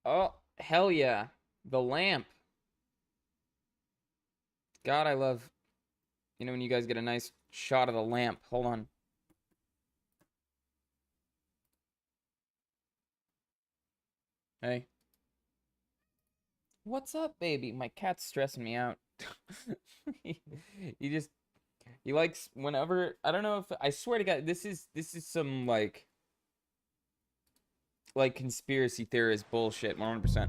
Oh, hell yeah. The lamp. God, I love, when you guys get a nice shot of the lamp. Hold on. Hey. What's up, baby? My cat's stressing me out. He likes whenever, I don't know if, I swear to God, this is some like conspiracy theorist bullshit, 100%.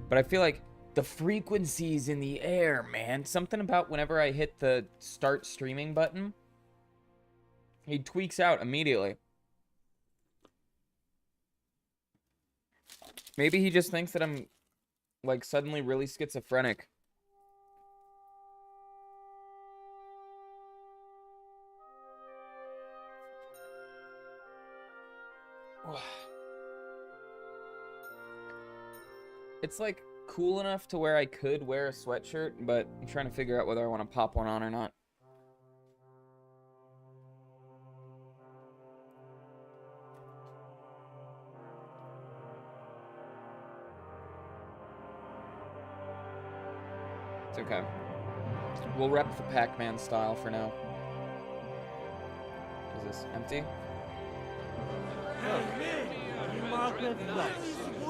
But I feel like the frequencies in the air, man. Something about whenever I hit the start streaming button, he tweaks out immediately. Maybe he just thinks that I'm like suddenly really schizophrenic. It's like cool enough to where I could wear a sweatshirt, but I'm trying to figure out whether I want to pop one on or not. It's okay. We'll rep the Pac-Man style for now. Is this empty?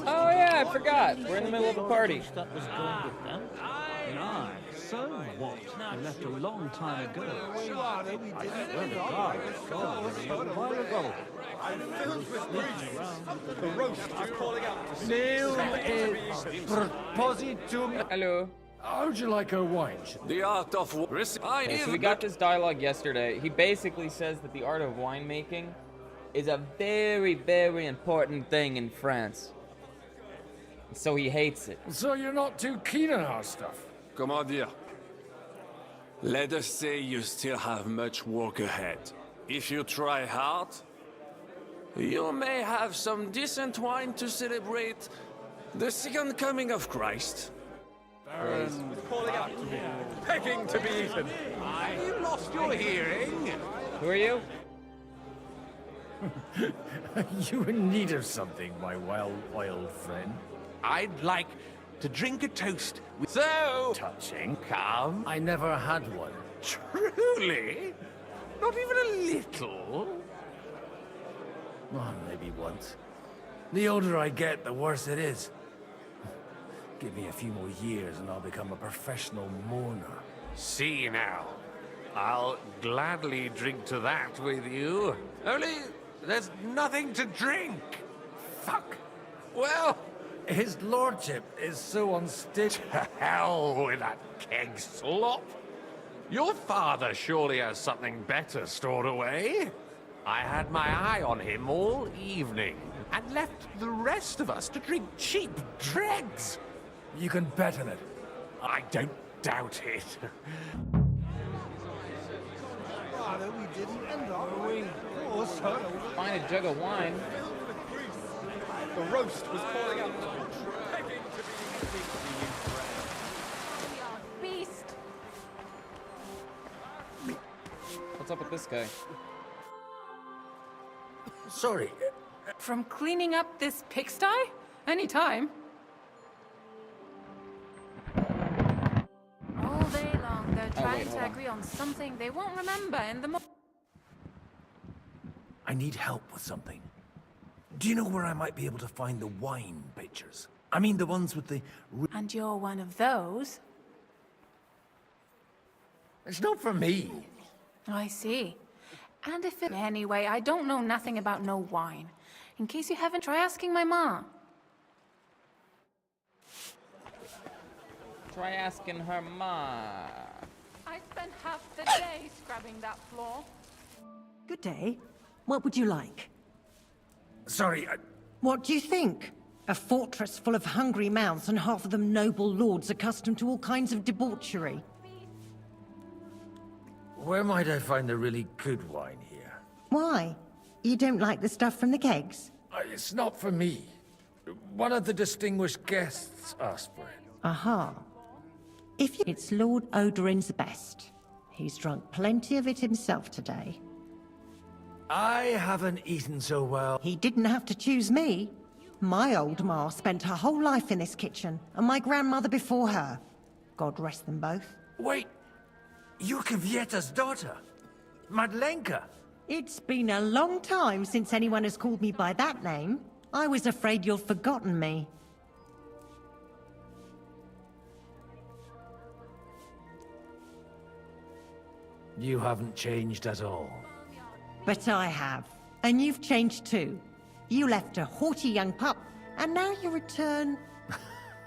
Oh yeah, I forgot. We're in the middle of a party. That was going with them. Aye, so what? I left a long time ago. I swear to God, a while ago. I'm filled with grief. The roast is calling out. Nil is propositum. Hello. How'd you like her wine? The art of Okay, so we got this dialogue yesterday. He basically says that the art of winemaking is a very, very important thing in France. So he hates it. So you're not too keen on our stuff? Comment dire? Let us say you still have much work ahead. If you try hard, you may have some decent wine to celebrate the second coming of Christ. Baron, calling out to me, begging to be eaten. Have you lost your hearing? Who are you? You in need of something, my well-oiled friend. I'd like to drink a toast with... So... Touching. Come. I never had one. Truly? Not even a little? Oh, maybe once. The older I get, the worse it is. Give me a few more years and I'll become a professional mourner. See now. I'll gladly drink to that with you. Only, there's nothing to drink. Fuck. Well... His lordship is so unstitched. To hell with that keg slop. Your father surely has something better stored away. I had my eye on him all evening and left the rest of us to drink cheap dregs. You can bet on it. I don't doubt it. Find a jug of wine. The roast was calling out. Beast. What's up with this guy? Sorry. From cleaning up this pigsty? Anytime. All day long, they're trying to agree on something they won't remember in the morning. I need help with something. Do you know where I might be able to find the wine pictures? I mean the ones with the... And you're one of those? It's not for me. I see. And if it... Anyway, I don't know nothing about no wine. In case you haven't, try asking my ma. Try asking her ma. I spent half the day scrubbing that floor. Good day. What would you like? Sorry, What do you think? A fortress full of hungry mouths and half of them noble lords accustomed to all kinds of debauchery. where might I find the really good wine here? Why? You don't like the stuff from the kegs? It's not for me. One of the distinguished guests asked for it. Aha. It's Lord Odorin's best. He's drunk plenty of it himself today. I haven't eaten so well. He didn't have to choose me. My old ma spent her whole life in this kitchen, and my grandmother before her. God rest them both. Wait, you're Kvieta's daughter? Madlenka? It's been a long time since anyone has called me by that name. I was afraid you'd forgotten me. You haven't changed at all. But I have. And you've changed too. You left a haughty young pup, and now you return...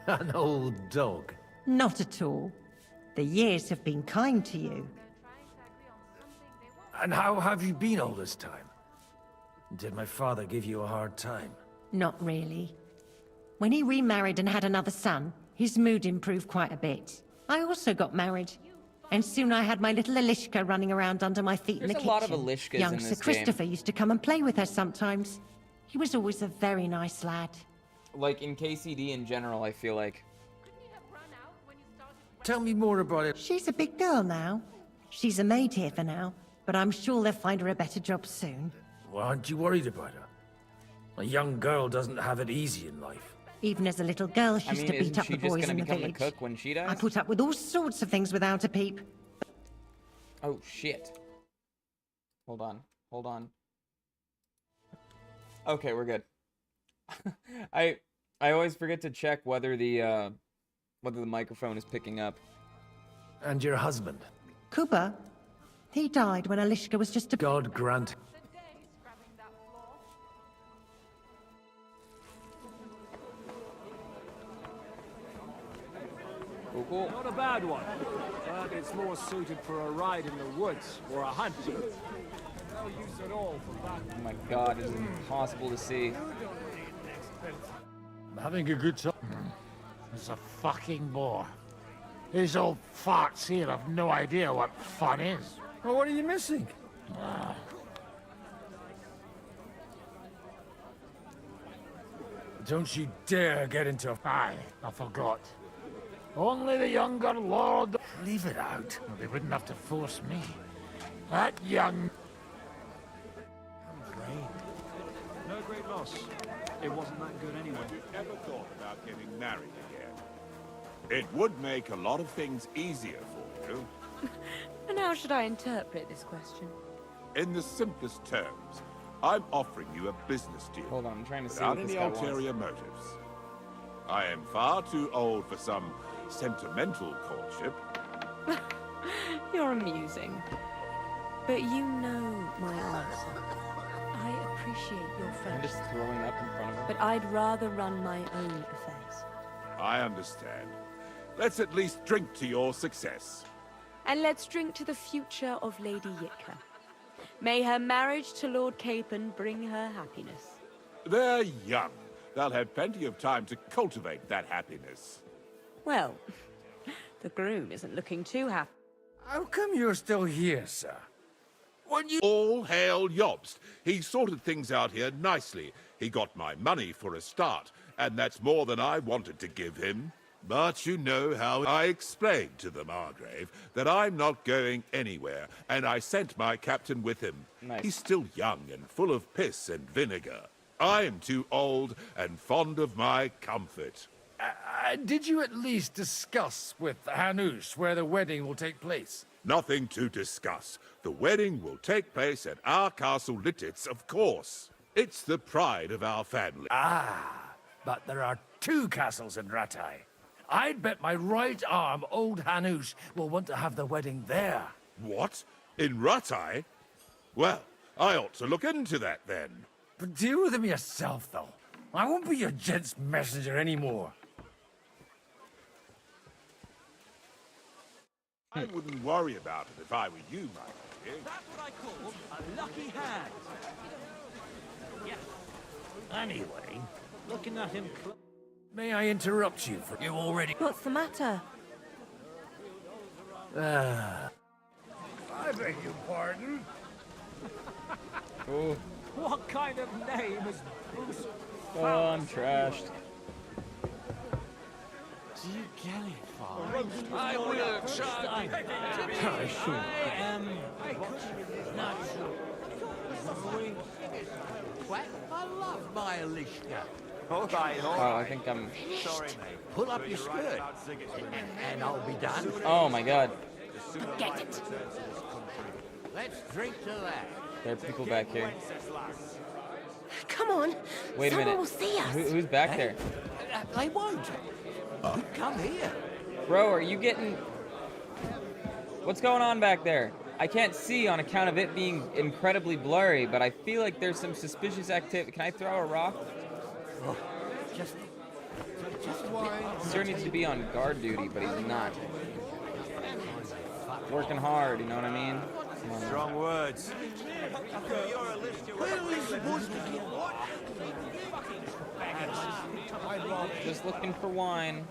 An old dog. Not at all. The years have been kind to you. And how have you been all this time? Did my father give you a hard time? Not really. When he remarried and had another son, his mood improved quite a bit. I also got married. And soon I had my little Elishka running around under my feet in the kitchen. There's a lot of Elishkas Young in Sir this Christopher game. used to come and play with her sometimes. He was always a very nice lad. Like, in KCD in general, I feel like... Tell me more about it. She's a big girl now. She's a maid here for now, but I'm sure they'll find her a better job soon. Well, aren't you worried about her? A young girl doesn't have it easy in life. Even as a little girl, she I used mean, to beat isn't up she the just boys gonna in the become the village. cook when she dies? I put up with all sorts of things without a peep. Oh, shit. Hold on. Hold on. Okay, we're good. I always forget to check whether the microphone is picking up. And your husband? Kuba, he died when Elishka was just a... God grant. Cool, cool. Not a bad one, but it's more suited for a ride in the woods or a hunt. No use at all for that. Oh my god, it's impossible to see. I'm having a good time. It's a fucking bore. These old farts here have no idea what fun is. Well, what are you missing? Don't you dare get into a... Aye, I forgot. Only the younger lord... Leave it out. Well, they wouldn't have to force me. That young... No great loss. It wasn't that good anyway. Ever thought about getting married again? It would make a lot of things easier for you. And how should I interpret this question? In the simplest terms, I'm offering you a business deal. Hold on, I'm trying to see without what this any guy wants. ulterior motives. I am far too old for some sentimental courtship. You're amusing. But you know my answer. I appreciate your I'm friendship, just throwing up in front of him. but I'd rather run my own affairs. I understand. Let's at least drink to your success. And let's drink to the future of Lady Yitka. May her marriage to Lord Capon bring her happiness. They're young. They'll have plenty of time to cultivate that happiness. Well, the groom isn't looking too happy. How come you're still here, sir? When you all hail Jobst. He sorted things out here nicely. He got my money for a start, and that's more than I wanted to give him. But you know how I explained to the Margrave that I'm not going anywhere, and I sent my captain with him. Nice. He's still young and full of piss and vinegar. I'm too old and fond of my comfort. Did you at least discuss with Hanush where the wedding will take place? Nothing to discuss. The wedding will take place at our castle Littitz, of course. It's the pride of our family. But there are 2 castles in Ratai. I'd bet my right arm old Hanush will want to have the wedding there. What? In Ratai? Well, I ought to look into that then. But deal with him yourself, though. I won't be your gent's messenger anymore. I wouldn't worry about it if I were you, my dear. That's what I call a lucky hand. Yeah. Anyway, Looking at him May I interrupt you for... You already... What's the matter? I beg your pardon? Oh, What kind of name is Bruce? oh, I'm trashed. do you get it, Father? I will try. I am What? I love my Elishka. All right, all Oh, I right. think I'm... Sorry, mate. Pull up your skirt, and I'll be done. Oh my god. Get it. Let's drink to that. There are people back here. Come on. Wait a Someone minute. will see us. Who's back there? They won't. Come here. Bro, are you getting... What's going on back there? I can't see on account of it being incredibly blurry, but I feel like there's some suspicious activity. Can I throw a rock? Just Sir needs to be on guard duty, but he's not. Working hard, you know what I mean? Come on. Strong words. Just looking for wine.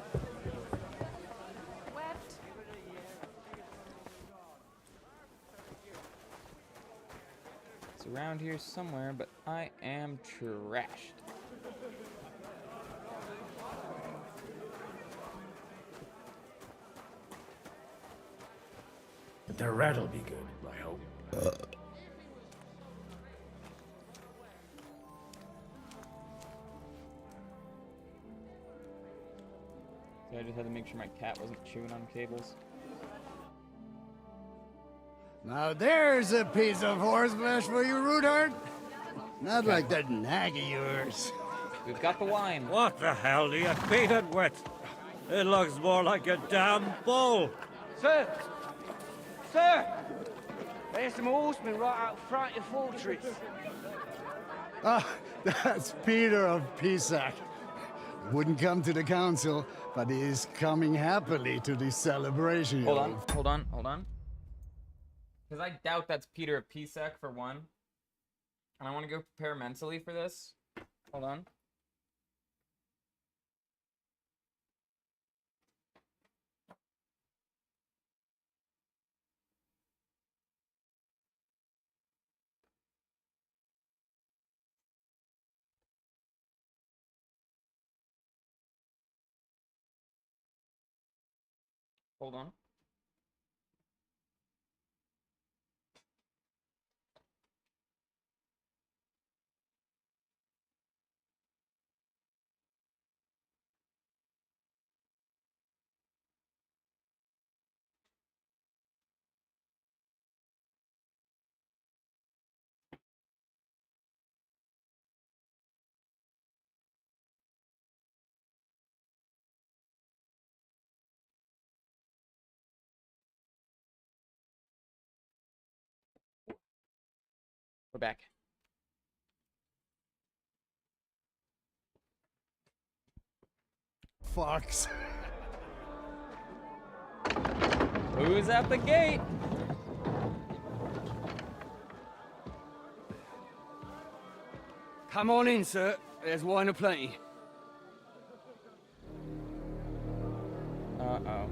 It's around here somewhere, but I am trashed. The rat'll be good, I hope. So I just had to make sure my cat wasn't chewing on cables. Now there's a piece of horseflesh for you, Rootard. Not like that nag of yours. We've got the wine. What the hell do you beat it with? It looks more like a damn bull. Sir! Sir! There's some horsemen right out front of your fortress. Ah, that's Peter of Pisac. Wouldn't come to the council, but he is coming happily to the celebration. Hold on. Because I doubt that's Peter of Pisac, for one. And I want to go prepare mentally for this. Hold on. Hold on. We're back. Fox. Who's at the gate? Come on in, sir. There's wine aplenty. Uh-oh.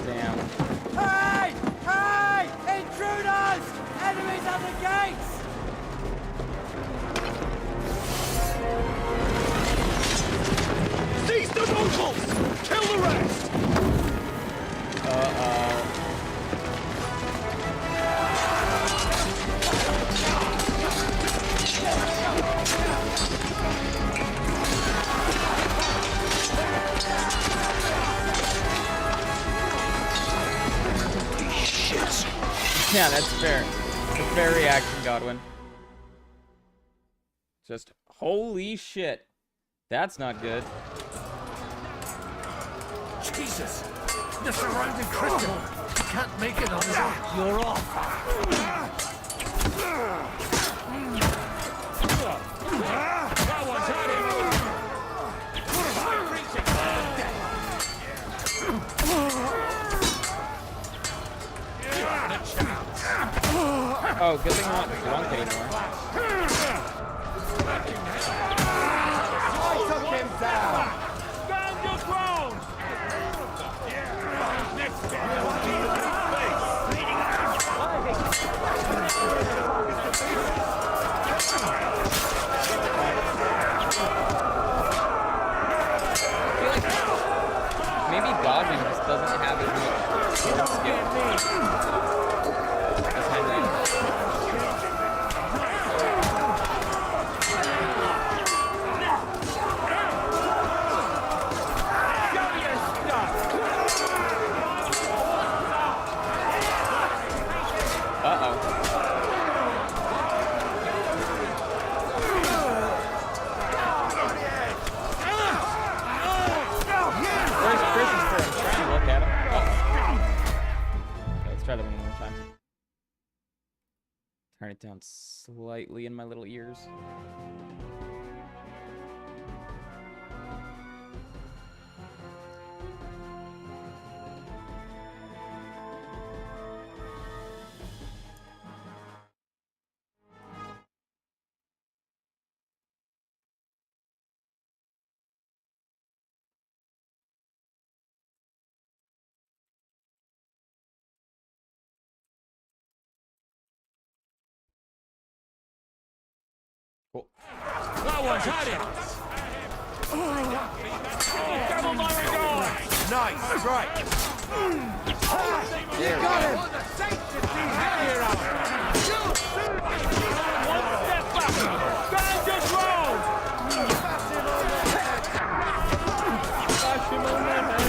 Damn. Hey! Hey! Intruders! Enemies at the gates! Seize the nobles! Kill the rest! Uh-oh. Yeah, that's fair. It's a fair reaction, Godwin. Just, holy shit. That's not good. Jesus! The surrounding Christian! He can't make it on his own. You're off! That one's had it. Oh, good thing I'm not drunk anymore. I took him down! Stand your ground! Maybe Godwin just doesn't have as much sword skill. it down slightly in my little ears. Cool. That one's had it! Double my regards! Nice, great. You got him! One step back! Stand your ground! Bash him on the head!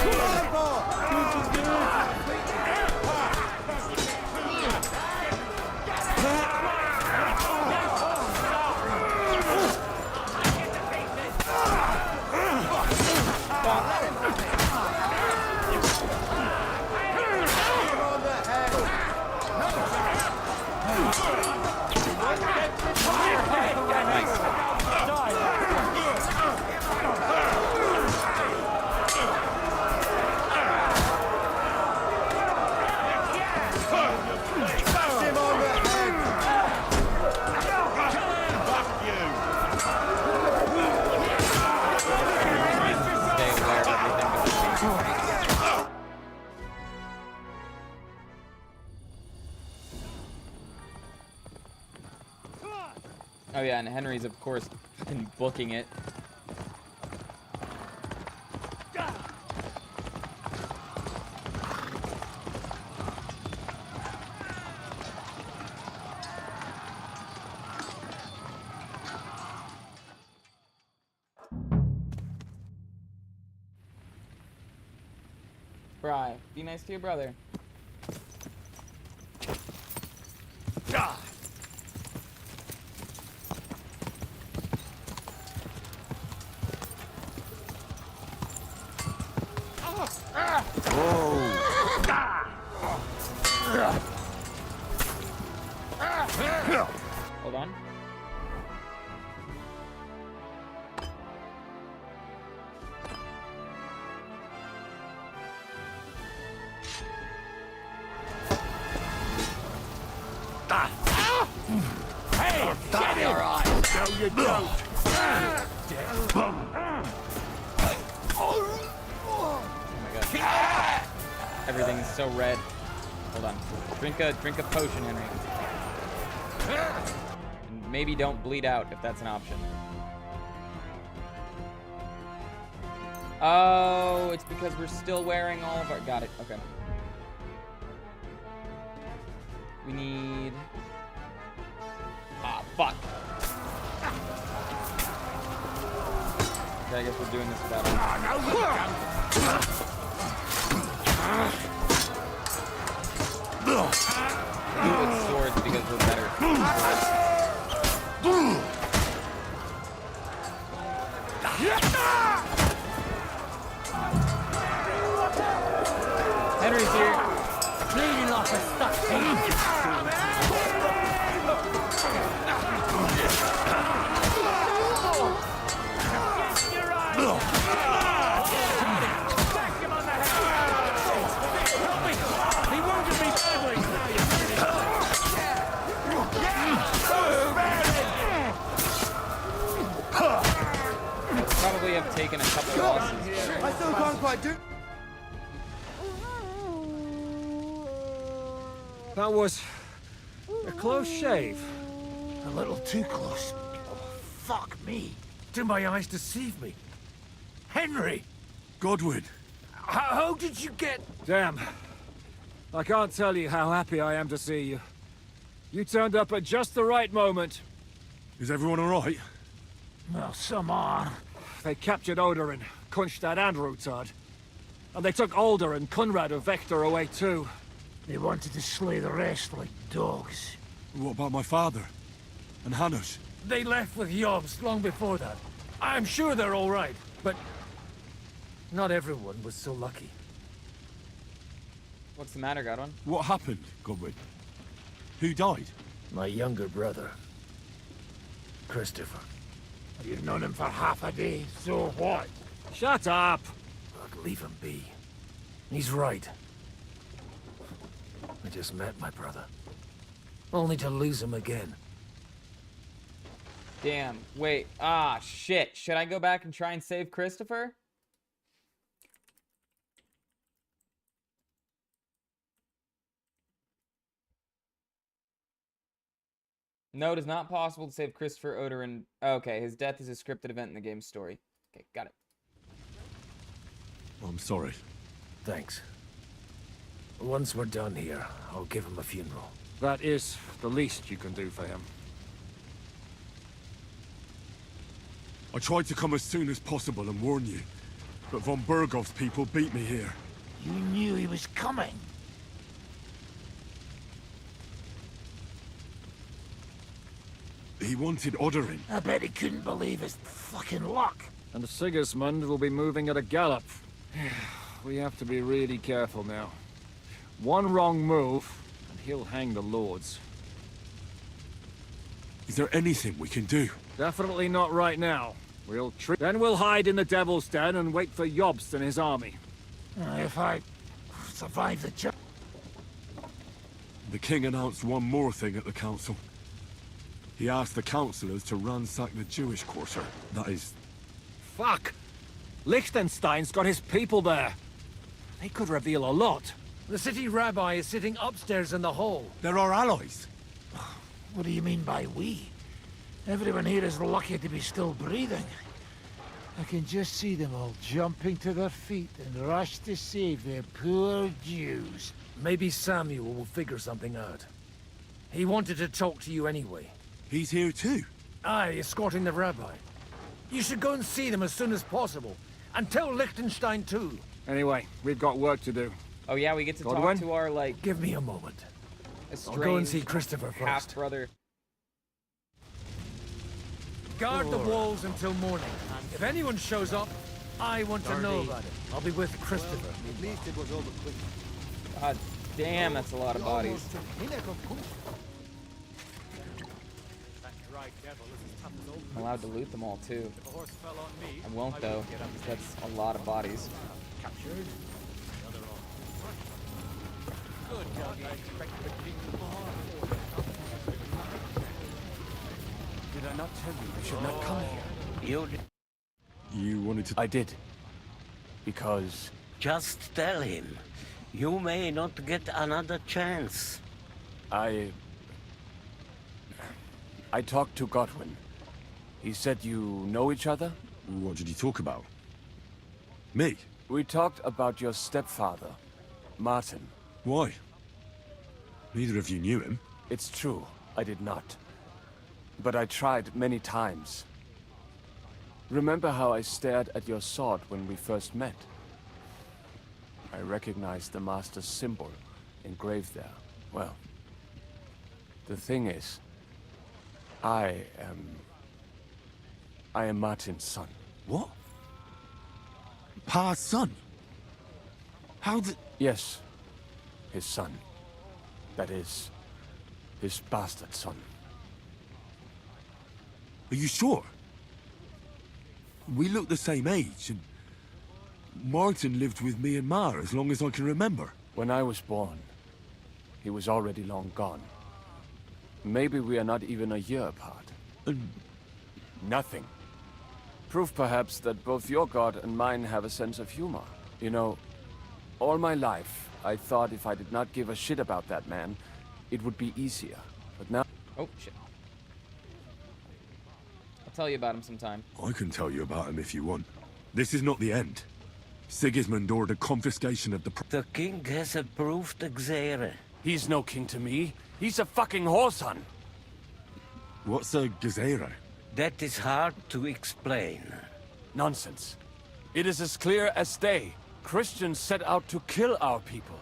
Oh yeah, and Henry's of course been booking it. Bri, be nice to your brother. Hold on. Hey! Get him! Alright! No, you don't! Oh my god. Everything's so red. Hold on. Drink a potion, Henry. And maybe don't bleed out if that's an option. Oh, it's because we're still wearing all of our... Got it. Okay. We need... Ah, fuck. Okay, I guess we're doing this without with swords because we're better. Henry's here. Bleeding like a stuck pig. Probably have taken a couple losses. I still can't quite do. That was a close shave. A little too close. Oh, fuck me. Do my eyes deceive me? Henry! Godwin. How did you get... Damn. I can't tell you how happy I am to see you. You turned up at just the right moment. Is everyone all right? Well, some are. They captured Oder and Kunstad and Rutard. And they took Alder and Conrad of Vector away too. They wanted to slay the rest like dogs. What about my father? And Hanush? They left with Jobst long before that. I'm sure they're all right, but... not everyone was so lucky. What's the matter, Godwin? What happened, Godwin? Who died? My younger brother, Christopher. You've known him for half a day, so what? Shut up! Look, leave him be. He's right. I just met my brother. Only to lose him again. Damn. Wait. Ah, shit. Should I go back and try and save Christopher? No, it is not possible to save Christopher Oderin. Okay, his death is a scripted event in the game's story. Okay, got it. I'm sorry. Thanks. Once we're done here, I'll give him a funeral. That is the least you can do for him. I tried to come as soon as possible and warn you, but von Bergov's people beat me here. You knew he was coming. He wanted Oderin. I bet he couldn't believe his fucking luck. And Sigismund will be moving at a gallop. We have to be really careful now. One wrong move, and he'll hang the lords. Is there anything we can do? Definitely not right now. Then we'll hide in the Devil's Den and wait for Jobst and his army. If I survive the job. The king announced one more thing at the council. He asked the councillors to ransack the Jewish quarter. That is... Fuck! Liechtenstein's got his people there. They could reveal a lot. The city rabbi is sitting upstairs in the hall. They're our allies. What do you mean by we? Everyone here is lucky to be still breathing. I can just see them all jumping to their feet and rush to save their poor Jews. Maybe Samuel will figure something out. He wanted to talk to you anyway. He's here too? Aye, escorting the rabbi. You should go and see them as soon as possible. And tell Liechtenstein too. Anyway, we've got work to do. Oh yeah, we get to Godwin? talk to our, like... Give me a moment. I'll go and see Christopher first. Half-brother. Guard the walls until morning. If anyone shows up, I want to know about it. I'll be with Christopher. At least it was over quick. God damn, that's a lot of bodies. I'm allowed to loot them all too. I won't though, because that's a lot of bodies. Captured. Did I not tell you should not come here? You wanted to... I did. Because... Just tell him. You may not get another chance. I talked to Godwin. He said you know each other? What did he talk about? Me? We talked about your stepfather, Martin. Why? Neither of you knew him. It's true, I did not. But I tried many times. Remember how I stared at your sword when we first met? I recognized the Master's symbol engraved there. Well, the thing is, I am Martin's son. What? Pa's son? How did... Yes, his son. That is, his bastard son. Are you sure? We look the same age, and Martin lived with me and Ma as long as I can remember. When I was born, he was already long gone. Maybe we are not even a year apart. And nothing. Proof perhaps that both your god and mine have a sense of humor. You know, all my life, I thought if I did not give a shit about that man, it would be easier. But now... Oh, shit. I'll tell you about him sometime. I can tell you about him if you want. This is not the end. Sigismund ordered confiscation of the... The king has approved Xere. He's no king to me. He's a fucking whoreson. What's a gazera? That is hard to explain. Nonsense. It is as clear as day. Christians set out to kill our people.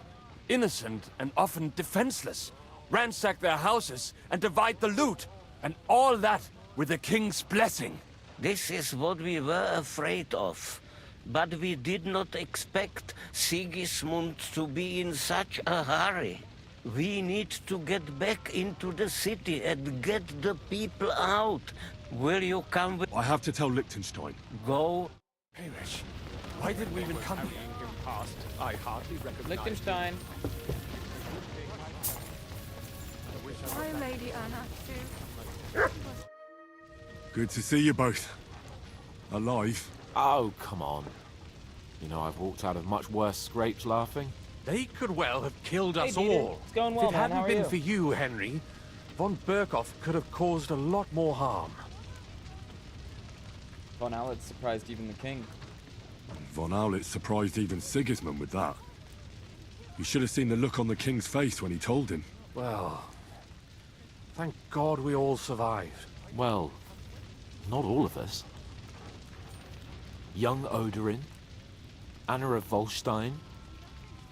Innocent and often defenseless. Ransack their houses and divide the loot. And all that with the king's blessing. This is what we were afraid of. But we did not expect Sigismund to be in such a hurry. We need to get back into the city and get the people out. Will you come with... I have to tell Liechtenstein. Go. Hamish, why did we even come here? I hardly recognize Liechtenstein. Hi, Lady Anna, too. Good to see you both. Alive. Oh, come on. You know, I've walked out of much worse scrapes laughing. They could well have killed us Peter. all. It's going well, if it man. How hadn't are been you? for you, Henry, von Berkhoff could have caused a lot more harm. Von Alet surprised even the king. Von Aulitz surprised even Sigismund with that. You should have seen the look on the king's face when he told him. Well, thank God we all survived. Well, not all of us. Young Odorin, Anna of Volstein,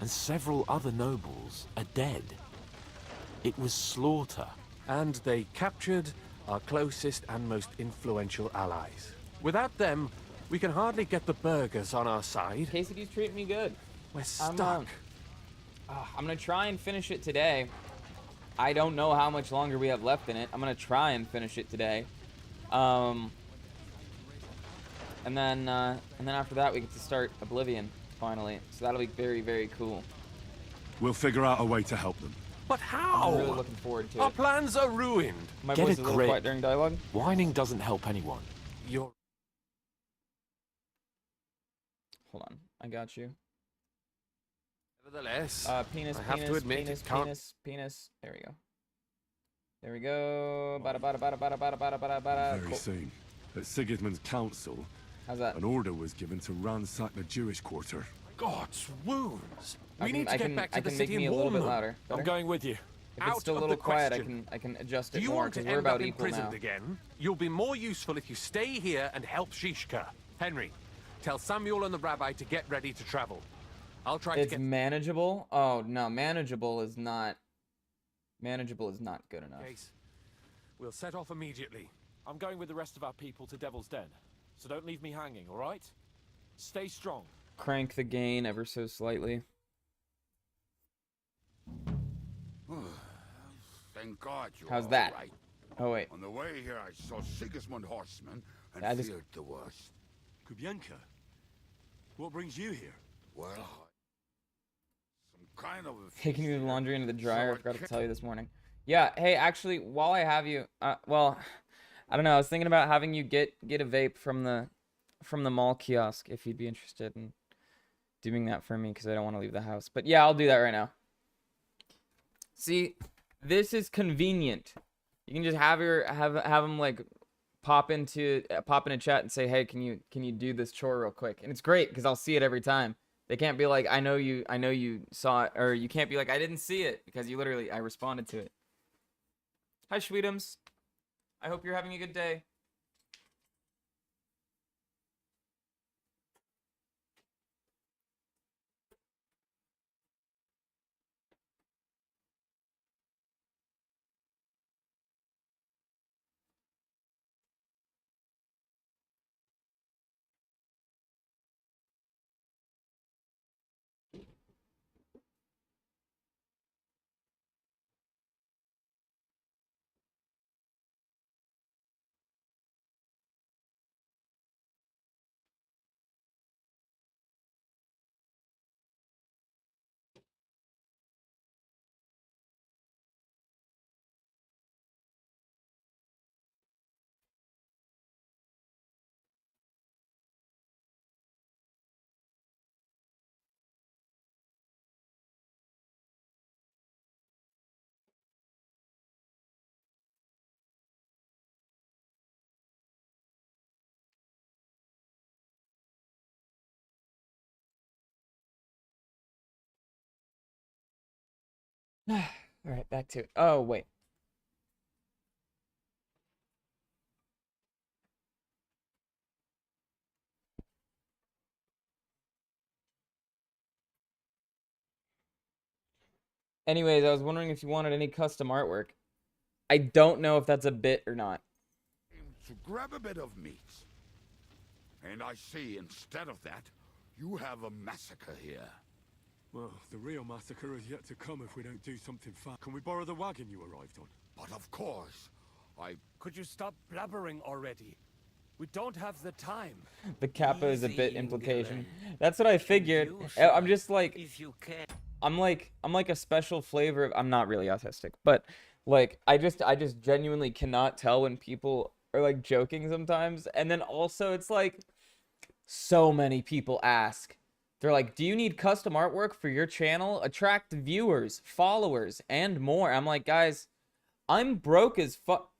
and several other nobles are dead. It was slaughter. And they captured our closest and most influential allies. Without them, we can hardly get the burghers on our side. Casey's treating me good. We're stuck. I'm gonna try and finish it today. I don't know how much longer we have left in it. I'm gonna try and finish it today. And then after that we get to start Oblivion finally. So that'll be very, very cool. We'll figure out a way to help them. But how? I'm really looking forward to Our it. plans are ruined. My Get voice a is a little grip. quiet during dialogue. Whining doesn't help anyone. You're... Hold on, I got you. Nevertheless, Penis, I have penis, to admit penis, it can't... penis, penis. There we go. There we go. Bada bada bada bada bada bada bada bada. Very Cool. soon, at Sigismund's council, How's that? an order was given to ransack the Jewish quarter. God's wounds. I We can, need I to can, get back I to the can make city me a and little warn bit them. louder. Better? I'm going with you. If Out it's still a of little the quiet, question. I can adjust Do it you more want to because we're end about up equal imprisoned now. again? You'll be more useful if you stay here and help Shishka. Henry, tell Samuel and the rabbi to get ready to travel. I'll try to It's get... manageable. Oh no, manageable is not. Manageable is not good enough. Case. We'll set off immediately. I'm going with the rest of our people to Devil's Den. So don't leave me hanging, all right? Stay strong. Crank the gain ever so slightly. Thank God you're How's all that? right. Oh wait. On the way here, I saw Sigismund horsemen and I just- feared the worst. Kubienka, what brings you here? Well, some kind of... Taking the laundry into the dryer. I forgot to can't- tell you this morning. Yeah. Hey, actually, while I have you, well, I don't know. I was thinking about having you get a vape from the mall kiosk if you'd be interested in doing that for me because I don't want to leave the house. But yeah, I'll do that right now. See, this is convenient. You can just have them like pop in a chat and say, hey, can you do this chore real quick? And it's great because I'll see it every time. They can't be like, I know you saw it, or you can't be like, I didn't see it because I responded to it. Hi, Sweetums. I hope you're having a good day. All right, back to it. Oh, wait. Anyways, I was wondering if you wanted any custom artwork. I don't know if that's a bit or not. To grab a bit of meat. And I see instead of that, you have a massacre here. Well, the real massacre is yet to come if we don't do something fast. Can we borrow the wagon you arrived on? But of course. Could you stop blabbering already? We don't have the time. The kappa is a bit implication. That's what I figured. I'm just like, I'm like a special flavor of, I'm not really autistic, but like I just genuinely cannot tell when people are like joking sometimes. And then also it's like so many people ask, they're like, do you need custom artwork for your channel? Attract viewers, followers, and more. I'm like, guys, I'm broke as fuck.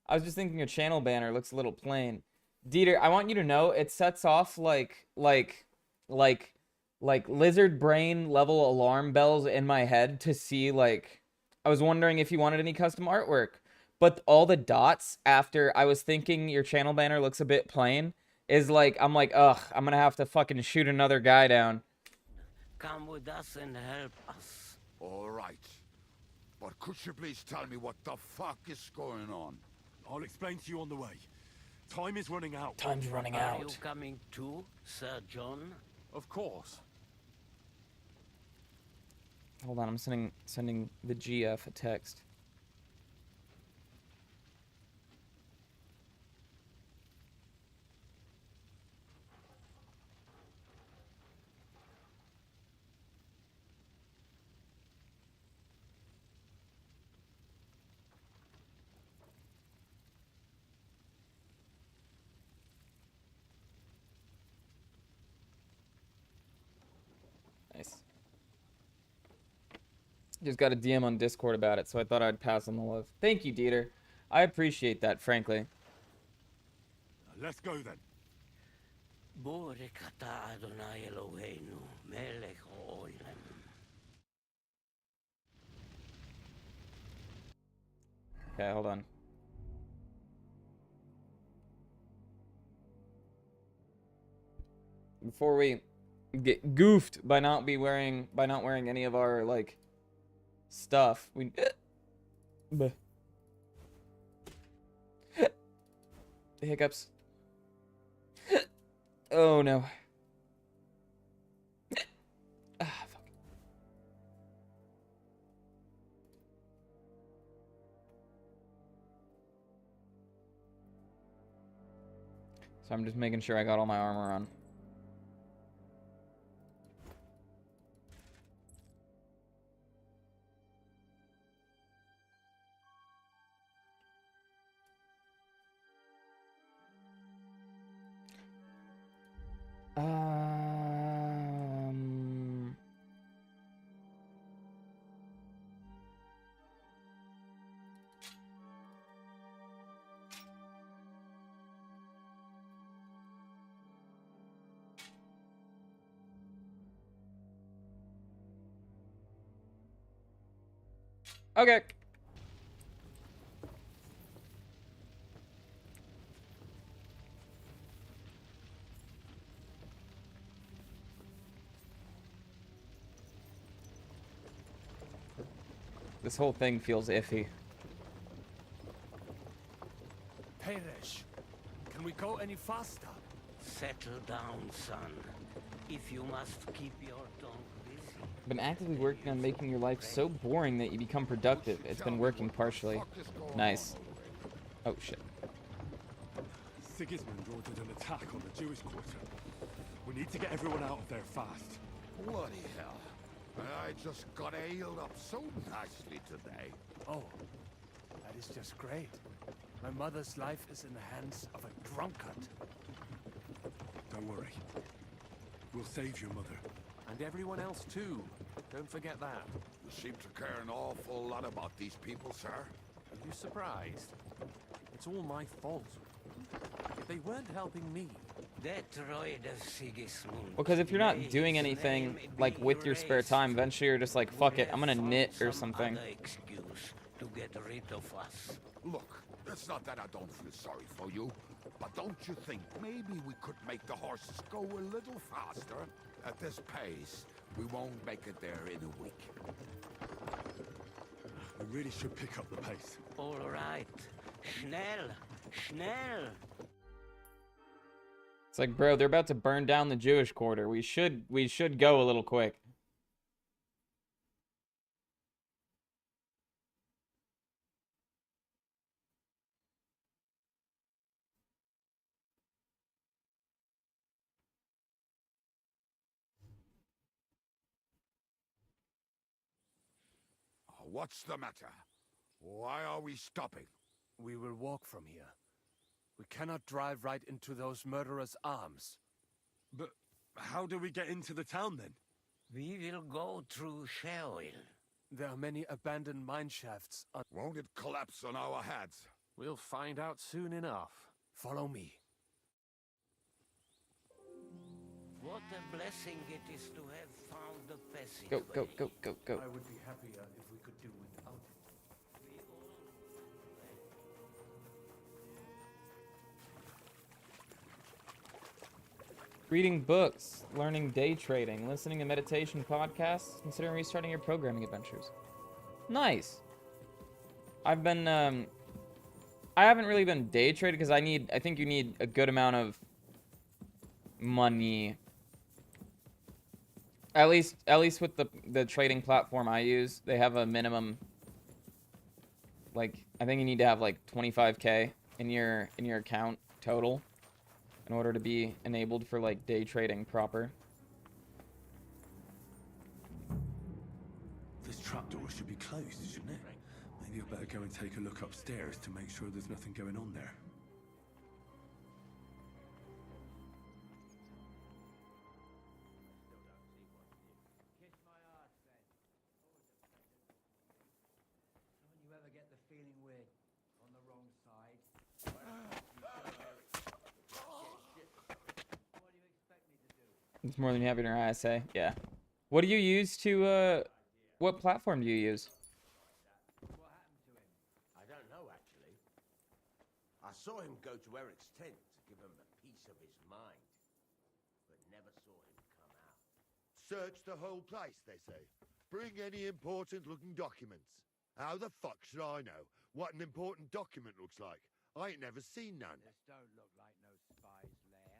I was just thinking your channel banner looks a little plain. Dieter, I want you to know it sets off like lizard brain level alarm bells in my head to see, like, I was wondering if you wanted any custom artwork, but all the dots after I was thinking your channel banner looks a bit plain is like, I'm like, ugh, I'm gonna have to fucking shoot another guy down. Come with us and help us. All right. But could you please tell me what the fuck is going on? I'll explain to you on the way. Time is running out. Time's running Are out. you coming too, Sir John? Of course. Hold on, I'm sending the GF a text. Nice. Just got a DM on Discord about it, so I thought I'd pass on the love. Thank you, Dieter. I appreciate that, frankly. Let's go then. Okay, hold on. Before we get goofed by not wearing any of our like stuff, we the hiccups. Oh no. Ah, fuck. So I'm just making sure I got all my armor on. Okay. This whole thing feels iffy. Perish. Can we go any faster? Settle down, son. If you must keep your tongue busy. I've been actively working on making your life so boring that you become productive. It's been working partially. Nice. Oh, shit. Sigismund ordered an attack on the Jewish quarter. We need to get everyone out of there fast. Bloody hell. I just got ailed up so nicely today. Oh, that is just great. My mother's life is in the hands of a drunkard. Don't worry. We'll save your mother. And everyone else too. Don't forget that. You seem to care an awful lot about these people, sir. Are you surprised? It's all my fault. If they weren't helping me. Because if you're not doing anything like with your spare time, eventually you're just like, fuck it, I'm gonna knit or something. To get rid of us. Look, it's not that I don't feel sorry for you, but don't you think maybe we could make the horses go a little faster? At this pace, we won't make it there in a week. We really should pick up the pace. All right. Schnell. Schnell. It's like, bro, they're about to burn down the Jewish quarter. We should go a little quick. what's the matter? Why are we stopping? We will walk from here. We cannot drive right into those murderers' arms. But how do we get into the town then? We will go through Sherwill. There are many abandoned mine shafts. Won't it collapse on our heads? We'll find out soon enough. Follow me. What a blessing it is to have found the passage. Go, go, go, go, go. I would be happier if we could do without it. Reading books, learning day trading, listening to meditation podcasts, considering restarting your programming adventures. Nice. I've been, I haven't really been day trading because I think you need a good amount of money. At least with the trading platform I use, they have a minimum, like, I think you need to have like 25K in your account total in order to be enabled for like day trading proper. This trapdoor should be closed, shouldn't it? Maybe I better go and take a look upstairs to make sure there's nothing going on there. You ever get the feeling we're on the wrong side? It's more than you have in your ISA. Yeah. What do you use to, what platform do you use? I don't know, actually. I saw him go to Eric's tent to give him a piece of his mind, but never saw him come out. Search the whole place, they say. Bring any important-looking documents. How the fuck should I know what an important document looks like? I ain't never seen none. This don't look like no spy's lair.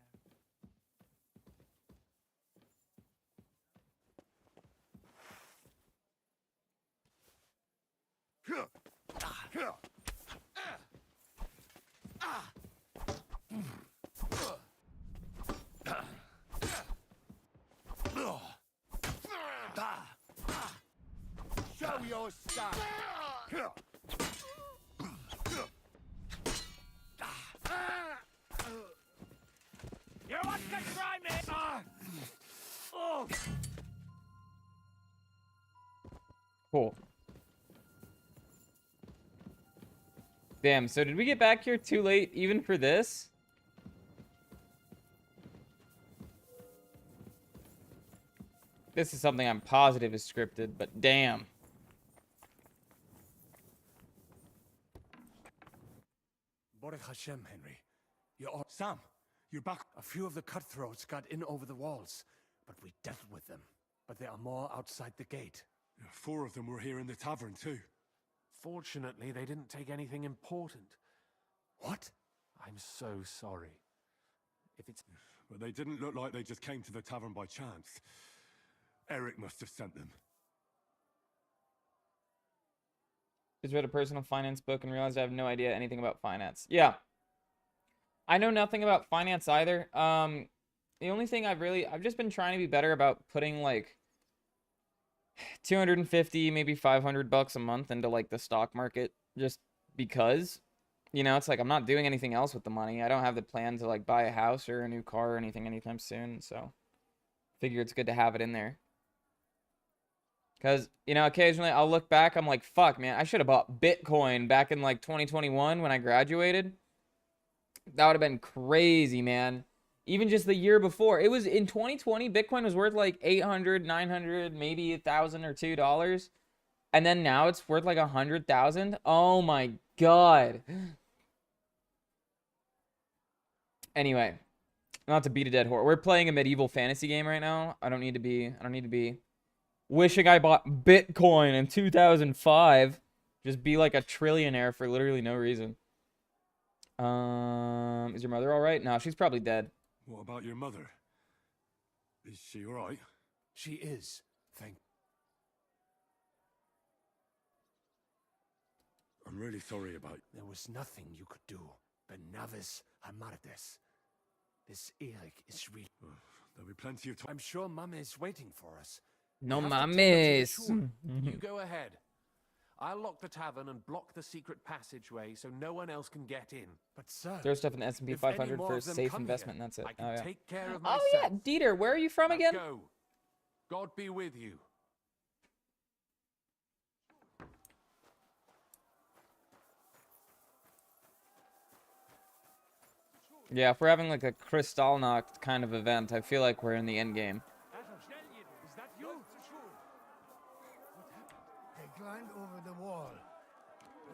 Show your stuff. You want to try me? Oh. Cool. Damn, so did we get back here too late even for this? This is something I'm positive is scripted, but damn. Baruch Hashem, Henry. Sam, you're back. A few of the cutthroats got in over the walls, but we dealt with them. But there are more outside the gate. 4 of them were here in the tavern, too. Fortunately, they didn't take anything important. What? I'm so sorry. If it's... But they didn't look like they just came to the tavern by chance. Eric must have sent them. Just read a personal finance book and realized I have no idea anything about finance. Yeah. I know nothing about finance either. The only thing I've just been trying to be better about putting like 250, maybe 500 bucks a month into like the stock market, just because, you know, it's like I'm not doing anything else with the money. I don't have the plan to like buy a house or a new car or anything anytime soon. So figure it's good to have it in there. Because, you know, occasionally I'll look back, I'm like, fuck, man, I should have bought Bitcoin back in like 2021 when I graduated. That would have been crazy, man. Even just the year before. It was in 2020, Bitcoin was worth like 800, 900, maybe $1,000 or $2. And then now it's worth like 100,000. Oh my God. Anyway, not to beat a dead horse. We're playing a medieval fantasy game right now. I don't need to be wishing I bought Bitcoin in 2005. Just be like a trillionaire for literally no reason. Is your mother all right? No, she's probably dead. What about your mother? Is she all right? She is. I'm really sorry about... There was nothing you could do. Benavis Hamardes. This Eric is real. There'll be plenty of time. I'm sure Mama is waiting for us. No We have to take her to the mames. shore. You go ahead. I'll lock the tavern and block the secret passageway so no one else can get in. But sir, Throw stuff in the S&P if any 500 more for of them safe come investment, here, and that's it. I can Oh, yeah. take care of Oh, myself. yeah. Dieter, where are you from again? Go. God be with you. Yeah, if we're having like a Kristallnacht kind of event, I feel like we're in the end game. Is that you? They climbed over the wall.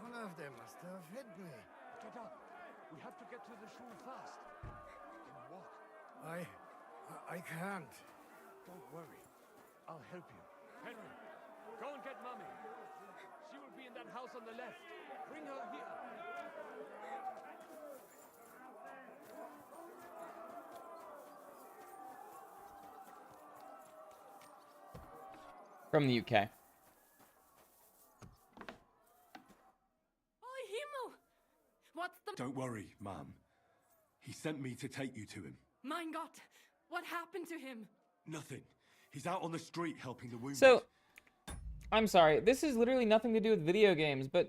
One of them must have hit me. Get up. We have to get to the shul fast. Can you walk? I can't. Don't worry. I'll help you. Henry, go and get Mummy. She will be in that house on the left. Bring her here. From the UK. Oh, Himmel! What's the... Don't worry, Mom. He sent me to take you to him. Mein Gott! What happened to him? Nothing. He's out on the street helping the wounded. So, I'm sorry. This is literally nothing to do with video games, but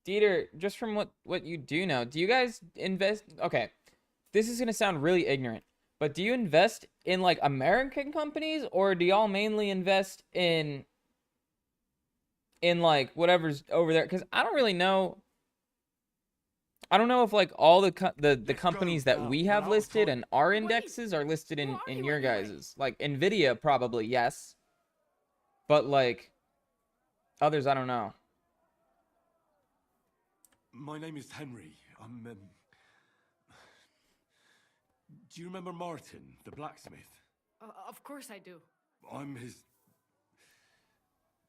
Dieter, just from what you do know, do you guys invest... Okay, this is going to sound really ignorant, but do you invest in, like, American companies, or do y'all mainly invest in like, whatever's over there? Because I don't really know... I don't know if, like, all the companies that we have listed and our indexes are listed in your guys's. Like, NVIDIA, probably, yes. But, like, others, I don't know. My name is Henry. I'm, Do you remember Martin, the blacksmith? Of course I do. I'm his...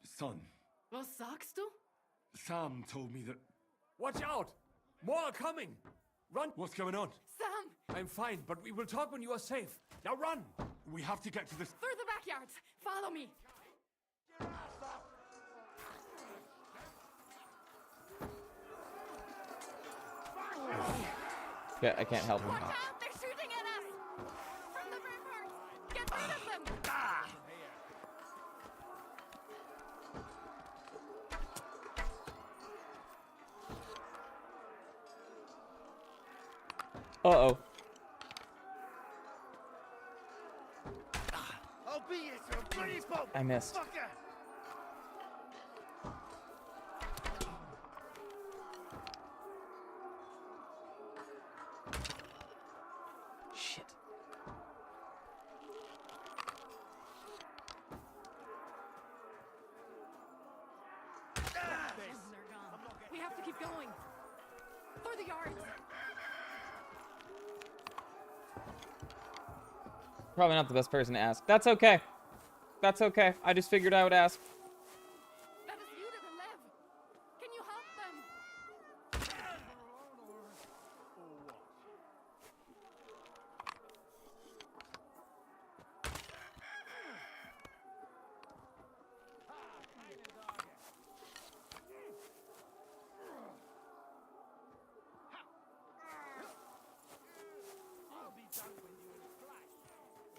son. Was sagst du? Sam told me that... Watch out! More are coming! Run! What's going on? Sam! I'm fine, but we will talk when you are safe. Now run! We have to get to this... Through the backyards! Follow me! Yeah, I can't help him. Watch out! They're shooting at us! From the ramparts! Get rid of them! Uh-oh. I'll beat you to a bloody pulp! I missed. Fucker! Shit. They're gone. We have to keep going. Through the yards! Probably not the best person to ask. That's okay. That's okay. I just figured I would ask. That is you to the left. Can you help them?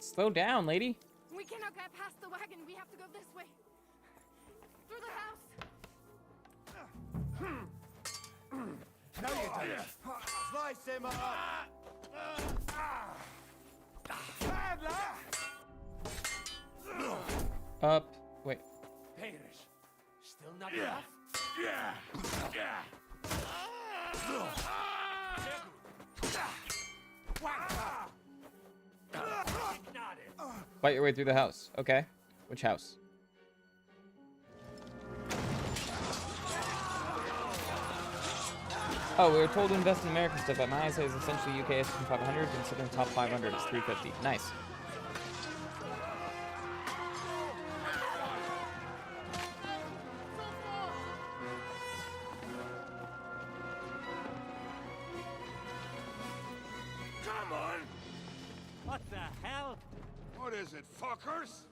Slow down, lady. We cannot get past the wagon. We have to go this way. Through the house. Now you done it! Slice him up! Up. Wait. Perish. Still not enough? Fight your way through the house. Okay. Which house? Oh, we were told to invest in American stuff, but my eyesight is essentially UK S&P 500, considering top 500 is 350. Nice. Come on! What the hell? What is it, fuckers?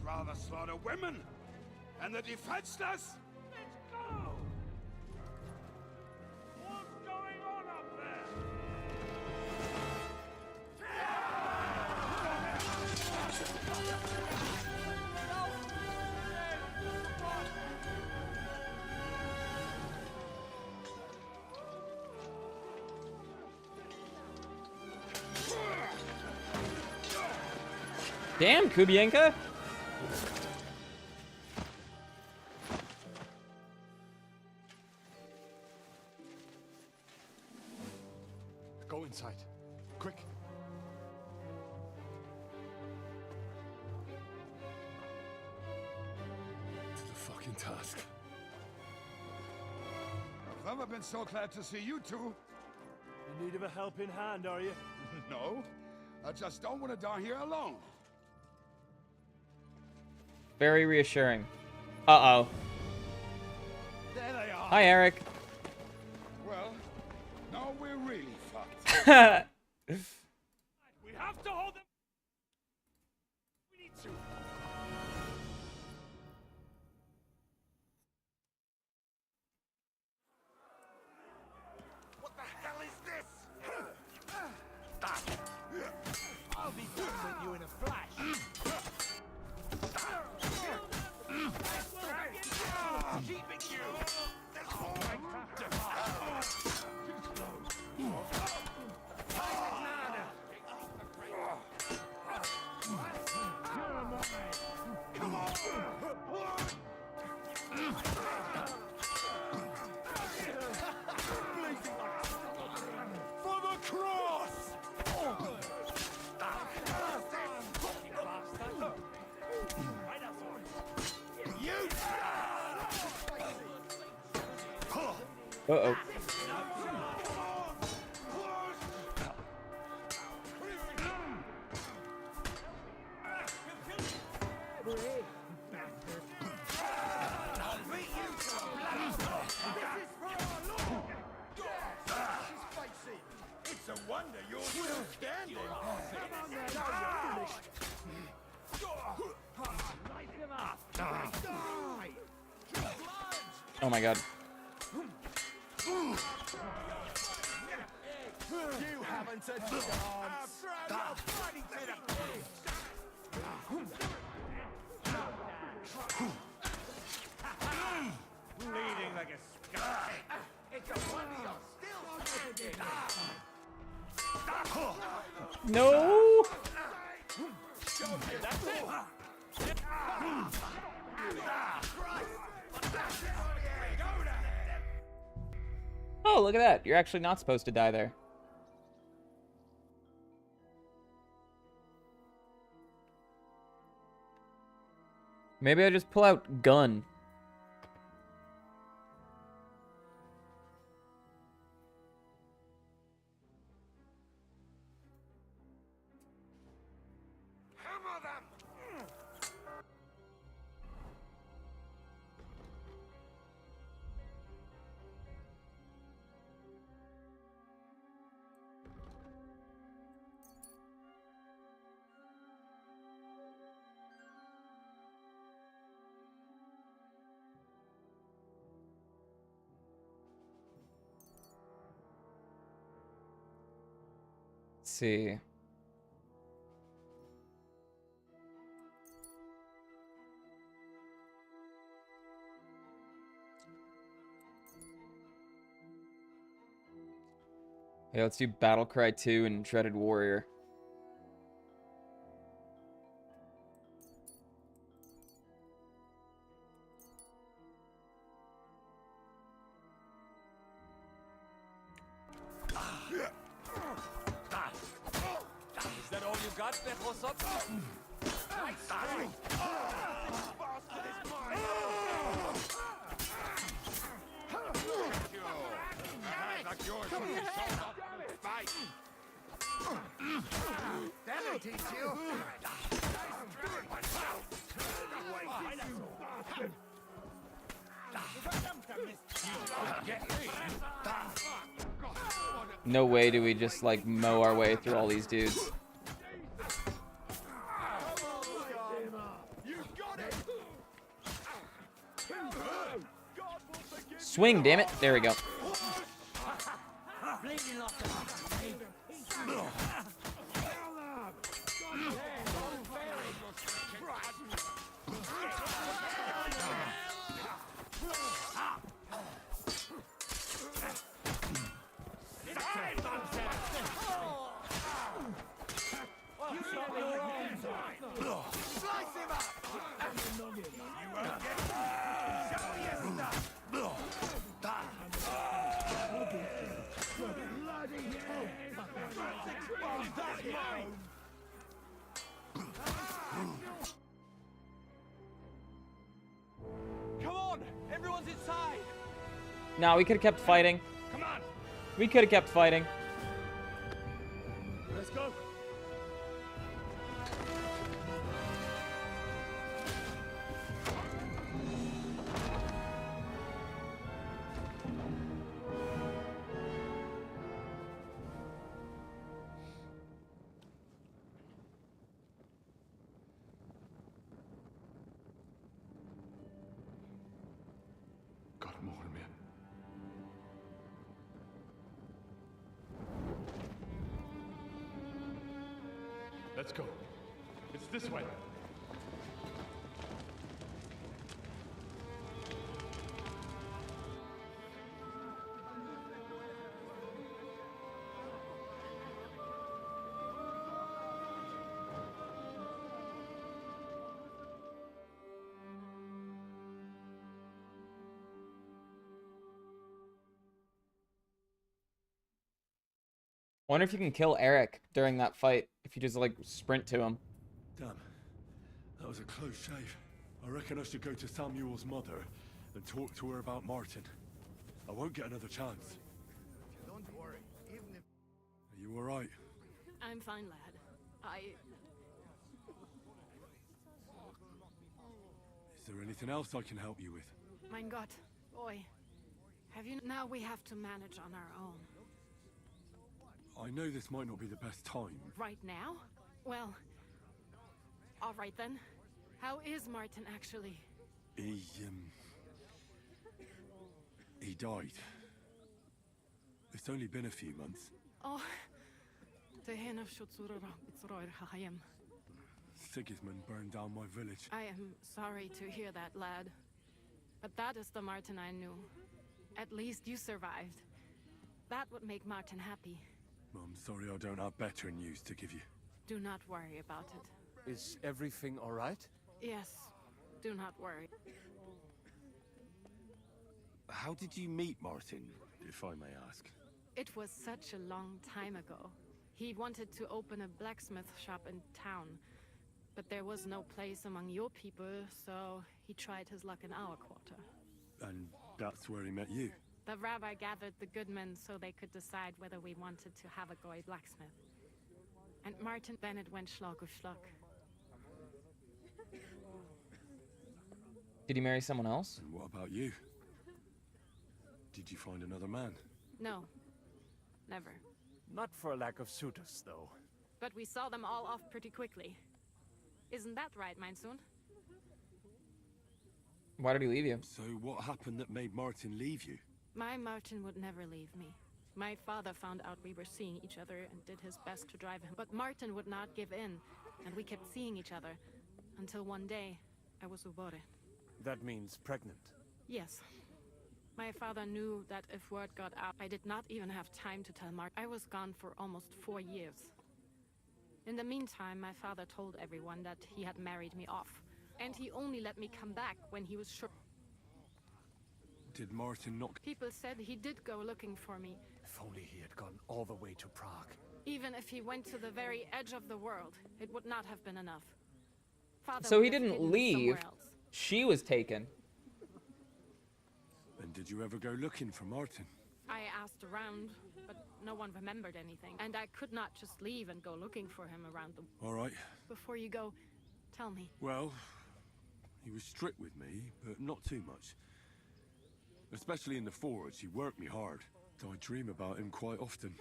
Rather slaughter women and the defenseless? Let's go! What's going on up there? Damn, Kubienka. Go inside. Quick. To the fucking task. I've never been so glad to see you two. In need of a helping hand, are you? No, I just don't want to die here alone. Very reassuring. Uh-oh. There they are. Hi, Eric. Well, now we're really fucked. We have to hold them. We need to. What the hell is this? I'll be done with you in a flash. Keeping you. That's all I have to. Come on. For the cross! Uh-oh. It's a wonder you're still standing. Come on then. Light him up! Oh my god. You haven't a chance. Bleeding like a sky. It's a wonder you're still standing. No! That's it. Oh, look at that. You're actually not supposed to die there. Maybe I just pull out gun. Hammer them. Let's see. Yeah, let's do Battlecry 2 and Dreaded Warrior. Is that all you got, Betrosop? Nice strike! That'll teach you. No way do we just, like, mow our way through all these dudes. Swing, damn it. There we go. Well, Slice him up! You won't get show you stuff! Bloody hell! Expose that mouth! Come on! Everyone's inside! No, we could have kept fighting. Come on! We could have kept fighting. Let's go! Got him over me. Let's go. It's this way. Wonder if you can kill Eric during that fight if you just like sprint to him. Damn. That was a close shave. I reckon I should go to Samuel's mother and talk to her about Martin. I won't get another chance. Don't worry, even if... Are you alright? I'm fine, lad. Is there anything else I can help you with? Mein Gott, boy. Have you... Now we have to manage on our own. I know this might not be the best time. Right now? Well... All right, then. How is Martin, actually? He died. It's only been a few months. Oh... Sigismund Sigismund burned down my village. I am sorry to hear that, lad. But that is the Martin I knew. At least you survived. That would make Martin happy. I'm sorry I don't have better news to give you. Do not worry about it. Is everything all right? Yes, do not worry. How did you meet Martin, if I may ask? It was such a long time ago. He wanted to open a blacksmith shop in town, but there was no place among your people, so he tried his luck in our quarter. And that's where he met you? The rabbi gathered the good men so they could decide whether we wanted to have a goy blacksmith. And Martin, then it went Schlag auf Schlag. Did he marry someone else? And what about you? Did you find another man? No, never. Not for a lack of suitors, though. But we saw them all off pretty quickly. Isn't that right, mein Sohn? Why did he leave you? So what happened that made Martin leave you? My Martin would never leave me. My father found out we were seeing each other and did his best to drive him. But Martin would not give in, and we kept seeing each other. Until one day, I was ubore. That means pregnant. Yes. My father knew that if word got out, I did not even have time to tell Mark. I was gone for almost 4 years. In the meantime, my father told everyone that he had married me off. And he only let me come back when he was sure. Did Martin not... People said he did go looking for me. If only he had gone all the way to Prague. Even if he went to the very edge of the world, it would not have been enough. Father So he would have didn't hidden leave. somewhere else. She was taken. And did you ever go looking for Martin? I asked around, but no one remembered anything. And I could not just leave and go looking for him around the... All right. Before you go, tell me. Well, he was strict with me, but not too much. Especially in the forge, he worked me hard. I dream about him quite often.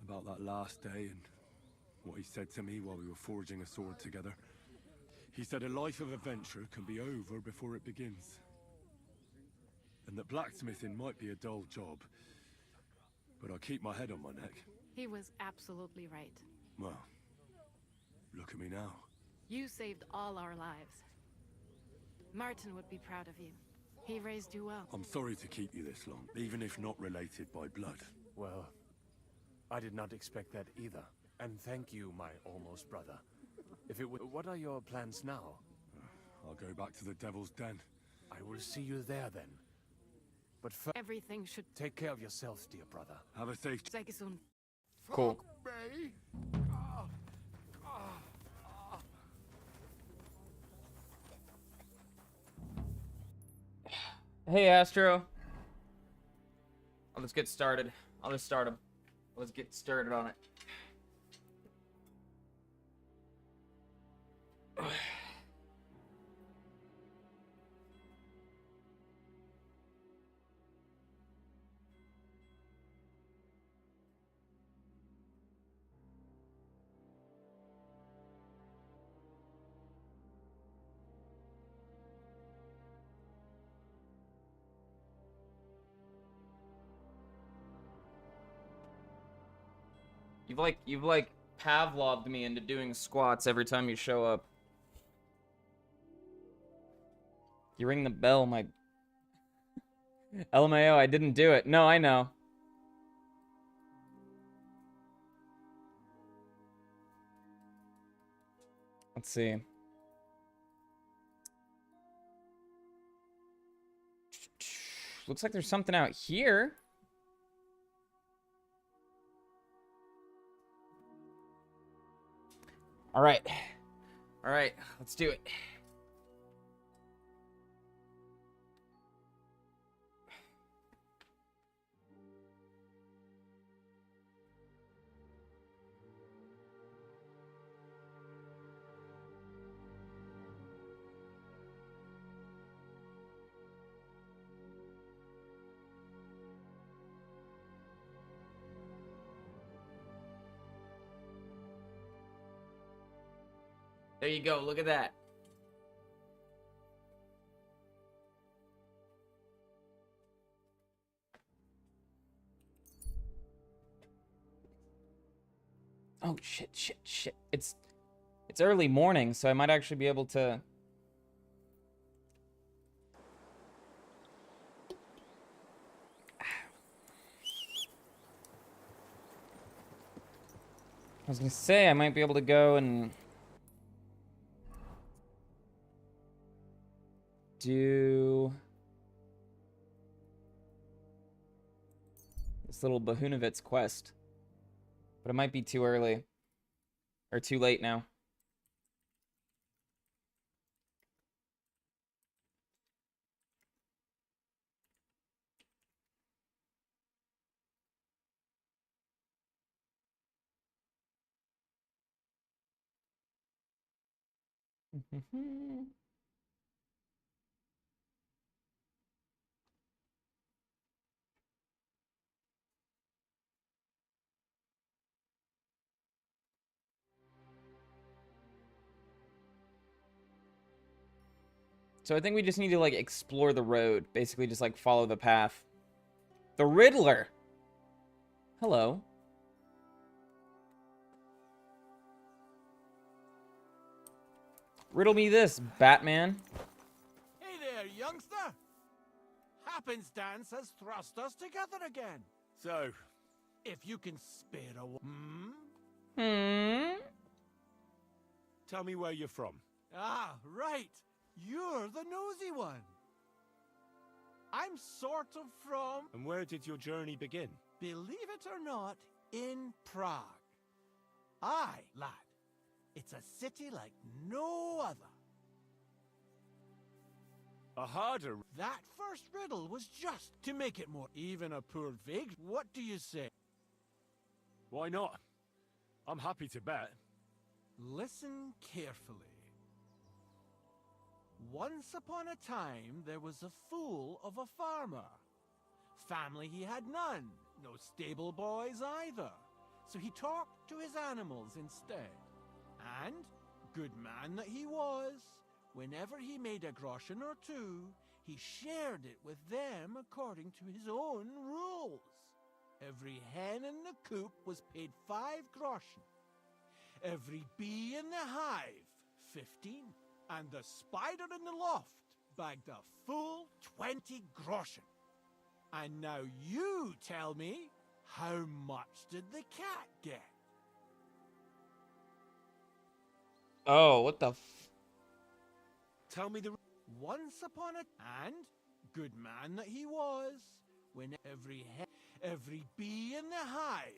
About that last day and what he said to me while we were forging a sword together. He said a life of adventure can be over before it begins. And that blacksmithing might be a dull job, but I keep my head on my neck. He was absolutely right. Well, look at me now. You saved all our lives. Martin would be proud of you. He raised you well. I'm sorry to keep you this long, even if not related by blood. Well, I did not expect that either. And thank you, my almost brother. If it would, what are your plans now? I'll go back to the Devil's Den. I will see you there then. But first, Everything should take care of yourself, dear brother. Have a safe... Sei gesund. Cool. Me? Hey, Astro. Let's get started. I'll just start him. Let's get started on it. You've like Pavloved me into doing squats every time you show up. You ring the bell, my LMAO, I didn't do it. No, I know. Let's see. Looks like there's something out here. All right, let's do it. There you go, look at that. Oh, shit. It's early morning, so I might actually be able to... I was gonna say, I might be able to go and... do this little Bahunovitz quest, but it might be too early or too late now. So I think we just need to, like, explore the road. Basically just, like, follow the path. The Riddler! Hello. Riddle me this, Batman. Hey there, youngster! Happenstance has thrust us together again. So, if you can spare a... tell me where you're from. Ah, right. You're the nosy one. I'm sort of from... And where did your journey begin? Believe it or not, in Prague. Aye, lad. It's a city like no other. A harder... That first riddle was just to make it more even a poor vig. What do you say? Why not? I'm happy to bet. Listen carefully. Once upon a time, there was a fool of a farmer. Family he had none, no stable boys either. So he talked to his animals instead. And, good man that he was, whenever he made a groschen or two, he shared it with them according to his own rules. Every hen in the coop was paid 5 groschen. Every bee in the hive, 15. And the spider in the loft bagged a full 20 groschen. And now you tell me, how much did the cat get? Oh, what the Tell me the... Once upon a... And, good man that he was, when every bee in the hive,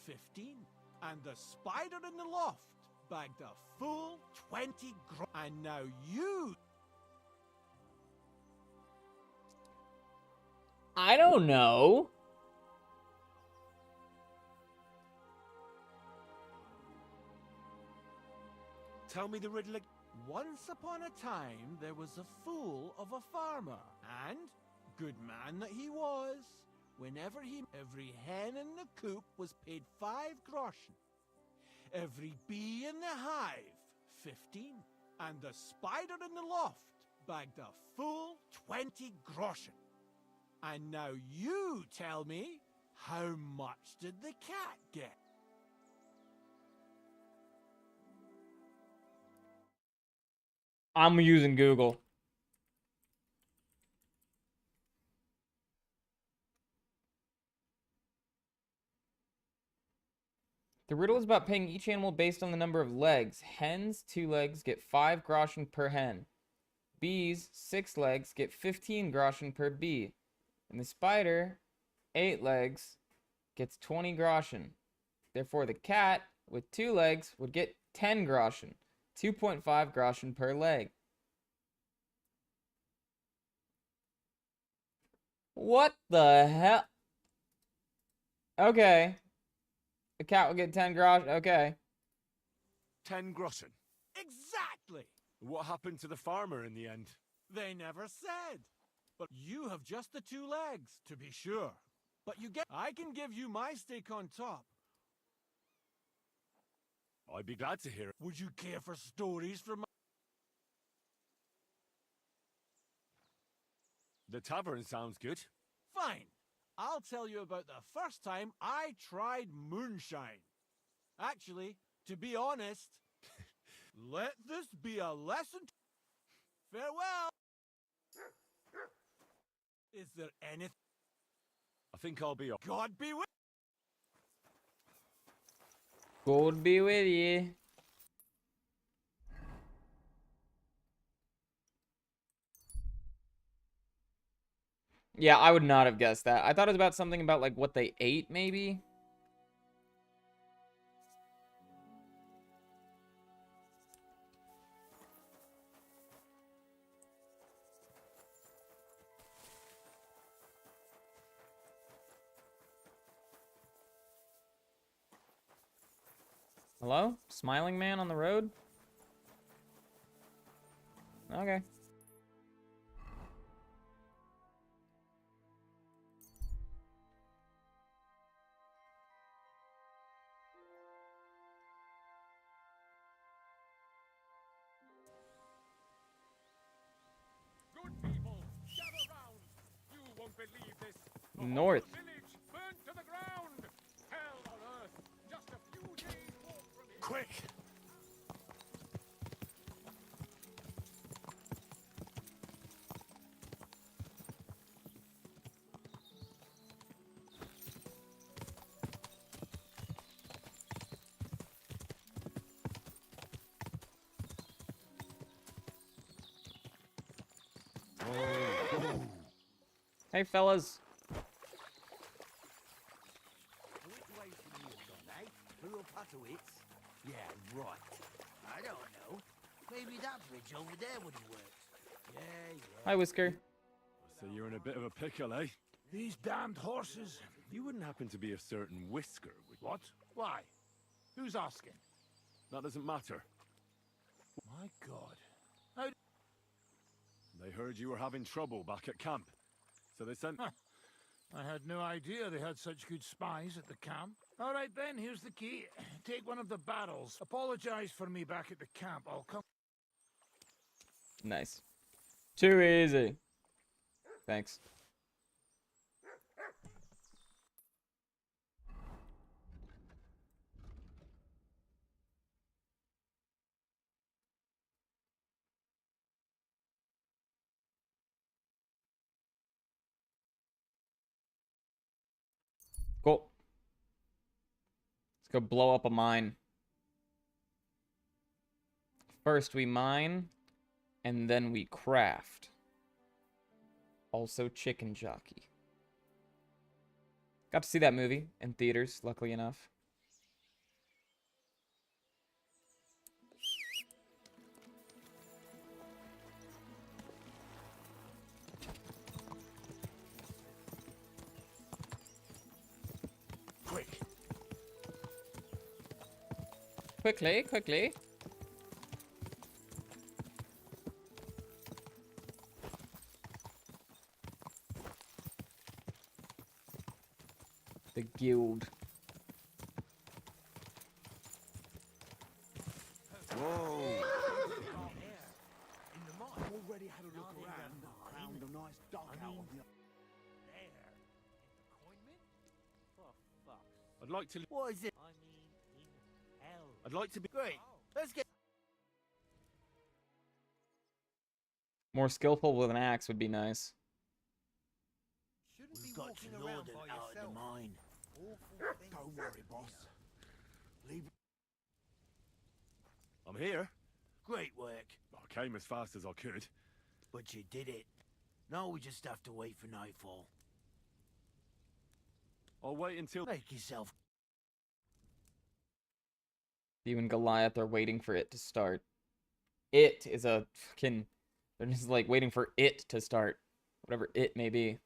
15, and the spider in the loft, bagged a full 20 and now you... I don't know. Tell me the riddle again. Once upon a time, there was a fool of a farmer, and, good man that he was, whenever every hen in the coop was paid 5 groschen. Every bee in the hive, 15, and the spider in the loft bagged a full 20 groschen. And now you tell me, how much did the cat get? I'm using Google. The riddle is about paying each animal based on the number of legs. Hens, 2 legs, get 5 groschen per hen. Bees, 6 legs, get 15 groschen per bee. And the spider, 8 legs, gets 20 groschen. Therefore, the cat, with 2 legs, would get 10 groschen. 2.5 groschen per leg. What the hell? Okay. The cat will get 10 groschen. Okay. 10 groschen. Exactly! What happened to the farmer in the end? They never said. But you have just the 2 legs, to be sure. But you get... I can give you my stake on top. I'd be glad to hear it. Would you care for stories from... The tavern sounds good. Fine. I'll tell you about the first time I tried moonshine. Actually, to be honest, let this be a lesson. Farewell. Is there anything? I think I'll be off. God be with... God be with you. Yeah, I would not have guessed that. I thought it was about something about like what they ate, maybe. Hello? Smiling man on the road? Okay. Believe this. North. Village burnt to the ground. Hell on earth. Just a few days walk from here. Quick! Hey, fellas. Which way's the mule gone, eh? Through Patowitz? Yeah, right. I don't know. Maybe that bridge over there would have worked. Yeah. Hi, Whisker. So you're in a bit of a pickle, eh? These damned horses. You wouldn't happen to be a certain Whisker, would you? What? Why? Who's asking? That doesn't matter. My God. How... They heard you were having trouble back at camp. So they sent... I had no idea they had such good spies at the camp. All right, then, here's the key. Take one of the barrels. Apologize for me back at the camp. I'll come... Nice. Too easy. Thanks. Cool. Let's go blow up a mine. First we mine, and then we craft. Also Chicken Jockey. Got to see that movie in theaters, luckily enough. Quick. Quickly, quickly. The guild. Whoa! Already had a look around. Found a nice dugout. I'd like to. What is it? I'd like to be. Great. Let's get. More skillful with an axe would be nice. We've got to lure them out of the mine. Don't worry, boss. Leave. I'm here. Great work. I came as fast as I could. But you did it. Now we just have to wait for nightfall. I'll wait until. Make yourself. You and Goliath are waiting for it to start. It is a fucking... They're just like waiting for it to start. Whatever it may be.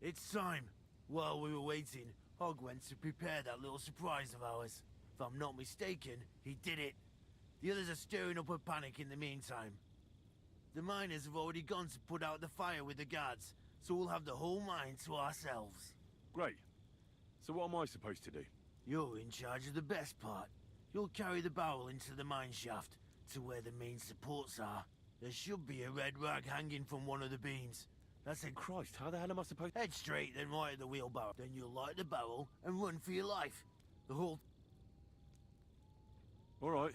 It's time. While we were waiting, Hog went to prepare that little surprise of ours. If I'm not mistaken, he did it. The others are stirring up a panic in the meantime. The miners have already gone to put out the fire with the guards, so we'll have the whole mine to ourselves. Great. So what am I supposed to do? You're in charge of the best part. You'll carry the barrel into the mine shaft, to where the main supports are. There should be a red rag hanging from one of the beams. That's it. Christ, how the hell am I supposed to... Head straight, then right at the wheelbarrow. Then you'll light the barrel and run for your life. The whole... Alright.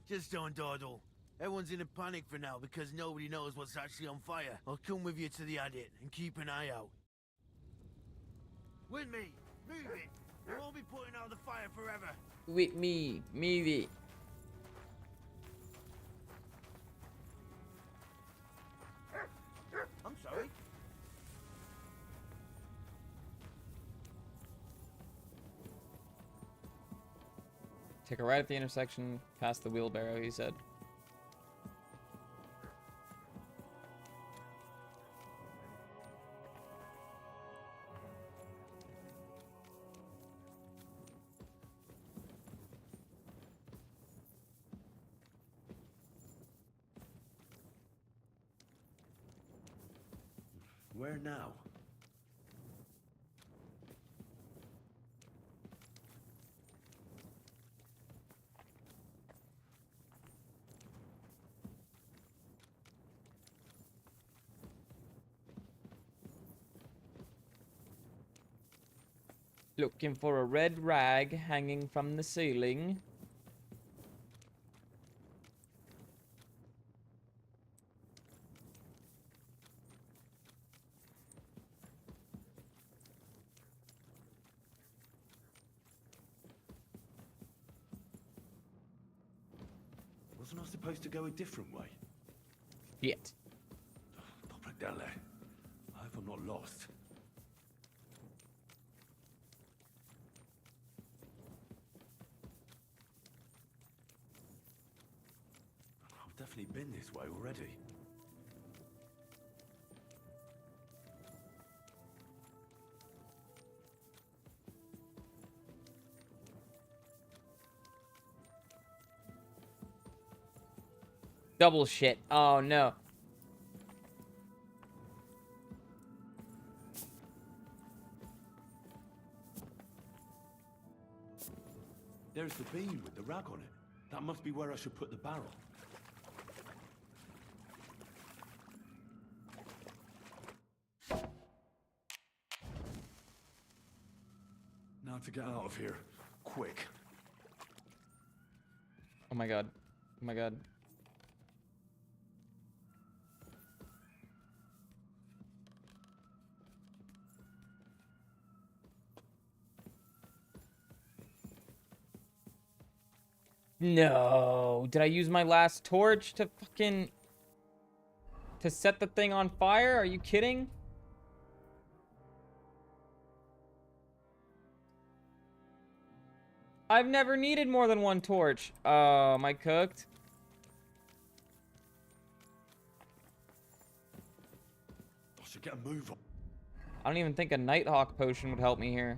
Just don't dawdle. Everyone's in a panic for now because nobody knows what's actually on fire. I'll come with you to the adit and keep an eye out. With me! Move it! We won't be putting out the fire forever. With me. Move it. I'm sorry. Take a right at the intersection, past the wheelbarrow, he said. Where now? Looking for a red rag hanging from the ceiling. Wasn't I supposed to go a different way? Yet. Pop back down there. I hope I'm not lost. I've definitely been this way already. Double shit. Oh no. There's the beam with the rag on it. That must be where I should put the barrel. Now to get out of here. Quick. Oh my god. Oh my god. No. Did I use my last torch to fucking... to set the thing on fire? Are you kidding? I've never needed more than one torch. Oh, am I cooked? I should get a move on. I don't even think a Nighthawk potion would help me here.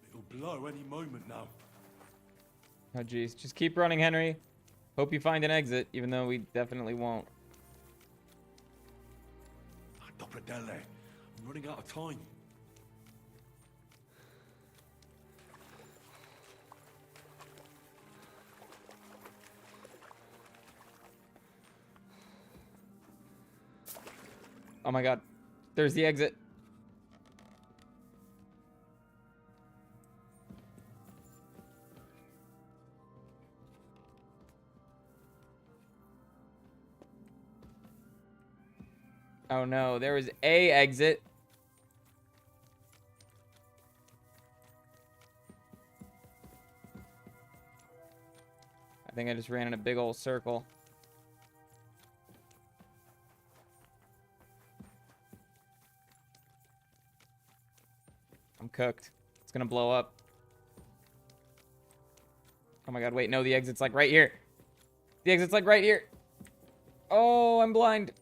It'll blow any moment now. Oh, jeez. Just keep running, Henry. Hope you find an exit, even though we definitely won't. Dopradelle, I'm running out of time. Oh my god. There's the exit. Oh no, there was a exit. I think I just ran in a big old circle. I'm cooked. It's gonna blow up. Oh my god, wait, no, the exit's like right here. The exit's like right here. Oh, I'm blind.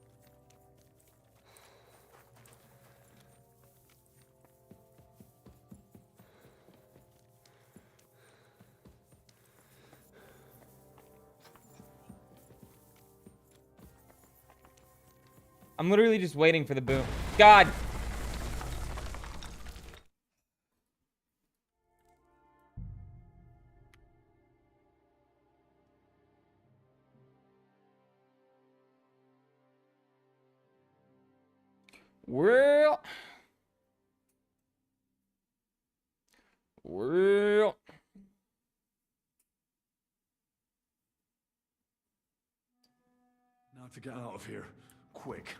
I'm literally just waiting for the boom. God! Well... Now to get out of here. Quick.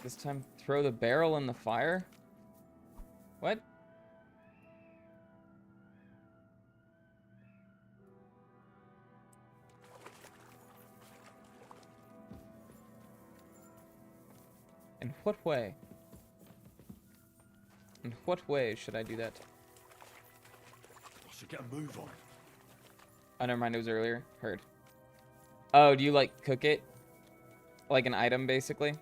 This time, throw the barrel in the fire? What? In what way? In what way should I do that? I should get a move on. Oh, never mind, it was earlier. Heard. Oh, do you, like, cook it? Like an item, basically?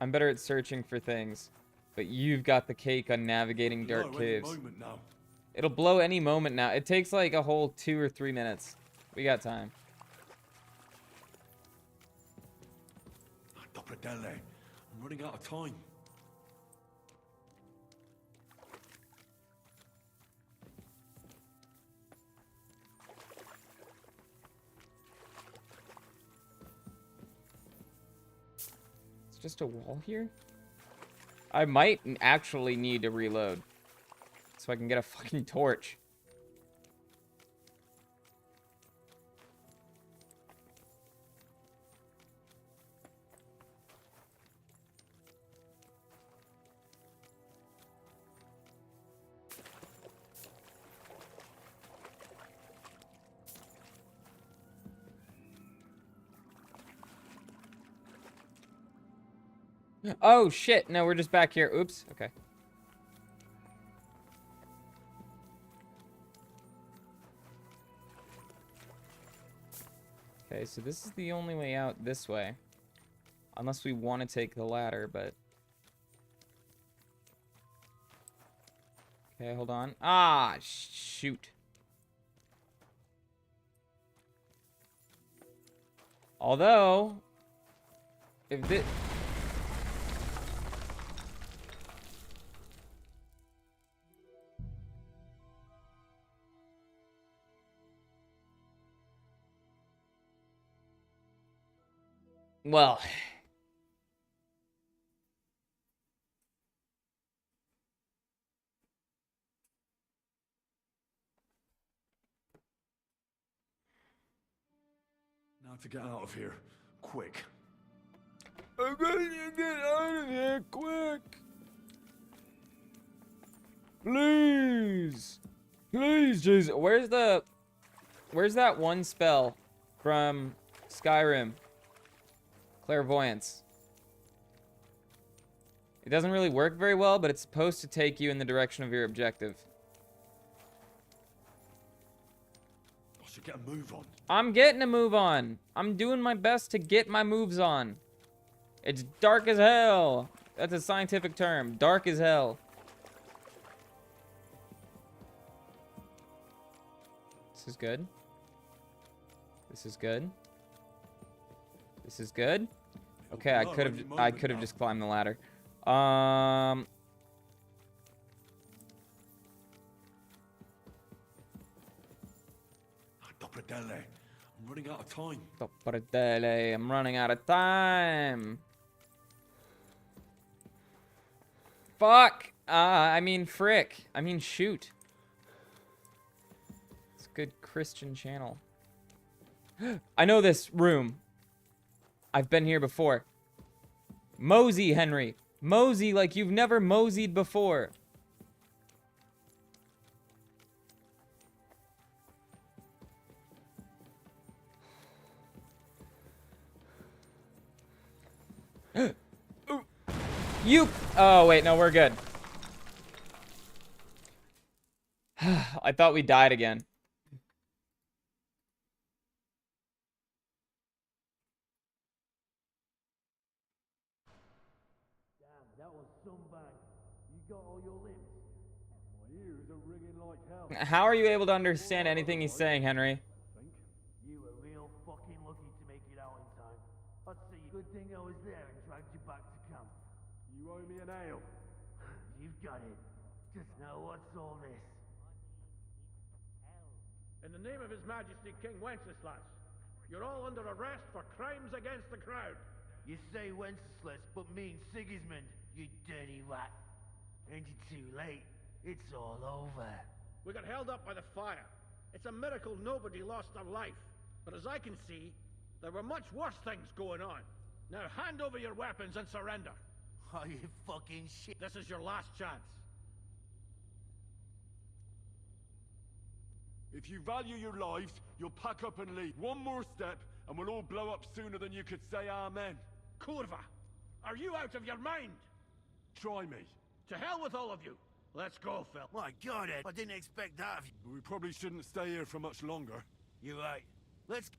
I'm better at searching for things, but you've got the cake on navigating dark caves. It'll blow any moment now. It takes like a whole 2 or 3 minutes. We got time. Dopradelle, I'm running out of time. Just a wall here? I might actually need to reload so I can get a fucking torch. Oh, shit. No, we're just back here. Oops. Okay. Okay, so this is the only way out this way. Unless we want to take the ladder, but... Okay, hold on. Ah, shoot. Although... If this... Well, Now to get out of here. Quick. I'm going to get out of here quick. Please. Please, Jesus. Where's that one spell from Skyrim? Clairvoyance. It doesn't really work very well, but it's supposed to take you in the direction of your objective. I should get a move on. I'm getting a move on. I'm doing my best to get my moves on. It's dark as hell. That's a scientific term. Dark as hell. This is good. This is good. This is good. Okay, I could have just climbed the ladder. Dopradele. I'm running out of time. Dopradele. I'm running out of time. Fuck. I mean, frick. I mean, shoot. It's a good Christian channel. I know this room. I've been here before. Mosey, Henry. Mosey like you've never moseyed before. You. Oh, wait, no, we're good. I thought we died again. That was some bang. You got all your limbs. My ears are ringing like hell. How are you able to understand anything he's saying, Henry? You were real fucking lucky to make it out in time. I'd say good thing I was there and dragged you back to camp. You owe me an ale. You've got it. Just now, what's all this? In the name of His Majesty King Wenceslas, you're all under arrest for crimes against the crown. You say Wenceslas, but mean Sigismund, you dirty rat. Ain't it too late? It's all over. We got held up by the fire. It's a miracle nobody lost their life. But as I can see, there were much worse things going on. Now hand over your weapons and surrender. Are you fucking shit? This is your last chance. If you value your lives, you'll pack up and leave. One more step, and we'll all blow up sooner than you could say amen. Kurva, are you out of your mind? Try me. To hell with all of you. Let's go, Phil. My God, Ed, I didn't expect that of you. We probably shouldn't stay here for much longer. You're right. Let's...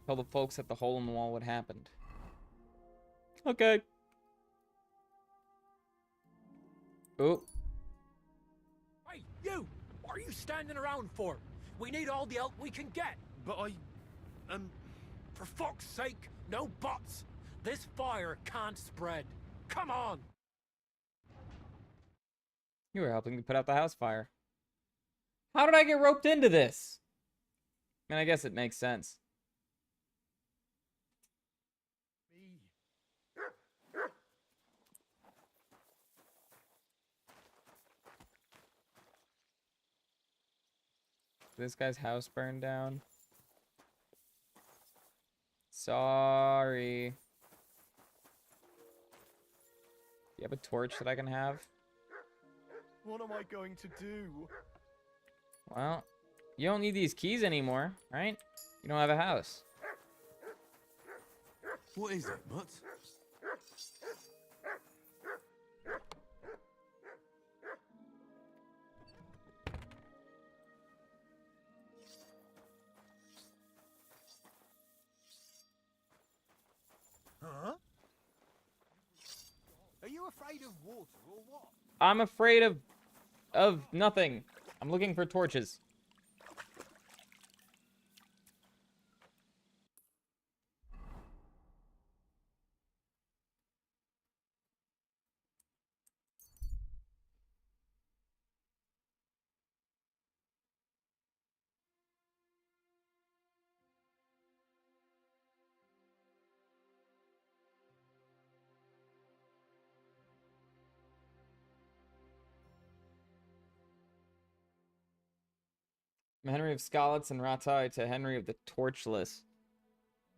Tell the folks at the hole in the wall what happened. Okay. Oh. Hey, you! What are you standing around for? We need all the help we can get. But For fuck's sake, no buts. This fire can't spread. Come on! You were helping to put out the house fire. How did I get roped into this? I mean, I guess it makes sense. This guy's house burned down. Sorry. Do you have a torch that I can have? What am I going to do? Well, you don't need these keys anymore, right? You don't have a house. What is it, Mutt? Huh? Are you afraid of water or what? I'm afraid of nothing. I'm looking for torches. From Henry of Skalitz and Ratai to Henry of the Torchless.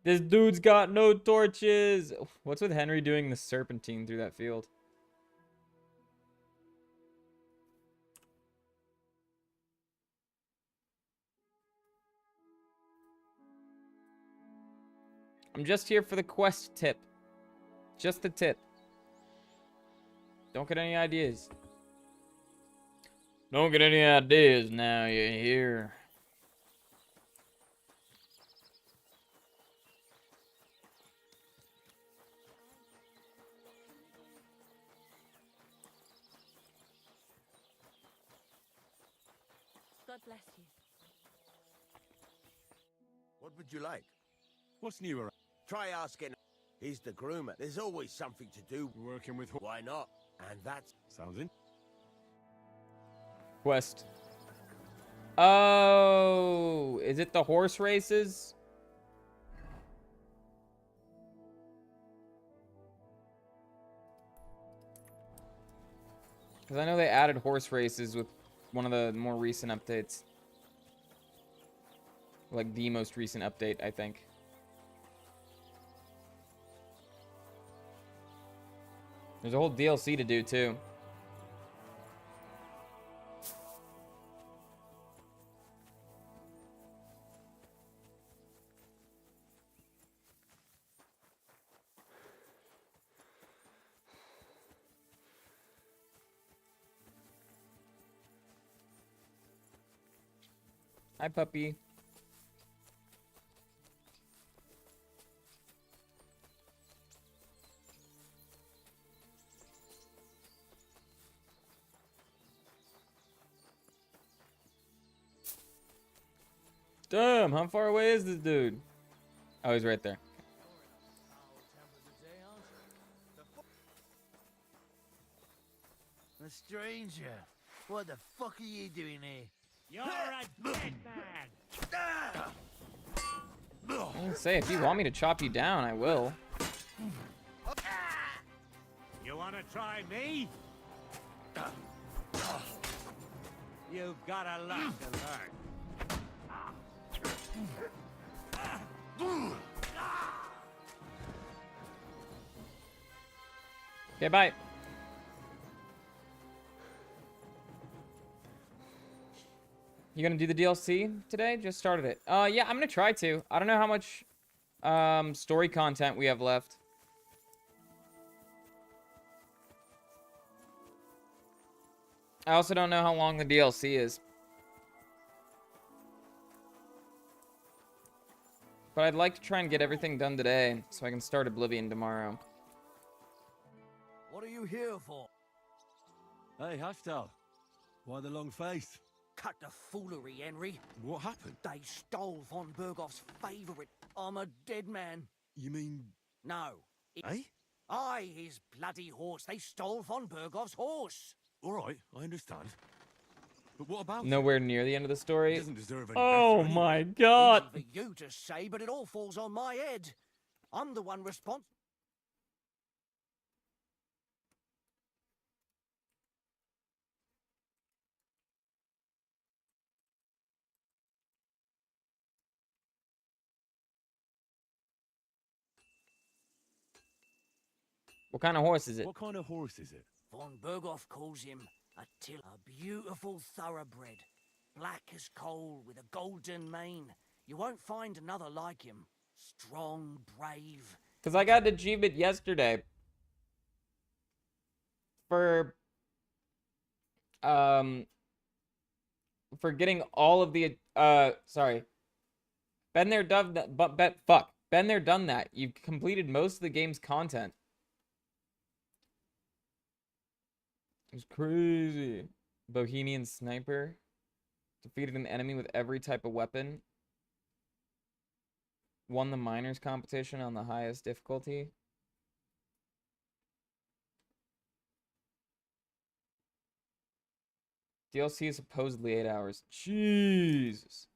This dude's got no torches! What's with Henry doing the serpentine through that field? I'm just here for the quest tip. Just the tip. Don't get any ideas. Don't get any ideas now you're here. God bless you. What would you like? What's new around? Try asking. He's the groomer. There's always something to do. Working with... Why not? And that's... Sounds in. Quest. Oh, is it the horse races? Because I know they added horse races with one of the more recent updates. Like the most recent update, I think. There's a whole DLC to do, too. Hi, puppy. Damn, how far away is this dude? Oh, he's right there. A stranger. What the fuck are you doing here? You're a dead man! I didn't say, if you want me to chop you down, I will. You wanna try me? You've got a lot to learn. Okay, bye. You gonna do the DLC today? Just started it. Yeah, I'm gonna try to. I don't know how much story content we have left. I also don't know how long the DLC is. But I'd like to try and get everything done today so I can start Oblivion tomorrow. What are you here for? Hey, Haftal. Why the long face? Cut the foolery, Henry. What happened? They stole von Bergoff's favorite. I'm a dead man. You mean... No. Eh? I, his bloody horse. They stole von Bergoff's horse. All right, I understand. But what about... Nowhere near the end of the story. He doesn't deserve any Oh better my anyway. god! Easy for you to say, but it all falls on my head. I'm the one responsible. What kind of horse is it? What kind of horse is it? Von Bergoff calls him Attila, a beautiful thoroughbred, black as coal with a golden mane. You won't find another like him. Strong, brave. Because I got an achievement yesterday. For getting all of the, sorry. Been there, done that, fuck. Been there, done that. You've completed most of the game's content. It was crazy. Bohemian Sniper. Defeated an enemy with every type of weapon. Won the minors competition on the highest difficulty. DLC is supposedly 8 hours. Jesus.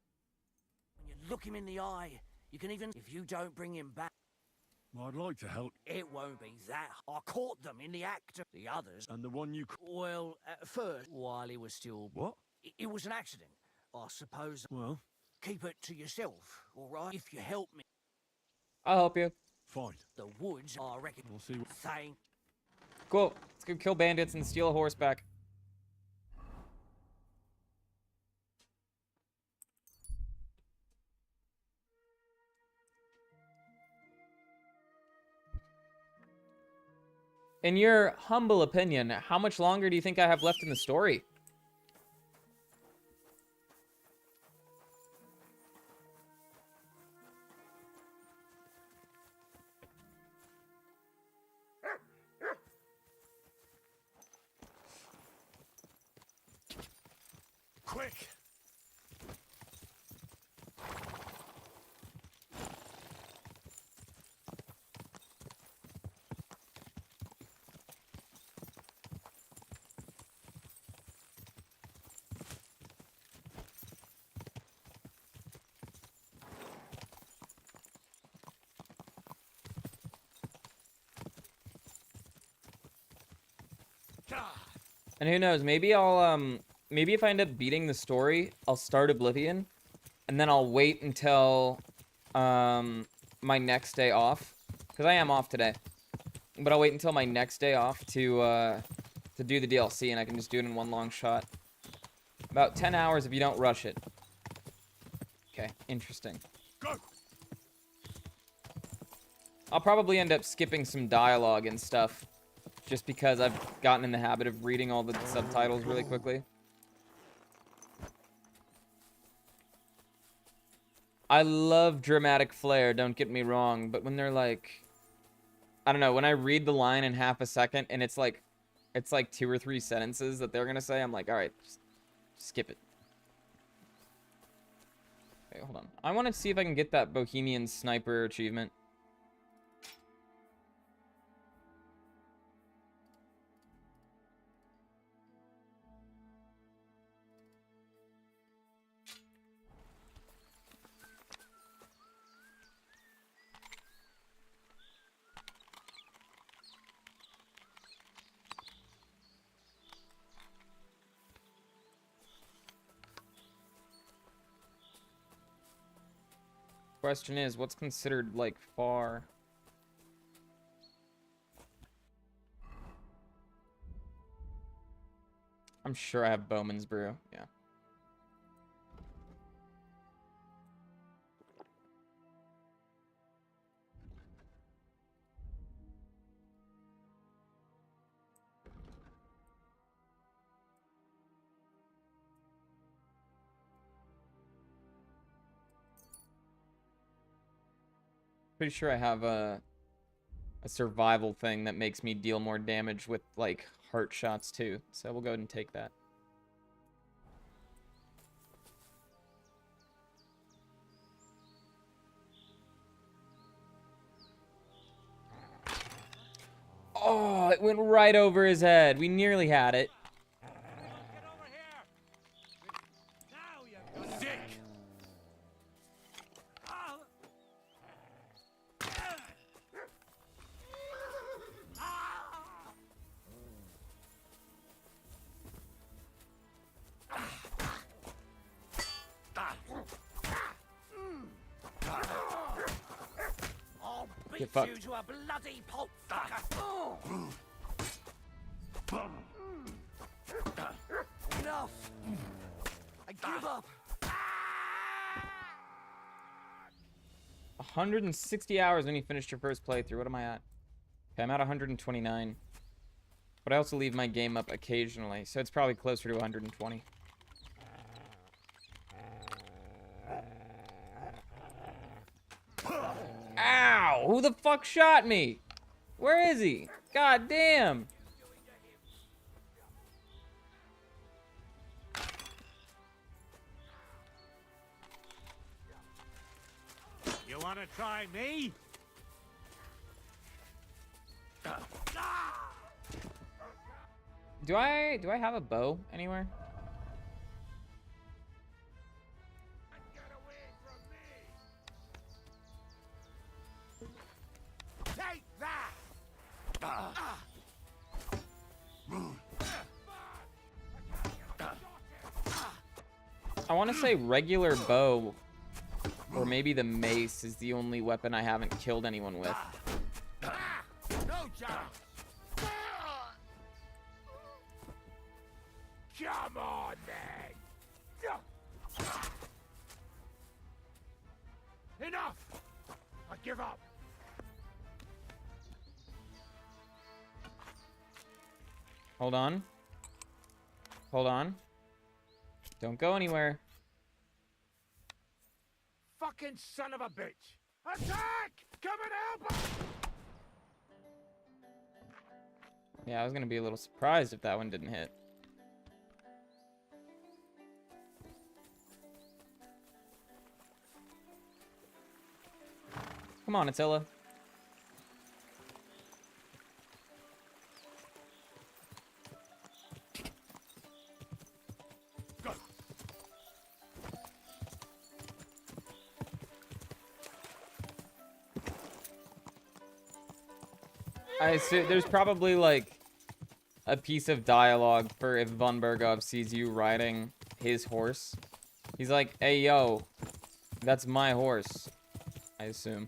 When you look him in the eye, you can even, if you don't bring him back. Well, I'd like to help. It won't be that. I caught them in the act. The others. And the one you... Well, at first, while he was still... What? It was an accident. I suppose. Well, Keep it to yourself, all right? If you help me. I'll help you. fine. The woods, I reckon. We'll see what... Thank. Cool. Let's go kill bandits and steal a horseback. In your humble opinion, how much longer do you think I have left in the story? Quick! And who knows, maybe I'll, maybe if I end up beating the story, I'll start Oblivion, and then I'll wait until, my next day off, because I am off today, but I'll wait until my next day off to do the DLC, and I can just do it in one long shot. About 10 hours if you don't rush it. Okay, interesting. Go! I'll probably end up skipping some dialogue and stuff, just because I've gotten in the habit of reading all the subtitles really quickly. I love dramatic flair, don't get me wrong, but when they're like, I don't know, when I read the line in half a second and it's like 2 or 3 sentences that they're gonna say, I'm like, all right, just skip it. Wait, hold on. I want to see if I can get that Bohemian Sniper achievement. Question is, what's considered, like, far? I'm sure I have Bowman's Brew, yeah. Pretty sure I have a survival thing that makes me deal more damage with, like, heart shots, too. So we'll go ahead and take that. Oh, it went right over his head. We nearly had it. Dick! 'Get fucked. You to a bloody pulp fucker. Enough. I give up. 160 hours when you finished your first playthrough. What am I at? Okay, I'm at 129. But I also leave my game up occasionally, so it's probably closer to 120. Ow! Who the fuck shot me? Where is he? God damn! You wanna try me? Do I have a bow anywhere? Take that! I want to say regular bow, or maybe the mace is the only weapon I haven't killed anyone with. No chance! Come on, then! Enough! I give up! Hold on. Hold on. Don't go anywhere. Fucking son of a bitch! Attack! Come and help us! Yeah, I was gonna be a little surprised if that one didn't hit. Come on, Attila. I assume there's probably like a piece of dialogue for if Von Bergov sees you riding his horse. He's like, hey, yo, that's my horse, I assume.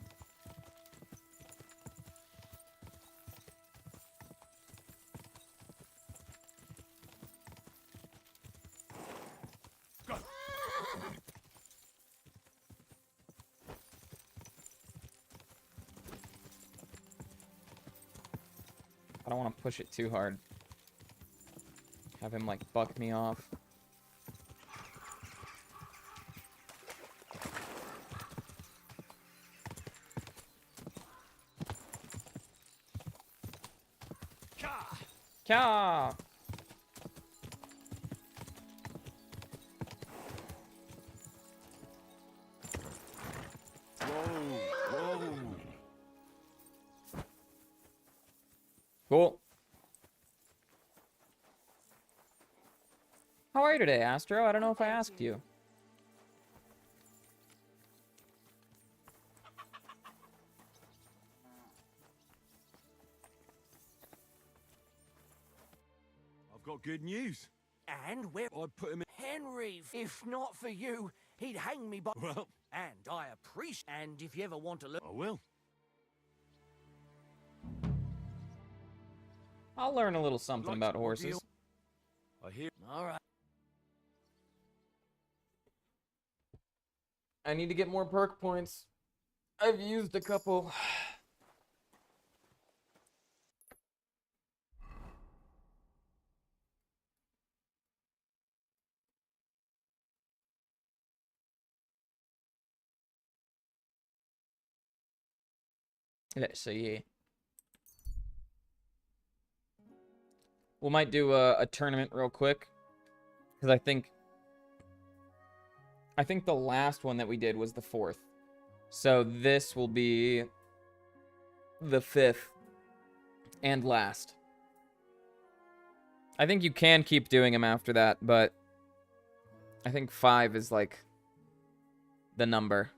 I don't want to push it too hard. Have him, like, buck me off. Ka! Cool. How are you today, Astro? I don't know if I asked you. I've got good news. And where I'd put him in. Henry, if not for you, he'd hang me by. Well, and I appreciate. And if you ever want to look, I will. I'll learn a little something about horses. I hear. All right. I need to get more perk points. I've used a couple. Let's see here. We might do a tournament real quick, because I think the last one that we did was the 4th. So this will be the 5th and last. I think you can keep doing them after that, but I think 5 is like the number.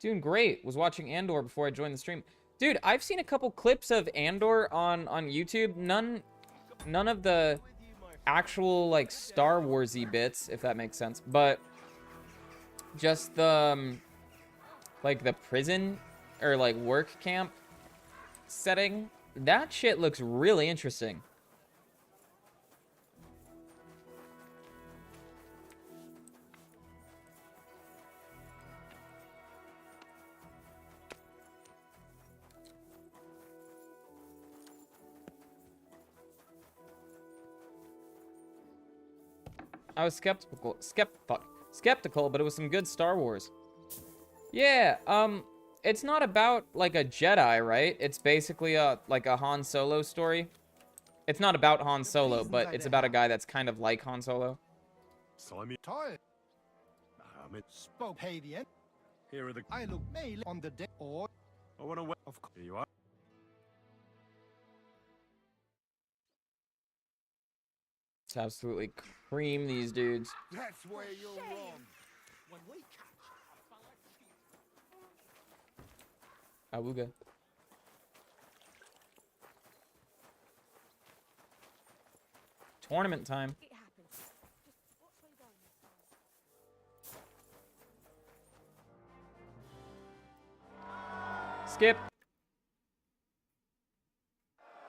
Doing great. Was watching Andor before I joined the stream. Dude, I've seen a couple clips of Andor on YouTube. None of the actual, like, Star Wars-y bits, if that makes sense. But just the, like, the prison or, like, work camp setting. That shit looks really interesting. I was skeptical, but it was some good Star Wars. Yeah, it's not about, like, a Jedi, right? It's basically like a Han Solo story. It's not about Han Solo, but it's about a guy that's kind of like Han Solo. Simon. Tired. Spoke Havian. Here are the. I look mail on the deck or. I want to wait. Of course. Here you are. It's absolutely cream, these dudes. That's where you're wrong. when we catch Awooga. Tournament time. Skip.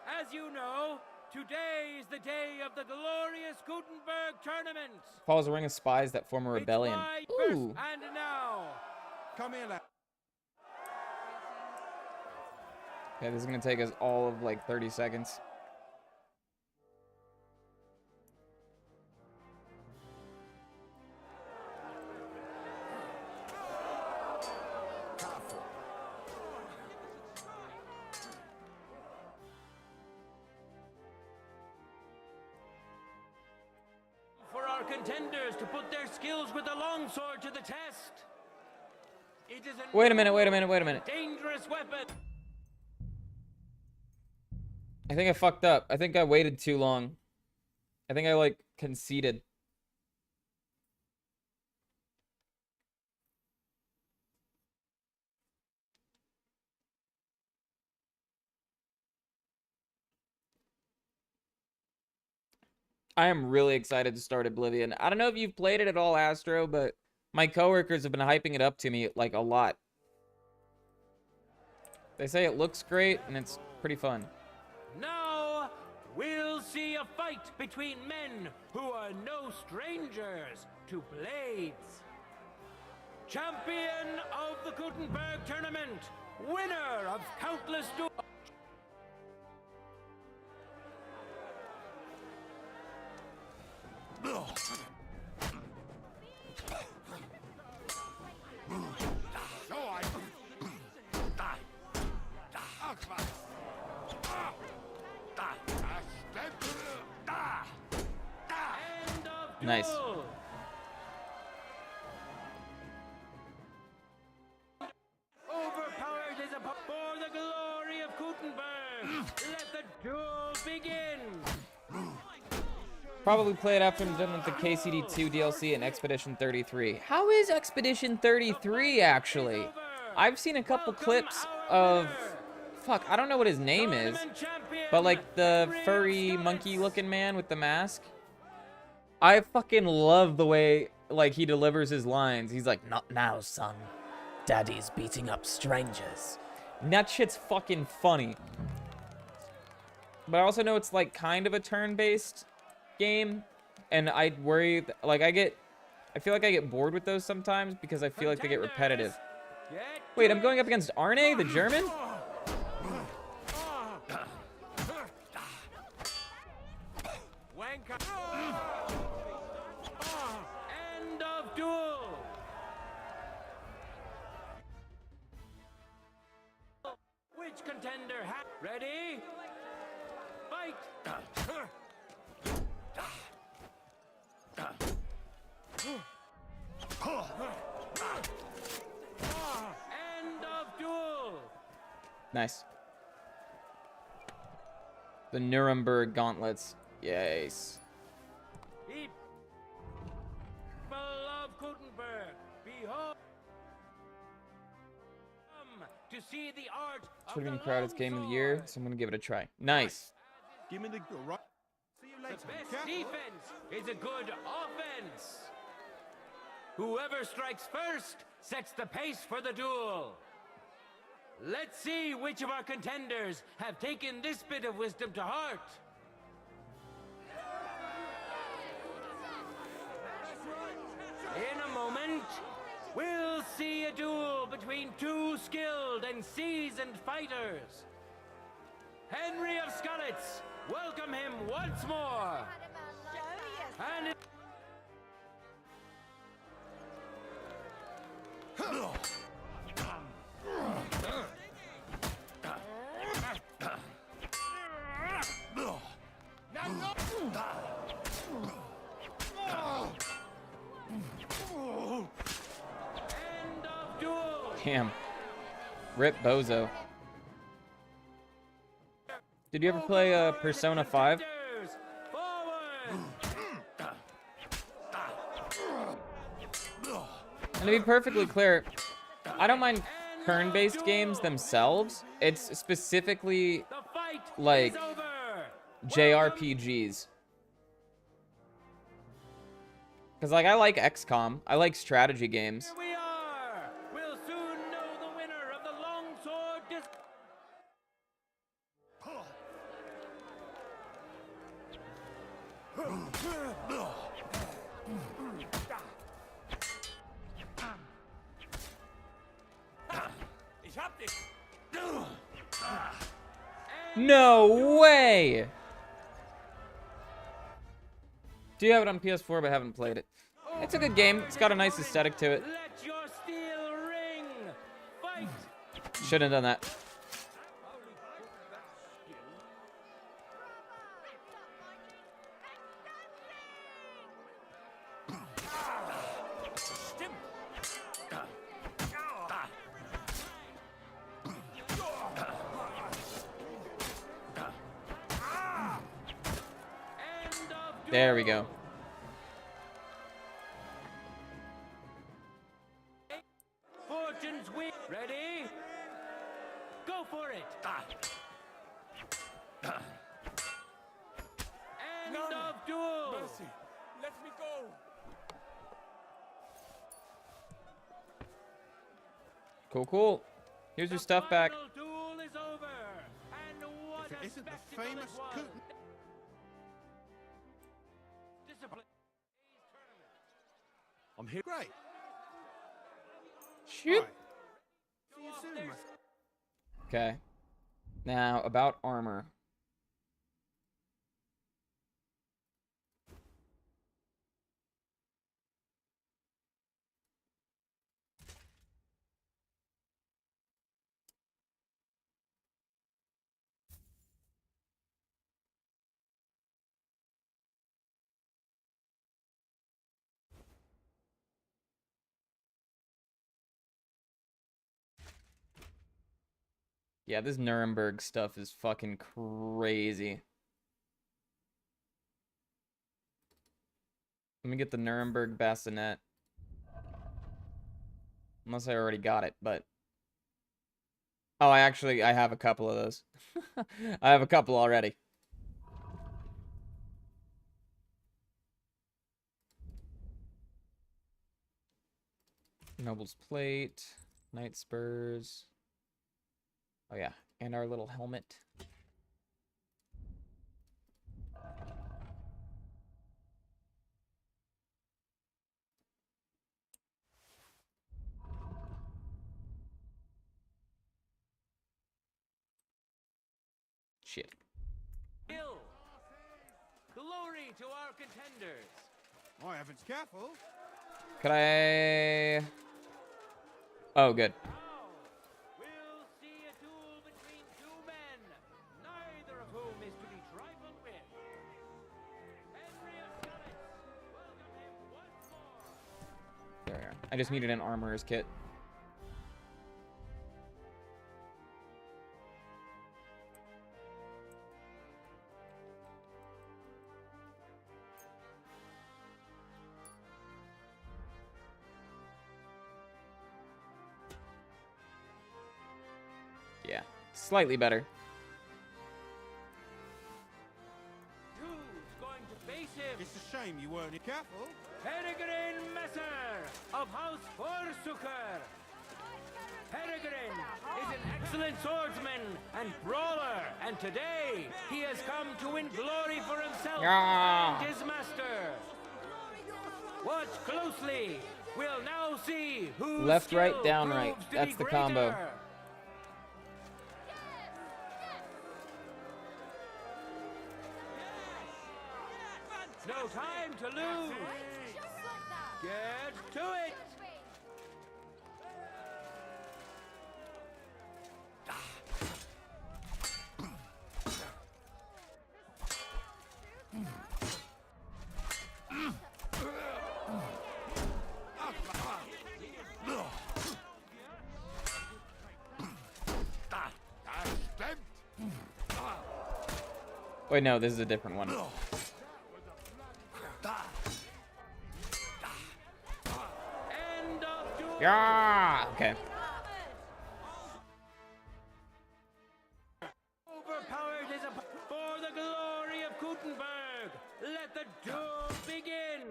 As you know, today is the day of the glorious Gutenberg tournament. Follows a ring of spies that form a rebellion. Ooh. And now, come here, lad. Okay, this is gonna take us all of like 30 seconds. for our contenders to put their skills with the longsword to the test. It is a Wait a minute. dangerous weapon. I think I fucked up. I think I waited too long. I think I, like, conceded. I am really excited to start Oblivion. I don't know if you've played it at all, Astro, but my coworkers have been hyping it up to me, like, a lot. They say it looks great, and it's pretty fun. Now, we'll see a fight between men who are no strangers to blades. Champion of the Gutenberg tournament, winner of countless duels. Nice. Overpowered is for the glory of Gutenberg. Let the duel begin. Probably play it after I'm done with the KCD2 DLC and Expedition 33. How is Expedition 33, actually? I've seen a couple clips of... Fuck, I don't know what his name is. But, like, the furry monkey-looking man with the mask. I fucking love the way, like, he delivers his lines. He's like, "Not now, son. Daddy's beating up strangers." And that shit's fucking funny. But I also know it's, like, kind of a turn-based game. And I worry, like, I feel like I get bored with those sometimes because I feel like they get repetitive. Wait, I'm going up against Arne, the German? End of duel. Which contender ready? Fight. End of duel. Nice. The Nuremberg Gauntlets. Yes. People of Gutenberg, behold, come to see the art Should have been Crowded's Game of the Year, so I'm gonna give it a try. Nice. Give me the right. See you later. The best defense is a good offense. Whoever strikes first sets the pace for the duel. Let's see which of our contenders have taken this bit of wisdom to heart. In a moment, we'll see a duel between two skilled and seasoned fighters. Henry of Skalitz, welcome him once more. And Damn. Rip Bozo. Did you ever play Persona 5? And to be perfectly clear, I don't mind turn-based games themselves. It's specifically like JRPGs. Because, like, I like XCOM. I like strategy games. Here we are! We'll soon know the winner of the longsword Ich hab dich! No way! Do you have it on PS4 but haven't played it? It's a good game. It's got a nice aesthetic to it. Let your steel ring! Fight! Shouldn't have done that. There we go. Fortune's wheel. Ready? Go for it! End of duel! Mercy, let me go! Cool, cool. Here's your stuff back. Final duel is over. And what If it a isn't the spectacle it famous was. Cooten- Discipline. I'm here. Great. Shoot. Right. See you soon, my Okay. Now, about armor. Yeah, this Nuremberg stuff is fucking crazy. Let me get the Nuremberg bassinet. Unless I already got it, but... Oh, I have a couple of those. I have a couple already. Noble's plate, Knight spurs. Oh yeah, and our little helmet. Shit. Kill. Glory to our contenders. My heavens, careful. Could I... Oh, good. We'll see a duel between two men, neither of whom is to be trifled with. Henry of Gunnets, welcome him once more. There we are. I just needed an armorer's kit. Yeah, slightly better. Who's going to face him? It's a shame you weren't careful. Peregrine Messer of House Forsuker. Peregrine is an excellent swordsman and brawler, and today he has come to win glory for himself Yeah. and his master. Watch closely. We'll now see who Left, right, down, right. That's the combo. No time to lose. Get to it. Wait, no, this is a different one. Yeah. Okay. Overpowered his for the glory of Gutenberg. Let the duel begin.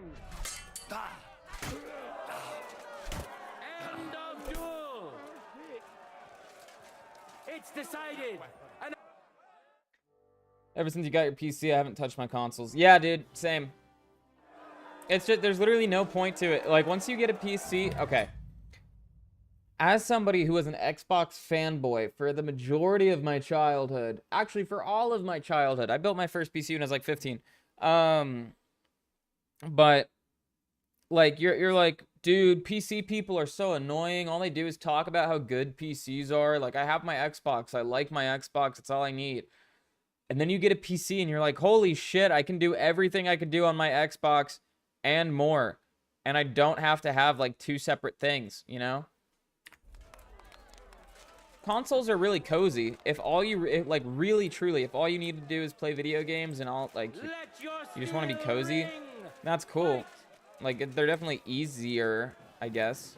It's decided. And Ever since you got your PC, I haven't touched my consoles. Yeah, dude, same. It's just, there's literally no point to it. Like, once you get a PC, okay. As somebody who was an Xbox fanboy for the majority of my childhood, actually for all of my childhood, I built my first PC when I was like 15. But like you're like, dude, PC people are so annoying. All they do is talk about how good PCs are. Like, I have my Xbox. I like my Xbox. It's all I need. And then you get a PC and you're like, holy shit, I can do everything I could do on my Xbox and more. And I don't have to have like two separate things, you know? Consoles are really cozy. If all you, like, really truly, if all you need to do is play video games and all, like, you just want to be cozy, that's cool. Like, they're definitely easier, I guess.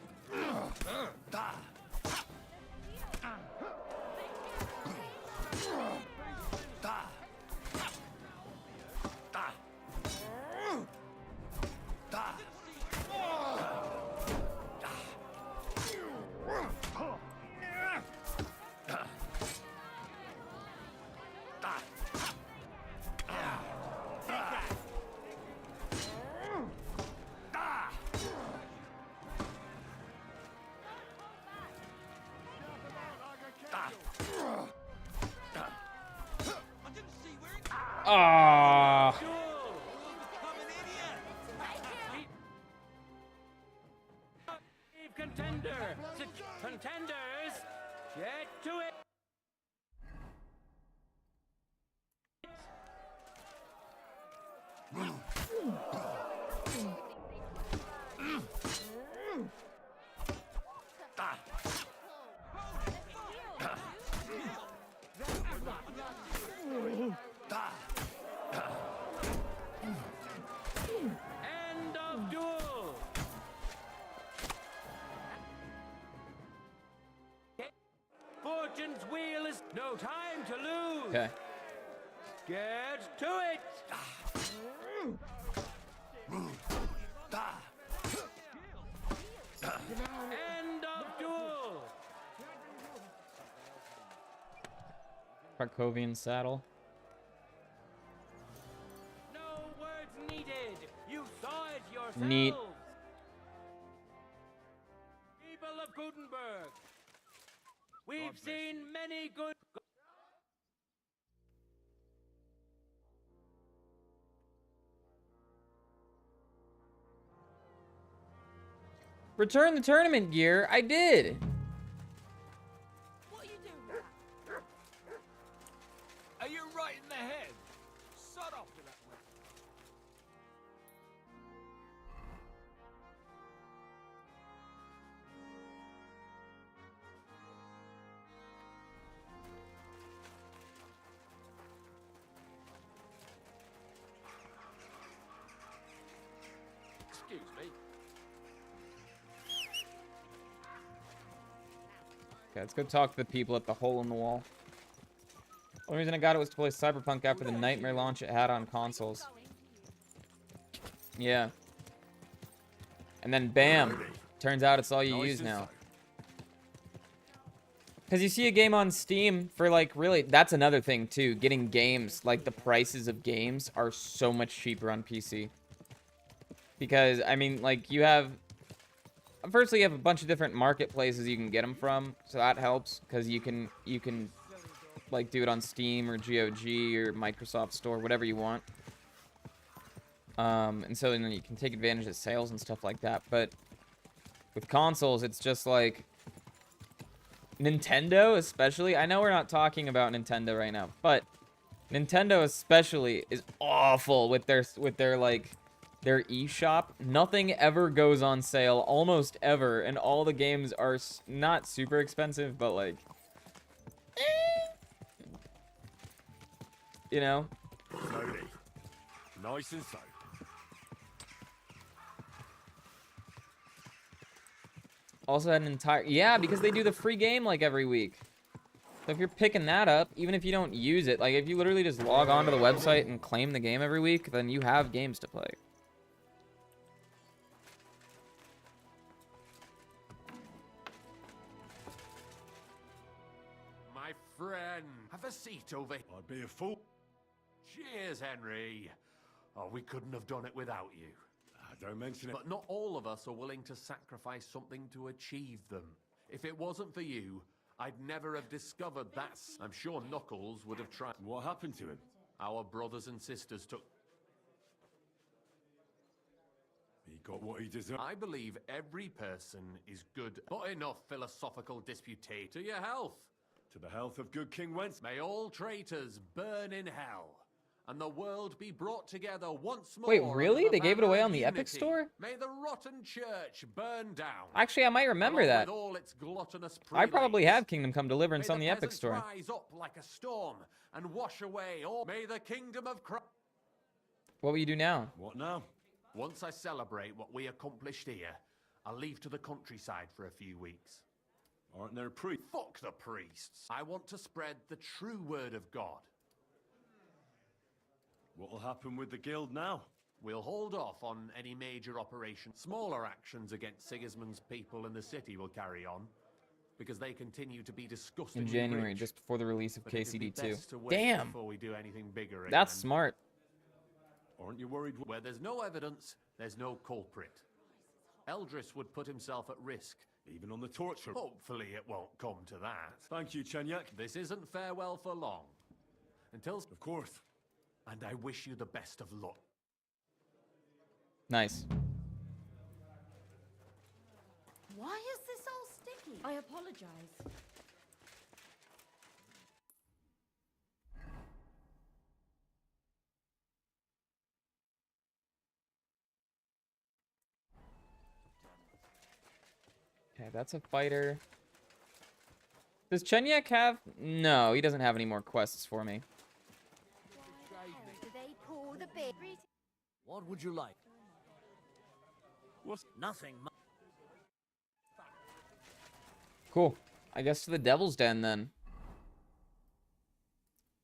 Ah. Contenders, get to it. End of duel. Fortune's wheel is no time to lose. Okay. Get to it. End of duel. Krakowian saddle. No words needed. You saw it yourself. Neat. People of Gutenberg. We've seen many good. Return the tournament gear. I did. Are you right in the head? Sod off to that way. Excuse me. Okay, let's go talk to the people at the hole in the wall. The only reason I got it was to play Cyberpunk after the nightmare launch it had on consoles. Yeah. And then bam. Turns out it's all you use now. Because you see a game on Steam for, like, really, that's another thing too. Getting games, like, the prices of games are so much cheaper on PC. Because, I mean, like, you have, firstly, you have a bunch of different marketplaces you can get them from, so that helps, because you can, like, do it on Steam or GOG or Microsoft Store, whatever you want. And so then you can take advantage of sales and stuff like that. But with consoles, it's just like Nintendo, especially. I know we're not talking about Nintendo right now, but Nintendo especially is awful with their like their eShop. Nothing ever goes on sale, almost ever, and all the games are not super expensive, but like, you know. Slowly. Nice and slow. Also had an entire, yeah, because they do the free game like every week. So if you're picking that up, even if you don't use it, like if you literally just log on to the website and claim the game every week, then you have games to play. My friend. Have a seat over here. I'd be a fool. Cheers, Henry. Oh, we couldn't have done it without you. Don't mention it. But not all of us are willing to sacrifice something to achieve them. If it wasn't for you, I'd never have discovered that. I'm sure Knuckles would have tried. What happened to him? Our brothers and sisters took... He got what he deserved. I believe every person is good. Not enough philosophical disputate. To your health. To the health of good King Wentz. May all traitors burn in hell, and the world be brought together once more. Wait, really? under the They gave it banner away of on the Epic unity. Store? May the rotten church burn down. Actually, I might remember along that. with all its gluttonous I probably prelates. have Kingdom Come Deliverance May on the Epic peasants Store. rise up like a storm and wash away all. May the kingdom of Christ. What will you do now? What now? Once I celebrate what we accomplished here, I'll leave to the countryside for a few weeks. Aren't there priests? Fuck the priests. I want to spread the true word of God. What'll happen with the guild now? We'll hold off on any major operation. Smaller actions against Sigismund's people in the city will carry on, because they continue to be disgusting. In January, just before the release of KCD2. Damn! Damn! Before we do anything bigger again. That's smart. Aren't you worried? Where there's no evidence, there's no culprit. Eldris would put himself at risk. Even on the torture. Hopefully it won't come to that. Thank you, Chenyak. This isn't farewell for long. Until... Of course. And I wish you the best of luck. Nice. Why is this all sticky? I apologize. Okay, that's a fighter. Does Chenyak have... No, he doesn't have any more quests for me. Do they pour the beer? What would you like? What's... Nothing. Cool. I guess to the Devil's Den, then.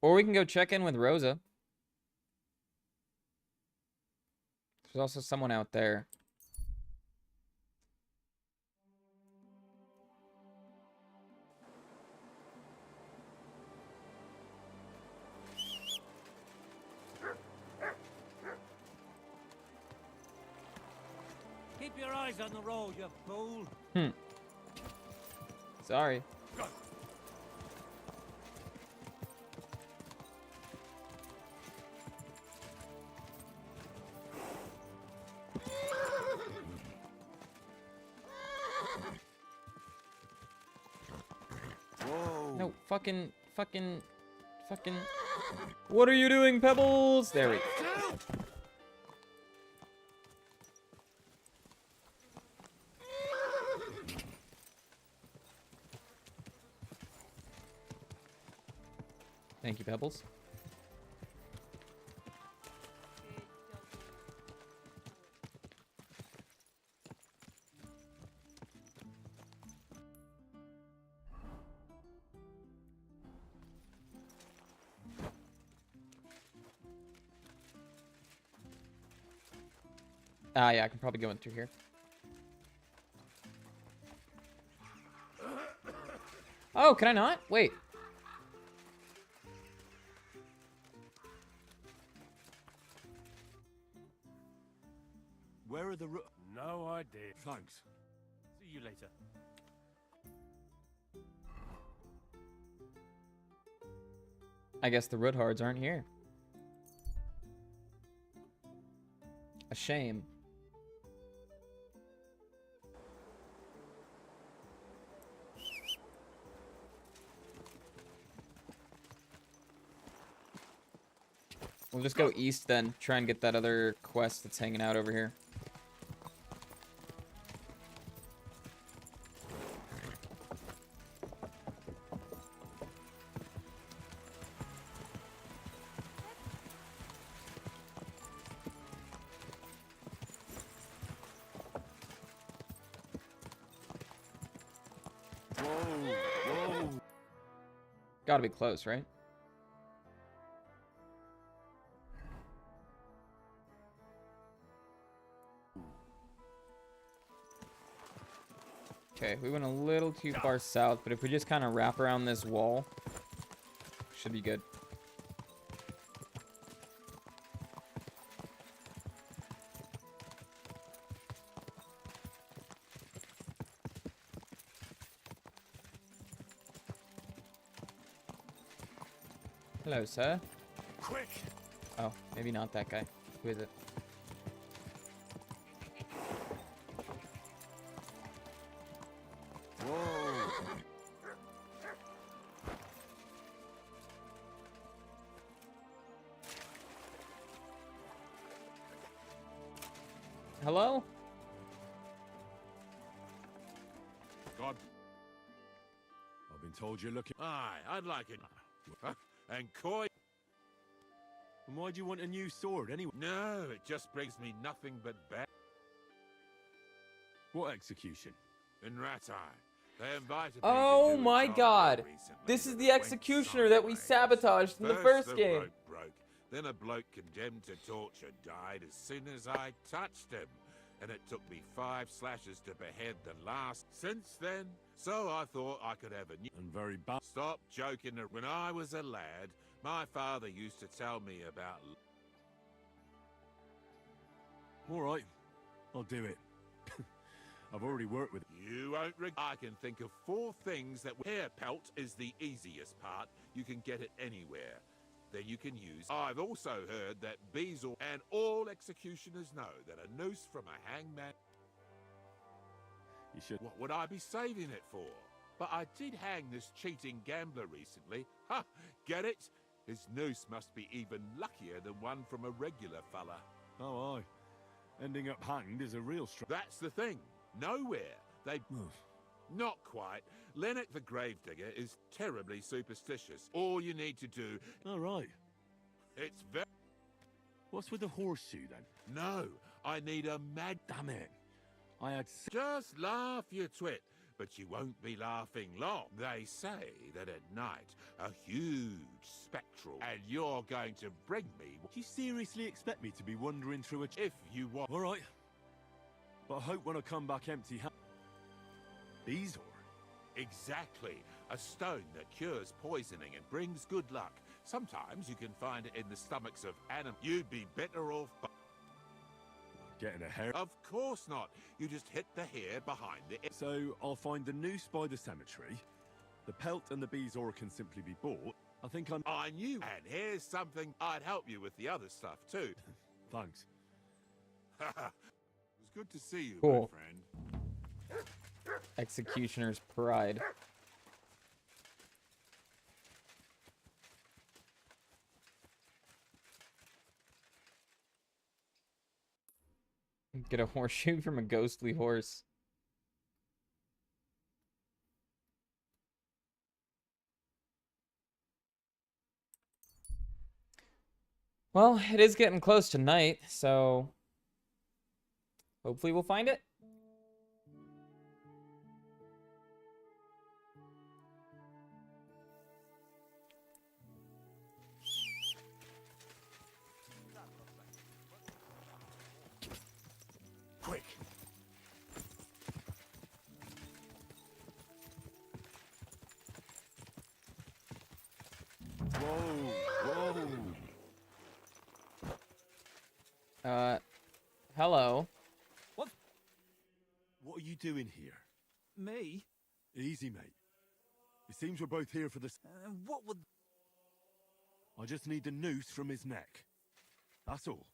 Or we can go check in with Rosa. There's also someone out there. Keep your eyes on the road, you fool. Sorry. Whoa. No, fucking. What are you doing, Pebbles? There we go. Thank you, Pebbles. Ah, yeah, I can probably go in through here. Oh, can I not? Wait. Where are the No idea. Thanks. See you later. I guess the Roodhards aren't here. A shame. We'll just go east then, try and get that other quest that's hanging out over here. Whoa. Gotta be close, right? Okay, we went a little too far south, but if we just kind of wrap around this wall, Should be good. Hello, sir. Quick! Oh, maybe not that guy. Who is it? Whoa! Hello? God. I've been told you're looking. Aye, I'd like it. And coy. And why do you want a new sword anyway? No, it just brings me nothing but bad. What execution? In Rat Eye. They invited me Oh to do a my job god! there recently, This is but the it went executioner that we sideways. sabotaged in the first game. rope broke. Then a bloke condemned to torture died as soon as I touched him. And it took me 5 slashes to behead the last. Since then, so I thought I could have a new... And very bad. Stop joking. When I was a lad, my father used to tell me about... All right, I'll do it. I've already worked with. You won't I can think of 4 things that... Hair pelt is the easiest part. You can get it anywhere. Then you can use... I've also heard that Beazle and all executioners know that a noose from a hangman... You should... What would I be saving it for? But I did hang this cheating gambler recently. Ha! Get it? His noose must be even luckier than one from a regular fella. Oh, aye. Ending up hanged is a real That's the thing. Nowhere. They... Not quite. Lennox the Gravedigger is terribly superstitious. All you need to do... All right. It's very... What's with the horseshoe, then? No, I need a mad... Damn it. I had... Just laugh, you twit. But you won't be laughing long. They say that at night, a huge spectral... And you're going to bring me... Do you seriously expect me to be wandering through a... If you want... All right. But I hope when I come back empty-handed... Beazle? Exactly. A stone that cures poisoning and brings good luck. Sometimes you can find it in the stomachs of animals. You'd be better off... Getting a hair... Of course not. You just hit the hair behind the... So, I'll find the noose by the cemetery. The pelt and the bezoar can simply be bought. I think I'm... I knew. And here's something. I'd help you with the other stuff, too. Thanks. It was good to see you, Cool. my friend. Executioner's pride. Get a horseshoe from a ghostly horse. Well, it is getting close to night, so hopefully we'll find it. Quick. Whoa! Hello. What? What are you doing here? Me? Easy, mate. It seems we're both here for this. What would... I just need the noose from his neck. That's all.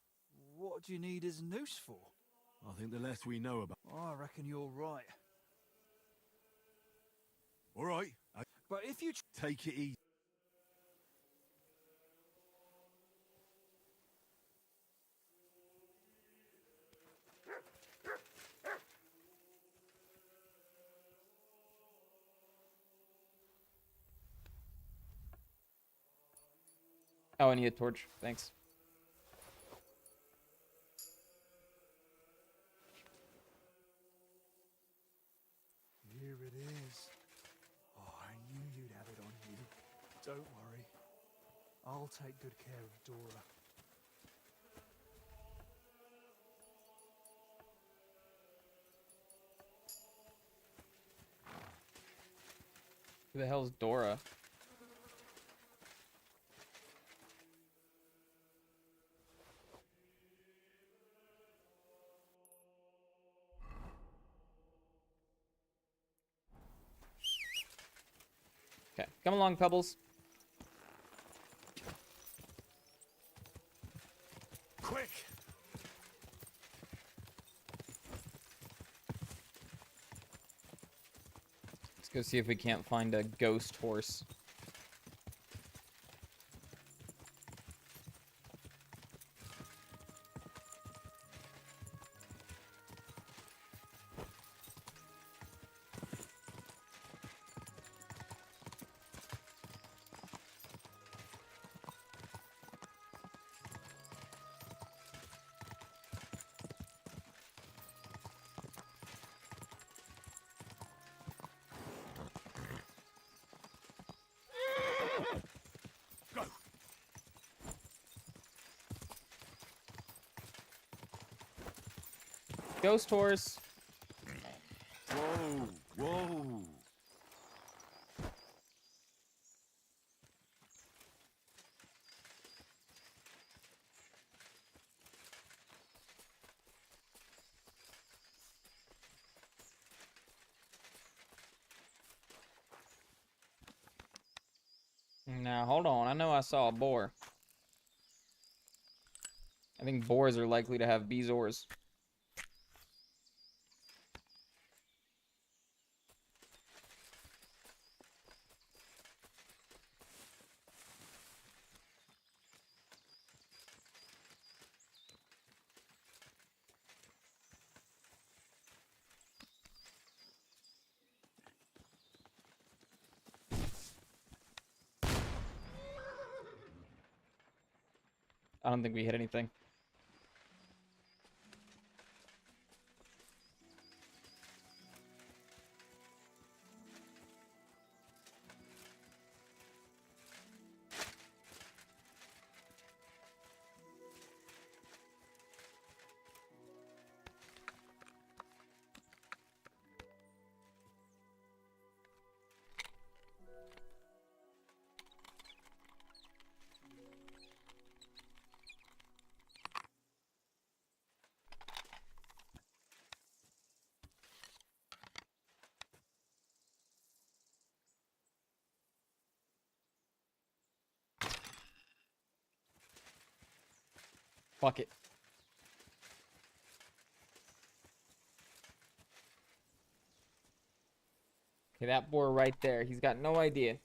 What do you need his noose for? I think the less we know about... I reckon you're right. All right. But if you... Take it easy. Oh, I need a torch. Thanks. Here it is. Oh, I knew you'd have it on you. Don't worry. I'll take good care of Dora. Who the hell's Dora? Come along, Pebbles. Quick! Let's go see if we can't find a ghost horse. Ghost horse. Whoa, whoa. Now, hold on. I know I saw a boar. I think boars are likely to have bezoars. I don't think we hit anything. Fuck it. Okay, that boar right there. He's got no idea.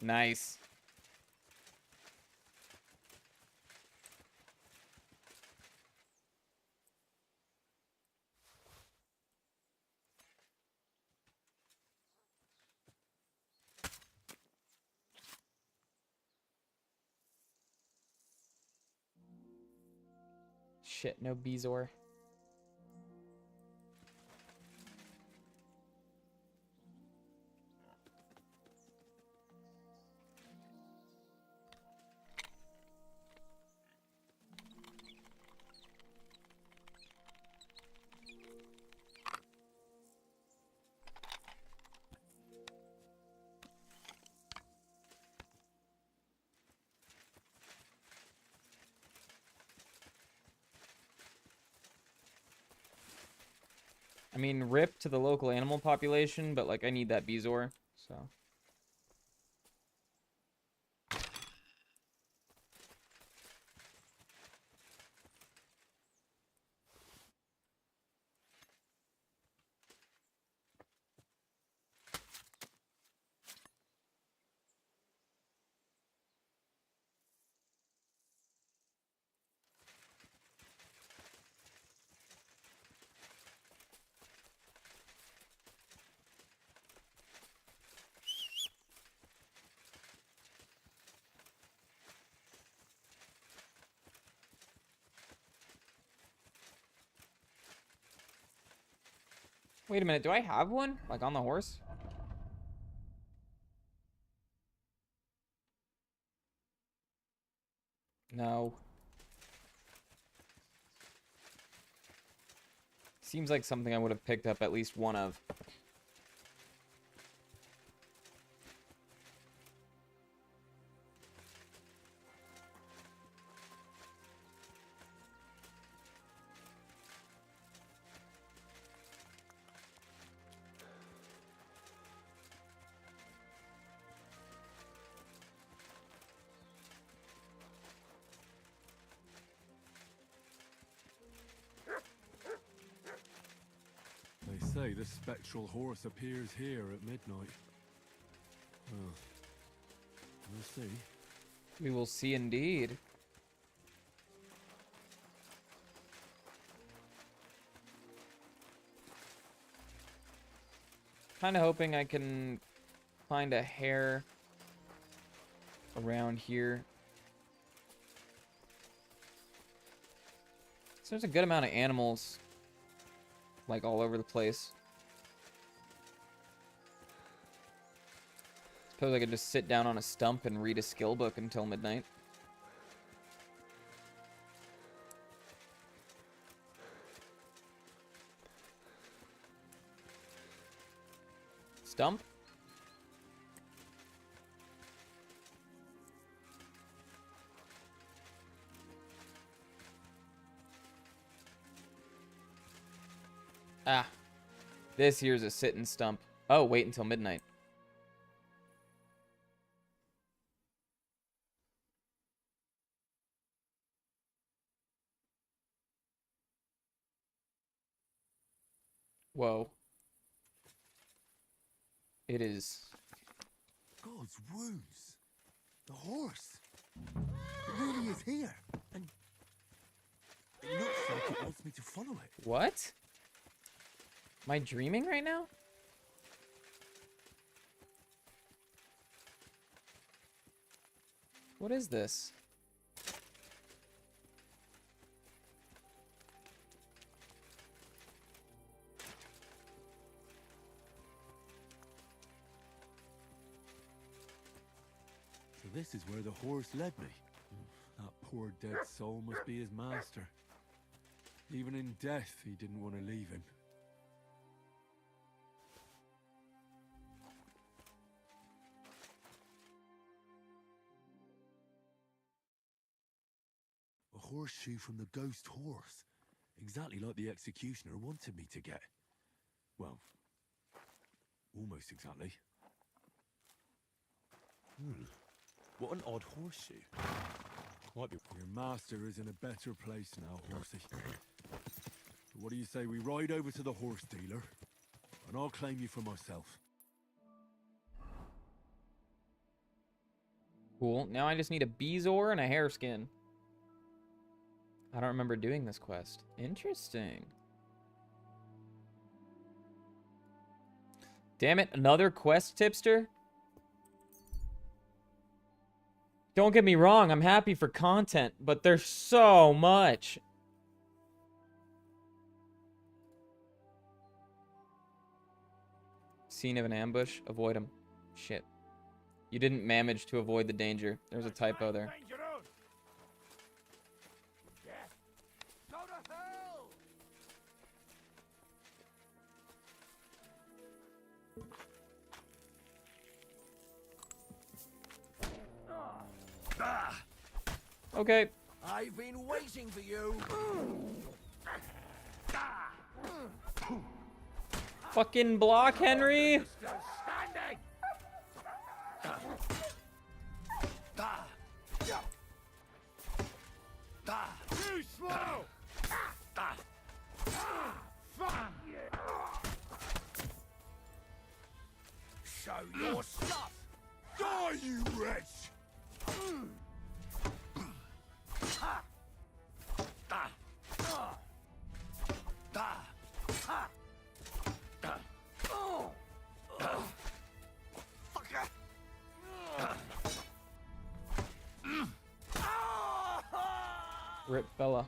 Nice. Shit, no Bezor. I mean, rip to the local animal population, but, like, I need that Bezor, so... Wait a minute, do I have one? Like, on the horse? No. Seems like something I would have picked up at least one of. They say the spectral horse appears here at midnight. Oh. We'll see. We will see indeed. Kind of hoping I can find a hare around here. So there's a good amount of animals, like, all over the place. Suppose I could just sit down on a stump and read a skill book until midnight. Stump? Ah. This here's a sit and stump. Oh, wait until midnight. Whoa. It is. God's wounds. The horse. It really is here. And it looks like it wants me to follow it. What? Am I dreaming right now? What is this? So this is where the horse led me. That poor dead soul must be his master. Even in death, he didn't want to leave him. A horseshoe from the ghost horse. Exactly like the executioner wanted me to get. Well, almost exactly. What an odd horseshoe. Might be. Your master is in a better place now, horsey. What do you say we ride over to the horse dealer, and I'll claim you for myself. Cool. Now I just need a bezoar and a hare skin. I don't remember doing this quest. Interesting. Damn it, another quest tipster? Don't get me wrong, I'm happy for content, but there's so much. Scene of an ambush. Avoid him. Shit. You didn't manage to avoid the danger. There's a typo there. Okay. I've been waiting for you. Fucking block, Henry. Standing. Too slow. Show your stuff. Die, you wretch. Rip fella.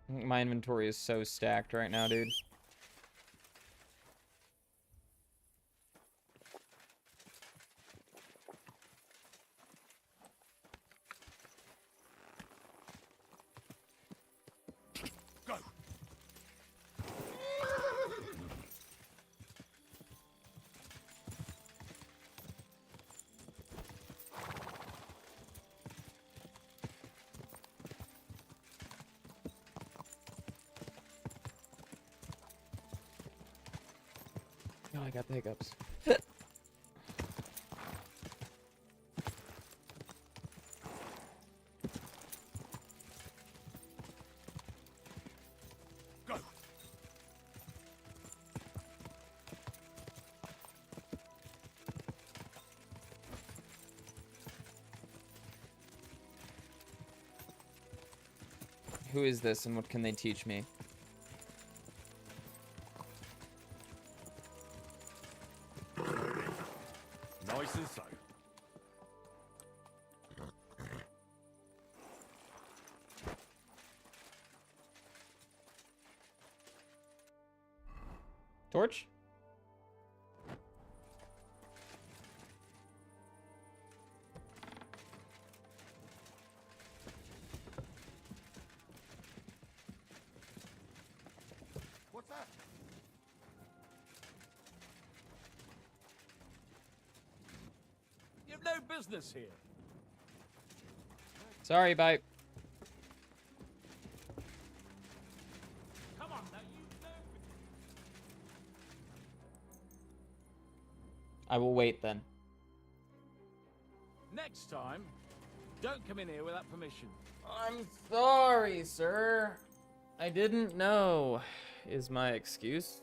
My inventory is so stacked right now, dude. I got the hiccups. Go. Who is this and what can they teach me? Nice and so. Torch? What's that? You've no business here. Sorry, bye. Come on, now you know. I will wait then. Next time, don't come in here without permission. I'm sorry, sir. I didn't know, is my excuse.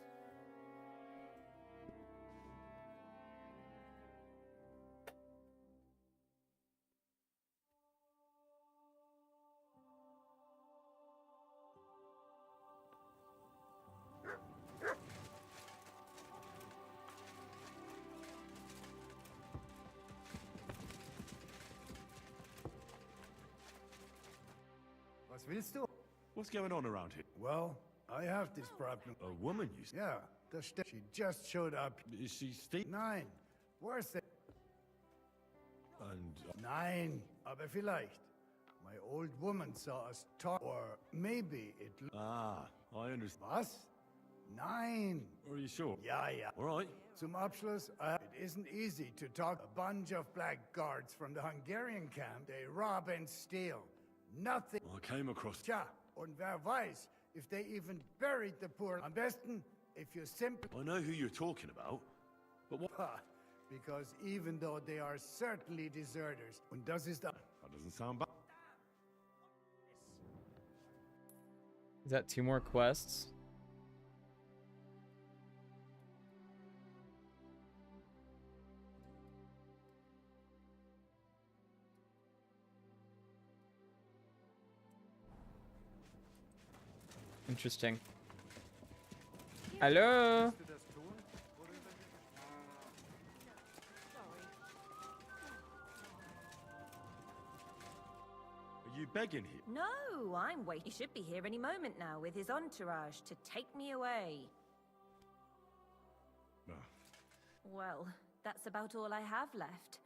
Was willst du? What's going on around here? Well, I have this problem. A woman, you say? Yeah, she just showed up. Is she Steve? Nein, where's it? And Nein, aber vielleicht. My old woman saw us talk, or maybe it... I understand. Was? Nein. Are you sure? Ja, ja. All right. Zum Abschluss, it isn't easy to talk a bunch of blackguards from the Hungarian camp. They rob and steal. Nothing. I came across... Tja, und wer weiß, if they even buried the poor. Am besten, if you simply... I know who you're talking about, but what... Because even though they are certainly deserters, und das ist... That doesn't sound bad. Is that 2 more quests? Interesting. Hello? Are you begging here? No, I'm waiting. He should be here any moment now with his entourage to take me away. Well, that's about all I have left.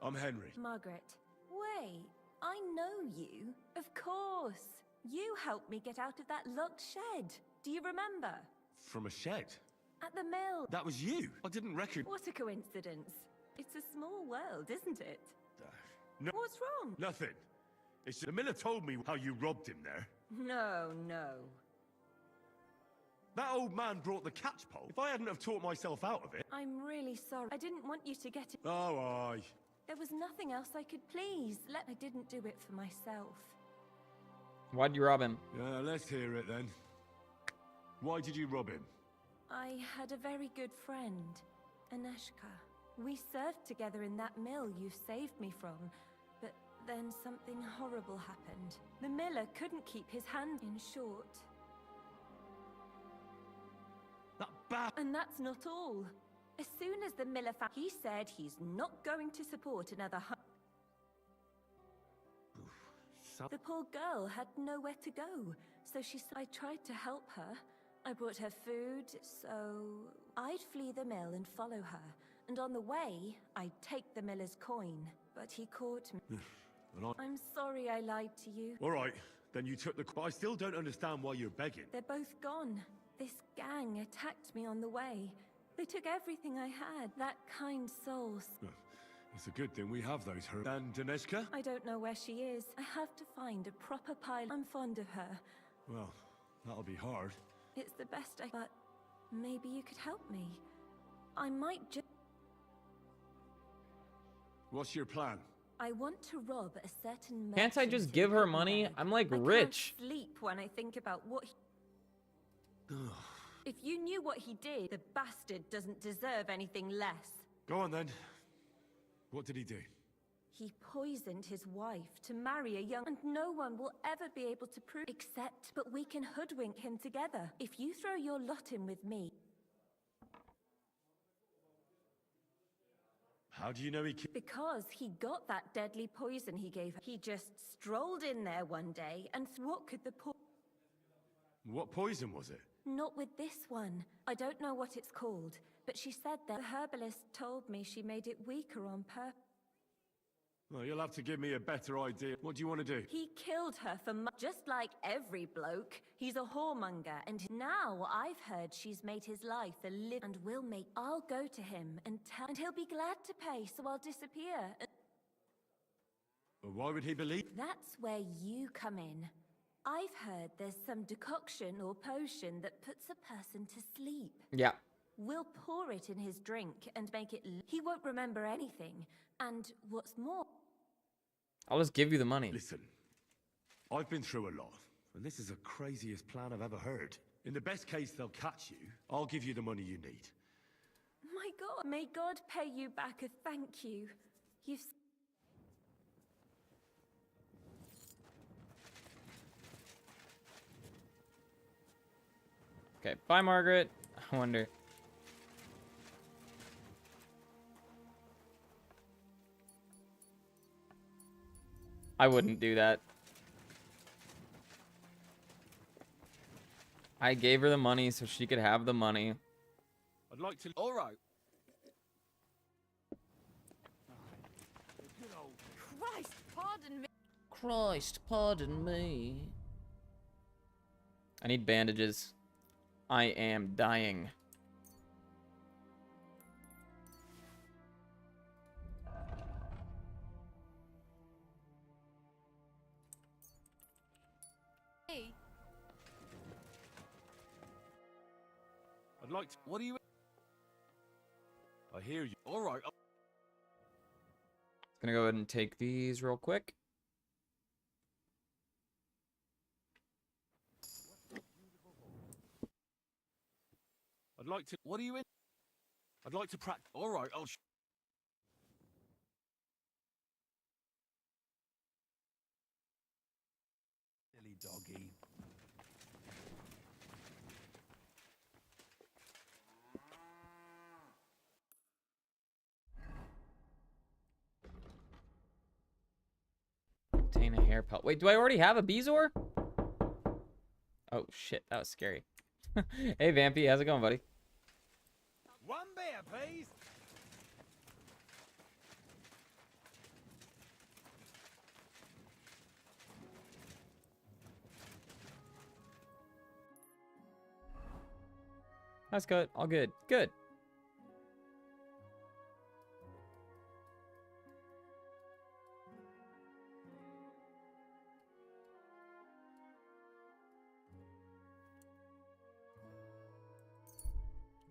I'm Henry. Margaret. Wait, I know you. Of course. You helped me get out of that locked shed. Do you remember? From a shed? At the mill. That was you. I didn't reckon... What a coincidence. It's a small world, isn't it? No. What's wrong? Nothing. It's the miller told me how you robbed him there. No, no. That old man brought the catch pole. If I hadn't have taught myself out of it... I'm really sorry. I didn't want you to get it. Oh, aye. There was nothing else I could please. I didn't do it for myself. Why'd you rob him? Yeah, let's hear it then. Why did you rob him? I had a very good friend, Aneshka. We served together in that mill you saved me from, but then something horrible happened. The miller couldn't keep his hand in short. That bad... And that's not all. As soon as the miller found, he said he's not going to support another The poor girl had nowhere to go, so I tried to help her. I brought her food, so I'd flee the mill and follow her. And on the way, I'd take the miller's coin, but he caught me. I'm sorry I lied to you. All right, then you took the... But I still don't understand why you're begging. They're both gone. This gang attacked me on the way. They took everything I had. That kind soul... It's a good thing we have those her. And Daneshka? I don't know where she is. I have to find a proper pilot. I'm fond of her. Well, that'll be hard. It's the best but maybe you could help me. I might just... What's your plan? I want to rob a certain merchant. Can't I just in give her money? Copenhagen. I'm like I rich. can't sleep when I think about what If you knew what he did, the bastard doesn't deserve anything less. Go on then. What did he do? He poisoned his wife to marry a young... And no one will ever be able to prove... Except, but we can hoodwink him together. If you throw your lot in with me... How do you know he Because he got that deadly poison he gave her. He just strolled in there one day and what could the What poison was it? Not with this one. I don't know what it's called, but she said that the herbalist told me she made it weaker on purpose. Well, you'll have to give me a better idea. What do you want to do? He killed her for just like every bloke. He's a whoremonger, and now I've heard she's made his life a and will make... I'll go to him and tell... And he'll be glad to pay, so I'll disappear. Well, why would he believe? That's where you come in. I've heard there's some decoction or potion that puts a person to sleep. Yeah. We'll pour it in his drink and make it... He won't remember anything. And what's more... I'll just give you the money. Listen, I've been through a lot, and this is the craziest plan I've ever heard. In the best case, they'll catch you. I'll give you the money you need. My God, may God pay you back a thank you. You've... Okay, bye, Margaret. I wonder. I wouldn't do that. I gave her the money so she could have the money. I'd like to... All right. Christ, pardon me. Christ, pardon me. I need bandages. I am dying. Hey. I'd like to... What do you... I hear you. All right. Gonna go ahead and take these real quick. I'd like to... What are you in? I'd like to practice... All right, I'll... Silly doggy. Obtain a hair pelt. Wait, do I already have a Bezoar? Oh, shit. That was scary. Hey, Vampy. How's it going, buddy? One beer, please. That's good. All good. Good.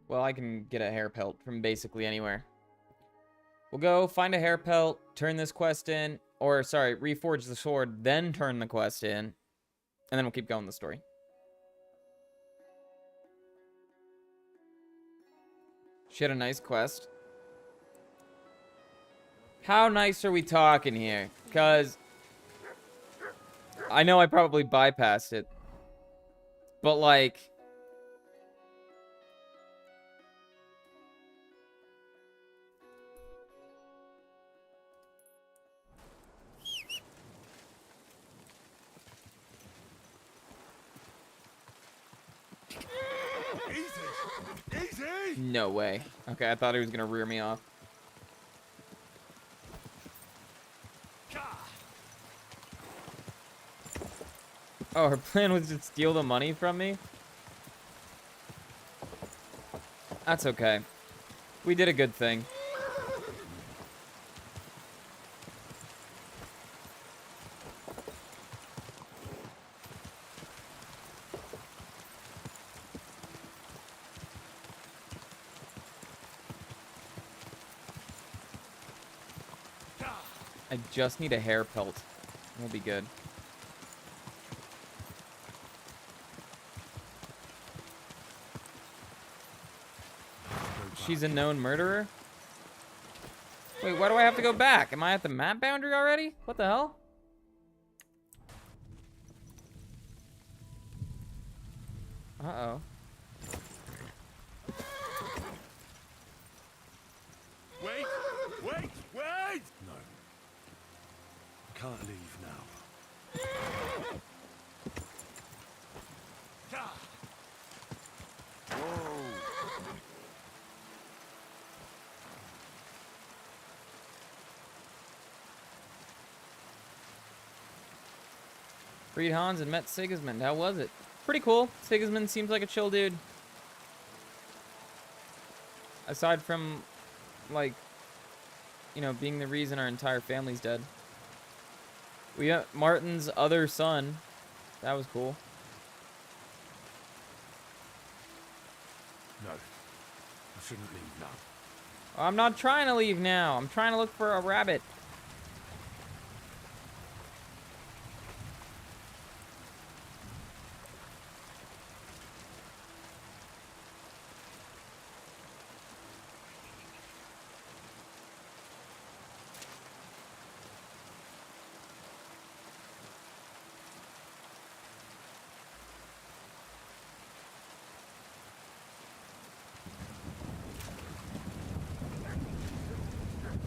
Well, I can get a hair pelt from basically anywhere. We'll go find a hair pelt, turn this quest in, or sorry, reforge the sword, then turn the quest in, and then we'll keep going the story. She had a nice quest. How nice are we talking here? Because I know I probably bypassed it, but like... Easy! Easy! No way. Okay, I thought he was gonna rear me off. Oh, her plan was to steal the money from me? That's okay. We did a good thing. I just need a hair pelt. We'll be good. She's a known murderer? Wait, why do I have to go back? Am I at the map boundary already? What the hell? Uh-oh. Wait! Wait! Wait! No. I can't leave now. Freed Hans and met Sigismund. How was it? Pretty cool. Sigismund seems like a chill dude. Aside from, like, you know, being the reason our entire family's dead. We got Martin's other son. That was cool. No. I shouldn't leave now. I'm not trying to leave now. I'm trying to look for a rabbit.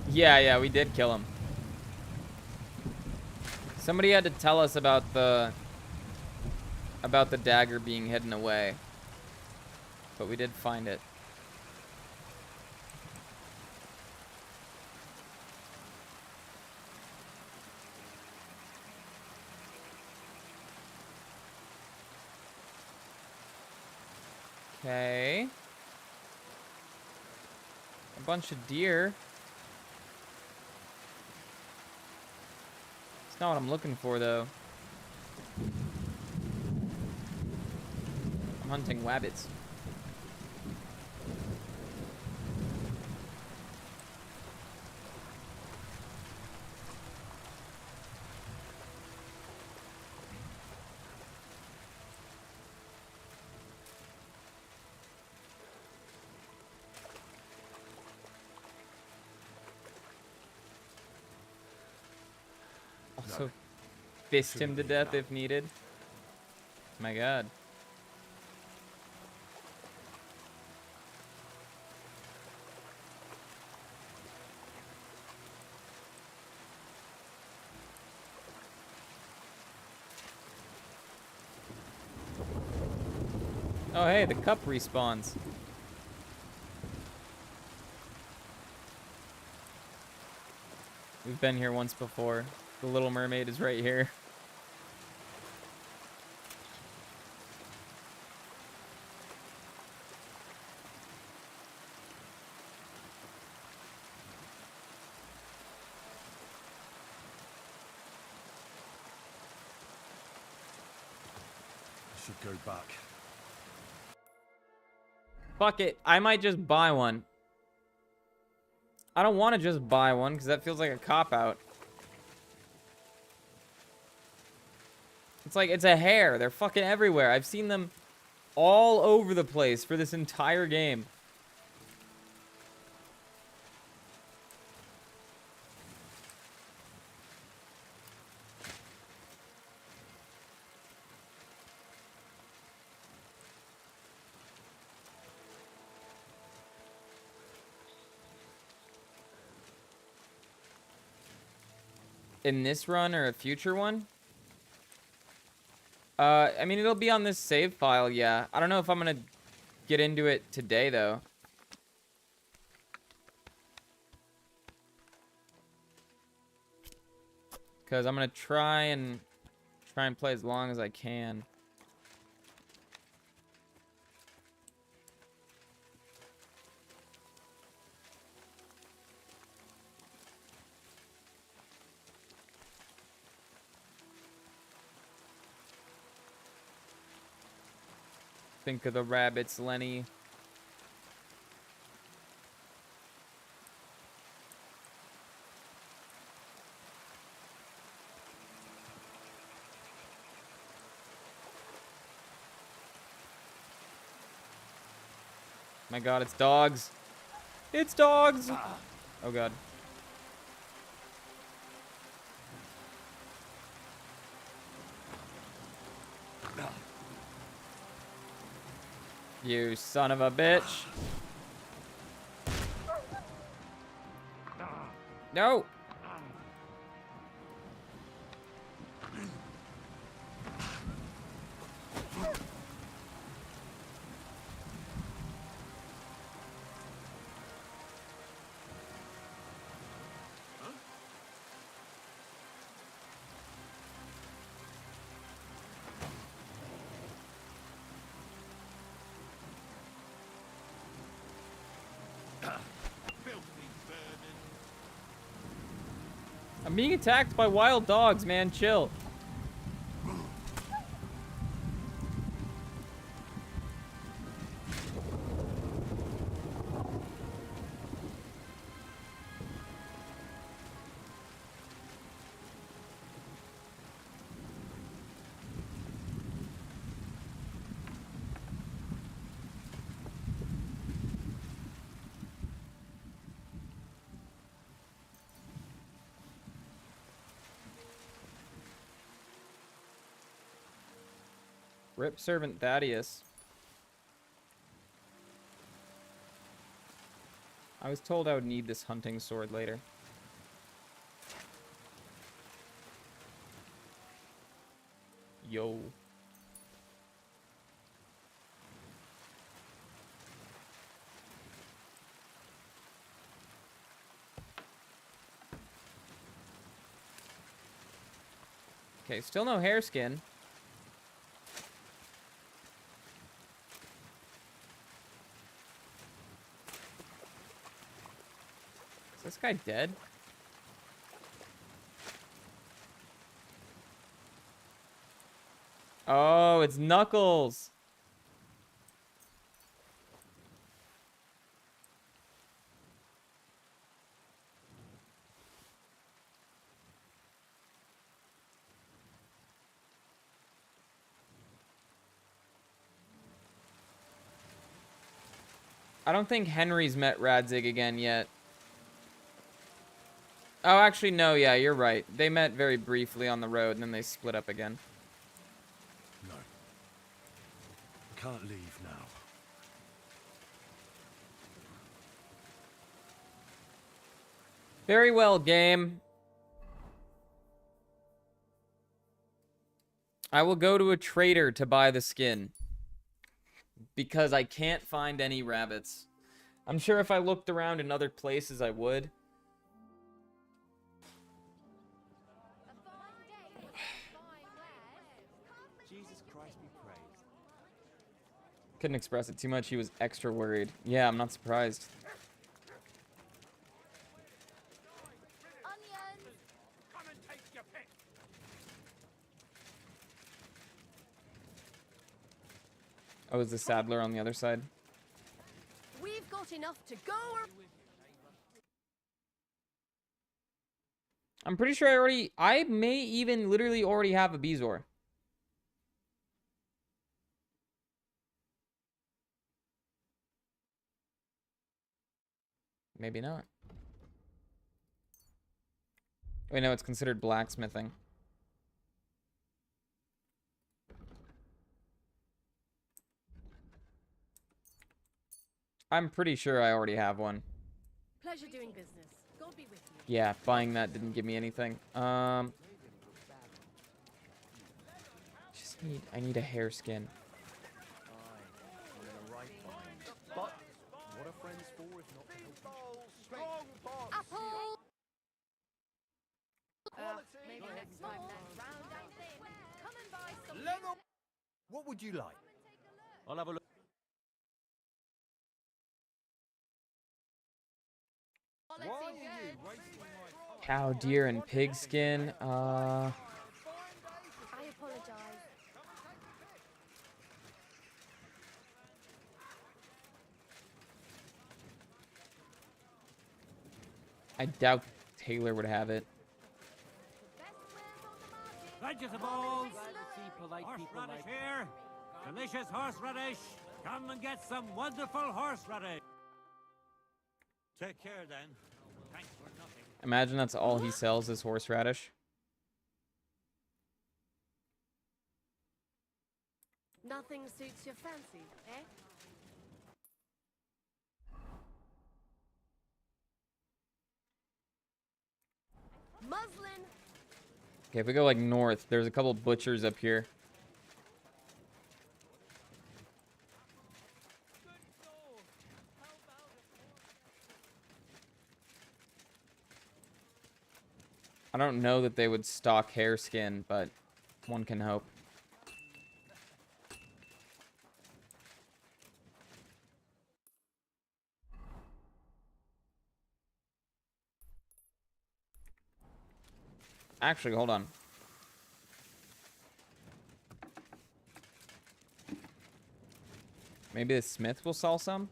Yeah, we did kill him. Somebody had to tell us about the dagger being hidden away. But we did find it. Okay. A bunch of deer. It's not what I'm looking for, though. I'm hunting wabbits. Also, fist him to death if needed. My God. Oh, hey, the cup respawns. We've been here once before. The Little Mermaid is right here. I should go back. Fuck it. I might just buy one. I don't want to just buy one because that feels like a cop-out. It's like, it's a hare. They're fucking everywhere. I've seen them all over the place for this entire game. In this run or a future one? I mean, it'll be on this save file, yeah. I don't know if I'm gonna get into it today, though. Because I'm gonna try and play as long as I can. Think of the rabbits, Lenny. My god, it's dogs. It's dogs! Oh god. You son of a bitch. No! I'm being attacked by wild dogs, man. Chill. Rip Servant Thaddeus. I was told I would need this hunting sword later. Yo. Okay, still no hair skin. Is this guy dead? Oh, it's Knuckles. I don't think Henry's met Radzig again yet. Oh, actually, no, yeah, you're right. They met very briefly on the road, and then they split up again. No. Can't leave now. Very well, game. I will go to a trader to buy the skin. Because I can't find any rabbits. I'm sure if I looked around in other places, I would. Jesus Christ be praised. Couldn't express it too much. He was extra worried. Yeah, I'm not surprised. Oh, is the saddler on the other side? We've got enough to go. I'm pretty sure I may even literally already have a Bezoar. Maybe not. Wait, no, it's considered blacksmithing. I'm pretty sure I already have one. Pleasure doing business. God be with you. Yeah, buying that didn't give me anything. I need a hair skin. But what are friends for if not to help? Apple. Maybe next time next round. Come and buy some. What would you like? I'll have a look. Why are you wasting my Cow, deer, and pig skin. I apologize. I doubt Taylor would have it. Vegetables! Horseradish here! Delicious horseradish! Come and get some wonderful horseradish. Take care then. Thanks for nothing. Imagine that's all he sells is horseradish. Nothing suits your fancy, eh? Muslin. Okay, if we go like north, there's a couple butchers up here. I don't know that they would stock hare skin, but one can hope. Actually, hold on. Maybe the smith will sell some?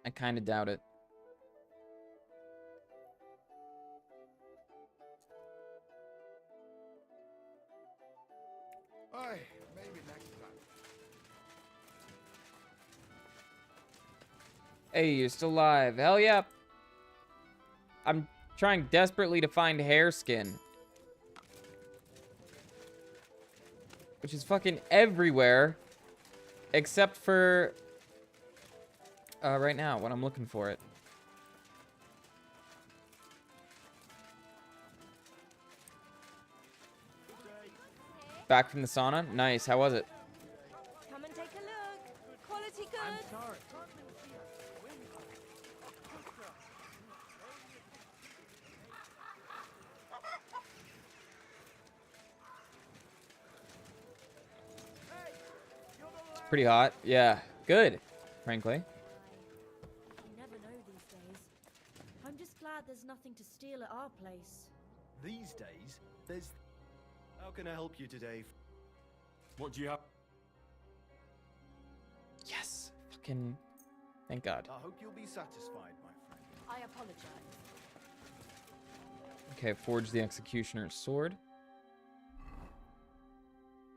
I kind of doubt it. Aye, maybe next time. Hey, you're still alive. Hell yeah. I'm trying desperately to find hare skin. Which is fucking everywhere. Except for... right now, when I'm looking for it. Back from the sauna? Nice. How was it? Come and take a look. Quality good. I'm sorry. Pretty hot. Yeah. Good, frankly. You never know these days. I'm just glad there's nothing to steal at our place. These days, there's... How can I help you today? What do you have? Yes. Fucking... Thank God. I hope you'll be satisfied, my friend. I apologize. Okay, forge the executioner's sword.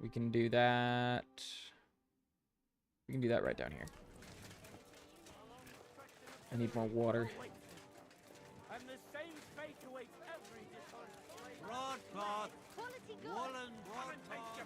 We can do that. We can do that right down here. I need more water. And the same fate awaits every dishonest broadcloth. Quality good. Woolen broadcloth.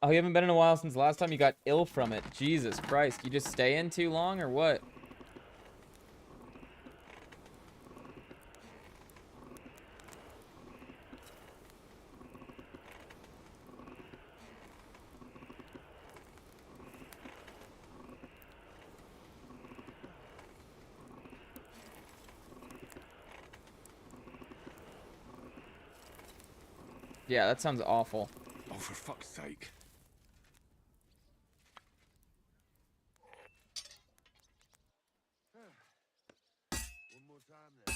Oh, you haven't been in a while since the last time you got ill from it. Jesus Christ. You just stay in too long or what? Yeah, that sounds awful. Oh, for fuck's sake. One more time then.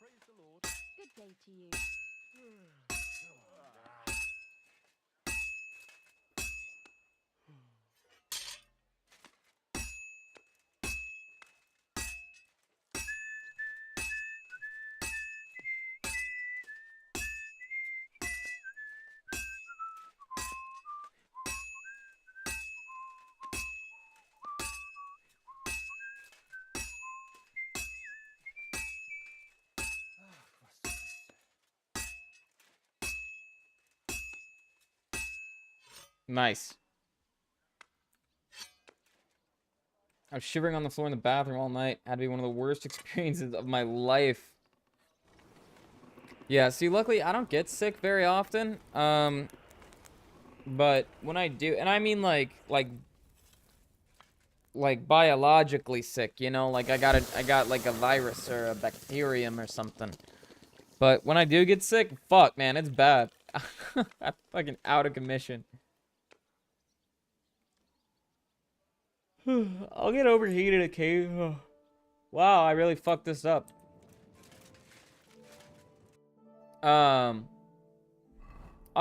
Praise the Lord. Good day to you. Nice. I was shivering on the floor in the bathroom all night. Had to be one of the worst experiences of my life. Yeah, see, luckily, I don't get sick very often. But when I do, and I mean like biologically sick, you know, like I got like a virus or a bacterium or something. But when I do get sick, fuck, man, it's bad. I'm fucking out of commission. I'll get overheated occasionally. Wow, I really fucked this up. I'll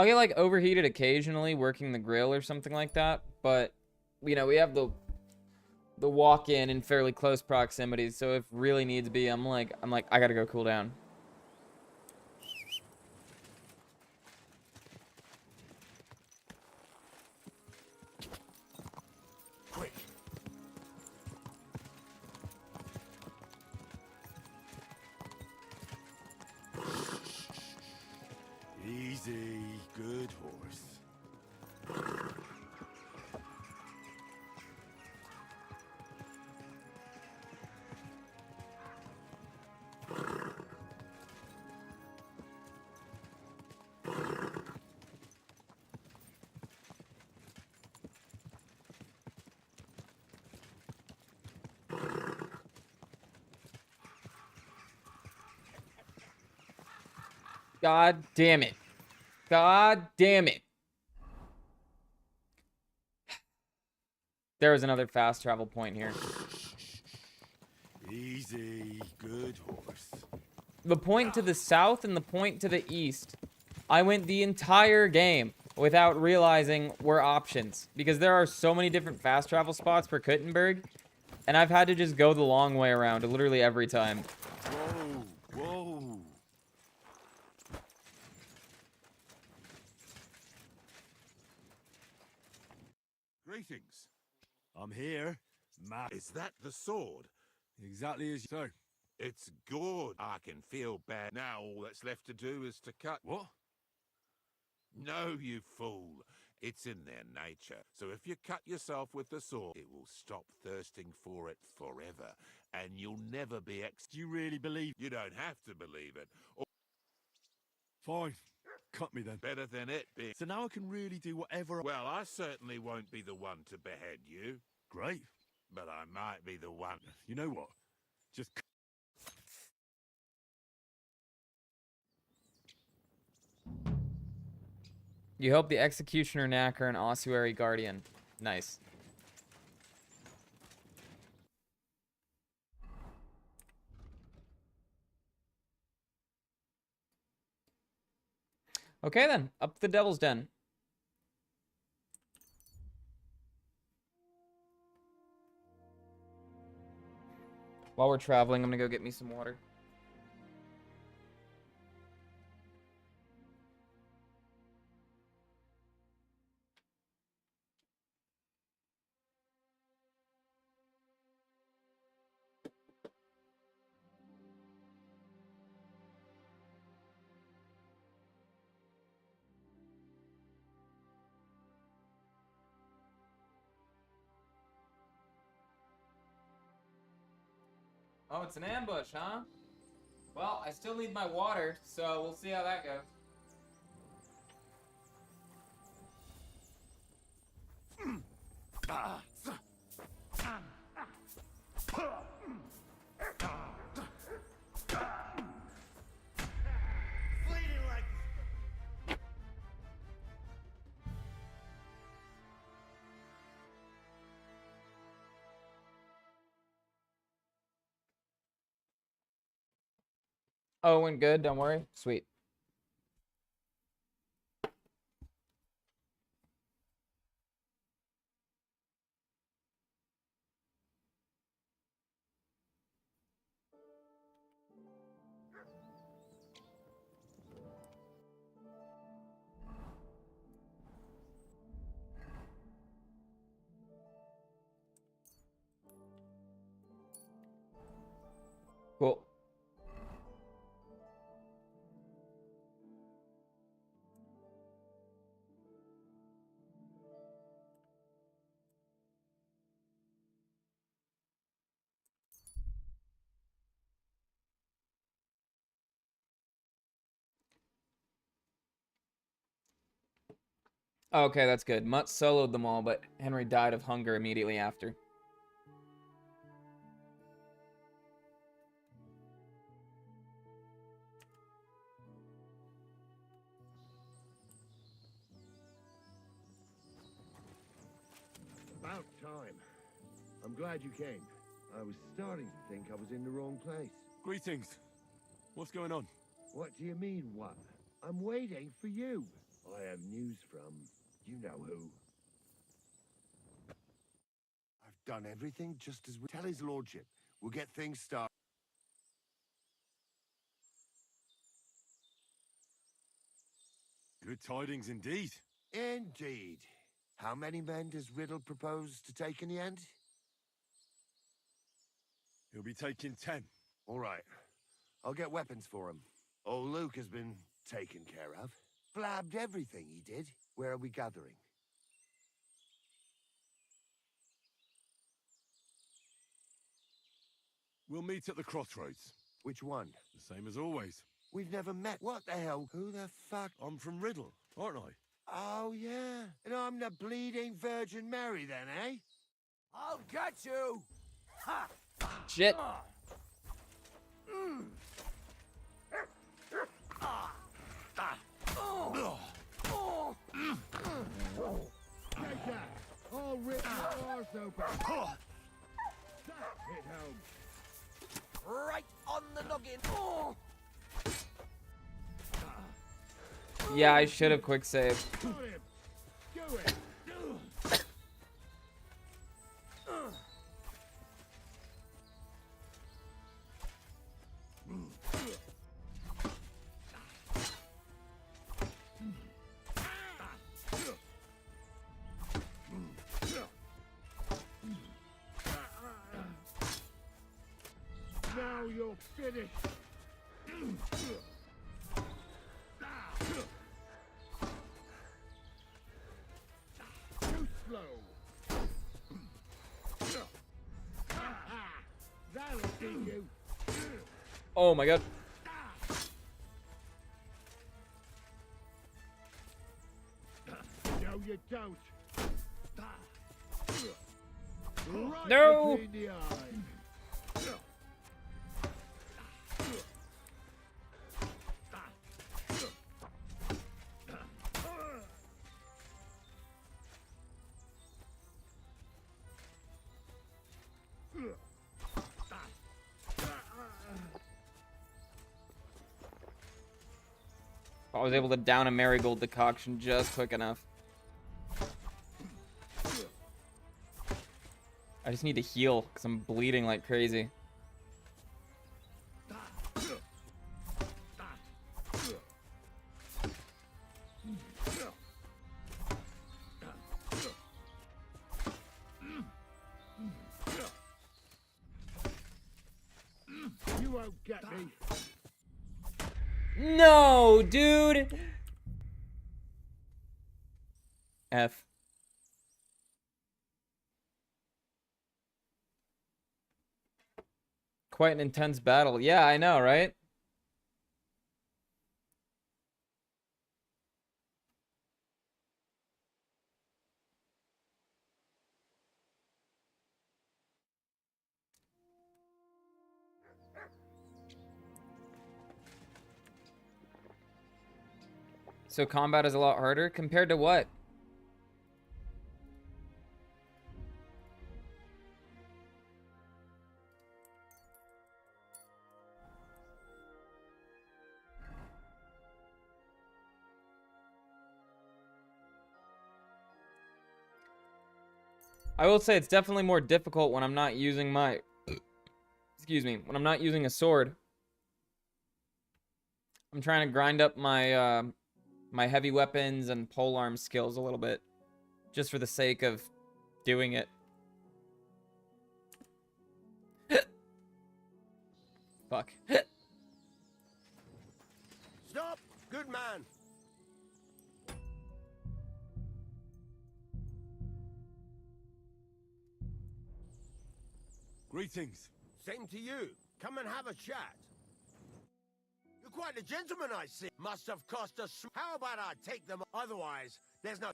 get like overheated occasionally working the grill or something like that, but you know, we have the walk-in in fairly close proximity, so if really needs be, I'm like I gotta go cool down. Quick. Easy, good horse. God damn it. God damn it. There was another fast travel point here. Easy, good horse. The point to the south and the point to the east, I went the entire game without realizing were options, because there are so many different fast travel spots for Kuttenberg, and I've had to just go the long way around literally every time. Whoa, whoa. Greetings. I'm here. Is that the sword? Exactly as you say. It's good. I can feel bad. Now all that's left to do is to cut. What? No, you fool. It's in their nature. So if you cut yourself with the sword, it will stop thirsting for it forever. And you'll never be Do you really believe? You don't have to believe it. Or Fine. Cut me then. better than it being. So now I can really do whatever. Well, I certainly won't be the one to behead you. Great. But I might be the one. You know what? Just. You help the Executioner Knacker and Ossuary Guardian. Nice. Okay then, up to the Devil's Den. While we're traveling, I'm gonna go get me some water. Oh, it's an ambush, huh? Well, I still need my water, so we'll see how that goes. Oh, it went good, don't worry. Sweet. Cool. Okay, that's good. Mutt soloed them all, but Henry died of hunger immediately after. About time. I'm glad you came. I was starting to think I was in the wrong place. Greetings. What's going on? What do you mean, what? I'm waiting for you. I have news from you know who. I've done everything just as we tell his lordship. We'll get things started. Good tidings indeed. Indeed. How many men does Riddle propose to take in the end? He'll be taking 10. All right. I'll get weapons for him. Old Luke has been taken care of. Blabbed everything he did. Where are we gathering? We'll meet at the crossroads. Which one? The same as always. We've never met. What the hell? Who the fuck? I'm from Riddle, aren't I? Oh, yeah. And I'm the bleeding Virgin Mary then, eh? I'll get you! Ha! Shit. Take that! I'll rip your arse open! That hit home! Right on the noggin. Yeah, I should have quick saved. Got him! Do it! Now you're finished! Too slow! That'll get you! Oh my god. No, you don't! Right No! between the eyes! I was able to down a marigold decoction just quick enough. I just need to heal because I'm bleeding like crazy. You won't get me! No, dude. F. Quite an intense battle. Yeah, I know, right? So combat is a lot harder compared to what? I will say it's definitely more difficult when I'm not using my excuse me, when I'm not using a sword. I'm trying to grind up my my heavy weapons and polearm skills a little bit, just for the sake of doing it. Fuck. Stop! Good man! Greetings. Same to you. Come and have a chat. You're quite a gentleman, I see. Must have cost us. How about I take them? Otherwise, there's no.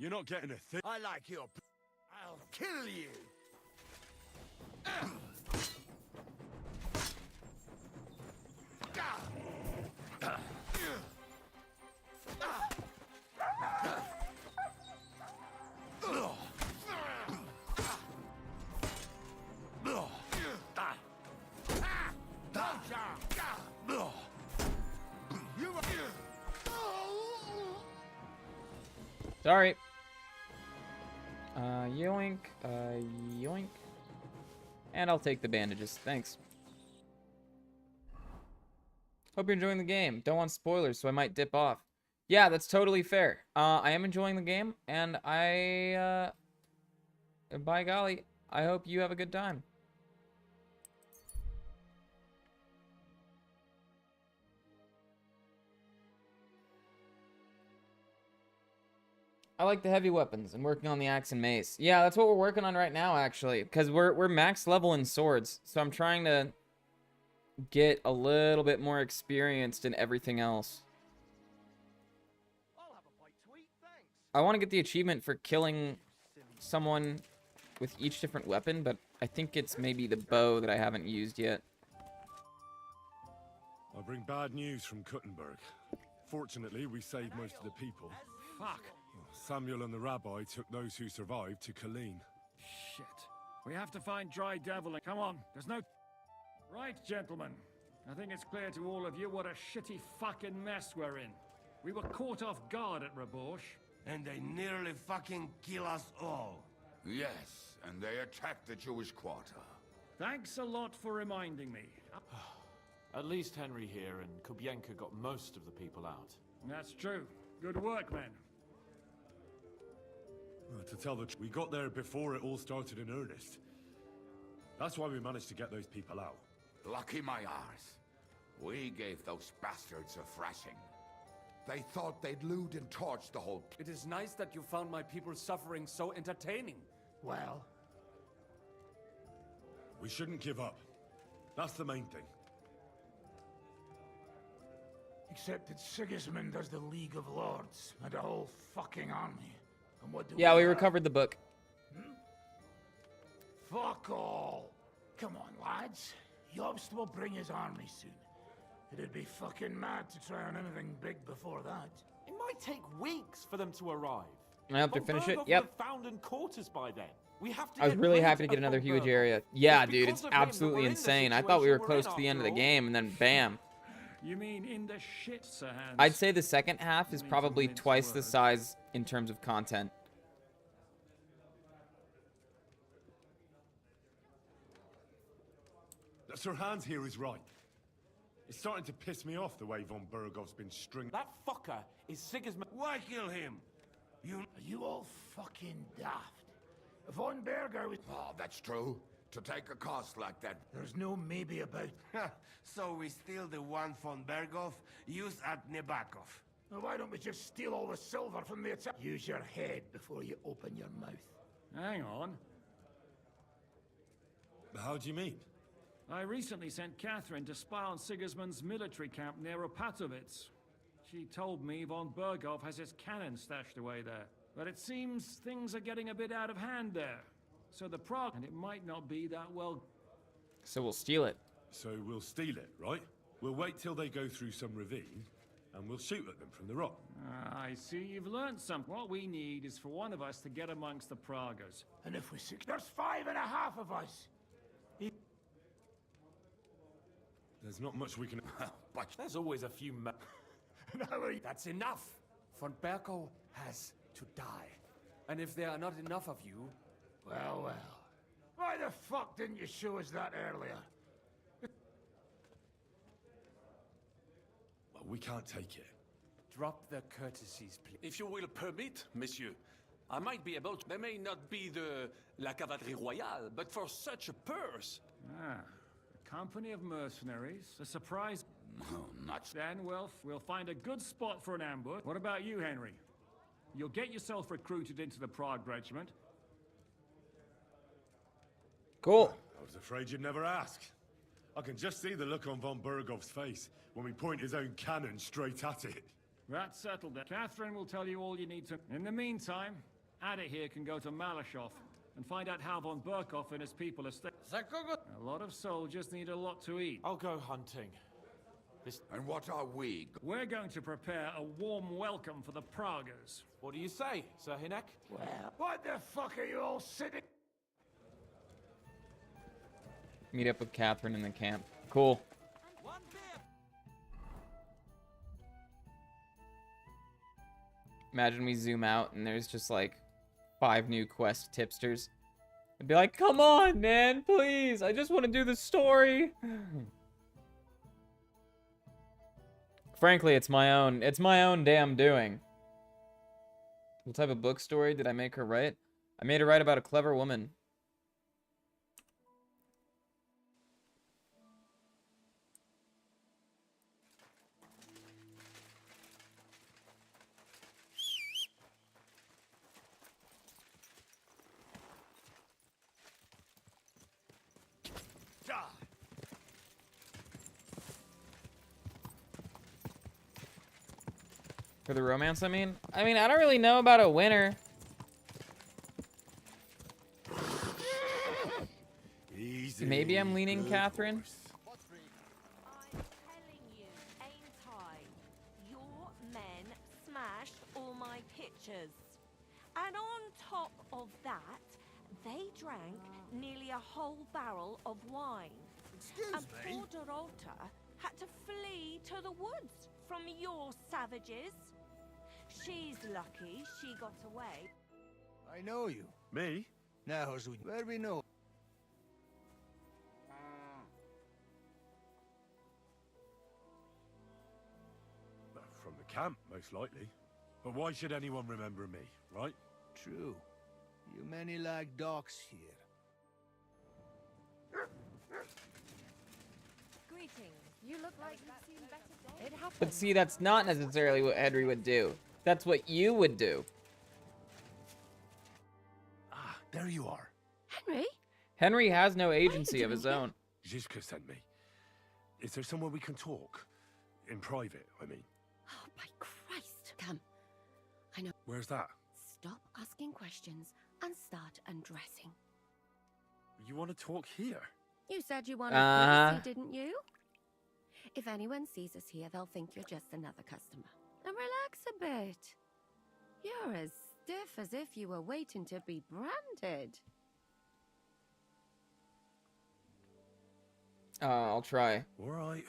You're not getting a thing. I like your... I'll kill you! Sorry. Yoink. Yoink. And I'll take the bandages. Thanks. Hope you're enjoying the game. Don't want spoilers, so I might dip off. Yeah, that's totally fair. I am enjoying the game, and by golly, I hope you have a good time. I like the heavy weapons and working on the axe and mace. Yeah, that's what we're working on right now, actually, because we're max level in swords, so I'm trying to get a little bit more experienced in everything else. I want to get the achievement for killing someone with each different weapon, but I think it's maybe the bow that I haven't used yet. I bring bad news from Kuttenberg. Fortunately, we saved most of the people. Fuck. Samuel and the rabbi took those who survived to Colleen. Shit. We have to find Dry Devil. Come on, there's no... Right, gentlemen. I think it's clear to all of you what a shitty fucking mess we're in. We were caught off guard at Rabosh. And they nearly fucking kill us all. Yes, and they attacked the Jewish quarter. Thanks a lot for reminding me. At least Henry here and Kubienka got most of the people out. That's true. Good work, men. To tell the truth, we got there before it all started in earnest. That's why we managed to get those people out. Lucky my arse. We gave those bastards a thrashing. They thought they'd loot and torch the whole... It is nice that you found my people's suffering so entertaining. Well... We shouldn't give up. That's the main thing. Except that Sigismund has the League of Lords and a whole fucking army. And what do Yeah, we have? recovered the book. Fuck all. Come on, lads. Jobst will bring his army soon. It'd be fucking mad to try on anything big before that. It might take weeks for them to arrive. I have to finish it? Berghoff Yep. will have found in quarters by then. We have to I was get really rid happy to get of another von huge Berghoff. area. Yeah, It's dude, because it's of him that absolutely we're in the insane. I thought we were situation close we're to in the end of the after all. game, and then bam. You mean in the shit, Sir Hans? I'd say the second half is probably twice the size in terms of content. Sir Hans here is right. It's starting to piss me off the way von Berghoff's been stringing... That fucker is Sigismund. Why kill him? Are you all fucking daft? Von Berger was... Oh, that's true. To take a cost like that. There's no maybe about... So we steal the one von Berghoff, use at Nebakov. Well, why don't we just steal all the silver from the attack? Use your head before you open your mouth. Hang on. How do you mean? I recently sent Catherine to spy on Sigismund's military camp near Opatovitz. She told me von Berghoff has his cannon stashed away there. But it seems things are getting a bit out of hand there. So the Prague... And it might not be that well... So we'll steal it. So we'll steal it, right? We'll wait till they go through some ravine, and we'll shoot at them from the rock. I see you've learned something. What we need is for one of us to get amongst the Pragas. And if we there's 5.5 of us. There's not much we can... But there's always a few... That's enough. Von Berghoff has to die. And if there are not enough of you... Well, well. Why the fuck didn't you show us that earlier? Well, we can't take it. Drop the courtesies, please. If you will permit, monsieur, I might be able to... There may not be the La Cavalerie Royale, but for such a purse... Ah, a company of mercenaries, a surprise... Oh, nuts. Then, we'll find a good spot for an ambush. What about you, Henry? You'll get yourself recruited into the Prague regiment. Cool. I was afraid you'd never ask. I can just see the look on von Berghoff's face when we point his own cannon straight at it. That's settled then. Catherine will tell you all you need to... In the meantime, Ada here can go to Malashov and find out how von Burkhoff and his people are staying. A lot of soldiers need a lot to eat. I'll go hunting. And what are we? We're going to prepare a warm welcome for the Pragas. What do you say, Sir Hinek? Well, what the fuck are you all sitting? Meet up with Catherine in the camp. Cool. Imagine we zoom out and there's just like 5 new quest tipsters. I'd be like, come on, man, please. I just want to do the story. Frankly, it's my own damn doing. What type of book story did I make her write? I made her write about a clever woman. For the romance, I mean, I don't really know about a winner. Easy. Maybe I'm leaning Catherine. I'm telling you, ain't I? Your men smashed all my pictures. And on top of that, they drank nearly a whole barrel of wine. Excuse me? Poor Dorota had to flee to the woods from your savages. She's lucky she got away. I know you. Me? Now, where we know? From the camp, most likely. But why should anyone remember me, right? True. You many like dogs here. Greetings. You look like you've seen better days. It happens. But see, that's not necessarily what Henry would do. That's what you would do. Ah, there you are. Henry? Henry has no agency of his own. Zizka sent me. Is there somewhere we can talk? In private, I mean. Oh, by Christ. Come. I know. Where's that? Stop asking questions and start undressing. You want to talk here? You said you wanted privacy, didn't you? If anyone sees us here, they'll think you're just another customer. Now relax a bit. You're as stiff as if you were waiting to be branded. I'll try. All right.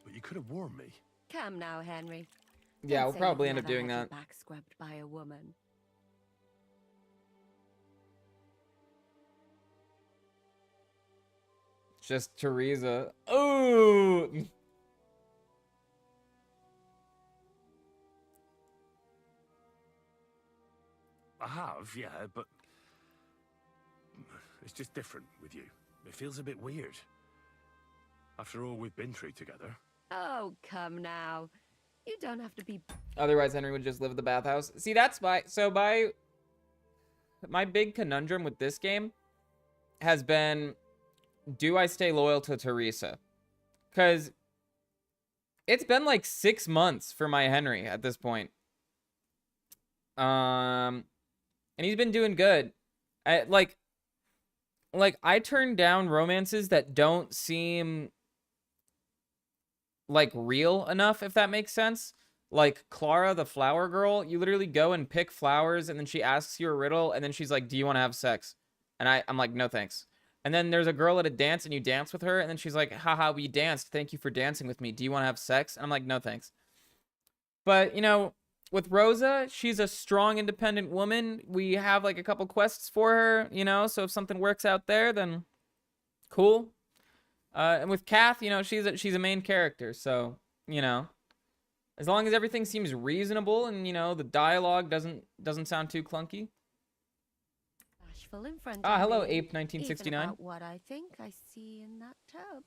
But you could have warned me. Come now, Henry. Yeah, Don't we'll say probably you've end up never doing had your that. back scrubbed by a woman. Just Teresa. Oh! I have, yeah, but it's just different with you. It feels a bit weird. After all we've been through together. Oh, come now. You don't have to be... Otherwise, Henry would just live at the bathhouse. See, that's my big conundrum with this game has been, do I stay loyal to Teresa? Because it's been like 6 months for my Henry at this point. And he's been doing good. I turn down romances that don't seem like real enough, if that makes sense. Like Clara, the flower girl, you literally go and pick flowers and then she asks you a riddle and then she's like, do you want to have sex? And I'm like, no thanks. And then there's a girl at a dance and you dance with her and then she's like, haha, we danced. Thank you for dancing with me. Do you want to have sex? And I'm like, no thanks. But, you know, with Rosa, she's a strong, independent woman. We have like a couple quests for her, you know, so if something works out there, then cool. And with Kath, you know, she's a main character, so, you know, as long as everything seems reasonable and, you know, the dialogue doesn't sound too clunky. Bashful in front Ah, of hello, me, Ape1969. even about what I think I see in that tub.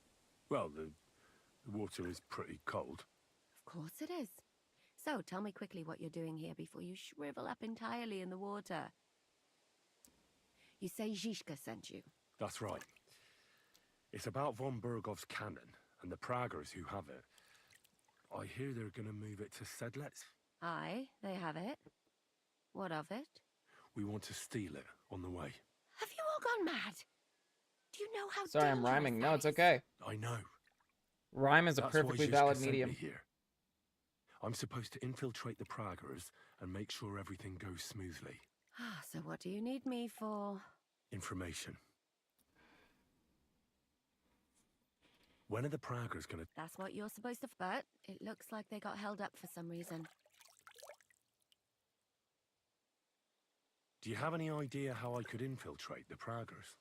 Well, the water is pretty cold. Of course it is. So, tell me quickly what you're doing here before you shrivel up entirely in the water. You say Zizka sent you. That's right. It's about von Bergov's cannon and the Praggers who have it. I hear they're going to move it to Sedlets. Aye, they have it. What of it? We want to steal it on the way. Have you all gone mad? Do you know how Sorry, I'm dangerous rhyming. No, that it's is? okay. I know. Rhyme is a That's why perfectly Zizka valid sent medium. me here. I'm supposed to infiltrate the Praggers and make sure everything goes smoothly. So what do you need me for? Information. When are the Praggers gonna... That's what you're supposed to... But it looks like they got held up for some reason. Do you have any idea how I could infiltrate the Praggers?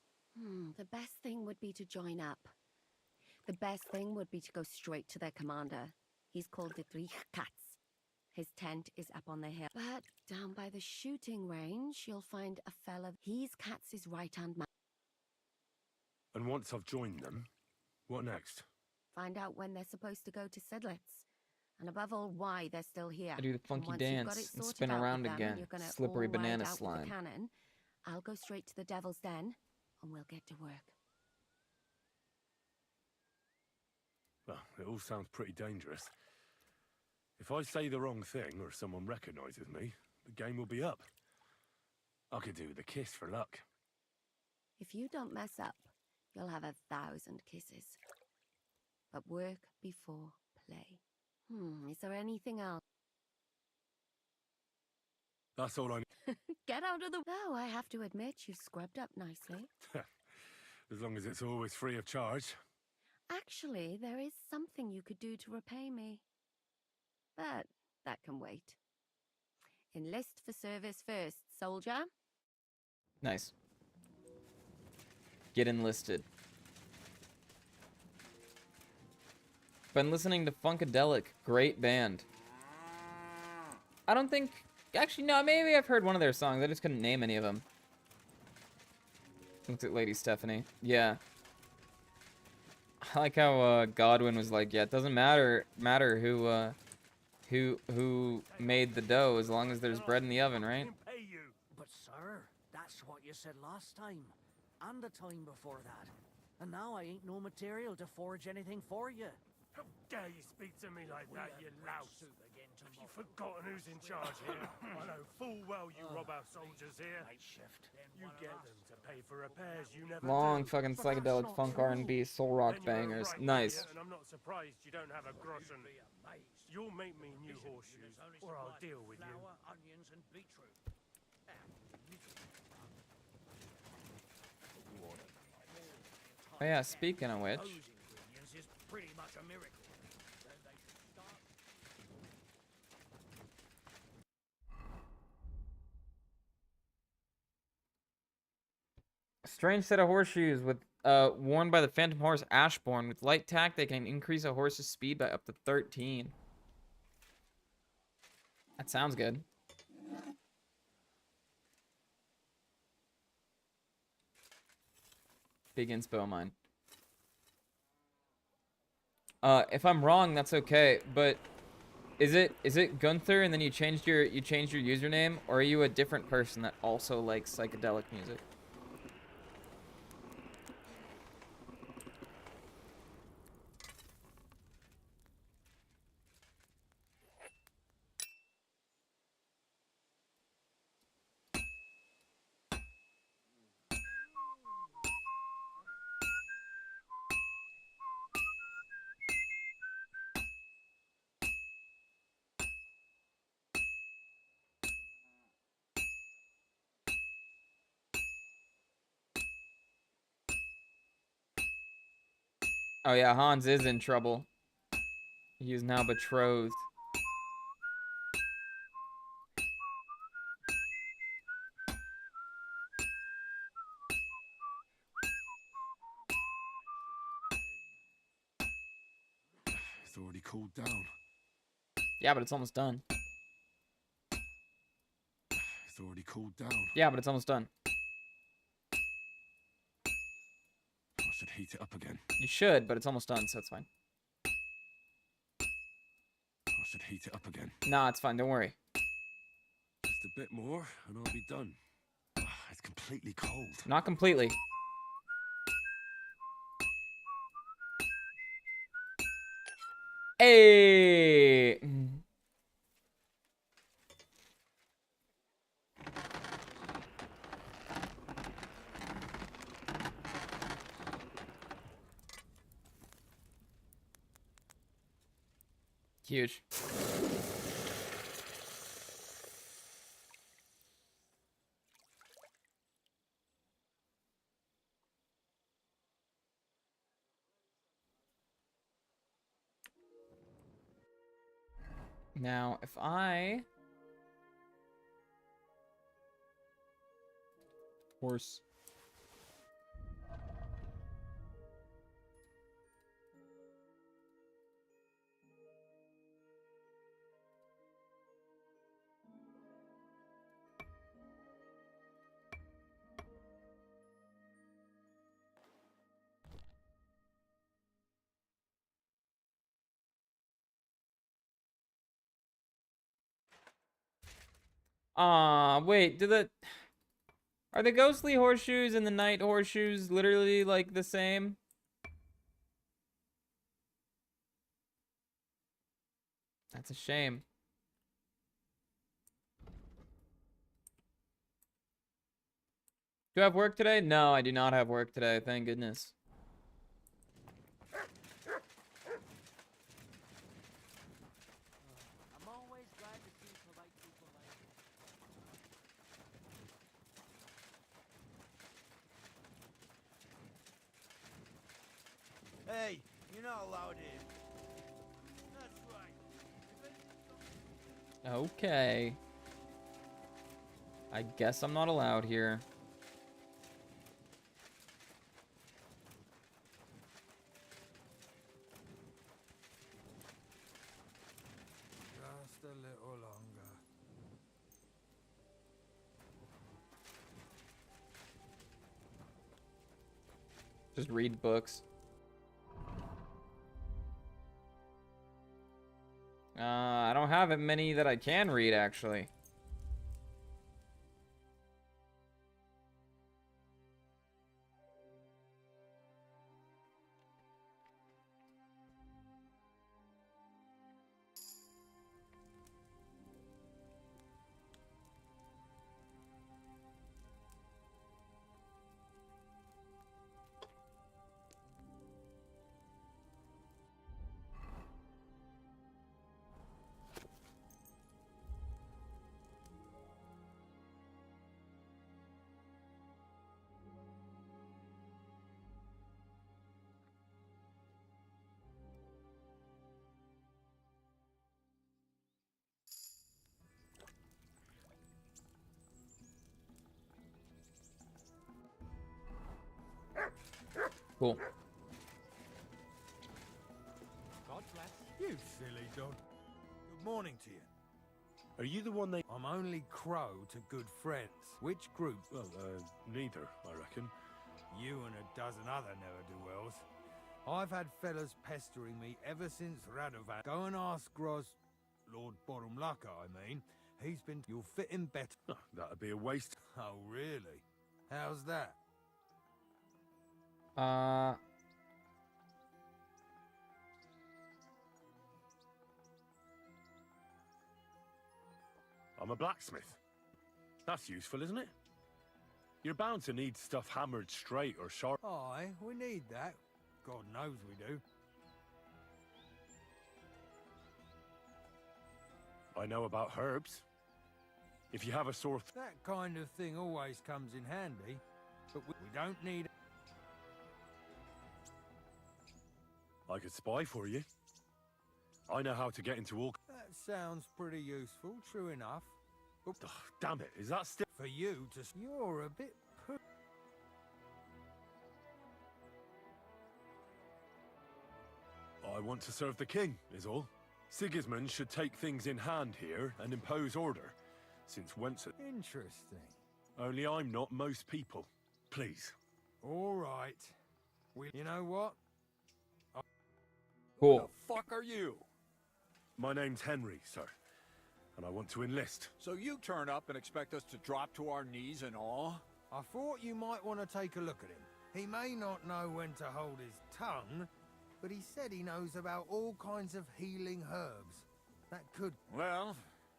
The best thing would be to join up. The best thing would be to go straight to their commander. He's called the Three Cats. His tent is up on the hill. But down by the shooting range, you'll find a fella. He's Katz's right-hand man. And once I've joined them, what next? Find out when they're supposed to go to Sedlitz. And above all, why they're still here. I do the funky dance and spin around again. Slippery banana slime. Cannon, I'll go straight to the Devil's Den, and we'll get to work. Well, it all sounds pretty dangerous. If I say the wrong thing or someone recognizes me, the game will be up. I could do with a kiss for luck. If you don't mess up, you'll have 1,000 kisses. But work before play. Is there anything else? That's all I need. Get out of the... Oh, I have to admit, you've scrubbed up nicely. As long as it's always free of charge. Actually, there is something you could do to repay me. But that can wait. Enlist for service first, soldier. Nice. Get enlisted. Been listening to Funkadelic. Great band. I don't think... Actually, no, maybe I've heard one of their songs. I just couldn't name any of them. Looked at Lady Stephanie. Yeah. I like how Godwin was like, yeah, it doesn't matter who made the dough as long as there's bread in the oven, right? But sir, that's what you said last time. And the time before that. And now I ain't no material to forge anything for you. How dare you speak to me like that, you louse? Have you forgotten who's in charge here? I know full well you rob our soldiers here. You get them to pay for repairs you never Long do. fucking psychedelic funk R&B soul rock bangers. Nice. And I'm not surprised you don't have a groschen. You'll make me new horseshoes, or I'll deal with you. Onions and beetroot. Oh yeah, speaking of which. Is pretty much a miracle. Strange set of horseshoes with worn by the Phantom Horse Ashbourne. With light tack, they can increase a horse's speed by up to 13. That sounds good. Big inspo of mine. If I'm wrong, that's okay. But is it Gunther and then you changed your username, or are you a different person that also likes psychedelic music? Oh yeah, Hans is in trouble. He is now betrothed. It's already cooled down. Yeah, but it's almost done. It's already cooled down. Yeah, but it's almost done. I should heat it up again. You should, but it's almost done, so it's fine. I should heat it up again. Nah, it's fine. Don't worry. Just a bit more, and I'll be done. It's completely cold. Not completely. Hey! Huge. Now, if I... Horse. Wait, are the ghostly horseshoes and the night horseshoes literally like the same? That's a shame. Do I have work today? No, I do not have work today, thank goodness. I'm always glad to see polite people like you. Hey, you're not allowed in. That's right. Okay. I guess I'm not allowed here. Just a little longer. Just read books. I don't have many that I can read, actually. Cool. God bless. You silly dog. Good morning to you. Are you the one they... I'm only Crow to good friends. Which group? Well, neither, I reckon. You and a dozen other ne'er-do-wells. I've had fellas pestering me ever since Radovan. Go and ask Gros... Lord Borumlaka, I mean. He's been... You'll fit him better. Oh, that'd be a waste. Oh, really? How's that? I'm a blacksmith. That's useful, isn't it? You're bound to need stuff hammered straight or sharp. Aye, we need that. God knows we do. I know about herbs. If you have a sore... That kind of thing always comes in handy, but we don't need... I could spy for you. I know how to get into all... That sounds pretty useful, true enough. But damn it, is that still... For you to... You're a bit... I want to serve the king, is all. Sigismund should take things in hand here and impose order, since whence... Interesting. Only I'm not most people. Please. All right. You know what? Cool. Who the fuck are you? My name's Henry, sir, and I want to enlist. So you turn up and expect us to drop to our knees in awe? I thought you might want to take a look at him. He may not know when to hold his tongue, but he said he knows about all kinds of healing herbs. That could... Well,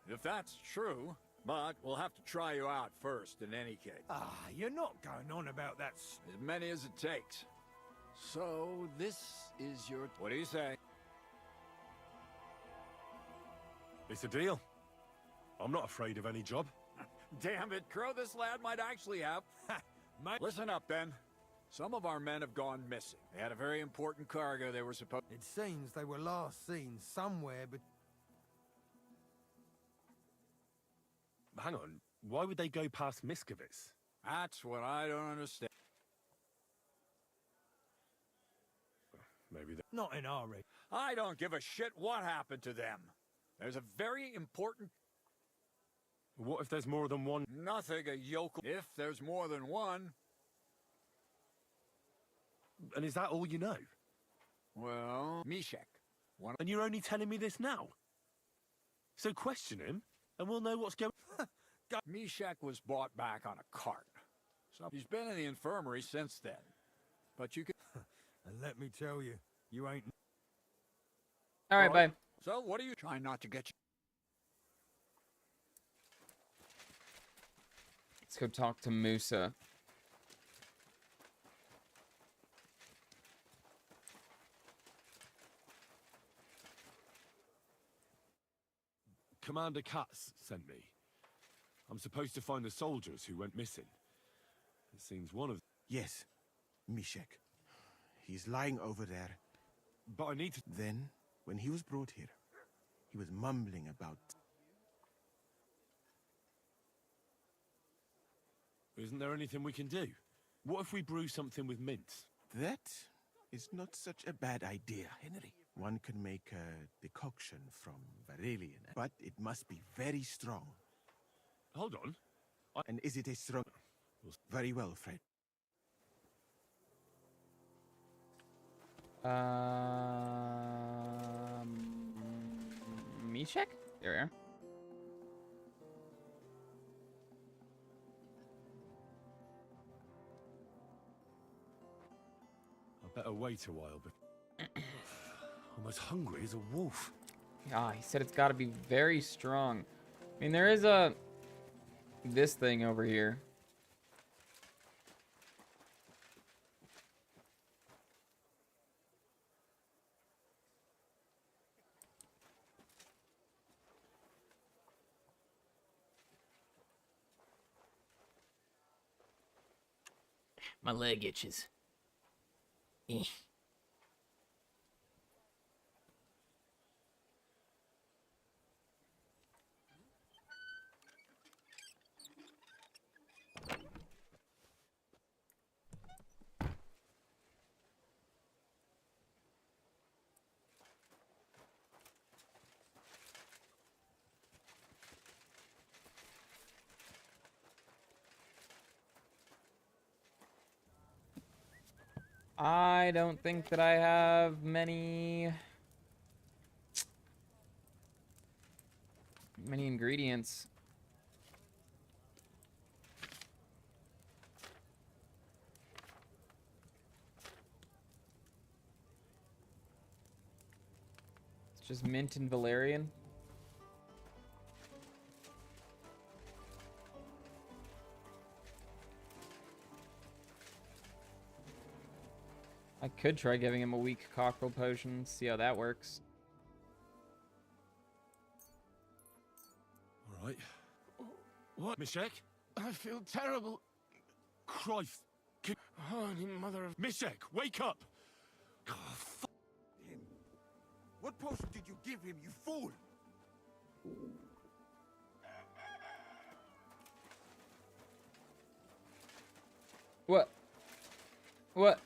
if that's true, but we'll have to try you out first in any case. Ah, you're not going on about that... As many as it takes. So, this is your... What do you say? It's a deal. I'm not afraid of any job. Damn it, Crow, this lad might actually have. Listen up, then. Some of our men have gone missing. They had a very important cargo they were supposed... It seems they were last seen somewhere, but... Hang on, why would they go past Miskovitz? That's what I don't understand. Maybe they... Not in our rate. I don't give a shit what happened to them. There's a very important... What if there's more than one? Nothing a yokel... If there's more than one... And is that all you know? Well... Mishek. And you're only telling me this now? So question him, and we'll know what's going... Mishek was brought back on a cart. So he's been in the infirmary since then. But you can... And let me tell you, you ain't... All right, bye. So, what are you trying not to get you? Let's go talk to Musa. Commander Katz sent me. I'm supposed to find the soldiers who went missing. It seems one of... Yes, Mishek. He's lying over there. But I need to... Then, when he was brought here, he was mumbling about... Isn't there anything we can do? What if we brew something with mints? That is not such a bad idea, Henry. One can make a decoction from Varelian, but it must be very strong. Hold on. And is it a strong... Very well, Fred. Mishek? There we are. I better wait a while, but... I'm as hungry as a wolf. Ah, he said it's got to be very strong. I mean, there is this thing over here. My leg itches. Eh. I don't think that I have many ingredients. It's just mint and valerian. I could try giving him a weak cockerel potion, see how that works. All right. What, Mishek? I feel terrible. Christ. Holy mother of... Mishek, wake up! Oh, him. What potion did you give him, you fool? What? What?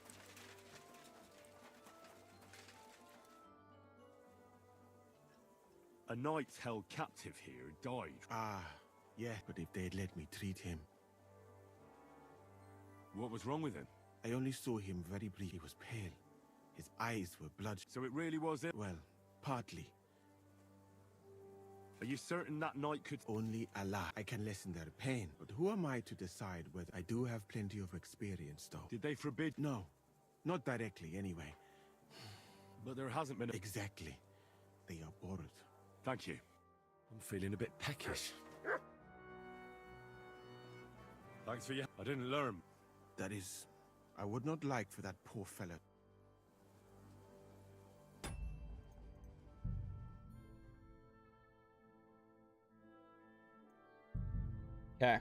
A knight held captive here died. Ah, yeah, but if they'd let me treat him. What was wrong with him? I only saw him very briefly. He was pale. His eyes were bloodshot. So it really was it? Well, partly. Are you certain that knight could... Only Allah. I can lessen their pain. But who am I to decide whether... I do have plenty of experience, though. Did they forbid... No. Not directly, anyway. But there hasn't been... Exactly. They are borrowed. Thank you. I'm feeling a bit peckish. Thanks for you. I didn't learn. That is... I would not like for that poor fellow. Okay.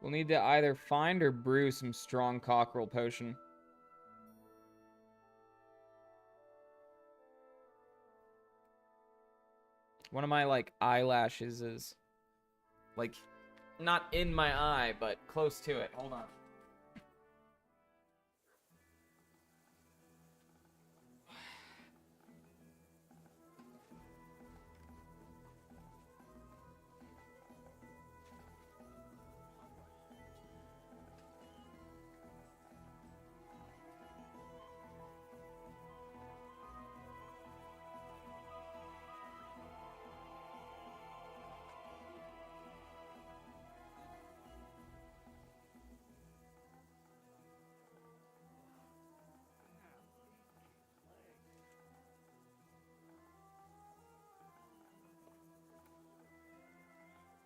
We'll need to either find or brew some strong cockerel potion. One of my, like, eyelashes is, like, not in my eye, but close to it. Hold on.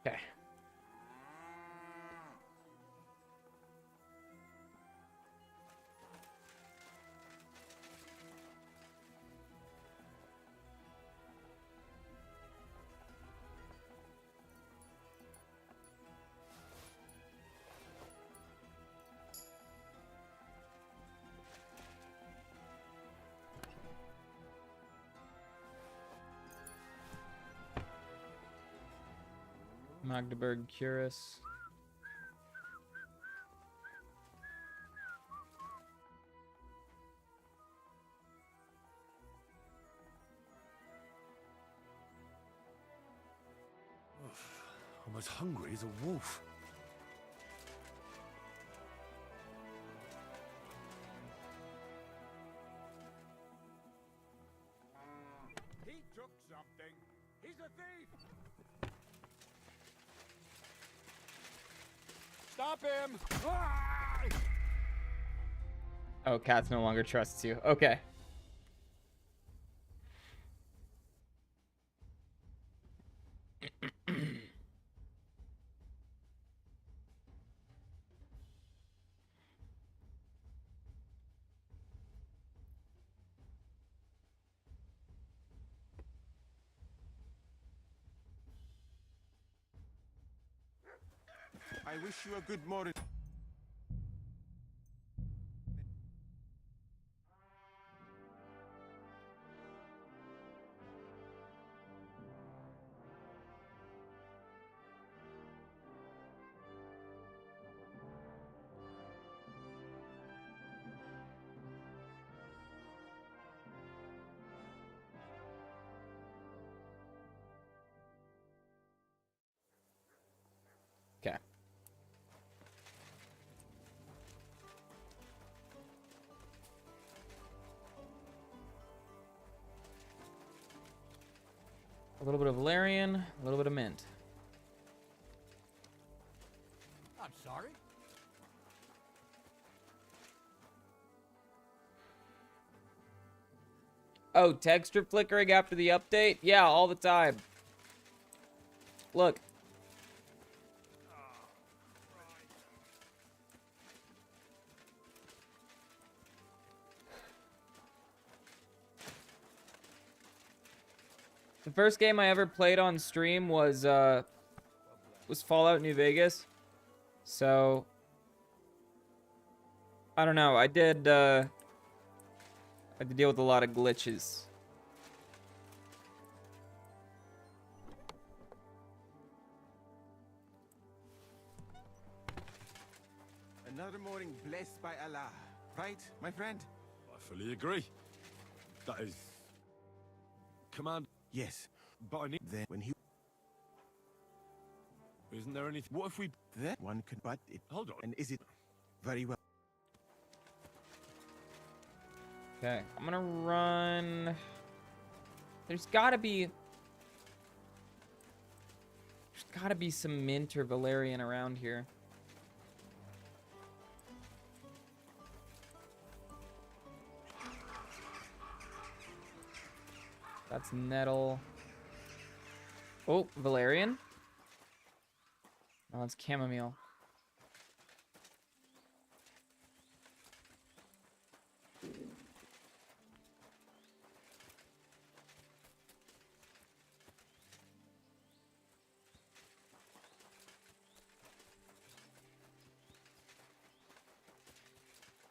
Okay. Magdeburg Cuirass. I'm as hungry as a wolf. He took something. He's a thief. Stop him! Ah! Oh, Katz no longer trusts you. Okay. I wish you a good morning. Okay. A little bit of Valerian, a little bit of mint. I'm sorry. Oh, texture flickering after the update? Yeah, all the time. Look. The first game I ever played on stream was Fallout New Vegas. So I don't know. I had to deal with a lot of glitches. Another morning blessed by Allah. Right, my friend? I fully agree. That is... Command... Yes. But I need... Then when he... Isn't there anything... What if we... That one could... But it... Hold on. And is it... Very well. Okay, I'm gonna run... There's gotta be some mint or Valerian around here. That's nettle. Oh, Valerian. Oh, it's chamomile.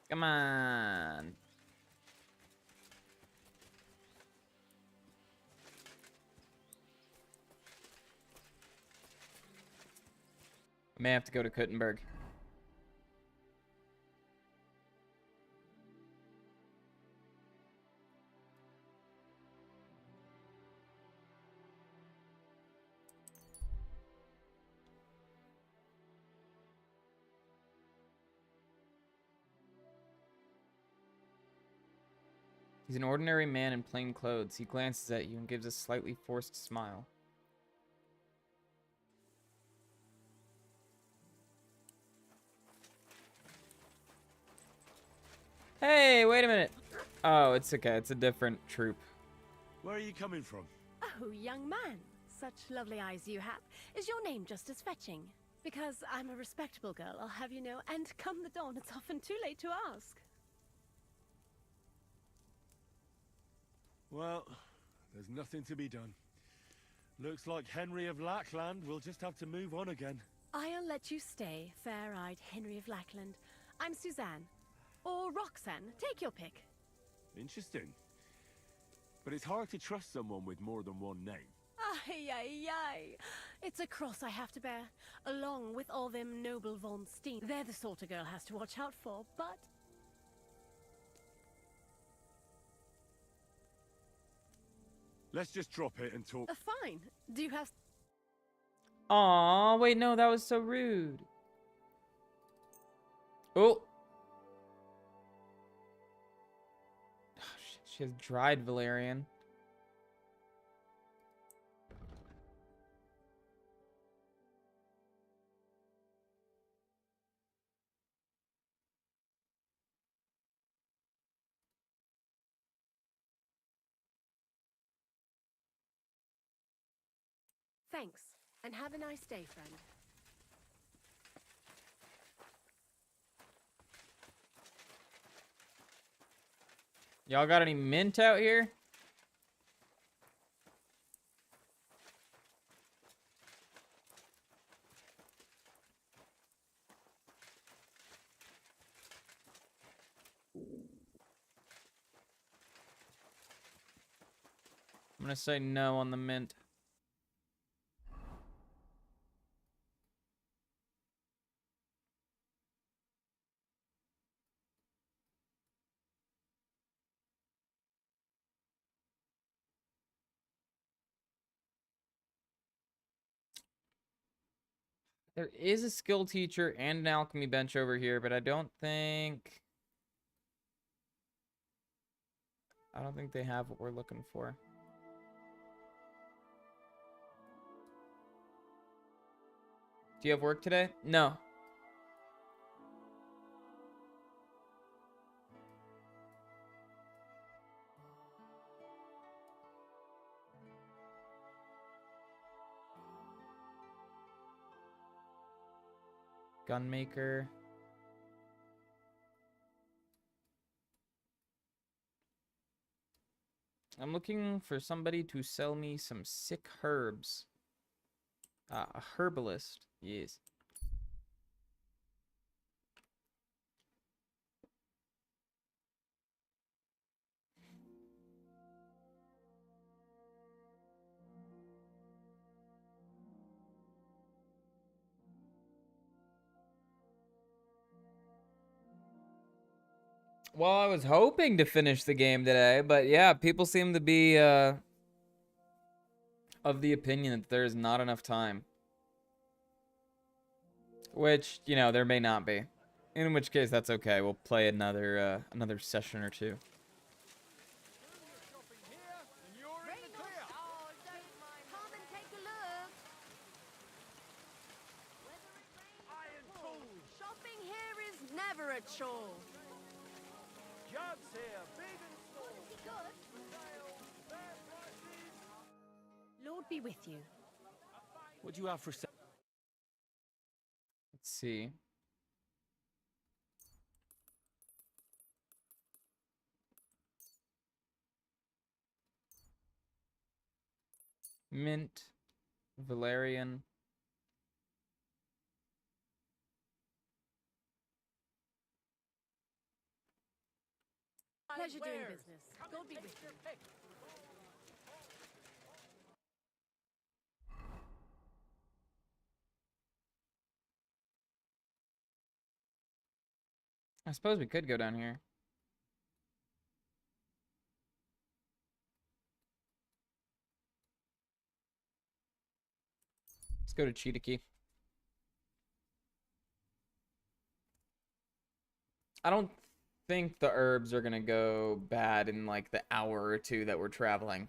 Come on. I may have to go to Kuttenberg. He's an ordinary man in plain clothes. He glances at you and gives a slightly forced smile. Hey, wait a minute. Oh, it's okay. It's a different troop. Where are you coming from? Oh, young man, such lovely eyes you have. Is your name just as fetching? Because I'm a respectable girl, I'll have you know, and come the dawn, it's often too late to ask. Well, there's nothing to be done. Looks like Henry of Lackland will just have to move on again. I'll let you stay, fair-eyed Henry of Lackland. I'm Suzanne. Or Roxanne, take your pick. Interesting. But it's hard to trust someone with more than one name. Ay, ay, ay. It's a cross I have to bear, along with all them noble von Steen. They're the sort a girl has to watch out for, but... Let's just drop it and talk. Fine. Do you have... Aw, wait, no, that was so rude. Oh. She has dried valerian. Thanks, and have a nice day, friend. Y'all got any mint out here? I'm gonna say no on the mint. There is a skill teacher and an alchemy bench over here, but I don't think they have what we're looking for. Do you have work today? No. Gunmaker. I'm looking for somebody to sell me some sick herbs. A herbalist. Yes. Well, I was hoping to finish the game today, but yeah, people seem to be of the opinion that there's not enough time. Which, you know, there may not be. In which case, that's okay. We'll play another session or two. Shopping here is never a chore. Jobs here, big and small. Lord be with you. What do you have for sale? Let's see. Mint, valerian. Pleasure doing business. God be with you. I suppose we could go down here. Let's go to Cheetah Key. I don't think the herbs are gonna go bad in like the hour or two that we're traveling.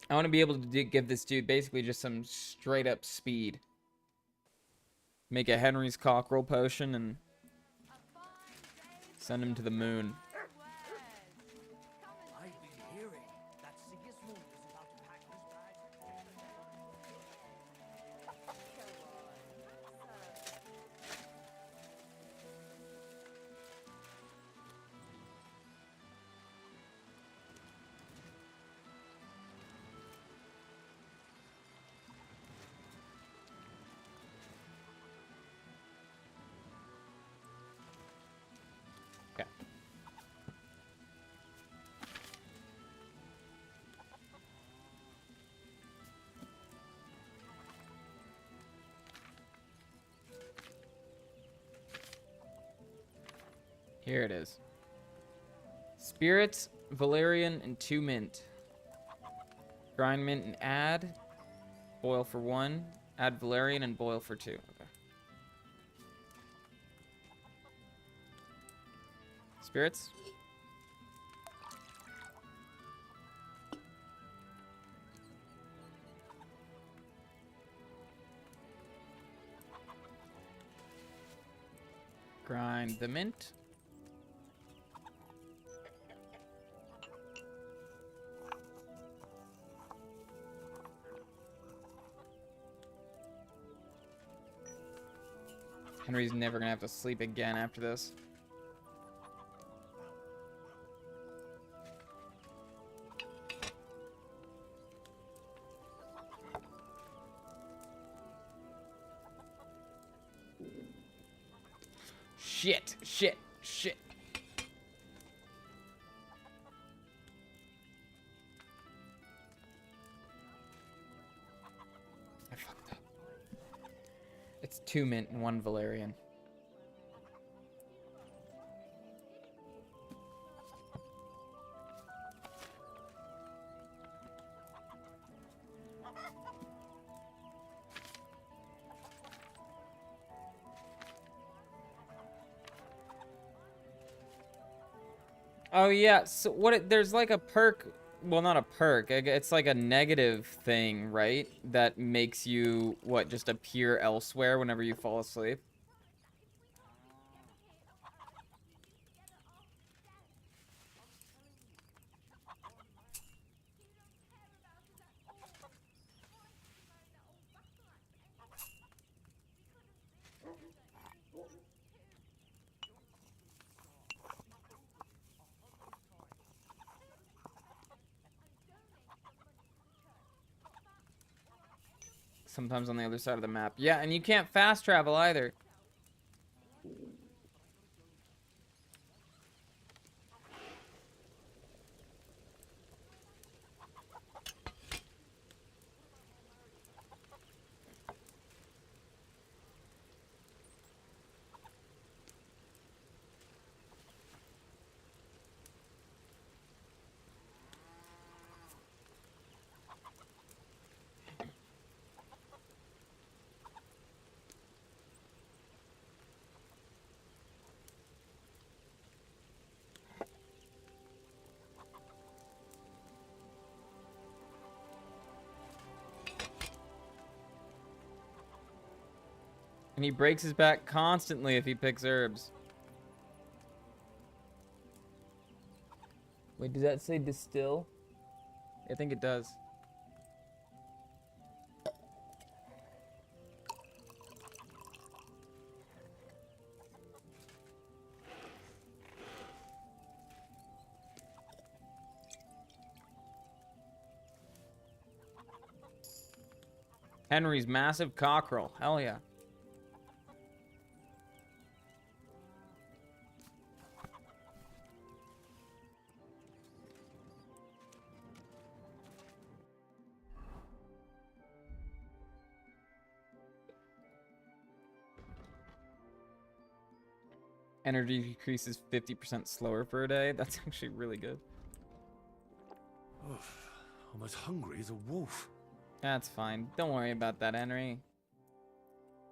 I want to be able to give this dude basically just some straight up speed. Make a Henry's cockerel potion and send him to the moon. I've been hearing that Sigismund is about to pack his Okay. Here it is. Spirits, valerian, and 2 mint. Grind mint and add. Boil for 1. Add valerian and boil for 2. Okay. Spirits. Grind the mint. Henry's never gonna have to sleep again after this. Shit, shit, shit. I fucked up. It's 2 mint and 1 valerian. Oh yeah, so there's like a perk, well not a perk, it's like a negative thing, right? That makes you, what, just appear elsewhere whenever you fall asleep? Sometimes on the other side of the map. Yeah, and you can't fast travel either. And he breaks his back constantly if he picks herbs. Wait, does that say distill? I think it does. Henry's massive cockerel. Hell yeah. Energy decreases 50% slower for a day. That's actually really good. Oof, I'm as hungry as a wolf. That's fine. Don't worry about that, Henry.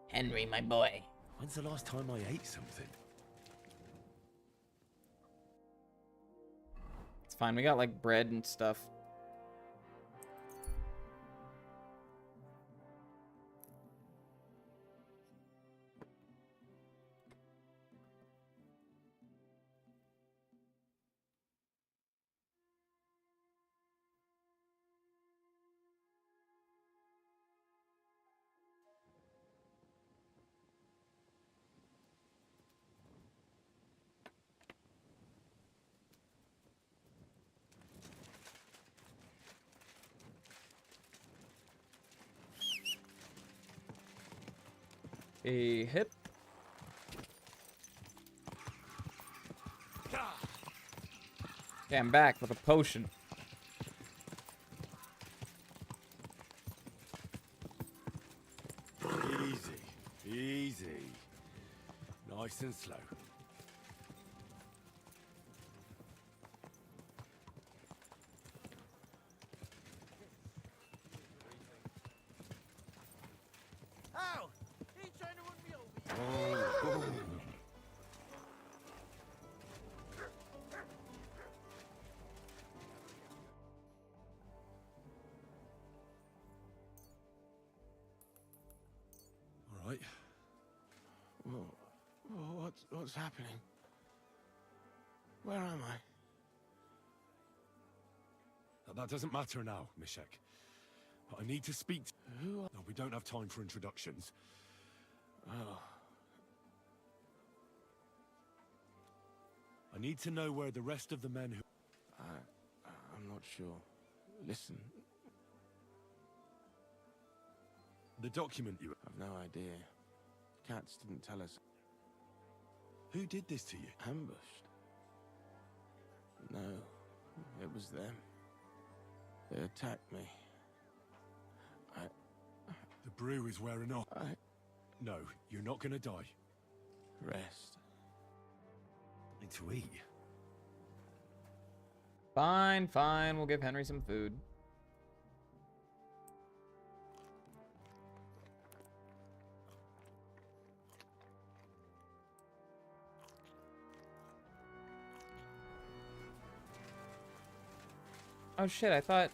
Henry, my boy. When's the last time I ate something? It's fine. We got like bread and stuff. A hip. Okay, I'm back with a potion. Easy, easy. Nice and slow. Ow! He trying to run me over. Oh. All right. What's happening? Where am I? That doesn't matter now, Mishek. But I need to speak to... Who are... No, we don't have time for introductions. Oh. I need to know where the rest of the men who... I'm not sure. Listen. The document you... I've no idea. Cats didn't tell us. Who did this to you? Ambushed. No, it was them. They attacked me. The brew is wearing off. No, you're not gonna die. Rest. Need to eat. Fine, fine. We'll give Henry some food. Oh shit, I thought...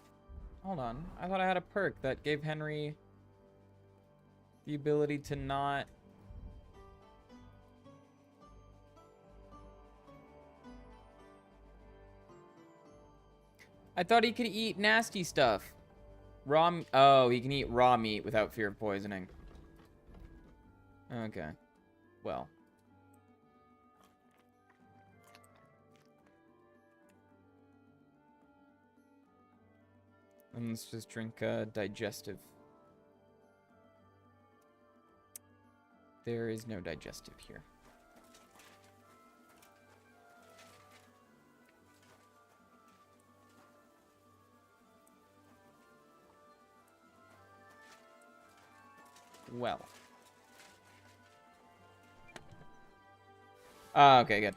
Hold on. I thought I had a perk that gave Henry the ability to not... I thought he could eat nasty stuff. Oh, he can eat raw meat without fear of poisoning. Okay. Well. And let's just drink digestive. There is no digestive here. Well. Okay, good.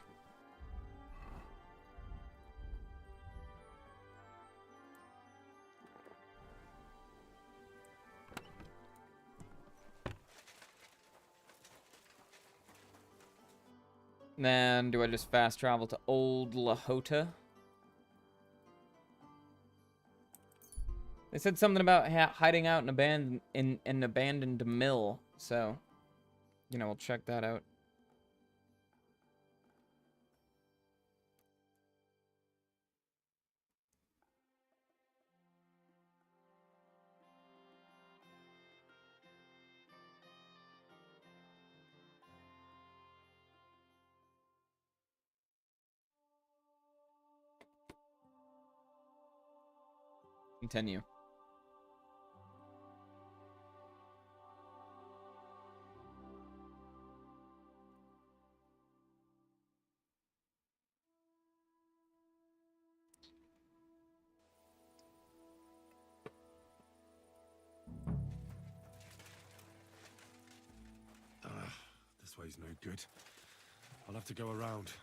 Then, do I just fast travel to Old Lahota? They said something about hiding out in an abandoned mill, so, you know, we'll check that out. Continue. This way's no good. I'll have to go around.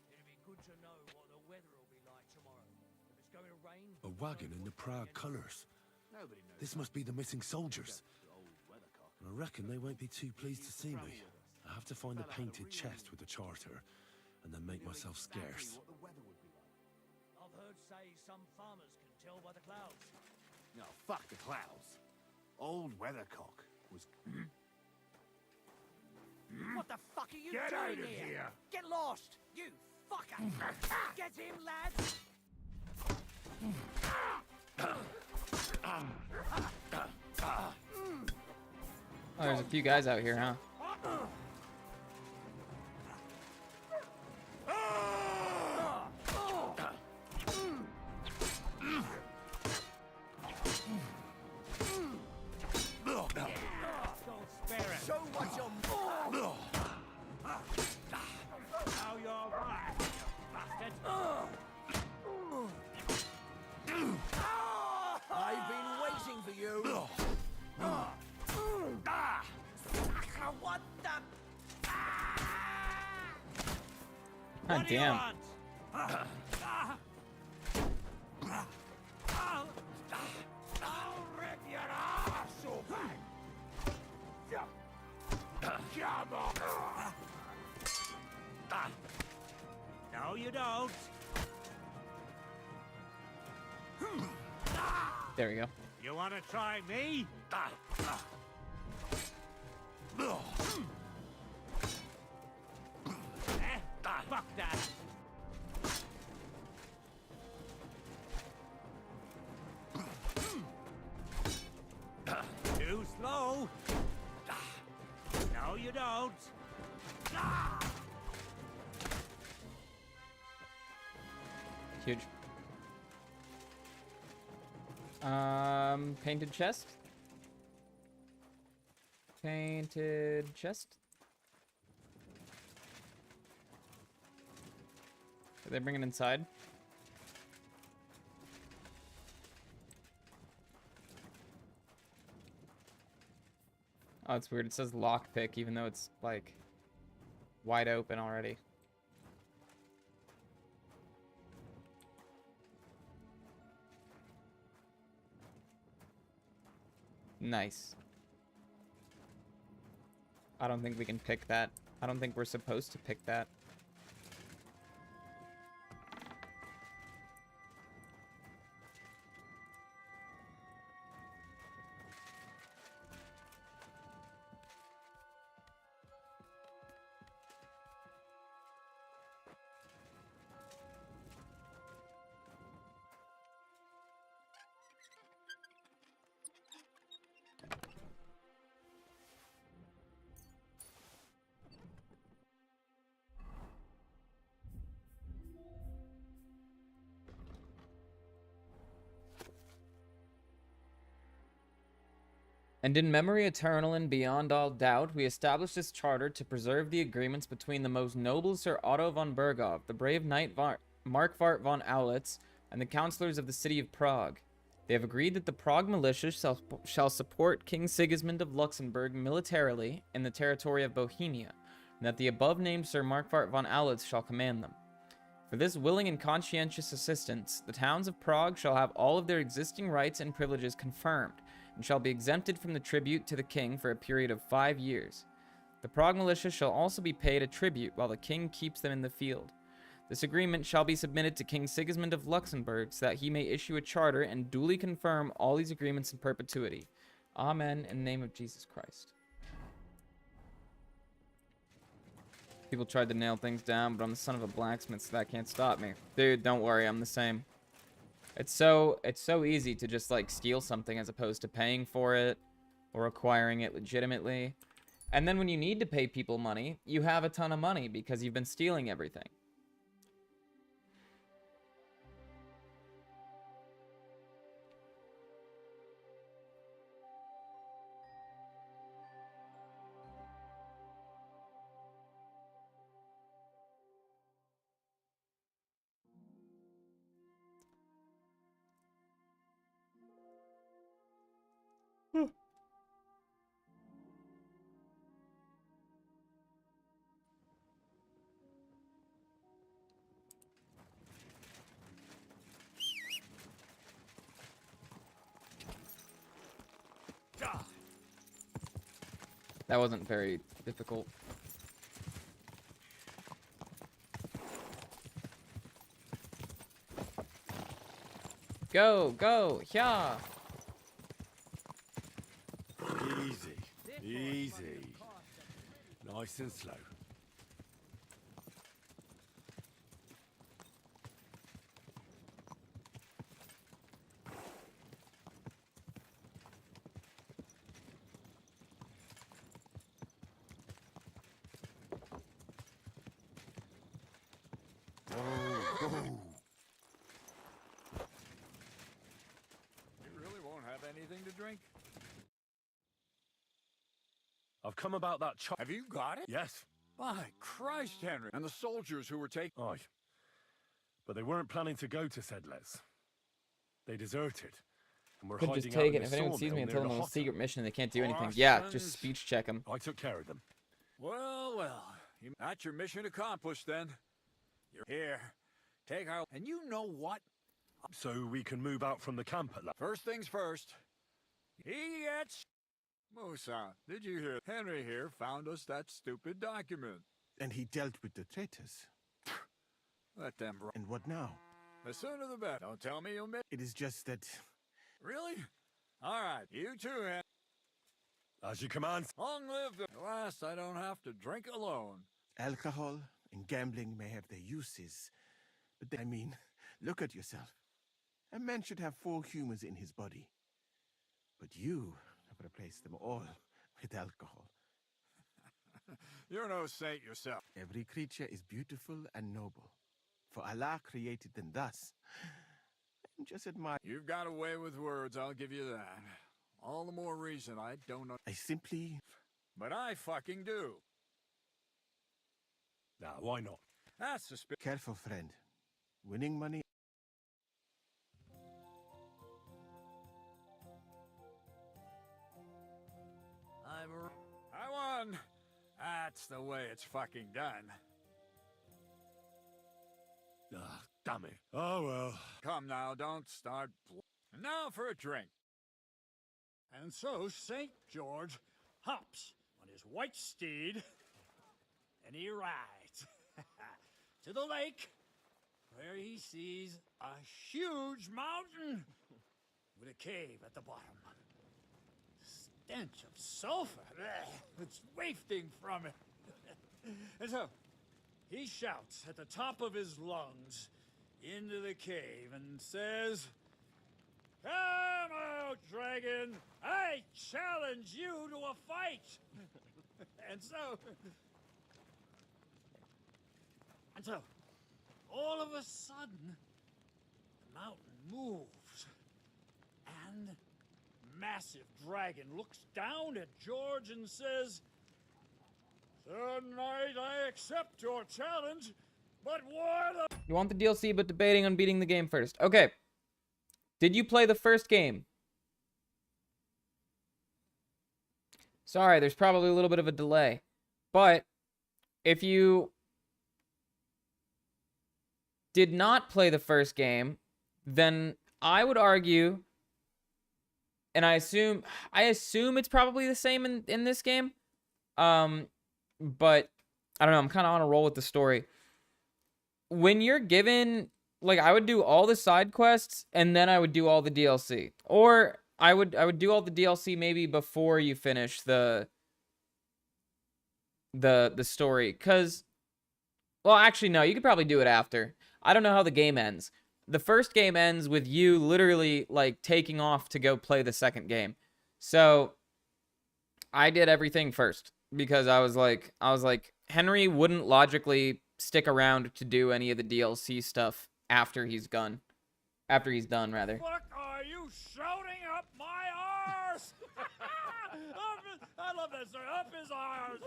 It'd be good to know what the weather will be like tomorrow. If it's going to rain... A wagon in the Prague colours. Nobody knows. This must be the missing soldiers. I reckon they won't be too pleased to see me. I have to find the painted chest with the charter, and then make myself scarce. I've heard say some farmers can tell by the clouds. No, fuck the clouds. Old Weathercock was... What the fuck are you Get doing out of here? here! Get lost, you fucker! Get him, lads! Oh, there's a few guys out here, huh? Show what you're... Now you're right, you bastard! I've been waiting for you! What the... God damn. I'll rip your ass open! Come on! No, you don't. There we go. You want to try me? Fuck that. Too slow. No, you don't. Huge. Painted chest? Painted chest? Did they bring it inside? Oh, it's weird. It says lockpick, even though it's, like, wide open already. Nice. I don't think we can pick that. I don't think we're supposed to pick that. And in memory eternal and beyond all doubt, we establish this charter to preserve the agreements between the most noble Sir Otto von Berghoff, the brave knight Markvart von Aulitz, and the councillors of the city of Prague. They have agreed that the Prague militia shall support King Sigismund of Luxembourg militarily in the territory of Bohemia, and that the above-named Sir Markvart von Aulitz shall command them. For this willing and conscientious assistance, the towns of Prague shall have all of their existing rights and privileges confirmed, and shall be exempted from the tribute to the king for a period of 5 years. The Prague militia shall also be paid a tribute while the king keeps them in the field. This agreement shall be submitted to King Sigismund of Luxembourg so that he may issue a charter and duly confirm all these agreements in perpetuity. Amen, in the name of Jesus Christ. People tried to nail things down, but I'm the son of a blacksmith, so that can't stop me. Dude, don't worry, I'm the same. It's so easy to just, like, steal something as opposed to paying for it or acquiring it legitimately. And then when you need to pay people money, you have a ton of money because you've been stealing everything. That wasn't very difficult. Go, go, yeah. Easy, easy. Nice and slow. You really won't have anything to drink? I've come about that Have you got it? Yes. By Christ, Henry. And the soldiers who were taking... Aye. But they weren't planning to go to Sedles. They deserted. And were Could hiding just out take in it. a If anyone sees me sawmill and tell near them the on a Hotter. secret mission, they can't do anything. Our Yeah, sons- just speech check them. I took care of them. Well, well. That's your mission accomplished, then. You're here. Take our... And you know what? So we can move out from the camp at last. First things first. He gets... Musa, did you hear? Henry here found us that stupid document. And he dealt with the traitors. Let them... And what now? The sooner the better. Don't tell me you'll miss... It is just that... Really? All right, you too, Henry. As you command. Long live the... At last, I don't have to drink alone. Alcohol and gambling may have their uses. But I mean, look at yourself. A man should have 4 humans in his body. But you have replaced them all with alcohol. You're no saint yourself. Every creature is beautiful and noble. For Allah created them thus. I'm just admiring. You've got a way with words, I'll give you that. All the more reason I don't know. I simply... But I fucking do. Nah, why not? That's the spirit. Careful, friend. Winning money... I won. That's the way it's fucking done. Ah, damn it. Oh, well. Come now, don't start. And now for a drink. And so St. George hops on his white steed, and he rides to the lake, where he sees a huge mountain with a cave at the bottom. Stench of sulfur, it's wafting from it. And so he shouts at the top of his lungs into the cave and says, "Come out, dragon! I challenge you to a fight!" And so, all of a sudden, the mountain moves, and massive dragon looks down at George and says, "Sir Knight, I accept your challenge, but what the..." You want the DLC, but debating on beating the game first. Okay. Did you play the first game? Sorry, there's probably a little bit of a delay. But if you did not play the first game, then I would argue, and I assume it's probably the same in this game. But I don't know, I'm kind of on a roll with the story. When you're given, like, I would do all the side quests and then I would do all the DLC. Or I would do all the DLC maybe before you finish the story, cuz well, actually no, you could probably do it after. I don't know how the game ends. The first game ends with you literally like taking off to go play the second game. So I did everything first because I was like Henry wouldn't logically stick around to do any of the DLC stuff after he's done. After he's done, rather. Fuck are you shouting up my arse? I love that, sir. Up his arse.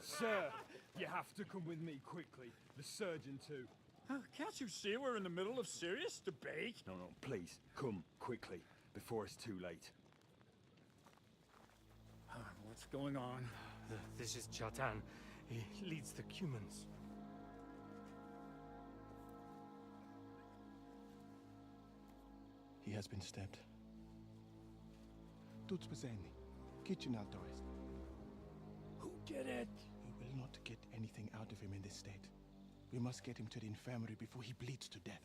Sir, you have to come with me quickly. The surgeon too. Can't you see we're in the middle of serious debate? No, please, come quickly, before it's too late. What's going on? This is Chatan. He leads the Cumans. He has been stabbed. Tut's besenni. Kitchen outdoors. get it. We will not get anything out of him in this state. We must get him to the infirmary before he bleeds to death.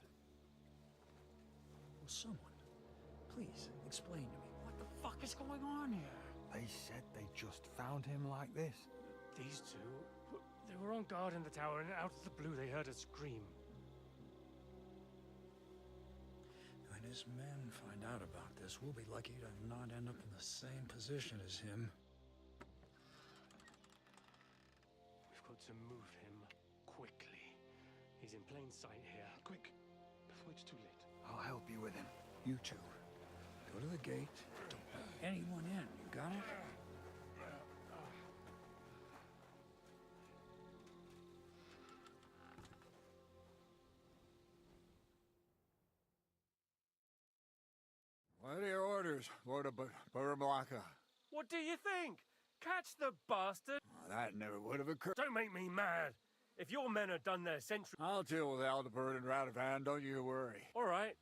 Will someone please explain to me what the fuck is going on here? They said they just found him like this. These two, they were on guard in the tower, and out of the blue they heard a scream. When his men find out about this, we'll be lucky to not end up in the same position as him. We've got to move him quickly. He's in plain sight here. Quick, before it's too late. I'll help you with him. You two, go to the gate. Don't let anyone in. You got it? What are your orders, Lord of Burblaka? What do you think? Catch the bastard! That never would have occurred. Don't make me mad. If your men have done their sentry... I'll deal with Aldebert and Radovan, don't you worry. All right.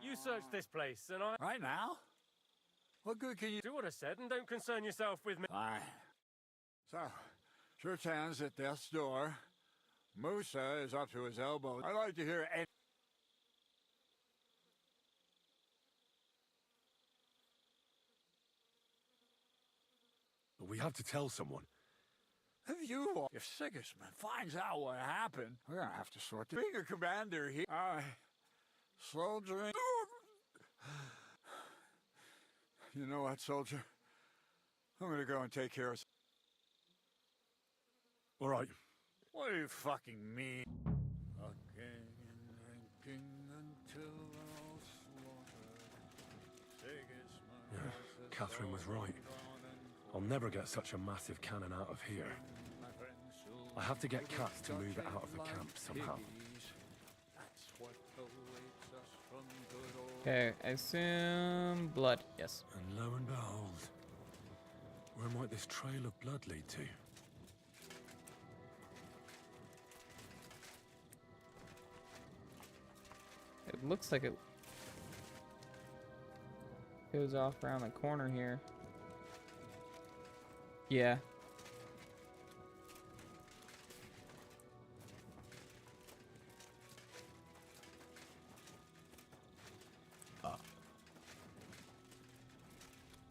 You search this place, and I... Right now? What good can you... Do what I said, and don't concern yourself with me. Fine. So, Shirtan's at death's door. Musa is up to his elbow. I'd like to hear any... But we have to tell someone. If you, if Sigismund finds out what happened, we're gonna have to sort this. Being a commander here, soldiering. You know what, soldier? I'm gonna go and take care of. All right. What do you fucking mean? Fucking and drinking until all slaughtered. Sigismund. Yeah, Catherine was right. I'll never get such a massive cannon out of here. I have to get Cats to move it out of the camp somehow. Okay, I assume blood. Yes. And lo and behold, where might this trail of blood lead to? It looks like it goes off around the corner here. Yeah.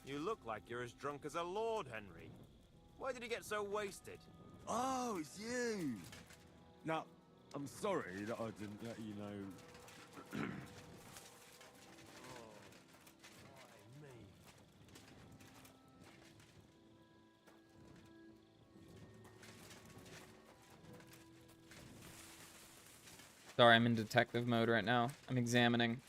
You look like you're as drunk as a lord, Henry. Why did you get so wasted? Oh, it's you! Now, I'm sorry that I didn't let you know. Sorry, I'm in detective mode right now. I'm examining.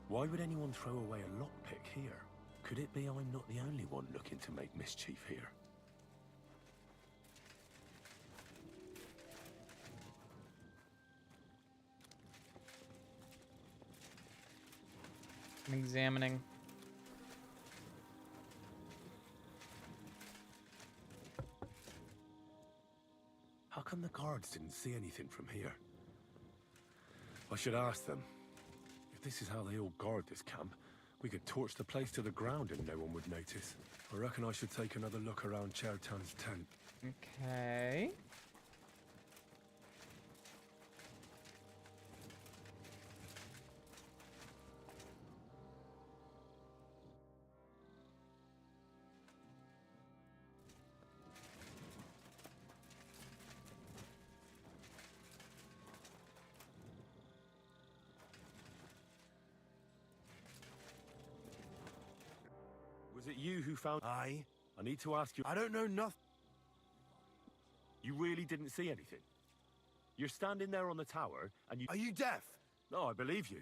Why would anyone throw away a lockpick here? Could it be I'm not the only one looking to make mischief here? I'm examining. How come the guards didn't see anything from here? I should ask them. If this is how they all guard this camp, we could torch the place to the ground and no one would notice. I reckon I should take another look around Chertan's tent. Okay. Was it you who found... I need to ask you... I don't know nothing. You really didn't see anything? You're standing there on the tower, and you... Are you deaf? No, I believe you.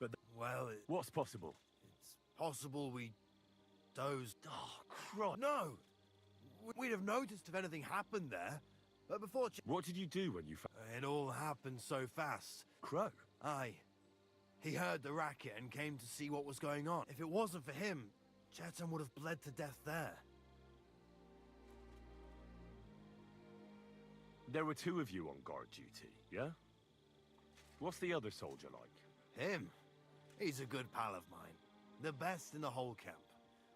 But... Well, what's possible? It's possible we dozed... Oh, Christ. No! We'd have noticed if anything happened there. But before... What did you do when you... It all happened so fast. Crow? Aye. He heard the racket and came to see what was going on. If it wasn't for him, Chetan would have bled to death there. There were 2 of you on guard duty, yeah? What's the other soldier like? Him? He's a good pal of mine. The best in the whole camp.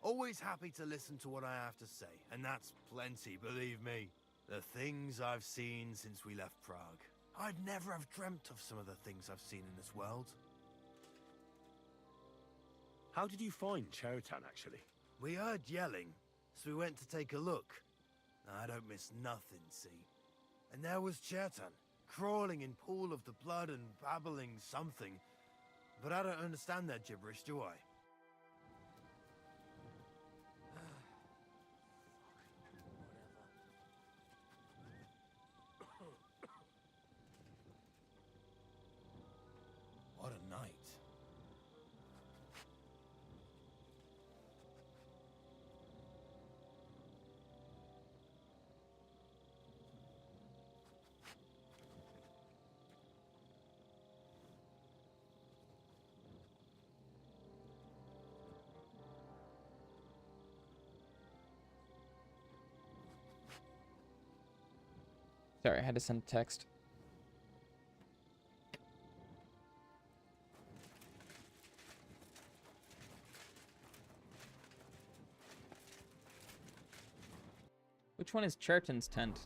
Always happy to listen to what I have to say, and that's plenty, believe me. The things I've seen since we left Prague. I'd never have dreamt of some of the things I've seen in this world. How did you find Chetan, actually? We heard yelling, so we went to take a look. I don't miss nothing, see? And there was Chetan, crawling in pool of the blood and babbling something. But I don't understand their gibberish, do I? What a night. Sorry, I had to send a text. Which one is Chetan's tent?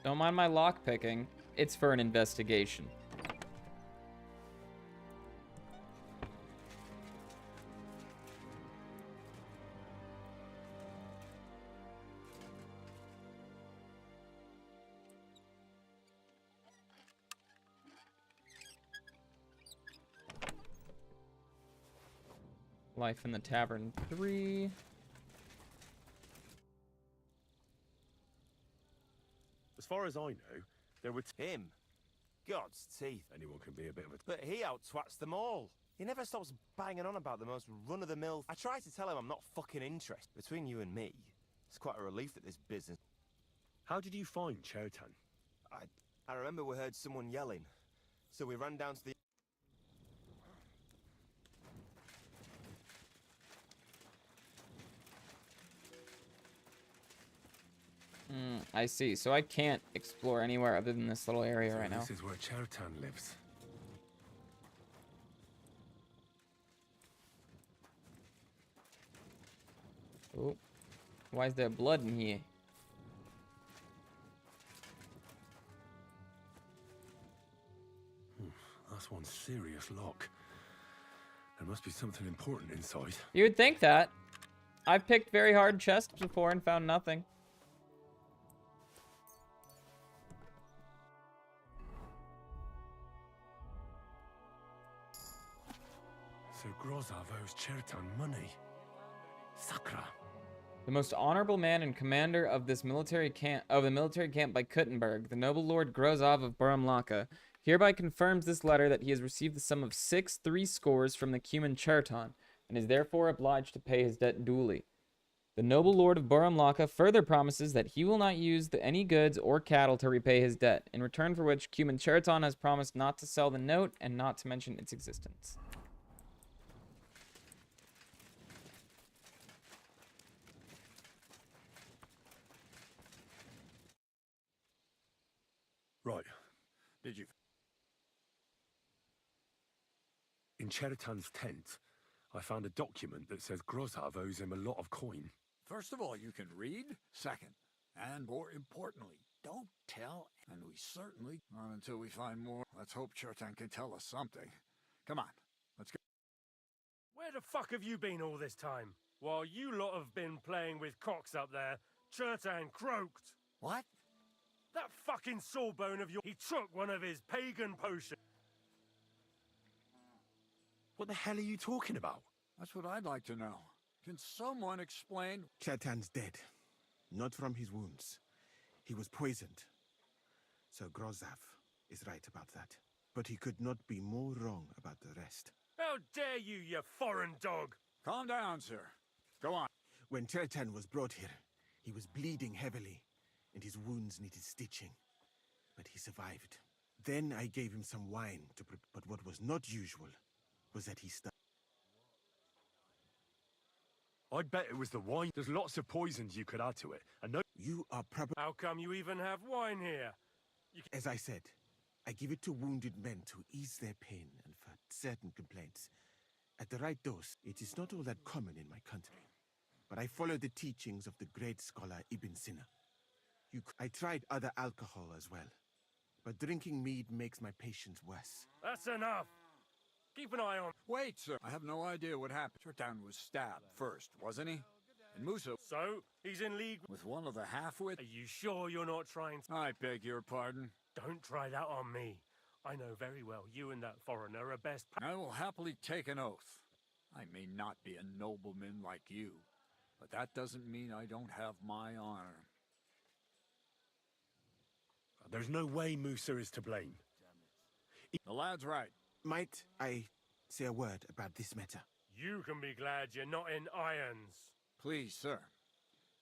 Don't mind my lock picking. It's for an investigation. Life in the Tavern 3. As far as I know, there were... Him? God's teeth. Anyone can be a bit of a... But he out-twats them all. He never stops banging on about the most run-of-the-mill... I try to tell him I'm not fucking interested. Between you and me, it's quite a relief that this business... How did you find Chetan? I remember we heard someone yelling. So we ran down to the... I see. So I can't explore anywhere other than this little area right now. This is where Chetan lives. Oh, why is there blood in here? That's one serious lock. There must be something important inside. You would think that. I've picked very hard chests before and found nothing. So Grozov owes Chetan money. Sakra. The most honorable man and commander of this military camp by Kuttenberg, the noble Lord Grozov of Burumlaka, hereby confirms this letter that he has received the sum of 6 3/4 from the Cuman Chetan, and is therefore obliged to pay his debt duly. The noble Lord of Burumlaka further promises that he will not use any goods or cattle to repay his debt, in return for which Cuman Chetan has promised not to sell the note and not to mention its existence. Right. Did you... In Chetan's tent, I found a document that says Grozov owes him a lot of coin. First of all, you can read. Second, and more importantly, don't tell. And we certainly, not until we find more. Let's hope Chetan can tell us something. Come on, let's go. Where the fuck have you been all this time? While you lot have been playing with cocks up there, Chetan croaked. What? That fucking sawbone of yours, he took one of his pagan potions. What the hell are you talking about? That's what I'd like to know. Can someone explain? Chetan's dead. Not from his wounds. He was poisoned. So Grozav is right about that. But he could not be more wrong about the rest. How dare you, you foreign dog! Calm down, sir. Go on. When Chetan was brought here, he was bleeding heavily, and his wounds needed stitching. But he survived. Then I gave him some wine to but what was not usual was that he started. I'd bet it was the wine. There's lots of poisons you could add to it. And no. You are probably. How come you even have wine here? As I said, I give it to wounded men to ease their pain and for certain complaints. At the right dose, it is not all that common in my country. But I follow the teachings of the great scholar Ibn Sina. I tried other alcohol as well. But drinking mead makes my patients worse. That's enough! Keep an eye on... Wait, sir. I have no idea what happened. Chertan was stabbed first, wasn't he? And Musa... So, he's in league... with one of the half-wits? Are you sure you're not trying to... I beg your pardon. Don't try that on me. I know very well you and that foreigner are best... I will happily take an oath. I may not be a nobleman like you, but that doesn't mean I don't have my honor. There's no way Musa is to blame. The lad's right. Might I say a word about this matter? You can be glad you're not in irons. Please, sir.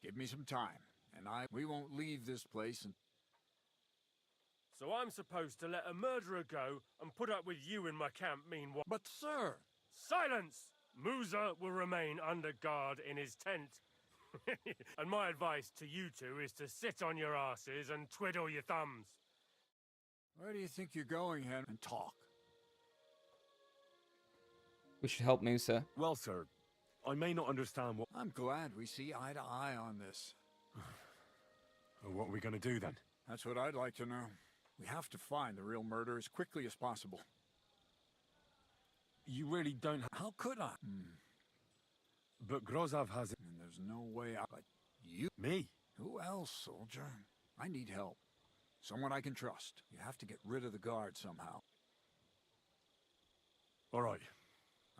Give me some time, and we won't leave this place and... So I'm supposed to let a murderer go and put up with you in my camp meanwhile... But, sir... Silence! Musa will remain under guard in his tent. And my advice to you two is to sit on your asses and twiddle your thumbs. Where do you think you're going, Henry? And talk. We should help Musa. Well, sir, I may not understand what... I'm glad we see eye to eye on this. Well, what are we going to do then? That's what I'd like to know. We have to find the real murderer as quickly as possible. You really don't... How could I? But Grozav has it. And there's no way out. But you... Me? Who else, soldier? I need help. Someone I can trust. You have to get rid of the guard somehow. All right.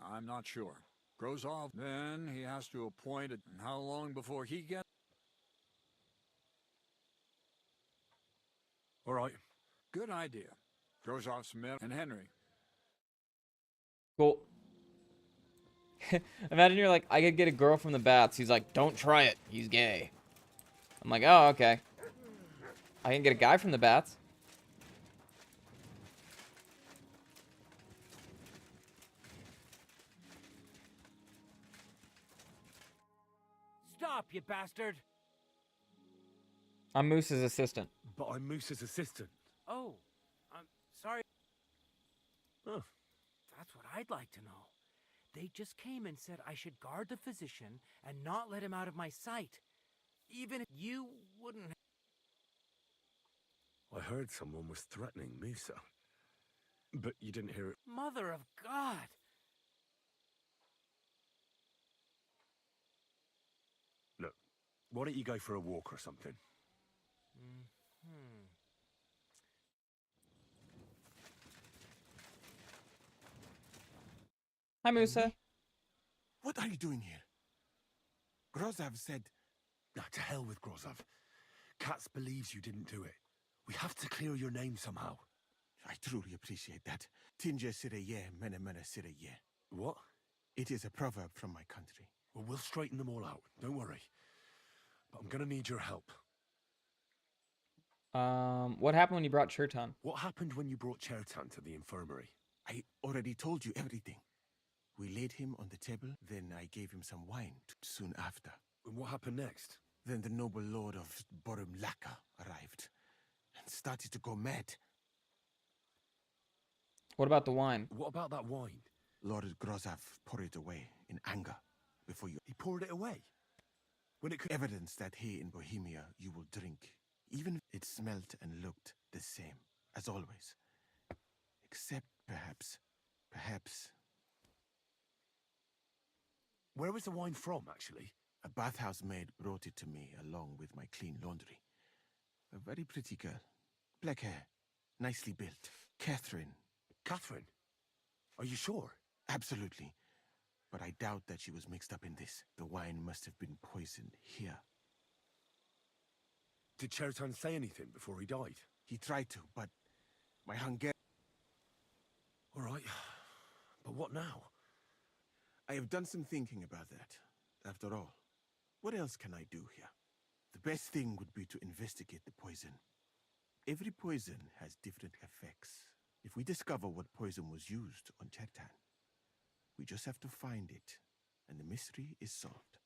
I'm not sure. Grozov, then he has to appoint it. And how long before he gets... All right. Good idea. Grozov's men and Henry. Cool. Imagine you're like, I could get a girl from the bats. He's like, don't try it. He's gay. I'm like, oh, okay. I can get a guy from the bats. Stop, you bastard! I'm Moose's assistant. But I'm Moose's assistant. Oh, I'm sorry. Huh. That's what I'd like to know. They just came and said I should guard the physician and not let him out of my sight. Even if you wouldn't... I heard someone was threatening Musa. But you didn't hear it. Mother of God! Look, why don't you go for a walk or something? Hi, Musa. What are you doing here? Grozav said... Nah, to hell with Grozov. Katz believes you didn't do it. We have to clear your name somehow. I truly appreciate that. Tinja sireye, mene mene sireye. What? It is a proverb from my country. Well, we'll straighten them all out. Don't worry. But I'm gonna need your help. What happened when you brought Chertan? What happened when you brought Chertan to the infirmary? I already told you everything. We laid him on the table, then I gave him some wine soon after. And what happened next? Then the noble lord of Borum Laka arrived and started to go mad. What about the wine? What about that wine? Lord Grozav poured it away in anger before you... He poured it away? When it could... Evidence that here in Bohemia you will drink, even if it smelt and looked the same, as always. Except perhaps... Where was the wine from, actually? A bathhouse maid brought it to me along with my clean laundry. A very pretty girl. Black hair. Nicely built. Catherine. Catherine? Are you sure? Absolutely. But I doubt that she was mixed up in this. The wine must have been poisoned here. Did Cheriton say anything before he died? He tried to, but my Hungarian... All right. But what now? I have done some thinking about that. After all, what else can I do here? The best thing would be to investigate the poison. Every poison has different effects. If we discover what poison was used on Cheriton, we just have to find it, and the mystery is solved.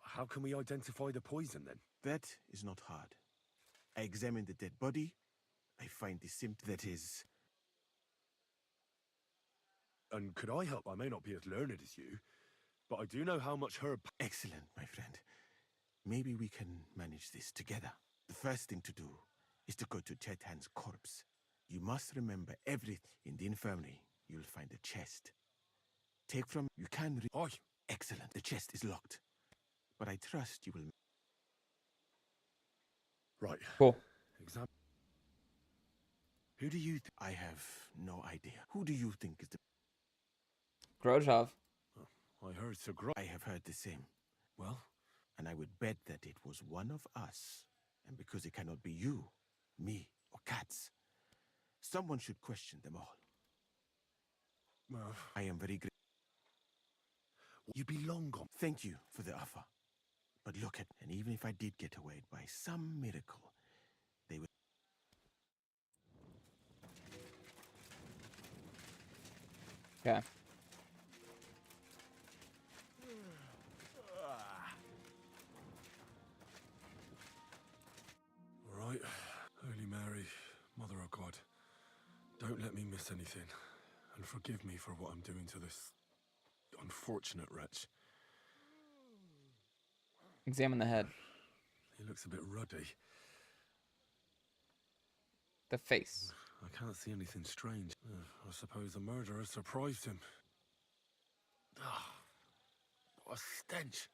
How can we identify the poison, then? That is not hard. I examine the dead body, I find the symptom that is... And could I help? I may not be as learned as you, but I do know how much herb... Excellent, my friend. Maybe we can manage this together. The first thing to do is to go to Cheriton's corpse. You must remember everything. In the infirmary, you'll find a chest. Take from... You can... Aye. Excellent. The chest is locked. But I trust you will... Right. Cool. Who do you... I have no idea. Who do you think is the... Grozhov. I heard Sir I have heard the same. Well? And I would bet that it was one of us. And because it cannot be you, me, or Katz, someone should question them all. I am very grateful. You be long gone. Thank you for the offer. But look at... And even if I did get away by some miracle, they would... Okay. All right. Holy Mary, Mother of God, don't let me miss anything. And forgive me for what I'm doing to this unfortunate wretch. Examine the head. He looks a bit ruddy. The face. I can't see anything strange. I suppose the murderer surprised him. Ah, what a stench.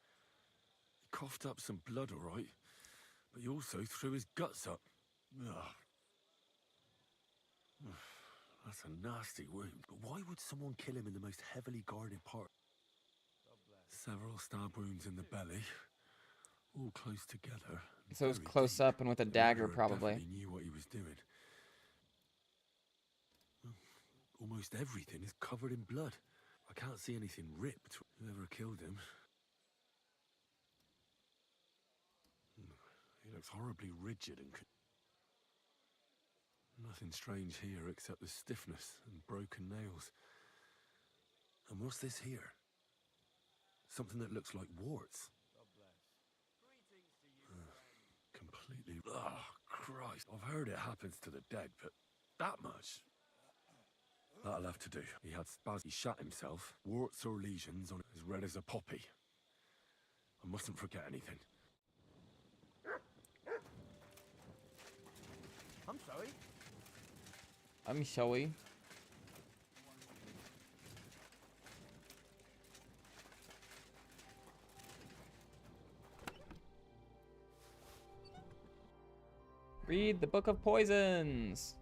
He coughed up some blood, all right, but he also threw his guts up. Ugh. That's a nasty wound. But why would someone kill him in the most heavily guarded part? Several stab wounds in the belly, all close together. So it was close up and with a dagger, probably. He knew what he was doing. Almost everything is covered in blood. I can't see anything ripped. Whoever killed him. He looks horribly rigid and... Nothing strange here except the stiffness and broken nails. And what's this here? Something that looks like warts. Completely... Oh, Christ. I've heard it happens to the dead, but that much? That'll have to do. He had spasms. He shot himself. Warts or lesions on it as red as a poppy. I mustn't forget anything. I'm sorry. I'm sorry. Read the Book of Poisons.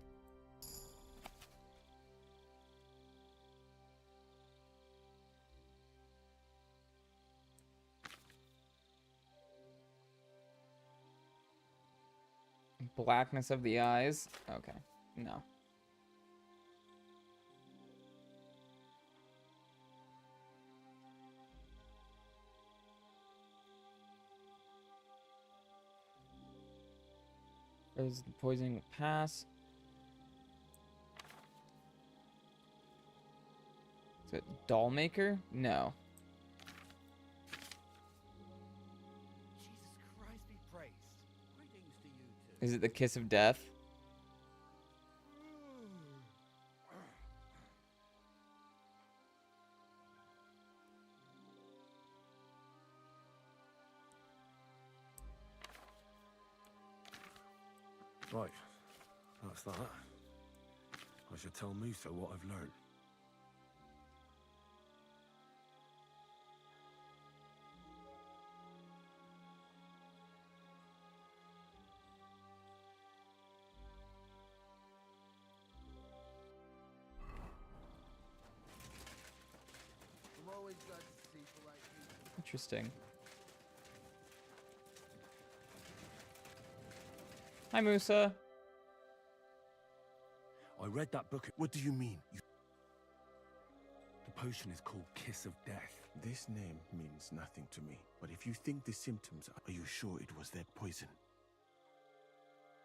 Blackness of the eyes. Okay. No. Is the poisoning will pass? Is it doll maker? No. Jesus Christ be praised. Greetings to you too. Is it the kiss of death? Right, that's that. I should tell Musa what I've learned. Interesting. Hi, Musa. I read that book. What do you mean? The potion is called Kiss of Death. This name means nothing to me. But if you think the symptoms, are you sure it was that poison?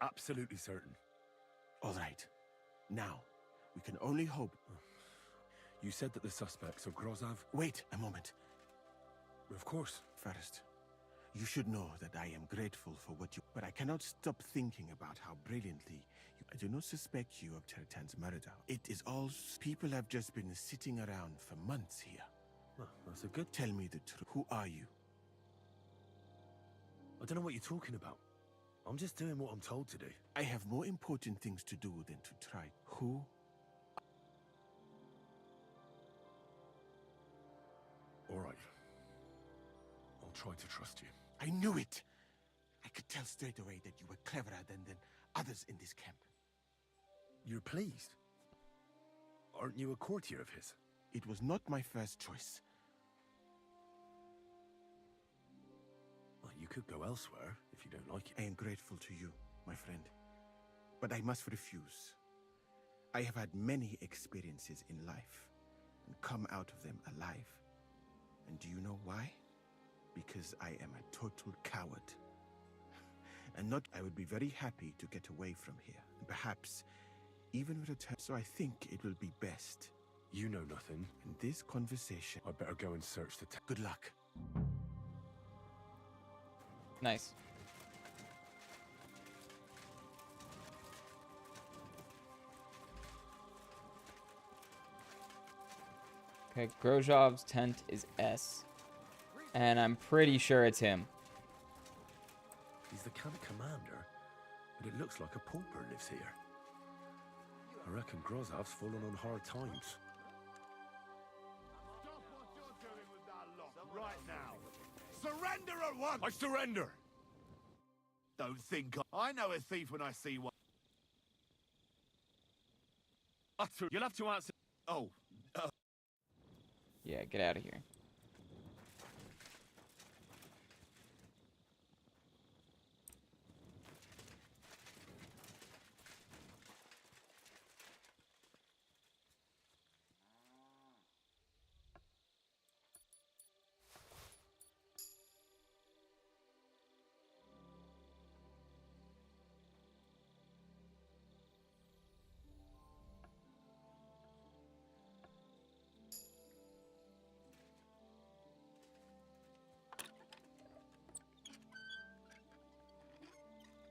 Absolutely certain. All right. Now, we can only hope. You said that the suspects are Grozov? Wait a moment. Of course. First, you should know that I am grateful for what you... But I cannot stop thinking about how brilliantly... I do not suspect you of Tertan's murder. It is all... People have just been sitting around for months here. Well, that's a good... Tell me the truth. Who are you? I don't know what you're talking about. I'm just doing what I'm told to do. I have more important things to do than to try. Who? All right. I'll try to trust you. I knew it! I could tell straight away that you were cleverer than others in this camp. You're pleased? Aren't you a courtier of his? It was not my first choice. Well, you could go elsewhere if you don't like it. I am grateful to you, my friend. But I must refuse. I have had many experiences in life and come out of them alive. And do you know why? Because I am a total coward. And not, I would be very happy to get away from here. And perhaps even return. So I think it will be best. You know nothing. In this conversation, I better go and search the good luck. Nice. Okay, Grozov's tent is S. And I'm pretty sure it's him. He's the camp commander, but it looks like a pauper lives here. I reckon Grozov's fallen on hard times. Stop what you're doing with that lot right now. Surrender at once! I surrender! Don't think I know a thief when I see one. You'll have to answer. Oh. Yeah, get out of here.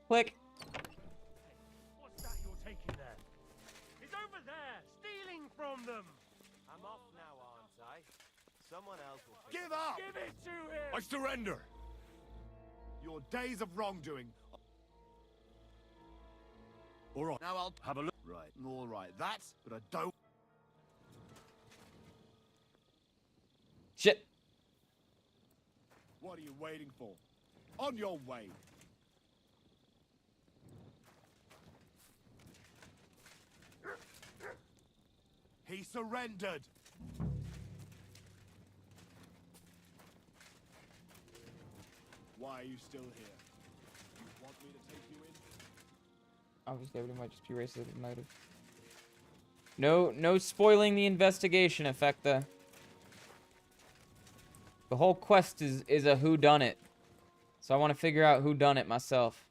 Click. What's that you're taking there? He's over there, stealing from them. I'm off now, aren't I? Someone else will Give up! Give it to him! I surrender! Your days of wrongdoing. All right. Now I'll have a look. Right, all right. That's, but I don't. Shit. What are you waiting for? On your way. He surrendered. Why are you still here? You want me to take you in? Obviously, everybody might just be racist with motive. No spoiling the investigation, Effecta. The whole quest is a whodunit. So I want to figure out who done it myself.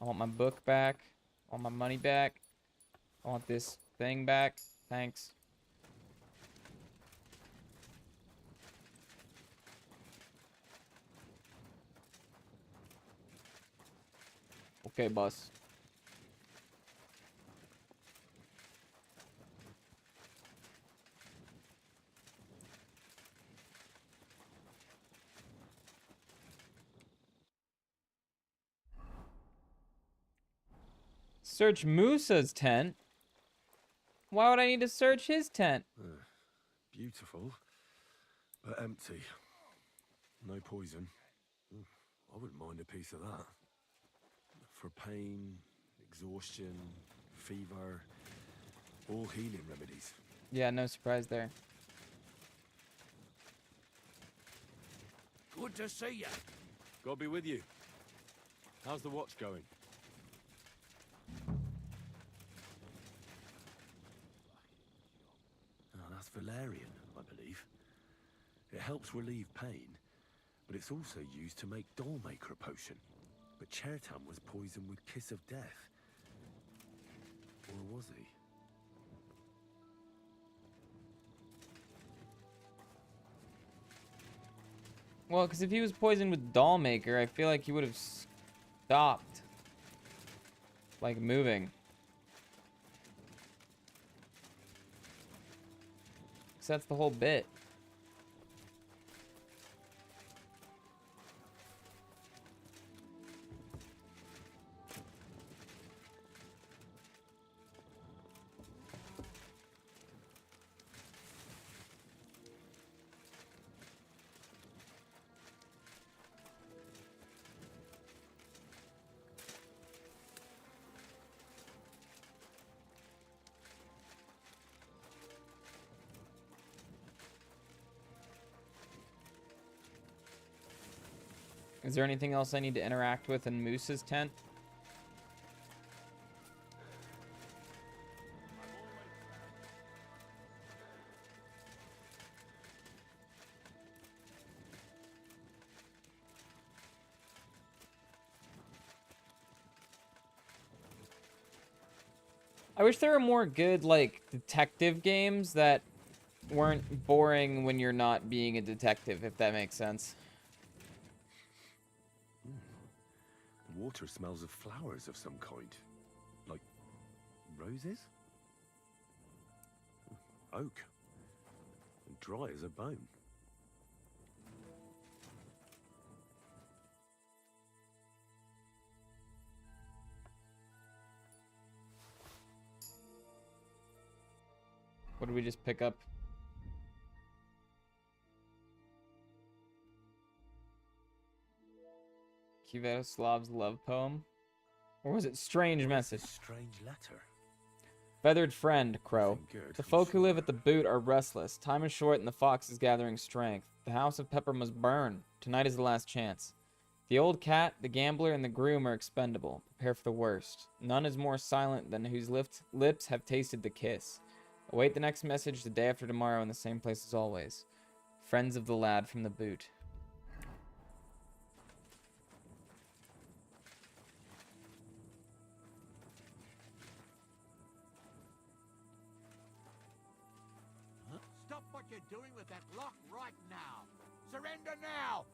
I want my book back. I want my money back. I want this thing back. Thanks. Okay, boss. Search Musa's tent? Why would I need to search his tent? Beautiful, but empty. No poison. I wouldn't mind a piece of that. For pain, exhaustion, fever, all healing remedies. Yeah, no surprise there. Good to see you. God be with you. How's the watch going? Oh, that's valerian, I believe. It helps relieve pain, but it's also used to make Dollmaker potion. But Chertan was poisoned with Kiss of Death. Or was he? Well, because if he was poisoned with Dollmaker, I feel like he would have stopped, like, moving. Because that's the whole bit. Is there anything else I need to interact with in Moose's tent? I wish there were more good, like, detective games that weren't boring when you're not being a detective, if that makes sense. The water smells of flowers of some kind. Like roses? Oak. And dry as a bone. What did we just pick up? Kivoslav's love poem? Or was it strange message? Strange letter. Feathered friend, Crow. Good, The I'm folk who live at the boot are restless. Time is short and the fox is gathering strength. The house of Pepper must burn. Tonight is the last chance. The old cat, the gambler, and the groom are expendable. Prepare for the worst. None is more silent than whose lips have tasted the kiss. Await the next message the day after tomorrow in the same place as always. Friends of the lad from the boot. Stop what you're doing with that lock right now. Surrender now.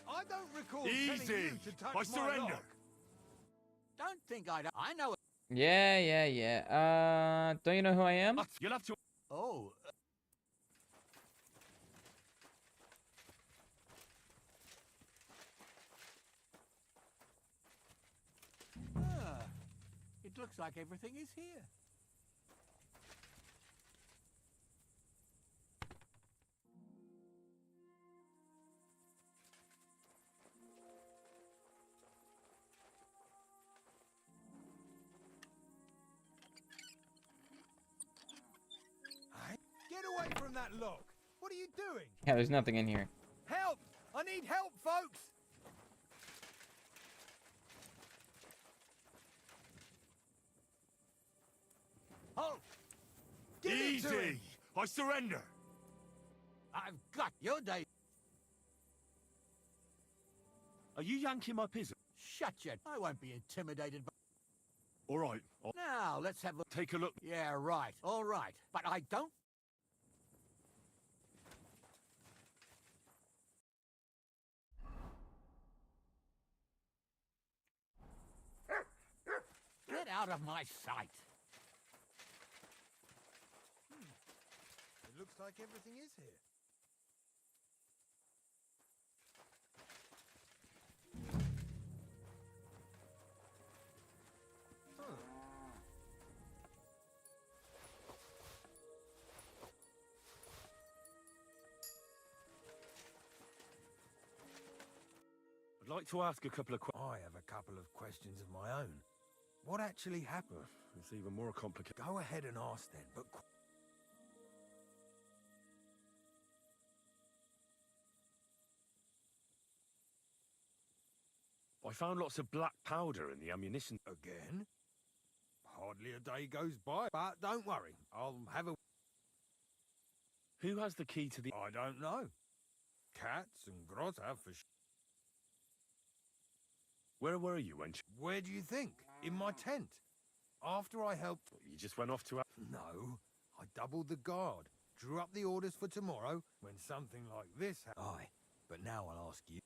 I don't recall Easy. telling you to touch I my surrender. lock. Don't think I know it. Yeah. Don't you know who I am? You'll have to. Oh. It looks like everything is here. Get away from that lock. What are you doing? Yeah, there's nothing in here. Help! I need help, folks! Halt! Give it to him! Easy. I surrender. I've got your day. Are you yanking my pizzle? Shut your... I won't be intimidated by... All right. Now, let's have a... Take a look. Yeah, right. All right. But I don't... Get out of my sight. It looks like everything is here. I'd like to ask a couple of questions. I have a couple of questions of my own. What actually happened? It's even more complicated. Go ahead and ask then, but... I found lots of black powder in the ammunition. Again? Hardly a day goes by, but don't worry. I'll have a... Who has the key to the... I don't know. Cats and Grotta for... Where were you when... Where do you think? In my tent. After I helped... You just went off to... No. I doubled the guard. Drew up the orders for tomorrow when something like this... Aye. But now I'll ask you...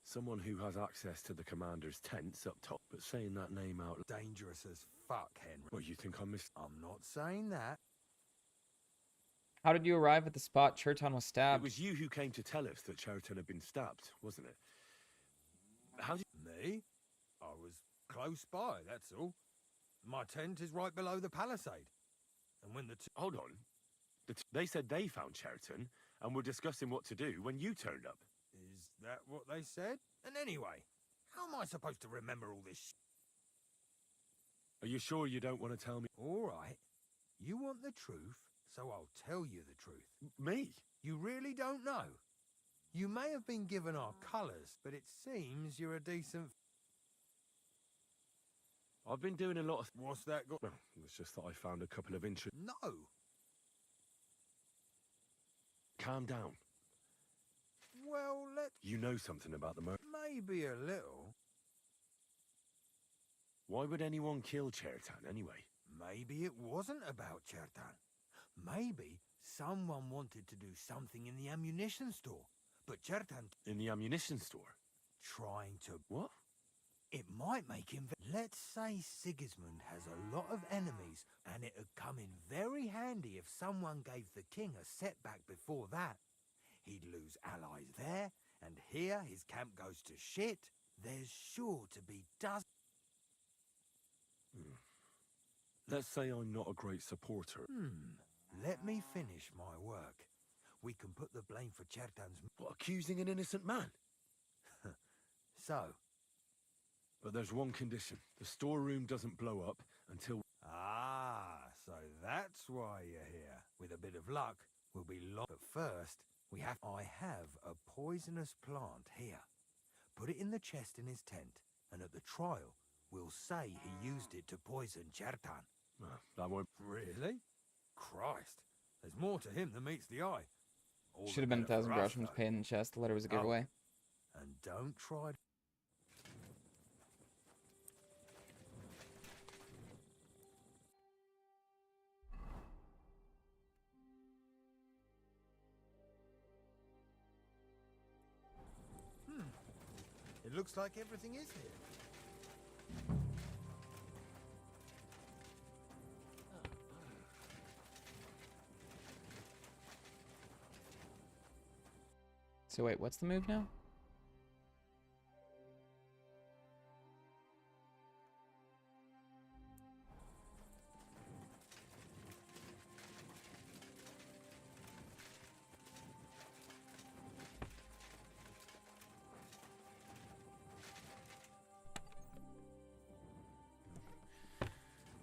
Someone who has access to the commander's tents up top, but saying that name out... Dangerous as fuck, Henry. Well, you think I'm I'm not saying that. How did you arrive at the spot Chertan was stabbed? It was you who came to tell us that Chertan had been stabbed, wasn't it? How did... Me? I was close by, that's all. My tent is right below the palisade. And when the... Hold on. They said they found Chertan and were discussing what to do when you turned up. Is that what they said? And anyway, how am I supposed to remember all this? Are you sure you don't want to tell me? All right. You want the truth, so I'll tell you the truth. Me? You really don't know? You may have been given our colours, but it seems you're a decent... I've been doing a lot of... What's that got... Well, it's just that I found a couple of interesting... No! Calm down. Well, You know something about the murder? Maybe a little. Why would anyone kill Chertan anyway? Maybe it wasn't about Chertan. Maybe someone wanted to do something in the ammunition store. But Chertan... In the ammunition store? Trying to... What? It might make him... Let's say Sigismund has a lot of enemies, and it'd come in very handy if someone gave the king a setback before that. He'd lose allies there, and here his camp goes to shit. There's sure to be dozens... Let's say I'm not a great supporter. Let me finish my work. We can put the blame for Chertan's... What, accusing an innocent man? So? But there's one condition. The storeroom doesn't blow up until... Ah, so that's why you're here. With a bit of luck, we'll be lost. But first, I have a poisonous plant here. Put it in the chest in his tent, and at the trial, we'll say he used it to poison Chertan. That won't... Really? Christ. There's more to him than meets the eye. Should have been 1,000 groshens paid in the chest. The letter was a giveaway. And don't try... It looks like everything is here. So wait, what's the move now?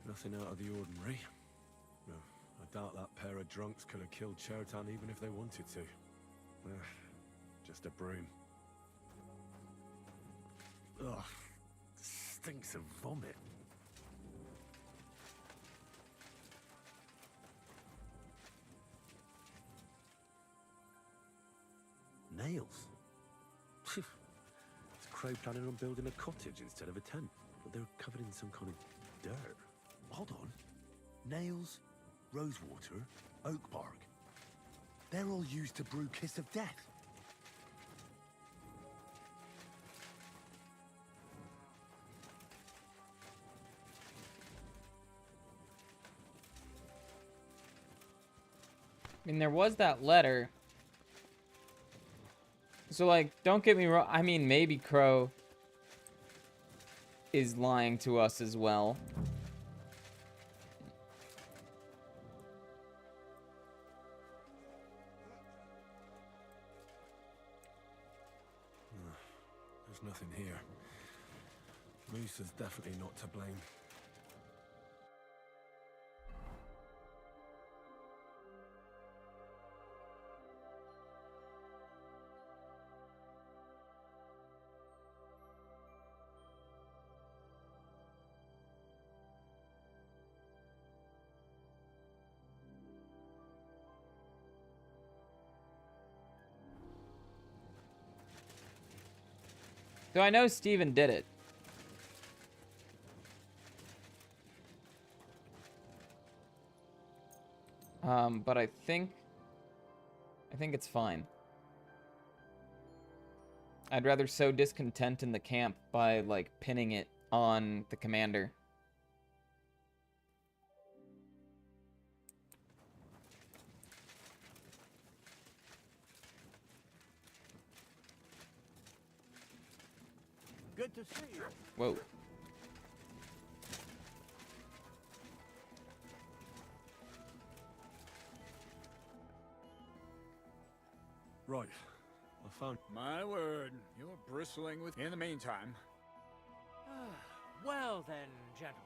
Nothing out of the ordinary. No, I doubt that pair of drunks could have killed Chertan even if they wanted to. Just a broom. Ugh, stinks of vomit. Nails? Is Crow planning on building a cottage instead of a tent? But they're covered in some kind of dirt. Hold on. Nails, rosewater, oak bark. They're all used to brew Kiss of Death. I mean, there was that letter. So, like, don't get me wrong. I mean, maybe Crow is lying to us as well. There's nothing here. Moose is definitely not to blame. So I know Steven did it. But I think it's fine. I'd rather sow discontent in the camp by, like, pinning it on the commander. Good to see you. Whoa. Right. I found... My word, you're bristling with... In the meantime... Well then, gentlemen.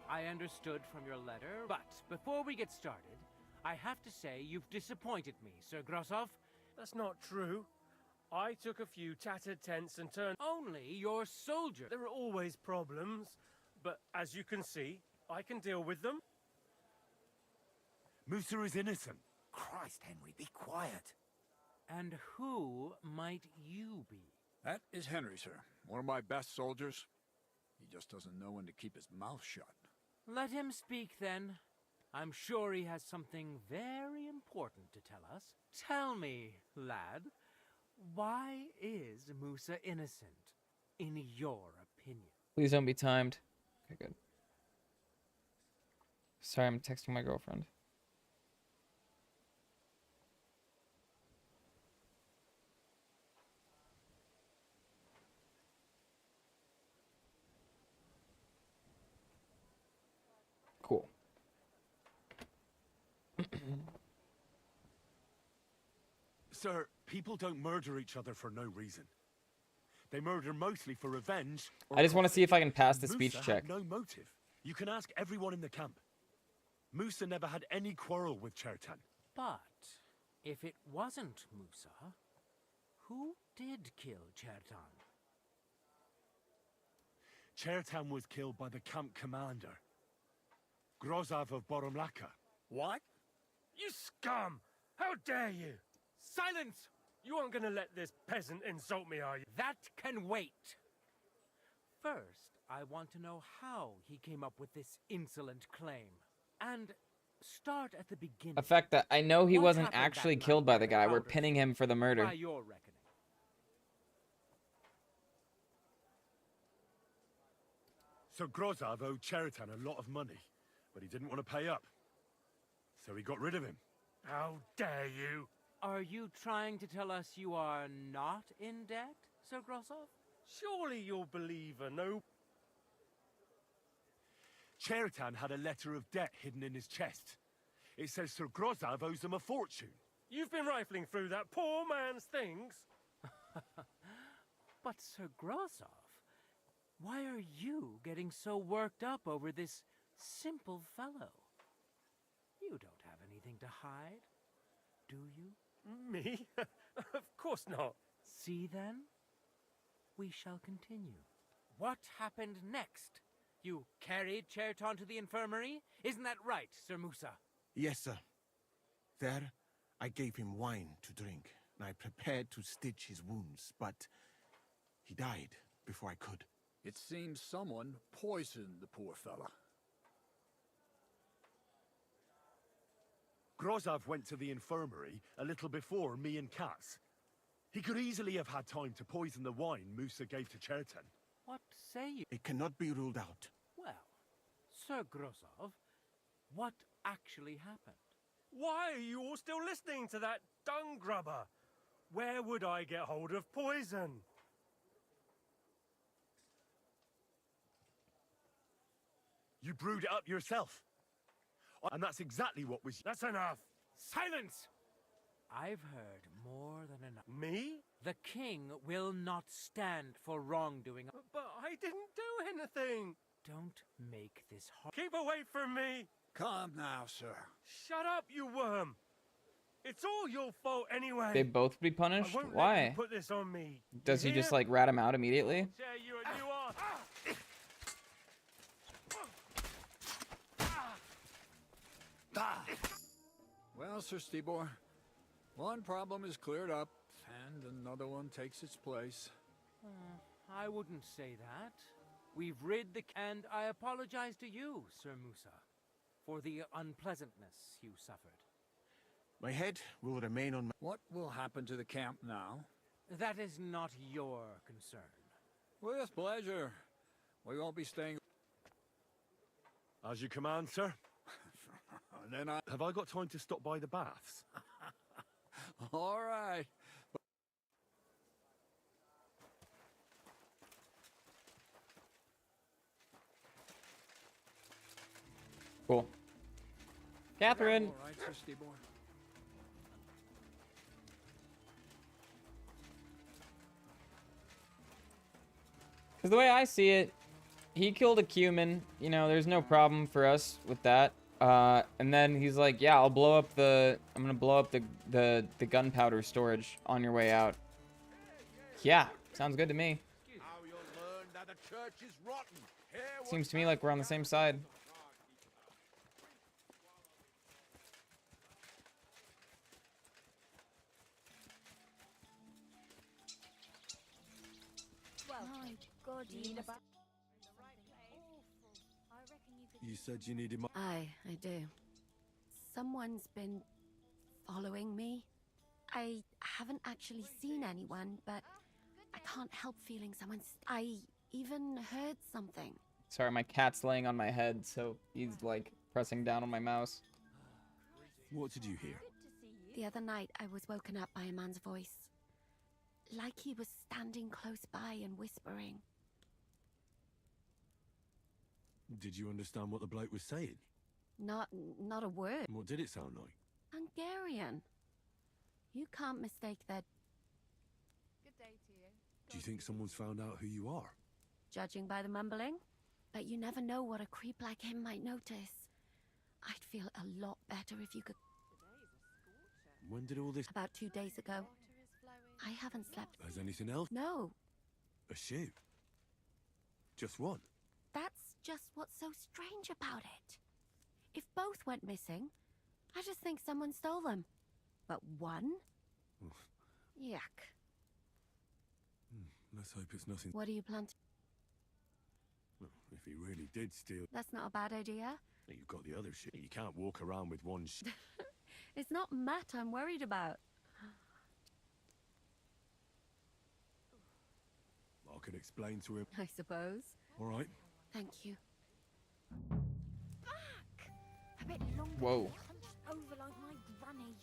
I understood from your letter, but before we get started, I have to say you've disappointed me, Sir Grosov. That's not true. I took a few tattered tents and turned... Only your soldier. There are always problems, but as you can see, I can deal with them. Musa is innocent. Christ, Henry, be quiet. And who might you be? That is Henry, sir. One of my best soldiers. He just doesn't know when to keep his mouth shut. Let him speak, then. I'm sure he has something very important to tell us. Tell me, lad, why is Musa innocent, in your opinion? Please don't be timed. Okay, good. Sorry, I'm texting my girlfriend. Cool. Sir, people don't murder each other for no reason. They murder mostly for revenge. I just want to see if I can pass the speech Musa check. had no motive. You can ask everyone in the camp. Musa never had any quarrel with Chertan. But if it wasn't Musa, who did kill Chertan? Chertan was killed by the camp commander, Grozov of Boromlaka. What? You scum! How dare you! Silence! You aren't gonna let this peasant insult me, are you? That can wait. First, I want to know how he came up with this insolent claim. And start at the beginning. The fact that I know he What wasn't happened actually that killed by the night guy. out We're of pinning him for the murder. By your reckoning. So Grozov owed Chertan a lot of money, but he didn't want to pay up. So he got rid of him. How dare you! Are you trying to tell us you are not in debt, Sir Grosov? Surely you'll believe a no... Chertan had a letter of debt hidden in his chest. It says Sir Grozov owes him a fortune. You've been rifling through that poor man's things. But Sir Grosov, why are you getting so worked up over this simple fellow? You don't have anything to hide, do you? Me? Of course not. See then? We shall continue. What happened next? You carried Chertan to the infirmary? Isn't that right, Sir Musa? Yes, sir. There, I gave him wine to drink, and I prepared to stitch his wounds, but he died before I could. It seems someone poisoned the poor fella. Grozov went to the infirmary a little before me and Katz. He could easily have had time to poison the wine Musa gave to Chertan. What say you? It cannot be ruled out. Well, Sir Grosov, what actually happened? Why are you all still listening to that dung grubber? Where would I get hold of poison? You brewed it up yourself. And that's exactly what was... That's enough! Silence! I've heard more than enough. Me? The king will not stand for wrongdoing. But I didn't do anything! Don't make this hard. Keep away from me! Calm now, sir. Shut up, you worm! It's all your fault anyway! They both be punished? I won't let Why? you put this on me. Does he You just, hear? like, rat him out immediately? Tear you a new arse. Well, Sir Stibor, one problem is cleared up, and another one takes its place. I wouldn't say that. We've rid the... And I apologize to you, Sir Musa, for the unpleasantness you suffered. My head will remain on my... What will happen to the camp now? That is not your concern. With pleasure. We won't be staying... As you command, sir. Then I... Have I got time to stop by the baths? All right. Cool. Catherine. All right, Sister boy. Because the way I see it, he killed a cumin. You know, there's no problem for us with that. And then he's like, yeah, I'm gonna blow up the gunpowder storage on your way out. Yeah, sounds good to me. Seems to me like we're on the same side. You said you needed my... I do. Someone's been following me. I haven't actually seen anyone, but I can't help feeling I even heard something. Sorry, my cat's laying on my head, so he's like pressing down on my mouse. What did you hear? The other night, I was woken up by a man's voice. Like he was standing close by and whispering. Did you understand what the bloke was saying? Not a word. What did it sound like? Hungarian. You can't mistake that. Good day to you. Do you think someone's found out who you are? Judging by the mumbling. But you never know what a creep like him might notice. I'd feel a lot better if you could... When did all this... About 2 days ago. I haven't slept... Has anything else? No. A shoe? Just one? That's just what's so strange about it. If both went missing, I just think someone stole them. But one? Yuck. Let's hope it's nothing... What do you plan to... Well, if he really did steal... That's not a bad idea. You've got the other shit. You can't walk around with one It's not Matt I'm worried about. I can explain to him. I suppose. All right. Thank you. Back! A bit longer. Whoa. Hunched over like my granny.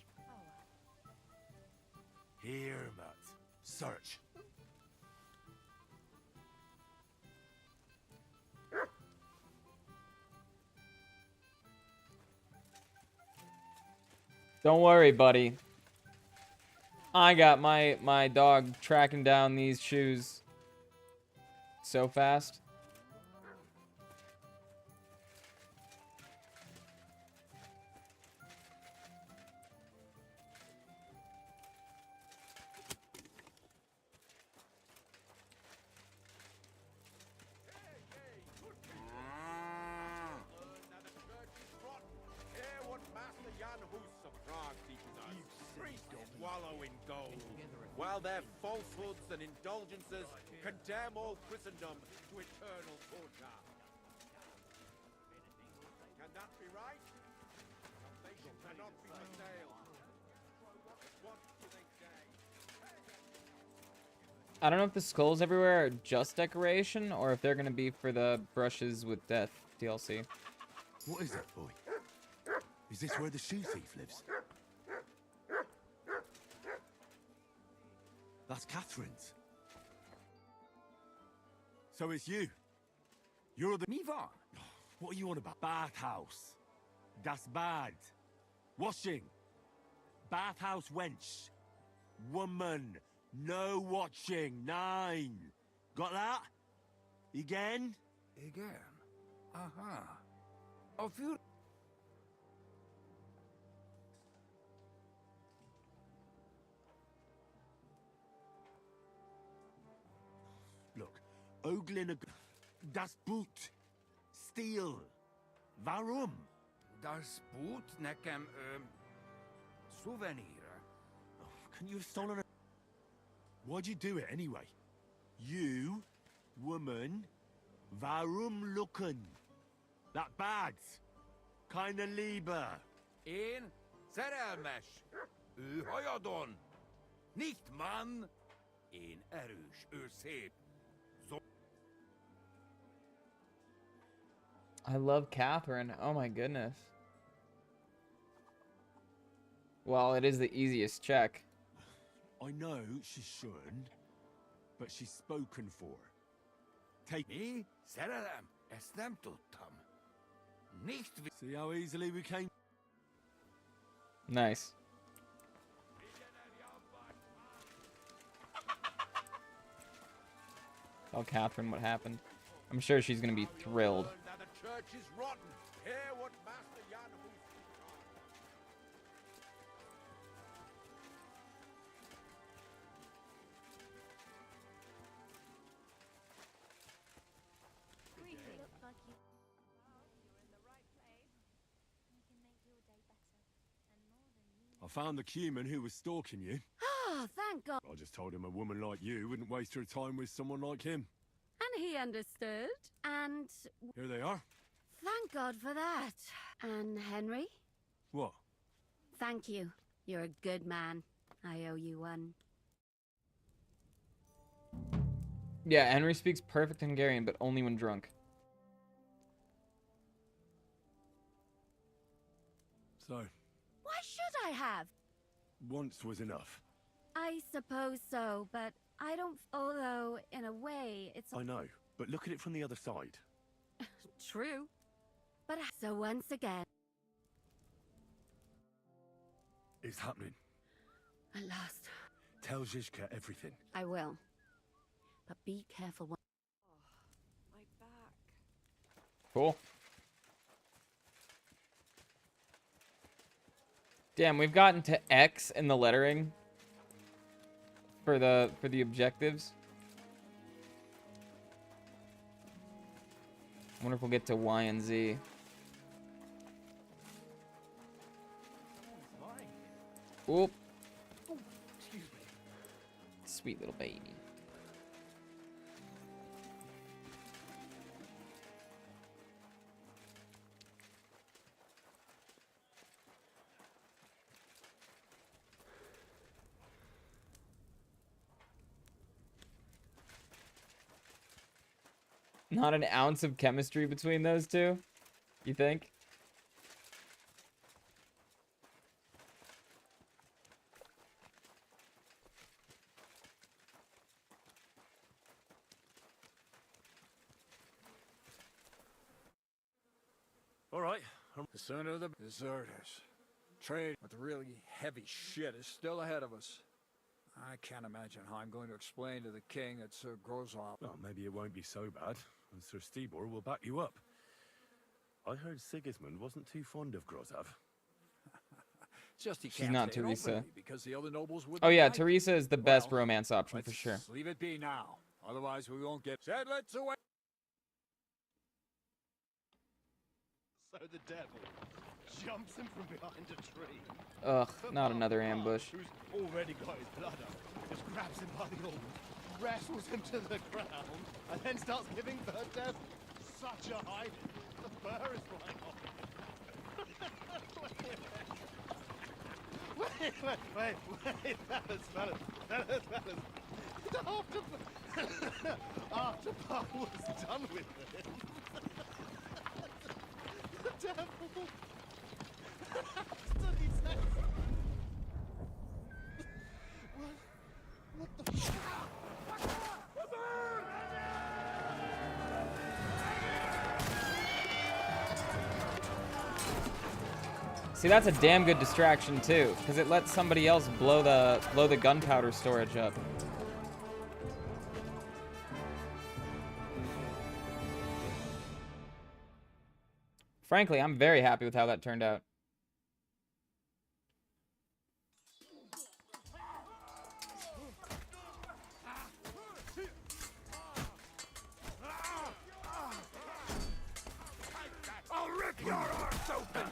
Here, Matt. Search. Don't worry, buddy. I got my dog tracking down these shoes so fast. Wallow in gold, while their falsehoods and indulgences condemn all Christendom to eternal torture. Can that be right? Salvation cannot be for sale. What do they say? I don't know if the skulls everywhere are just decoration or if they're gonna be for the brushes with death DLC. What is that, boy? Is this where the shoe thief lives? That's Catherine's. So it's you. You're the... Mivan. What are you on about? Bathhouse. Das bad. Washing. Bathhouse wench. Woman. No watching. 9. Got that? Again? Again? Aha. A few... Look, Oglin... Das Boot. Steel. Varum. Das Boot nekem, souvenir. Can you have stolen a... Why'd you do it anyway? You Woman, warum lucken? That bad. Keine Liebe. In szerelmes. Ő hajadon. Nicht man. Én erős, ő szép. I love Catherine. Oh my goodness. Well, it is the easiest check. I know she shouldn't, but she's spoken for. Take me? Szerelem? Ezt nem tudtam. Nicht. See how easily we came. Nice. Tell Catherine what happened. I'm sure she's gonna be thrilled. Now the church is rotten. Hear what Master Jan I found the human who was stalking you. Oh, thank God. I just told him a woman like you wouldn't waste her time with someone like him. And he understood. And Here they are. thank God for that. And Henry, What? thank you. You're a good man. I owe you one. Yeah, Henry speaks perfect Hungarian, but only when drunk. So, Why should I have? once was enough. I suppose so, but I don't. Although, in a way, it's I know, but look at it from the other side. true. But so once again, It's happening. at last, Tell Zizka everything. I will. But be careful. My back. Cool. Damn, we've gotten to X in the lettering for the objectives. I wonder if we'll get to Y and Z. Oop. Excuse me. Sweet little baby. Not an ounce of chemistry between those two, you think? All right. The sooner the deserters. Trade with the really heavy shit is still ahead of us. I can't imagine how I'm going to explain to the king that Sir Grozov. Well, maybe it won't be so bad, and Sir Stibor will back you up. I heard Sigismund wasn't too fond of Grozov. Just he She's can't not say it Teresa. openly because the other nobles would. Oh yeah, Teresa is the best romance option for sure. Leave it be now. Otherwise, we won't get settlers away. So the devil jumps him from behind a tree. Ugh, not another ambush. Who's already got his blood up, just grabs him by the arm, wrestles him to the ground, and then starts giving the devil such a hiding. The fur is flying off. Wait, fellas. After Paul was done with him, the devil stood his head. What the fuck? See, that's a damn good distraction too, because it lets somebody else blow the gunpowder storage up. Frankly, I'm very happy with how that turned out. I'll rip your arse open!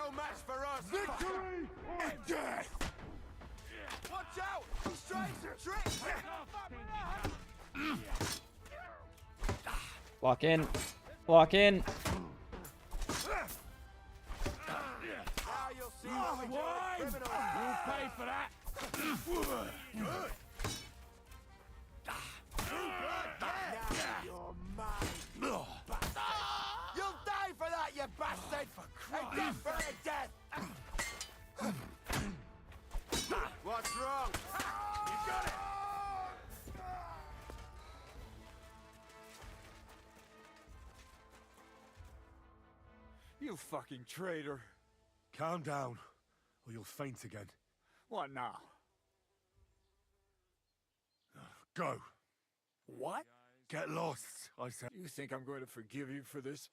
no match for us. Victory or death! Watch out! He's trying to trick! Lock in. Lock in. Now you'll see what we do with criminals. You'll pay for that! You're mine. You'll die for that, you bastard! A death for a death! What's wrong? You got it! You fucking traitor. Calm down, or you'll faint again. What now? Go. What? Get lost, I said. You think I'm going to forgive you for this?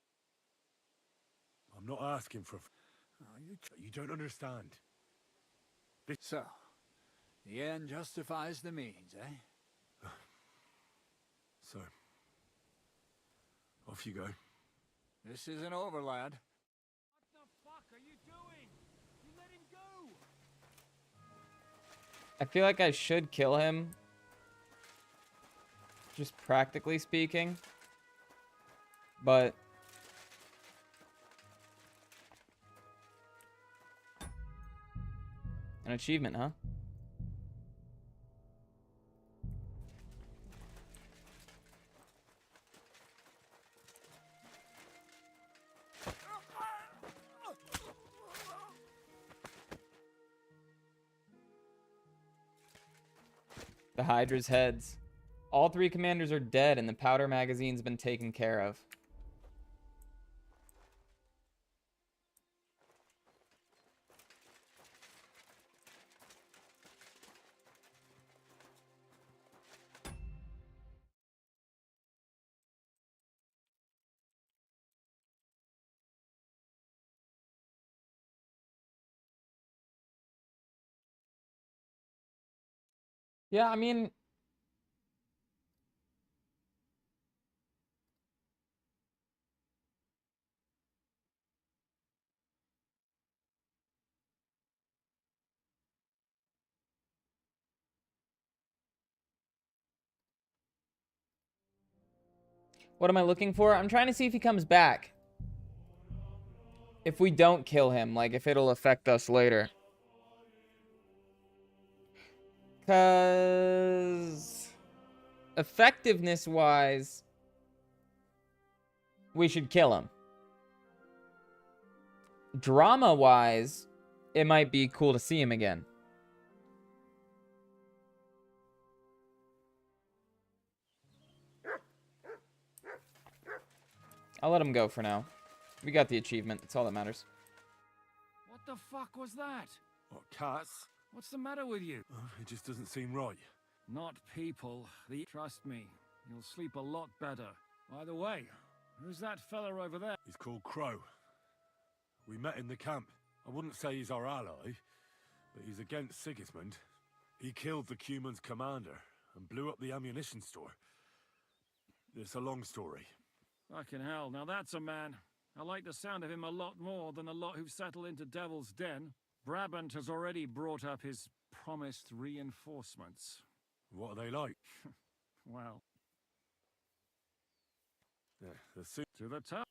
I'm not asking for... You don't understand. So, the end justifies the means, eh? So, off you go. This isn't over, lad. What the fuck are you doing? You let him go! I feel like I should kill him. Just practically speaking. But... an achievement, huh? The Hydra's heads. All 3 commanders are dead and the powder magazine's been taken care of. Yeah, I mean... what am I looking for? I'm trying to see if he comes back. If we don't kill him, like if it'll affect us later. Because effectiveness-wise, we should kill him. Drama-wise, it might be cool to see him again. I'll let him go for now. We got the achievement. That's all that matters. What the fuck was that? What, cats? What's the matter with you? It just doesn't seem right. Not people. Trust me, you'll sleep a lot better. By the way, who's that fella over there? He's called Crow. We met in the camp. I wouldn't say he's our ally, but he's against Sigismund. He killed the Cuman's commander and blew up the ammunition store. It's a long story. Fucking hell, now that's a man. I like the sound of him a lot more than a lot who've settled into Devil's Den. Brabant has already brought up his promised reinforcements. What are they like? Well... yeah, to the top.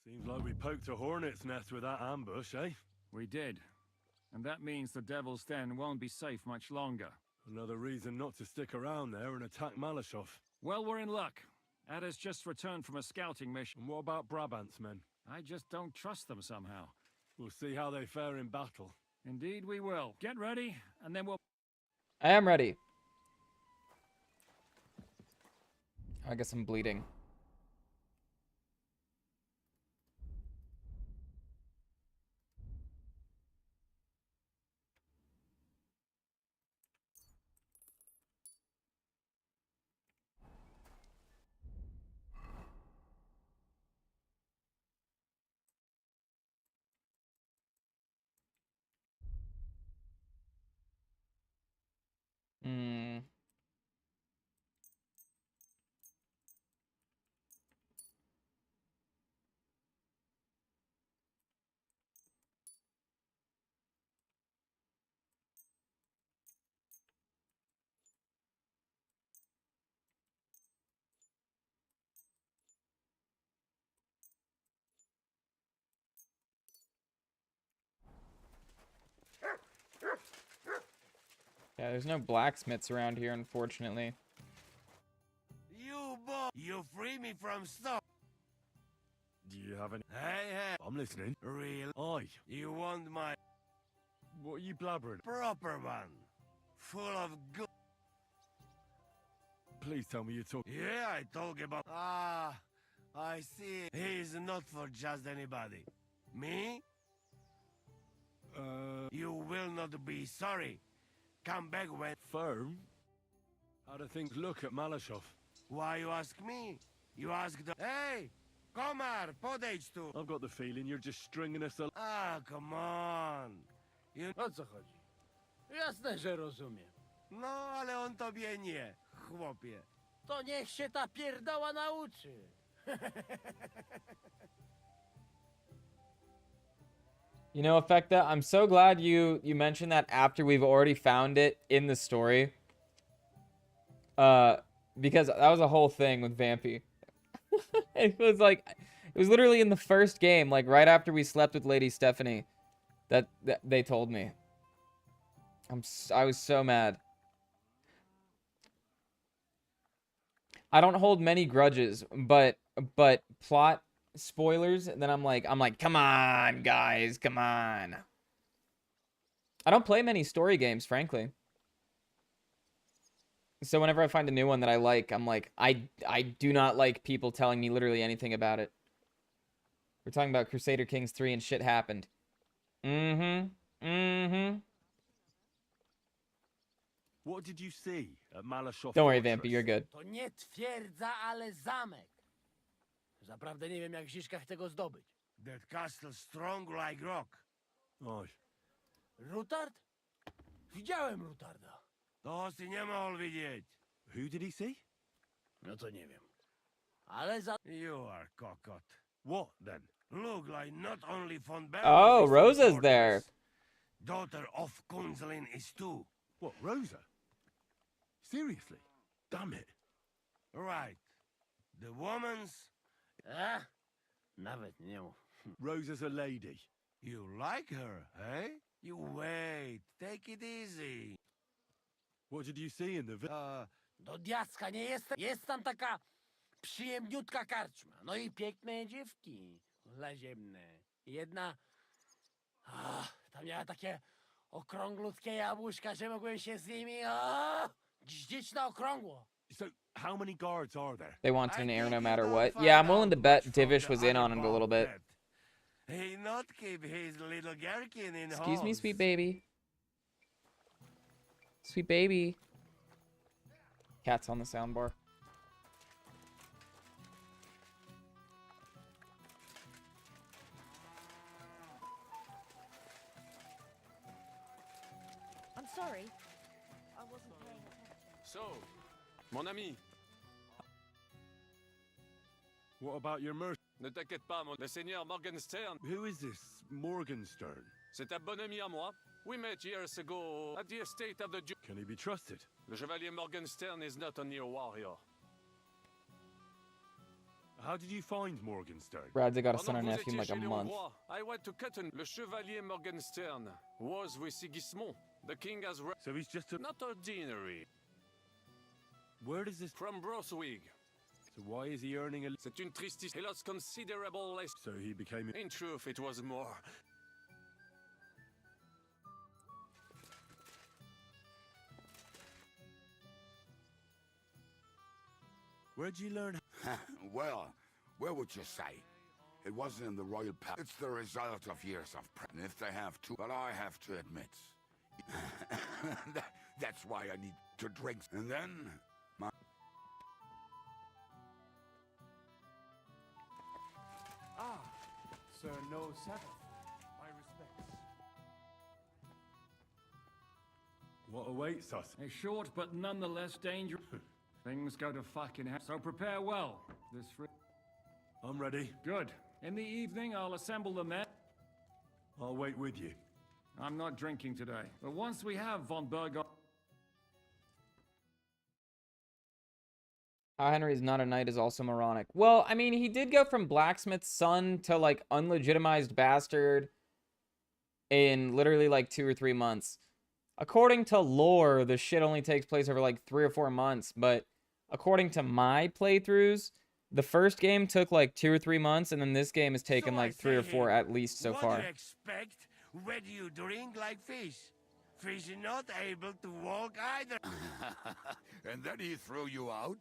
Seems like we poked a hornet's nest with that ambush, eh? We did. And that means the Devil's Den won't be safe much longer. Another reason not to stick around there and attack Malashov. Well, we're in luck. Ada's just returned from a scouting mission. And what about Brabant's men? I just don't trust them somehow. We'll see how they fare in battle. Indeed we will. Get ready, and then we'll... I am ready. I guess I'm bleeding. Yeah, there's no blacksmiths around here, unfortunately. You boy, you free me from stuff. Do you have any? Hey, I'm listening. real. Aye. You want my What are you blabbering? proper one, full of good. Please tell me you're talking. Yeah, I talk about. Ah, I see. He's not for just anybody. Me? You will not be sorry. Come back when. Firm? How do things look at Malashov? Why you ask me? You ask the. Hey, Komar, podejdź tu. I've got the feeling you're just stringing us along. Ah, come on. You... O co chodzi? Jasne, że rozumiem. No, ale on tobie nie, chłopie. To niech się ta pierdoła nauczy. You know, Effecta, I'm so glad you mentioned that after we've already found it in the story. Because that was a whole thing with Vampy. It was like, it was literally in the first game, like right after we slept with Lady Stephanie, that they told me. I was so mad. I don't hold many grudges, but plot spoilers, then I'm like, come on, guys, come on. I don't play many story games, frankly. So whenever I find a new one that I like, I'm like, I do not like people telling me literally anything about it. We're talking about Crusader Kings 3 and shit happened. What did you see at Malashov? Don't worry, Vampy, you're good. To nie twierdza, ale zamek. Zaprawdę nie wiem, jak Ziszka chce go zdobyć. That castle strong like rock. Aye. Rutard? Widziałem Rutarda. To si nie mógł widzieć. Who did he see? No to nie wiem. Ale za... You are cockot. What then? Look like not only von Baron. Oh, Rosa's there. Daughter of Kunzelin is too. What, Rosa? Seriously? Damn it. Right. The woman's... Nawet nie mów. Rosa's a lady. You like her, eh? You wait. Take it easy. What did you see in the Do diaska nie jestem. Jest tam taka przyjemniutka karczma. No i piękne dziewki. Laziemne. Jedna... tam miała takie okrąglutkie jabłuszka, że mogłem się z nimi gździć na okrągło. So, how many guards are there? They want an air no matter what. Yeah, I'm willing to bet Divish was in on it a little bit. He not keep his little gherkin in Excuse me, halls. sweet baby. Sweet baby. Cat's on the soundbar. I'm sorry. I wasn't paying attention. So, mon ami. What about your mercy? Ne t'inquiète pas, le seigneur Morgenstern. Who is this Morgenstern? C'est un bon ami à moi. We met years ago at the estate of the Duke. Can he be trusted? Le chevalier Morgenstern is not only a warrior. How did you find Morgenstern? Brad's got a son or Pendant que vous nephew in like étiez a chez month. Léon Roy, I went to Cotton. Le chevalier Morgenstern was with Sigismund. The king has... So he's just a... Not ordinary. Where does this... From Broswig. So why is he earning a... C'est une triste... He lost considerable less. So he became... In truth, it was more. Where'd you learn... Well, where would you say? It wasn't in the royal palace. It's the result of years of practice. If they have to, but I have to admit, that's why I need to drink. And then, my... Sir No Sabbath. My respects. What awaits us? A short but nonetheless dangerous. Things go to fucking hell. So prepare well. This free. I'm ready. Good. In the evening, I'll assemble the men. I'll wait with you. I'm not drinking today. But once we have von Berg... How Henry is not a knight is also moronic. Well, I mean, he did go from blacksmith's son to, like, unlegitimized bastard in literally, like, 2 or 3 months. According to lore, the shit only takes place over like 3 or 4 months, but according to my playthroughs, the first game took like 2 or 3 months, and then this game has taken like 3 or 4 at least so far. What do you expect? Where do you drink like fish? Fish are not able to walk either. And then he threw you out?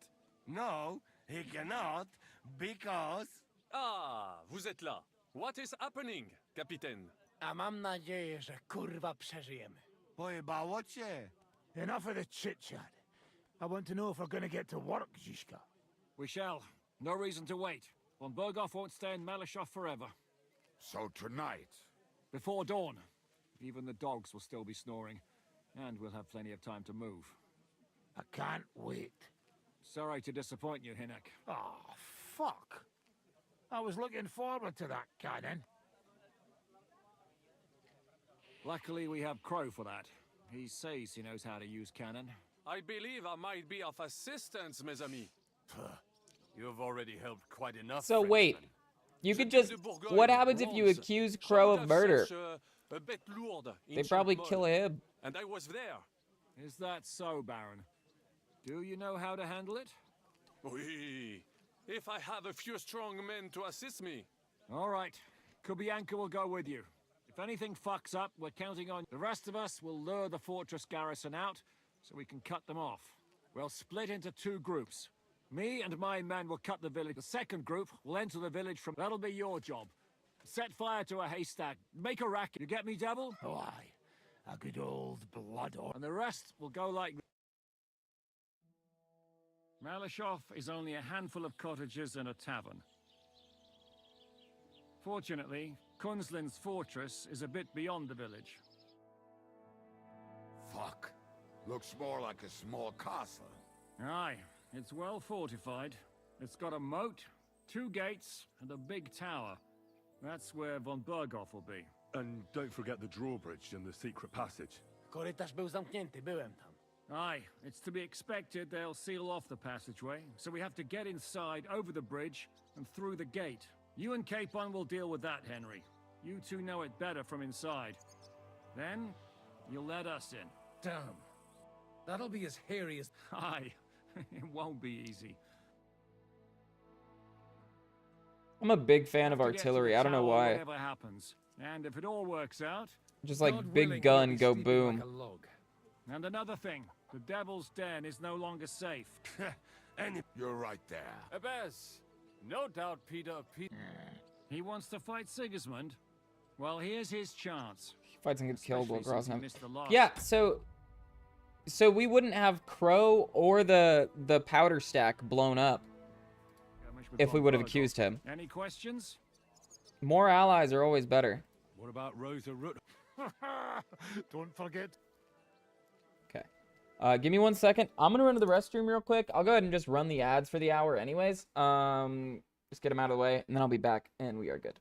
No, he cannot, because... Ah, vous êtes là. What is happening, Capitaine? A mam nadzieję, że kurwa przeżyjemy. Pojebało cię. Enough of the chit-chat. I want to know if we're gonna get to work, Zizka. We shall. No reason to wait. Von Berghoff won't stay in Malishov forever. So tonight? Before dawn. Even the dogs will still be snoring. And we'll have plenty of time to move. I can't wait. Sorry to disappoint you, Hinnock. Oh, fuck. I was looking forward to that, Cannon. Luckily, we have Crow for that. He says he knows how to use cannon. I believe I might be of assistance, mes amis. You've already helped quite enough. So wait, you could just... What happens if you accuse Crow of murder? They probably kill him. And I was there. Is that so, Baron? Do you know how to handle it? Oui. If I have a few strong men to assist me. All right. Kubianka will go with you. If anything fucks up, we're counting on the rest of us will lure the fortress garrison out so we can cut them off. We'll split into 2 groups. Me and my men will cut the village. The second group will enter the village from... That'll be your job. Set fire to a haystack. Make a racket. You get me, Devil? Oh, aye. A good old blood or... And the rest will go like... Malishov is only a handful of cottages and a tavern. Fortunately, Kunzlin's fortress is a bit beyond the village. Fuck. Looks more like a small castle. Aye, it's well fortified. It's got a moat, 2 gates, and a big tower. That's where von Berghoff will be. And don't forget the drawbridge and the secret passage. Korytarz był zamknięty, byłem tam. Aye, it's to be expected they'll seal off the passageway, so we have to get inside, over the bridge, and through the gate. You and Capon will deal with that, Henry. You two know it better from inside. Then, you'll let us in. Damn. That'll be as hairy as... Aye, it won't be easy. I'm a big fan of artillery. I don't know why. Whatever happens. And if it all works out... Just like big gun, go boom. And another thing, the Devil's Den is no longer safe. And you're right there. Abbas, no doubt Peter... He wants to fight Sigismund? Well, here's his chance. He fights and gets killed while Especially since he Grosnov. missed the last. Yeah, so we wouldn't have Crow or the powder stack blown up if we would have accused him. Any questions? More allies are always better. What about Rosa Root? Don't forget. Okay. Give me 1 second. I'm gonna run to the restroom real quick. I'll go ahead and just run the ads for the hour anyways. Just get them out of the way, and then I'll be back, and we are good.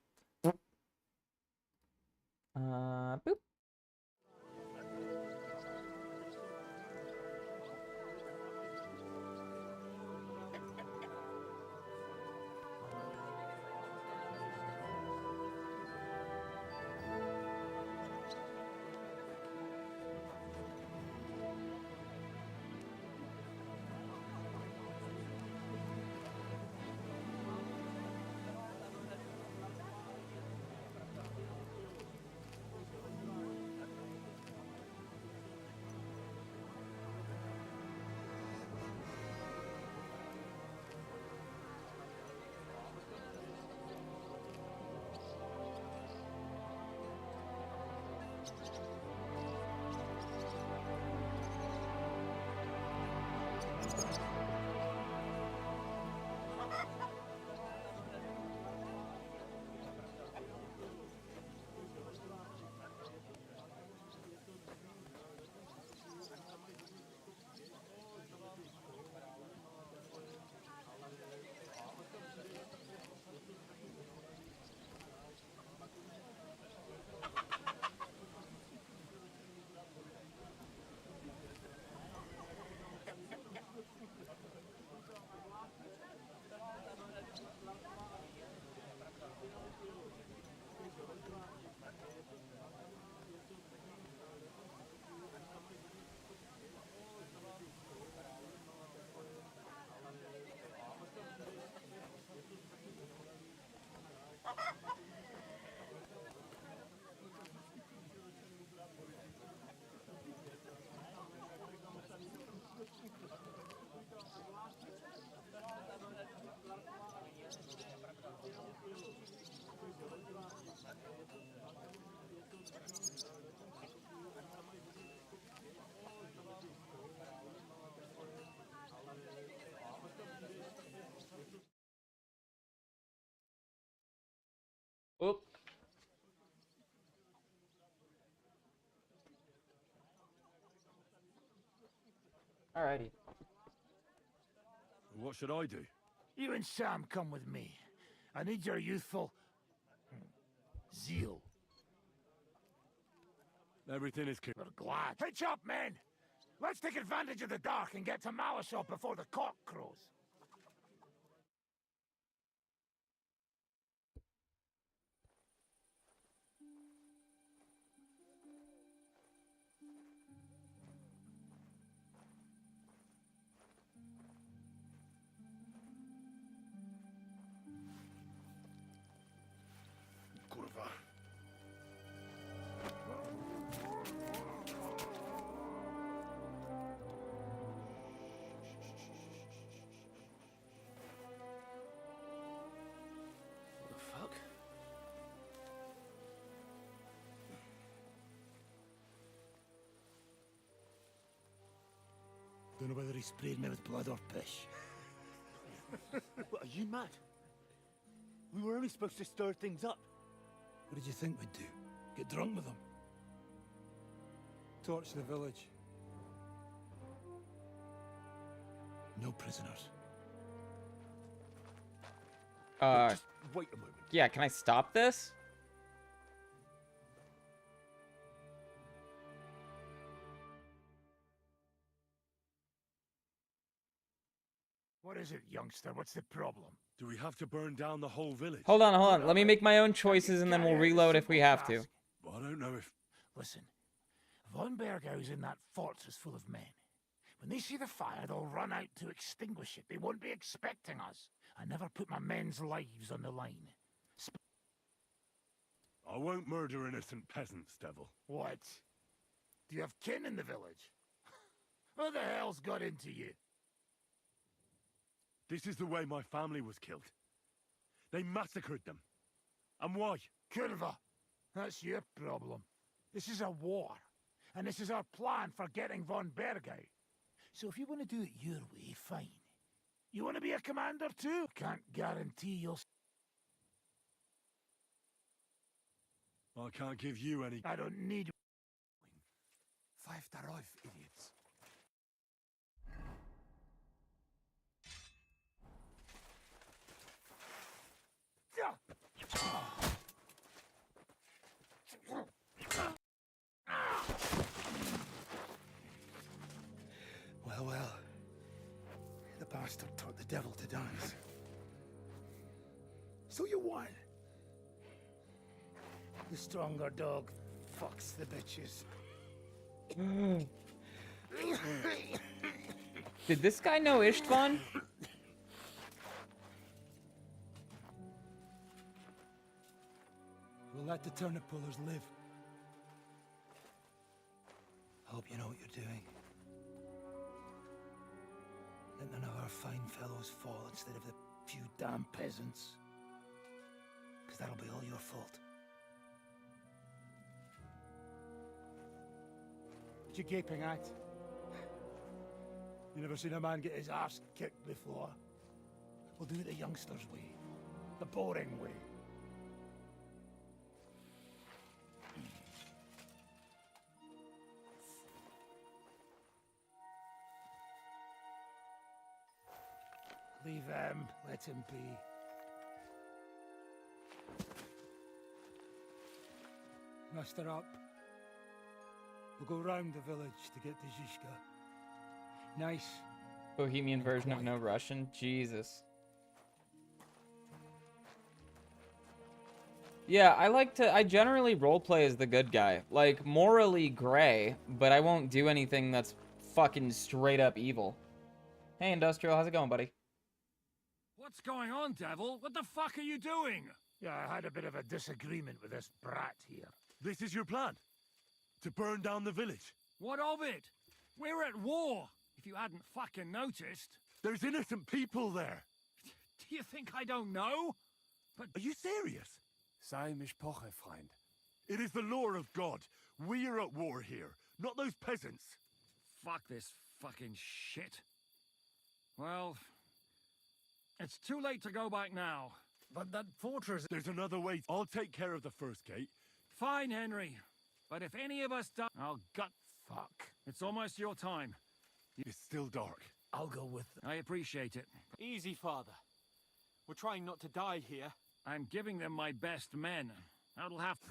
Boop. Alrighty. What should I do? You and Sam come with me. I need your youthful zeal. Everything is clear. We're glad. Hitch up, men! Let's take advantage of the dark and get to Malishop before the cock crows. Kurwa. What the fuck? Don't know whether he sprayed me with blood or piss. What, are you mad? We were only supposed to stir things up. What did you think we'd do? Get drunk with them? Torch the village. No prisoners. Just wait a moment. Yeah, can I stop this? What is it, youngster? What's the problem? Do we have to burn down the whole village? Hold on. Let me make my own choices and then we'll reload if we have to. I don't know if... Listen, Von Bergau's in that fortress full of men. When they see the fire, they'll run out to extinguish it. They won't be expecting us. I never put my men's lives on the line. I won't murder innocent peasants, Devil. What? Do you have kin in the village? Who the hell's got into you? This is the way my family was killed. They massacred them. And why? Curva, that's your problem. This is a war. And this is our plan for getting Von Bergau. So if you want to do it your way, fine. You want to be a commander too? Can't guarantee you'll... I can't give you any... I don't need... Five darauf, idiots. Well. The bastard taught the devil to dance. So you won. The stronger dog fucks the bitches. Did this guy know Ishtvan? We'll let the turnip pullers live. Hope you know what you're doing. Let none of our fine fellows fall instead of the few damn peasants. Because that'll be all your fault. What you gaping at? You never seen a man get his arse kicked before? We'll do it the youngsters' way. The boring way. Leave him. Let him be. Muster up. We'll go round the village to get to Zizka. Nice. Bohemian version of No Russian? Jesus. Yeah, I generally roleplay as the good guy. Like, morally gray, but I won't do anything that's fucking straight up evil. Hey, Industrial, how's it going, buddy? What's going on, Devil? What the fuck are you doing? Yeah, I had a bit of a disagreement with this brat here. This is your plan? To burn down the village? What of it? We're at war, if you hadn't fucking noticed. There's innocent people there. Do you think I don't know? But are you serious? Sei mich poche, Freund. It is the law of God. We are at war here, not those peasants. Fuck this fucking shit. Well, it's too late to go back now. But that fortress... There's another way. I'll take care of the first gate. Fine, Henry. But if any of us die... I'll gut... Fuck. It's almost your time. It's still dark. I'll go with them. I appreciate it. Easy, Father. We're trying not to die here. I'm giving them my best men. That'll have to...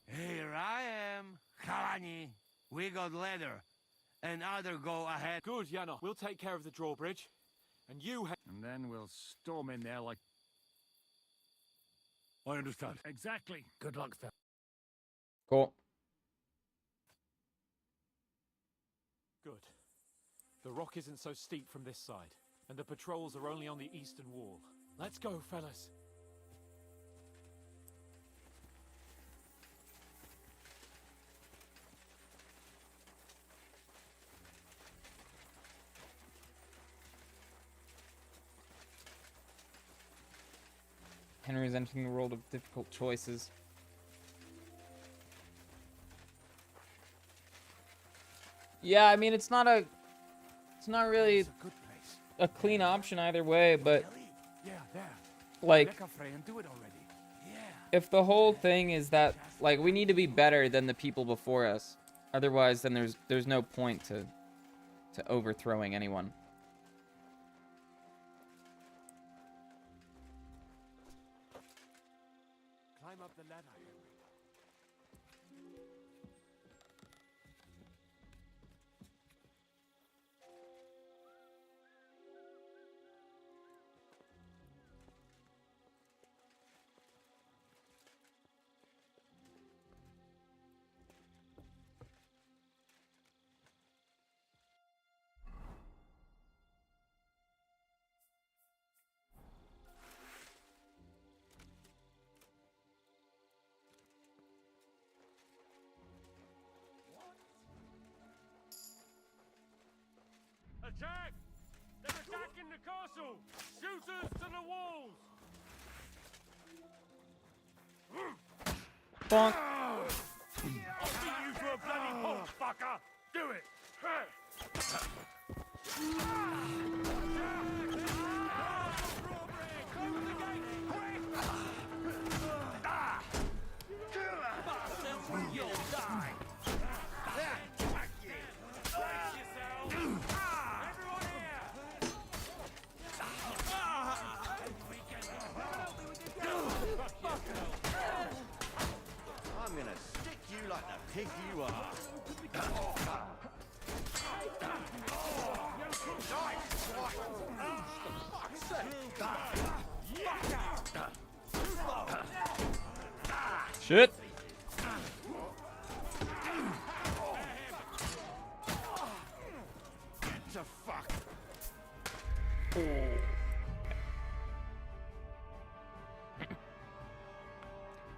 Here I am. Kalani. We got leather. And other go ahead. Good, Yana. We'll take care of the drawbridge. And you And then we'll storm in there like... I understand. Exactly. Good luck, Phil. Cool. Good. The rock isn't so steep from this side, and the patrols are only on the eastern wall. Let's go, fellas. Henry's entering the world of difficult choices. Yeah, I mean, it's not really a clean option either way, but like, if the whole thing is that, like, we need to be better than the people before us, otherwise then there's no point to overthrowing anyone. Climb up the ladder, Henry. Attack! They're attacking the castle! Shooters to the walls! Bonk. I'll beat you to a bloody pulp, fucker! Do it! You'll die! I'm gonna stick you like the pig you are. Shit. Get the fuck.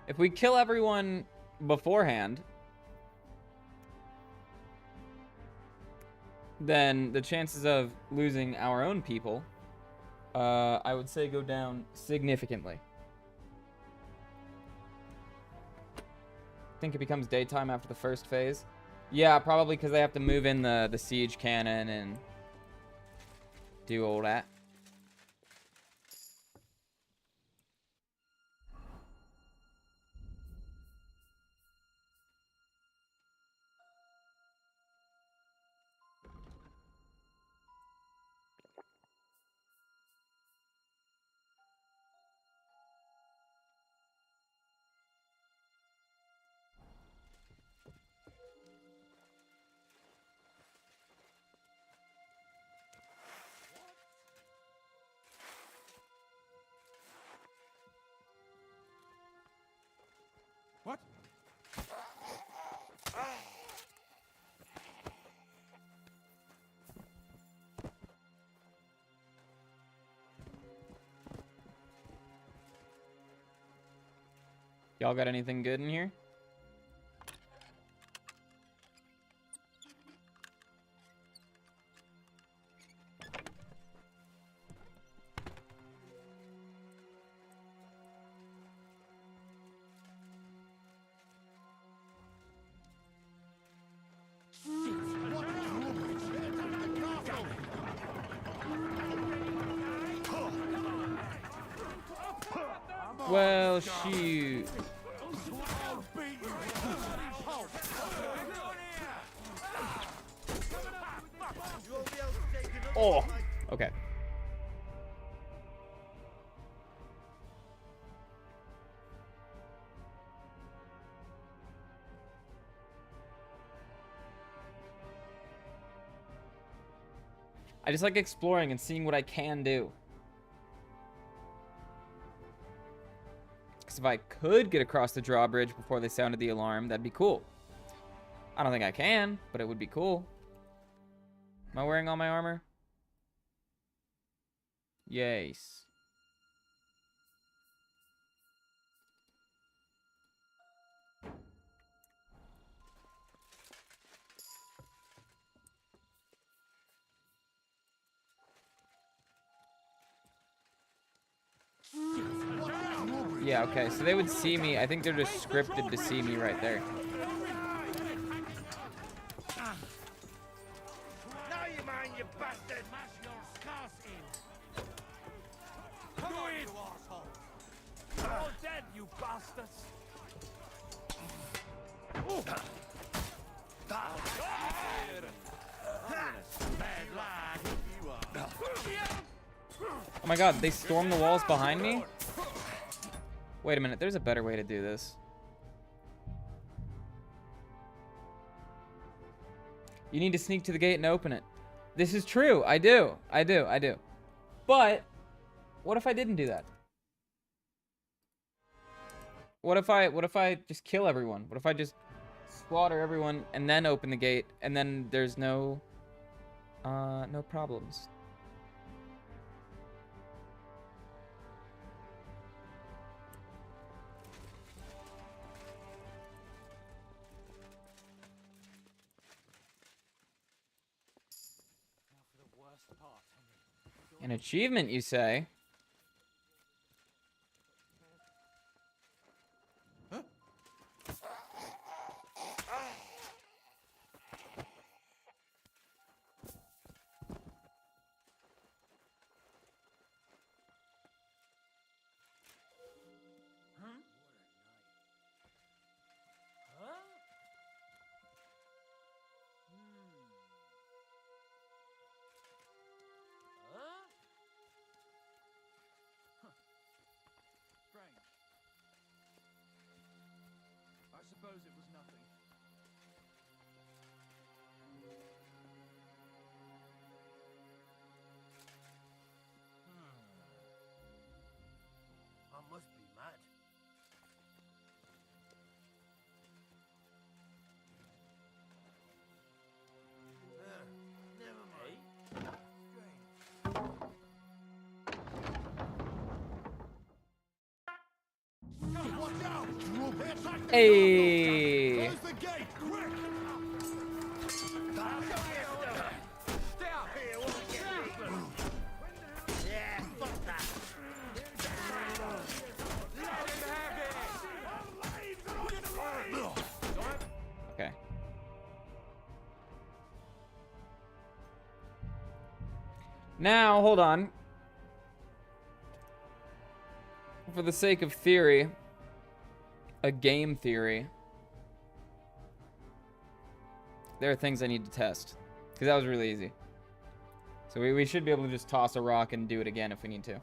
If we kill everyone beforehand, then the chances of losing our own people, I would say, go down significantly. I think it becomes daytime after the first phase. Yeah, probably because they have to move in the siege cannon and do all that. What? Y'all got anything good in here? Well, shoot. Oh, okay. I just like exploring and seeing what I can do. Because if I could get across the drawbridge before they sounded the alarm, that'd be cool. I don't think I can, but it would be cool. Am I wearing all my armor? Yes. Yeah, okay, so they would see me. I think they're just scripted to see me right there. Now you mind, you bastard! Mash your scarce in! Come on, you asshole! You're all dead, you bastards! Oh my god, they stormed the walls behind me? Wait a minute, there's a better way to do this. You need to sneak to the gate and open it. This is true. I do. But what if I didn't do that? What if I just kill everyone? What if I just slaughter everyone and then open the gate and then there's no problems? An achievement, you say? Strange. I suppose it was nothing. I must be mad. Never mind. Hey. Close the gate, quick! Yeah, fuck that. Okay. Now, hold on. For the sake of theory, a game theory, there are things I need to test. Because that was really easy. So we should be able to just toss a rock and do it again if we need to.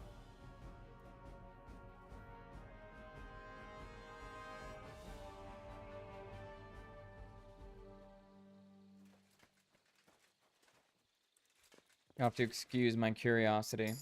You'll have to excuse my curiosity.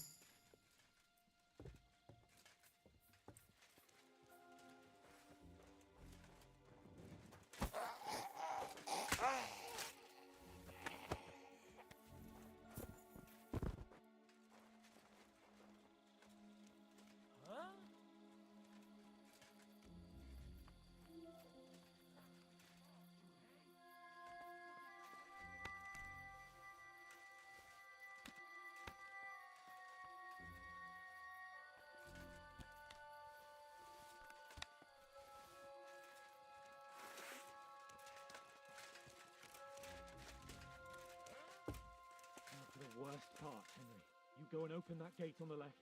To the worst part, Henry. You go and open that gate on the left.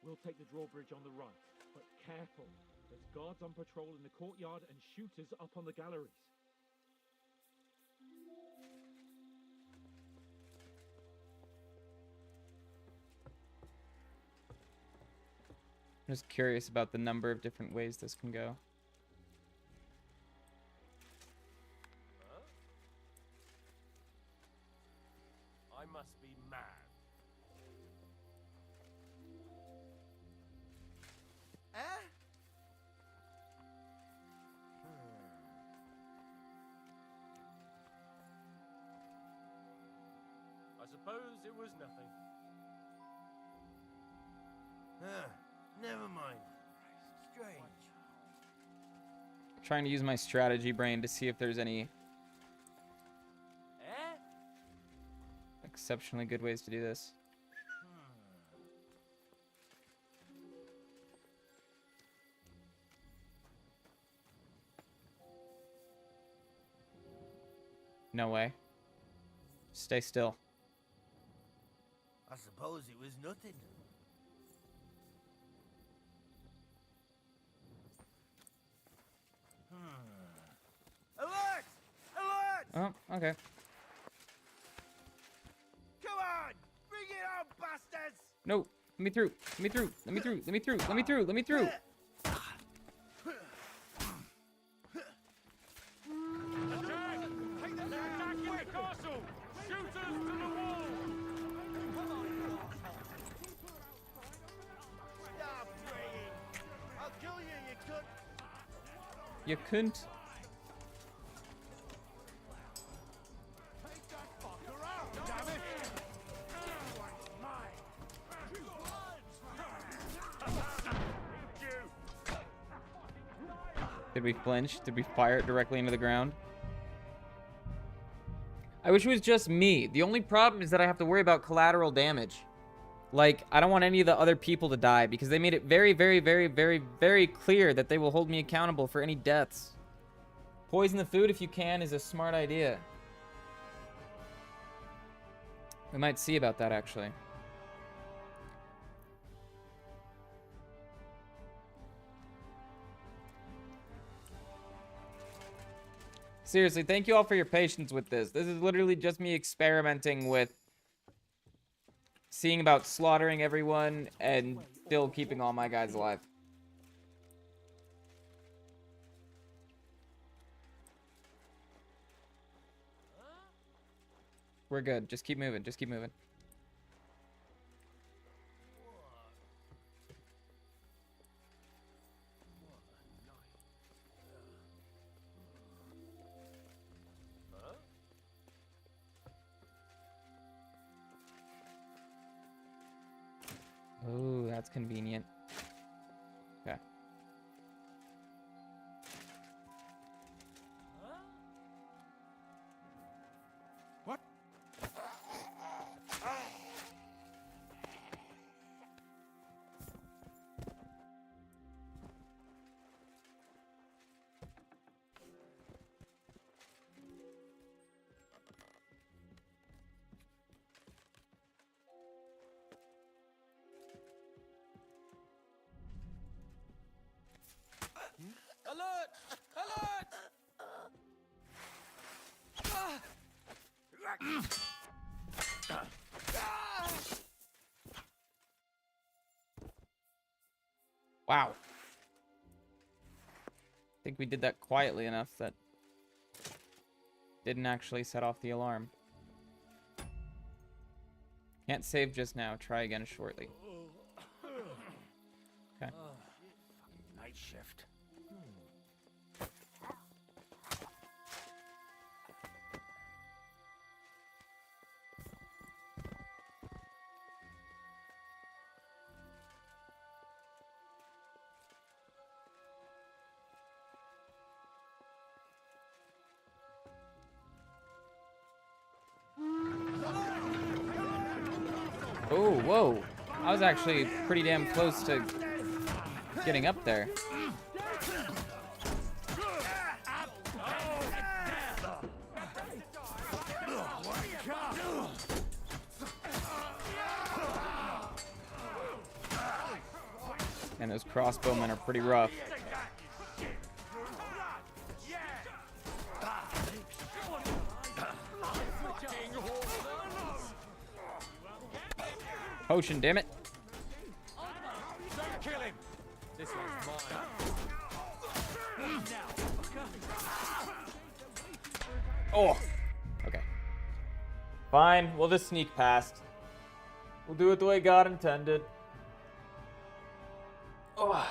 We'll take the drawbridge on the right. But careful. There's guards on patrol in the courtyard and shooters up on the galleries. I'm just curious about the number of different ways this can go. I must be mad. I suppose it was nothing. Never mind. Strange. Trying to use my strategy brain to see if there's any exceptionally good ways to do this. No way. Stay still. I suppose it was nothing. Alert! Alert! Oh, okay. Come on! Bring it on, bastards! No, let me through. Let me through. Let me through. Let me through. Let me through. Let me through. You couldn't. Did we flinch? Did we fire it directly into the ground? I wish it was just me. The only problem is that I have to worry about collateral damage. Like, I don't want any of the other people to die because they made it very, very, very, very, very clear that they will hold me accountable for any deaths. Poison the food if you can is a smart idea. We might see about that, actually. Seriously, thank you all for your patience with this. This is literally just me experimenting with seeing about slaughtering everyone and still keeping all my guys alive. We're good. Just keep moving. Just keep moving. Oh, that's convenient. Okay. What? Alert! Alert! Wow. I think we did that quietly enough that didn't actually set off the alarm. Can't save just now. Try again shortly. Okay. Night shift. Oh, whoa. I was actually pretty damn close to getting up there. And those crossbowmen are pretty rough. Potion, damn it. Don't kill him. This one's mine. Oh. Okay. Fine. We'll just sneak past. We'll do it the way God intended. Oh.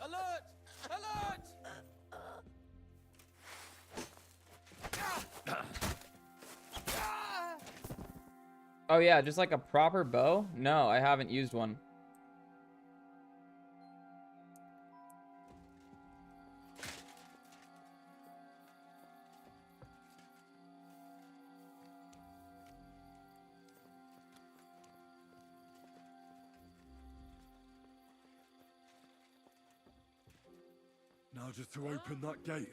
Alert! Alert! Oh yeah, just like a proper bow? No, I haven't used one. Now just to open that gate.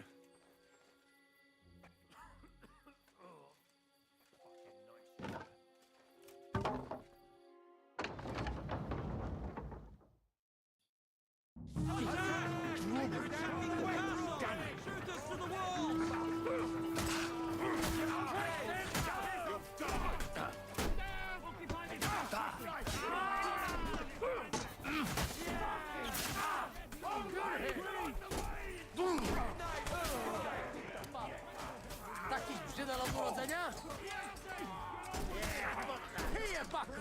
Taki przyda od urodzenia? Hije, Paco!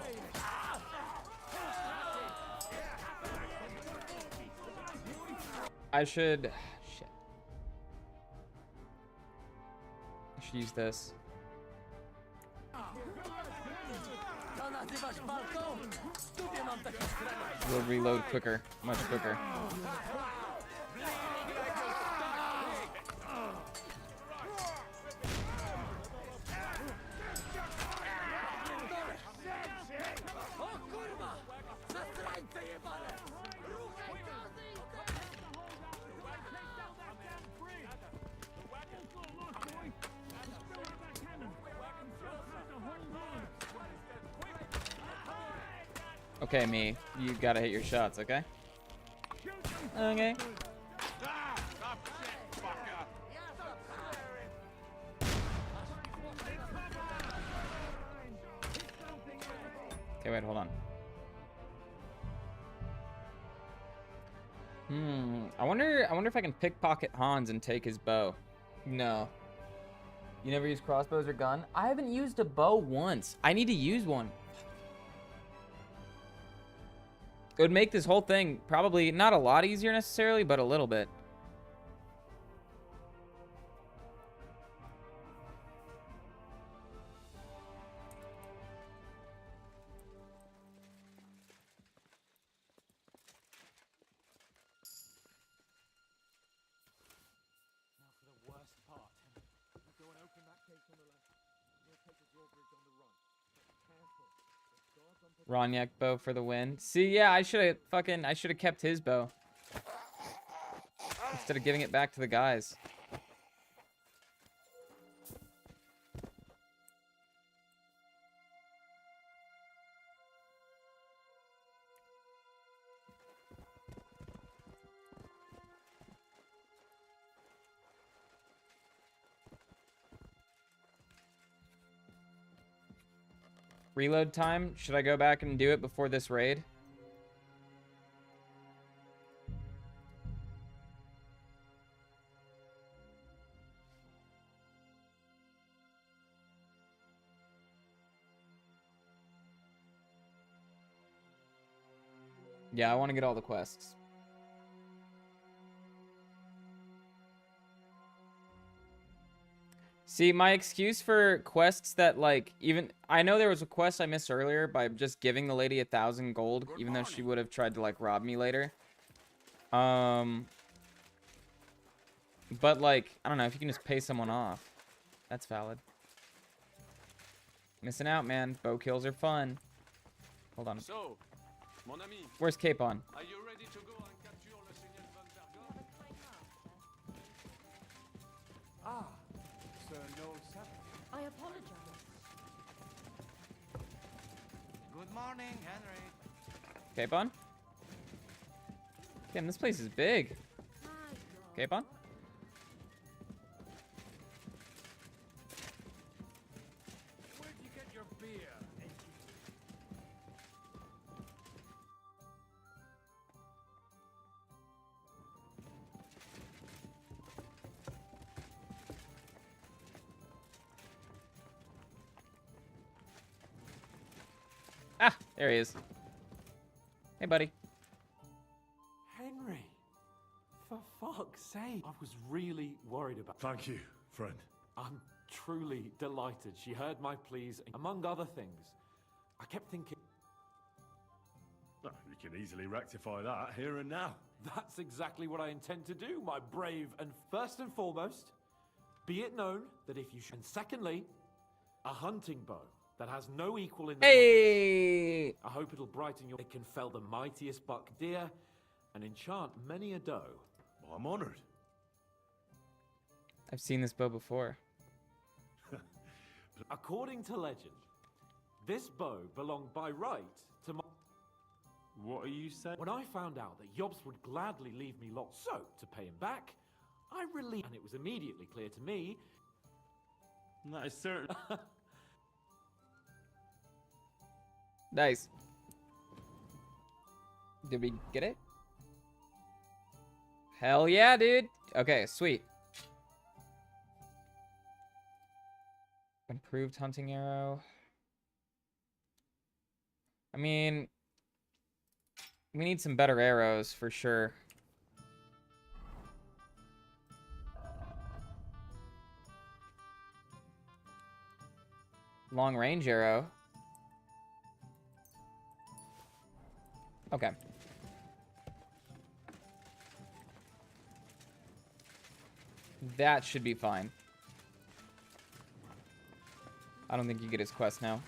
I should... Shit. I should use this. To nazywasz walką? Dupie mam taki skręt. We'll reload quicker. Much quicker. O kurwa! Zastrańce jebane! Ruchaj gazy! Okay, me. You gotta hit your shots, okay? Okay. Okay, wait, hold on. I wonder if I can pickpocket Hans and take his bow. No. You never use crossbows or gun? I haven't used a bow once. I need to use one. It would make this whole thing probably not a lot easier necessarily, but a little bit. Now for the worst part, Henry. You go and open that gate on the left. We'll take the drawbridge on the right. But careful. There's guards on patrol. Ronyak bow for the win. See, yeah, I should have kept his bow instead of giving it back to the guys. Reload time. Should I go back and do it before this raid? Yeah, I want to get all the quests. See, my excuse for quests that, like, even... I know there was a quest I missed earlier by just giving the lady 1,000 gold, even though she would have tried to, like, rob me later. But like, I don't know if you can just pay someone off. That's valid. Missing out, man. Bow kills are fun. Hold on. So, mon ami, Where's Capon? are you ready to go and capture le Seigneur von Vergon? Ah, Sir No Seven. I apologize. Good morning, Henry. Capon? Damn, this place is big. Capon? Where'd you get your beer? Ah, there he is. Hey, buddy. Henry, for fuck's sake, I was really worried about. Thank you, friend. I'm truly delighted she heard my pleas, among other things. I kept thinking, Well, you can easily rectify that here and now. that's exactly what I intend to do, my brave. And first and foremost, be it known that if you should. And secondly, a hunting bow that has no equal in the Hey! I hope it'll brighten your. It can fell the mightiest buck deer and enchant many a doe. Well, I'm honored. I've seen this bow before. According to legend, this bow belonged by right to my. What are you saying? When I found out that Yobs would gladly leave me lost, so to pay him back, I relieved, and it was immediately clear to me. That is certain. Nice. Did we get it? Hell yeah, dude. Okay, sweet. Improved hunting arrow. I mean, we need some better arrows for sure. Long range arrow. Okay. That should be fine. I don't think you get his quest now.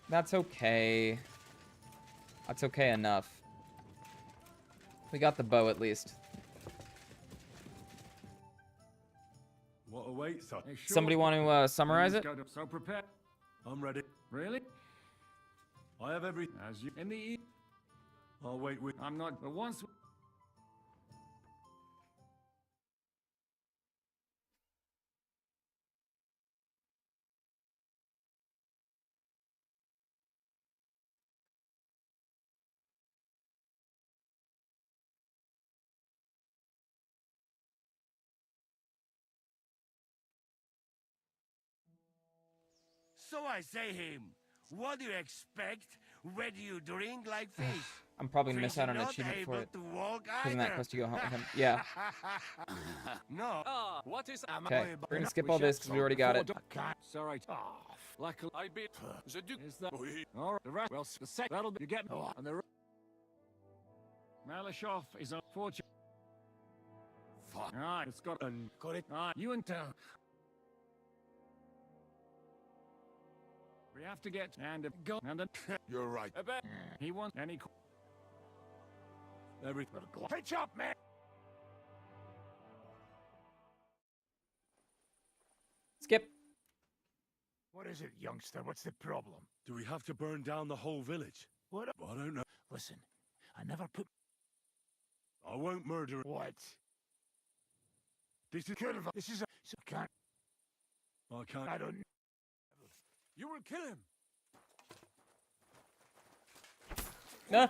That's okay. That's okay enough. We got the bow at least. What awaits us? Somebody want to summarize it? So prepared. I'm ready. Really? I have every. As you in the. I'll wait with. I'm not. But once. So I say him, what do you expect? Where do you drink like fish? I'm probably gonna miss out on an Not achievement for able it. to walk Because in that either. quest you go hunt with him. Yeah. No. What is... Okay, we're gonna skip all this because we already got it. Sorry. Like I beat the Duke. is that? All right. The rest. Well, the set. That'll be. You get. And the. Malashov is a fortune. Fuck. All right. It's got. Got it. All right. You and town. We have to get and go and then. You're right. He wants any. Everything. Pitch up, man! Skip. What is it, youngster? What's the problem? Do we have to burn down the whole village? What? I don't know. Listen, I never put... I won't murder. What? This is. This is a... So can't... I can't. I don't... You will kill him. Nah.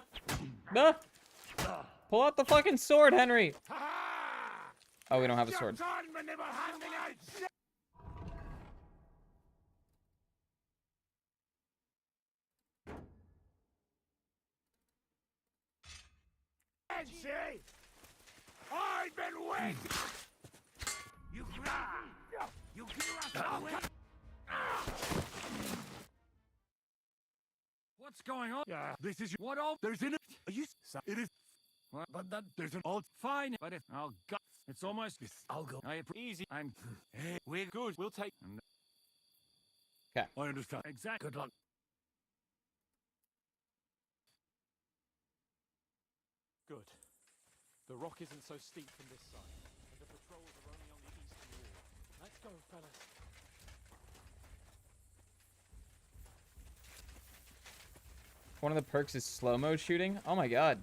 Nah. Pull out the fucking sword, Henry. Oh, we don't have a sword. See? I've been waiting! You grab! You give us away! What's going on? Yeah. This is. What all? There's in it. Are you? It is. What? But that there's an old fine. But if I'll go, it's almost. I'll go. Easy. I'm. Hey, we're good. We'll take. Okay. I understand. Exactly. Good luck. Good. The rock isn't so steep from this side, and the patrols are only on the eastern wall. Let's go, fellas. One of the perks is slow-mo shooting. Oh my god.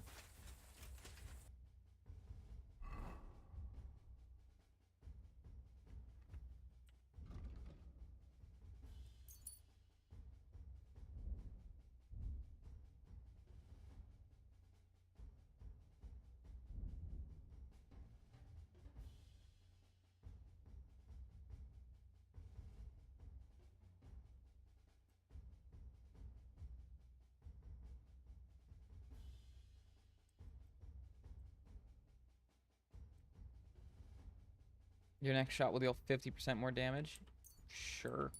Your next shot will deal 50% more damage. Sure.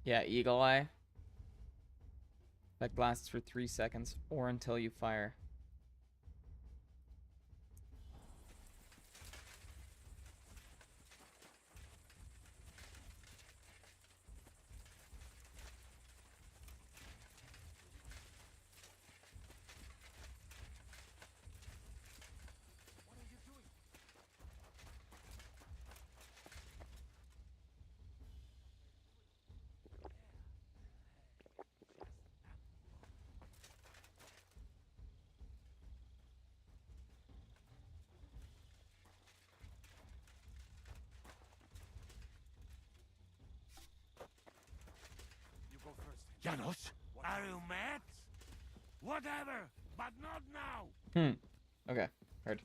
Yeah, Eagle Eye. That lasts for 3 seconds or until you fire. You go first. Janos? Are you mad? Whatever, but not now. Okay. Heard.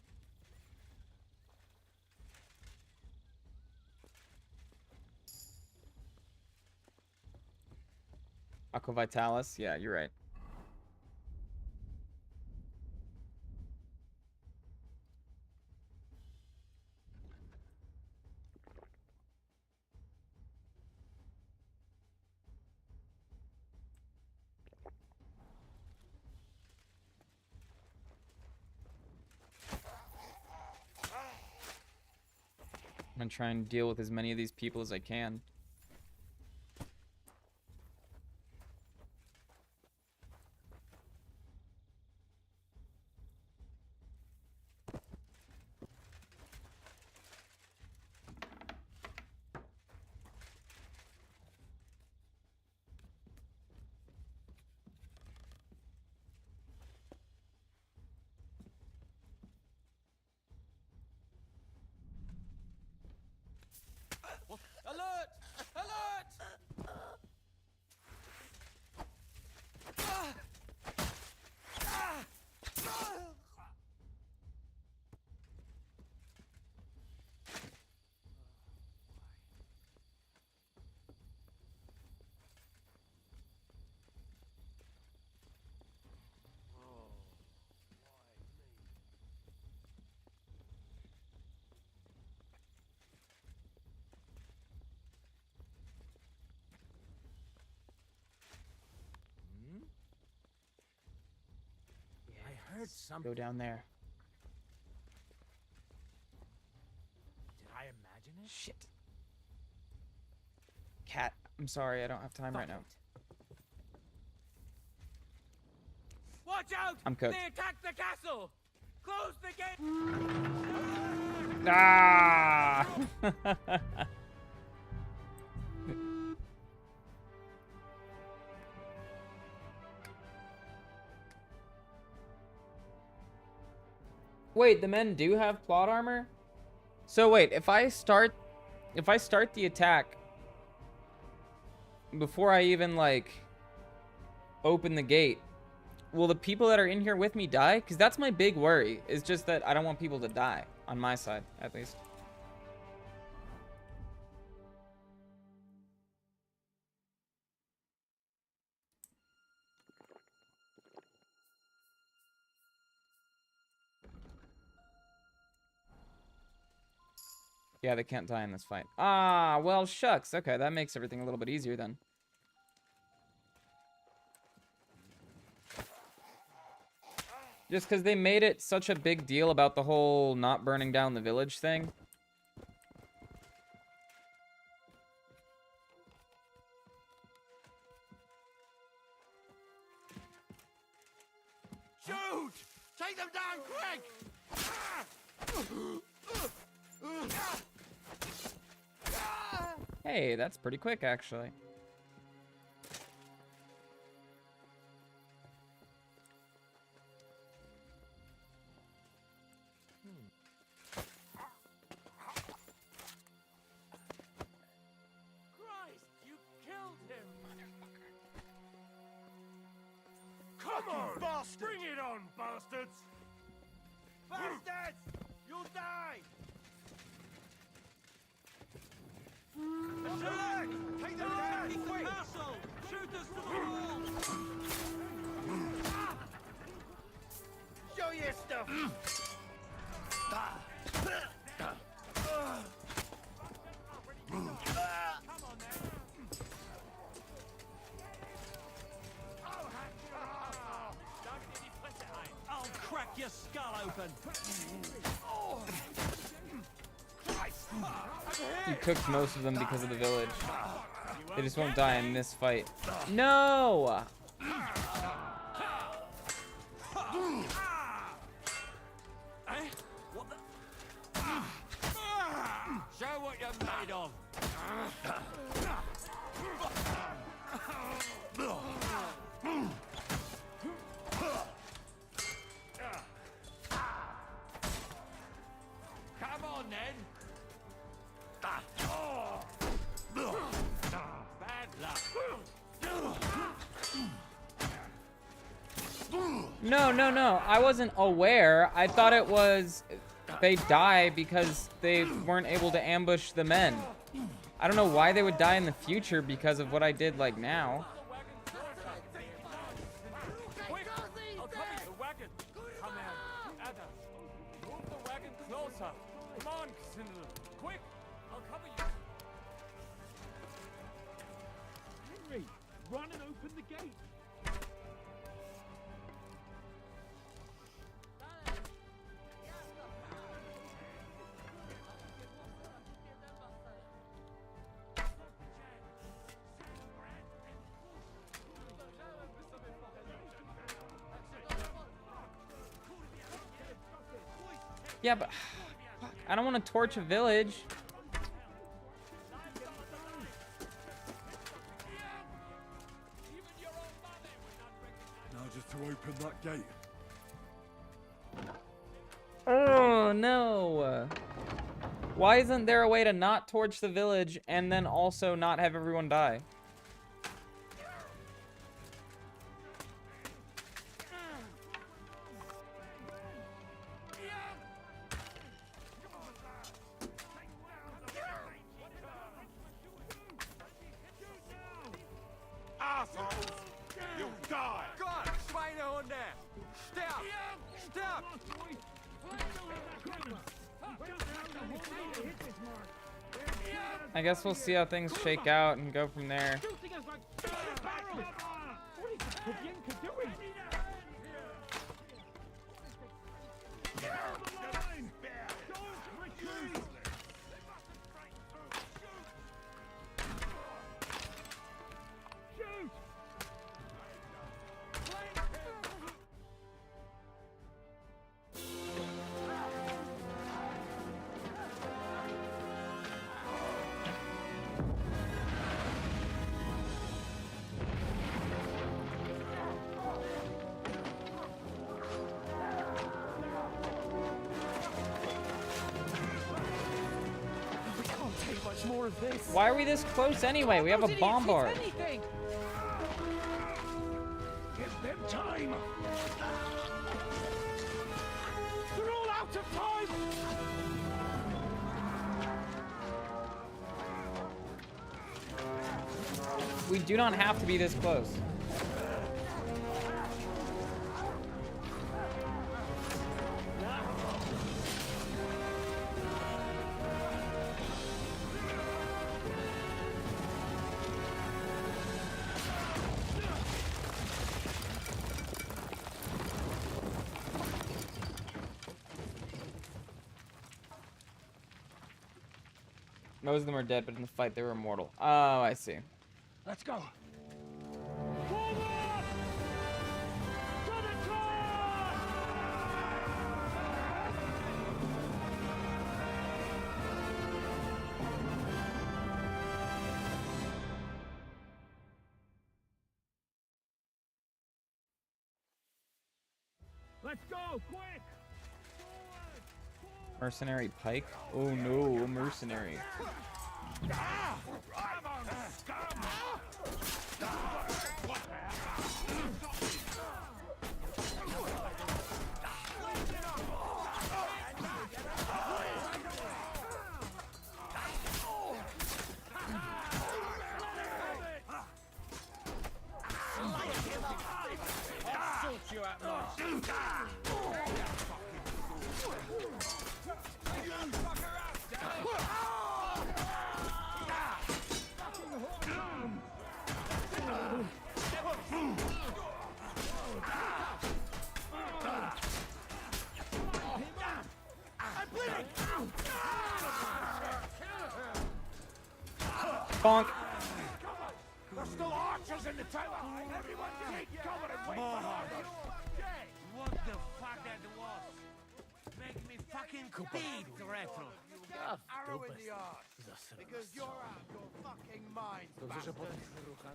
Aqua Vitalis. Yeah, you're right. I'm gonna try and deal with as many of these people as I can. Alert! Alert! I heard something. Go down there. Did I imagine it? Shit. Cat, I'm sorry, I don't have time right now. Watch out! I'm cooked. They attacked the castle! Close the gate! Ah! Wait, the men do have plot armor? So wait, if I start the attack before I even like open the gate, will the people that are in here with me die? Because that's my big worry, is just that I don't want people to die on my side, at least. Yeah, they can't die in this fight. Ah, well, shucks. Okay, that makes everything a little bit easier then. Just because they made it such a big deal about the whole not burning down the village thing. Shoot! Take them down quick! Hey, that's pretty quick, actually. Christ, you killed him! Come on! bastard! Bring it on, bastards! Bastards! You'll die! Select! Take them down quick! Shoot us to the wall! Show your stuff! I'll crack your skull open. He cooked most of them because of the village. They just won't die in this fight. No! What the? Show what you're made of. Come on then. Bad luck. No. I wasn't aware. I thought it was they die because they weren't able to ambush the men. I don't know why they would die in the future because of what I did, like, now. Quick! I'll cover you. The wagon! Come in. At us. Move the wagon closer. Come on, Cassandra. Quick! I'll cover you. Henry, run and open the gate. Yeah, but fuck, I don't want to torch a village. Now just to open that gate. Oh, no. Why isn't there a way to not torch the village and then also not have everyone die? Assholes! You'll die! God, Schweine on there! Stop! Stop! I guess we'll see how things shake out and go from there. More of this. Why are we this close anyway? We have a bombard. Give them time. They're all out of time. We do not have to be this close. Most of them are dead, but in the fight they were immortal. Oh, I see. Let's go. Let's go, quick! Mercenary pike? Oh no, a mercenary. Bonk. There's still archers in the tower. Everyone take cover and wait for orders. What the fuck that was? Make me fucking beat, Retro. Arrow in the arse. Because you're out your fucking mind, bastard.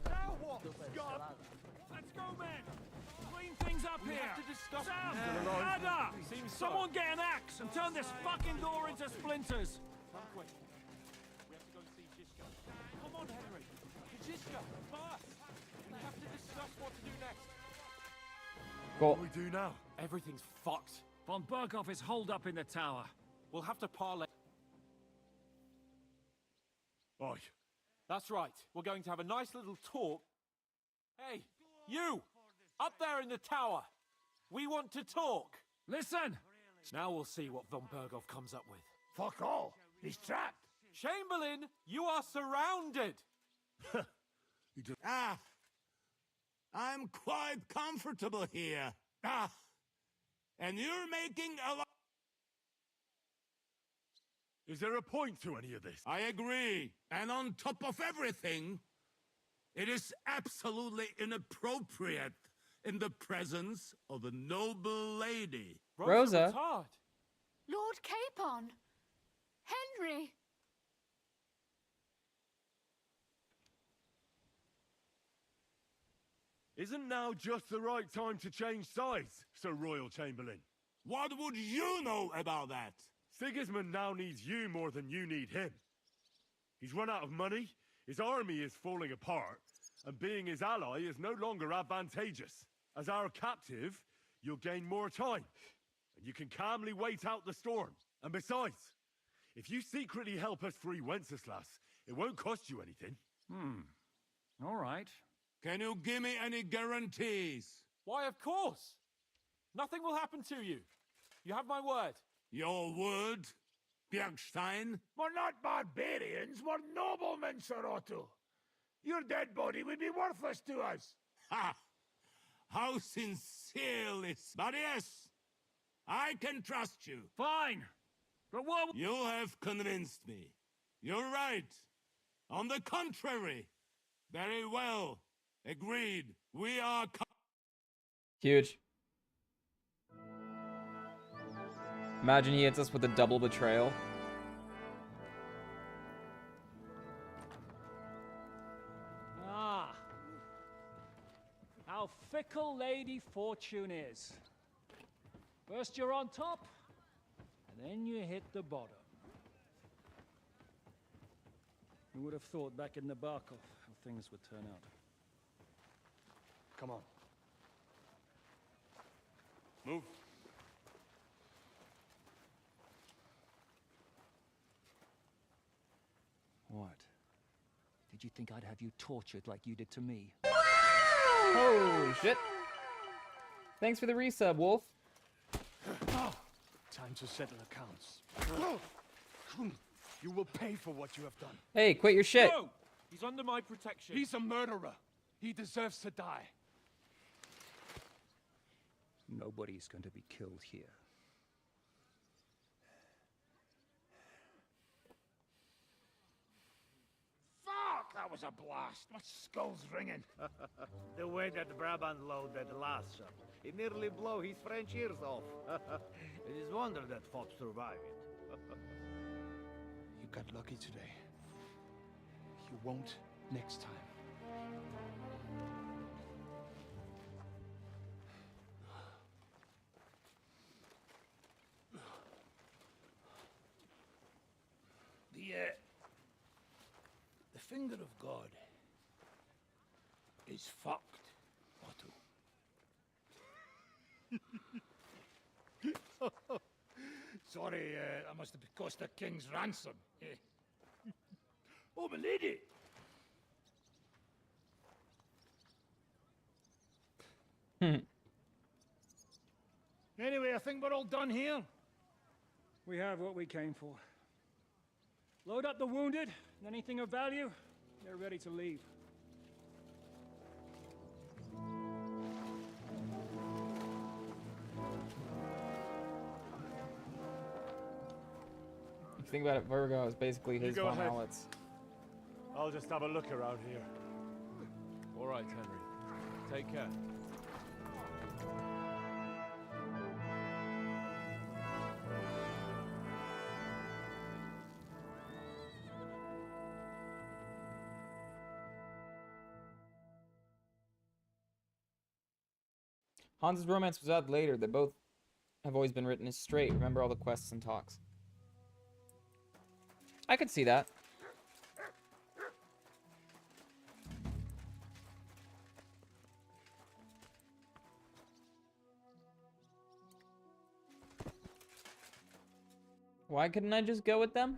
Now what, Scott? Let's go, men! Clean things up We here! have to discuss- Sam! Yeah. Ada! Seems so. Someone get an axe and turn this fucking door into splinters! Come quick. We have to go and see Jishka. Come on, Henry. Jishka, fast. We have to discuss what to do next. Cool. What do we do now? Everything's fucked. Von Berghoff is holed up in the tower. We'll have to parlay. Oi. That's right. We're going to have a nice little talk. Hey, you! Up there in the tower! We want to talk! Listen! Now we'll see what Von Berghoff comes up with. Fuck all. He's trapped. Chamberlain, you are surrounded! I'm quite comfortable here. And you're making a lot. Is there a point to any of this? I agree. And on top of everything, it is absolutely inappropriate in the presence of a noble lady. Rosa? Lord Capon! Henry! Isn't now just the right time to change sides, Sir Royal Chamberlain? What would you know about that? Sigismund now needs you more than you need him. He's run out of money, his army is falling apart, and being his ally is no longer advantageous. As our captive, you'll gain more time, and you can calmly wait out the storm. And besides, if you secretly help us free Wenceslas, it won't cost you anything. All right. Can you give me any guarantees? Why, of course! Nothing will happen to you. You have my word. Your word, Bjergstein? We're not barbarians, we're noblemen, Sir Otto. Your dead body would be worthless to us. Ha! How sincerely... But yes, I can trust you. Fine. But what... You have convinced me. You're right. On the contrary. Very well. Agreed. We are... Huge. Imagine he hits us with a double betrayal. Ah. How fickle Lady Fortune is. First you're on top, and then you hit the bottom. Who would have thought back in the Barkov how things would turn out? Come on. Move. What? Did you think I'd have you tortured like you did to me? Oh, shit. Thanks for the resub, Wolf. Time to settle accounts. You will pay for what you have done. Hey, quit your shit. No! He's under my protection. He's a murderer. He deserves to die. Nobody's going to be killed here. That was a blast. My skull's ringing. The way that Brabant loaded the last shot, it nearly blew his French ears off. It is wonder that fop survived it. You got lucky today. You won't next time. The finger of God is fucked, Otto. Sorry, that must have cost a king's ransom. Oh, my lady! Anyway, I think we're all done here. We have what we came for. Load up the wounded, and anything of value, they're ready to leave. If you think about it, Virgo is basically his go Von ahead. Owlets. I'll just have a look around here. All right, Henry. Take care. Hans's romance was out later. They both have always been written as straight. Remember all the quests and talks. I could see that. Why couldn't I just go with them?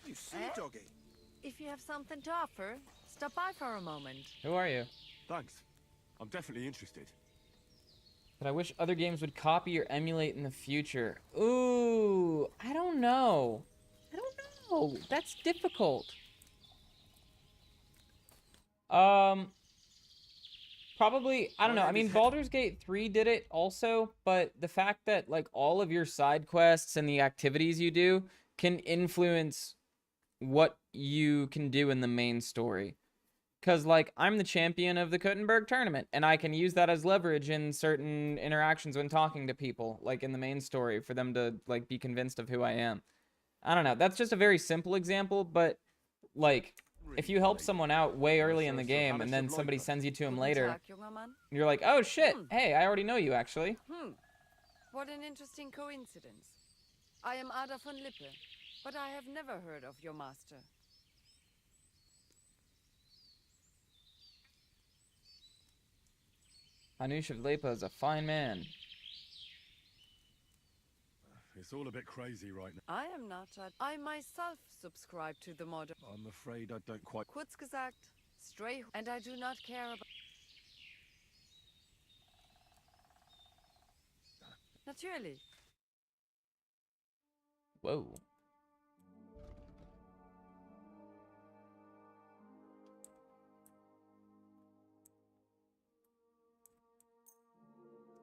You see, doggy. If you have something to offer, stop by for a moment. Who are you? Thanks. I'm definitely interested. But I wish other games would copy or emulate in the future. Ooh, I don't know. I don't know. That's difficult. Probably, I don't know. I mean, Baldur's Gate 3 did it also, but the fact that like all of your side quests and the activities you do can influence what you can do in the main story. Because, like, I'm the champion of the Kuttenberg tournament, and I can use that as leverage in certain interactions when talking to people, like in the main story, for them to, like, be convinced of who I am. I don't know. That's just a very simple example, but, like, if you help someone out way early in the game, and then somebody sends you to him later, you're like, oh, shit, hey, I already know you, actually. What an interesting coincidence. I am Ada von Lippe, but I have never heard of your master. Hanush of Lepa is a fine man. It's all a bit crazy right now. I am not. I myself subscribe to the motto. I'm afraid I don't quite... Kurz gesagt, stray, and I do not care about... Natürlich. Whoa.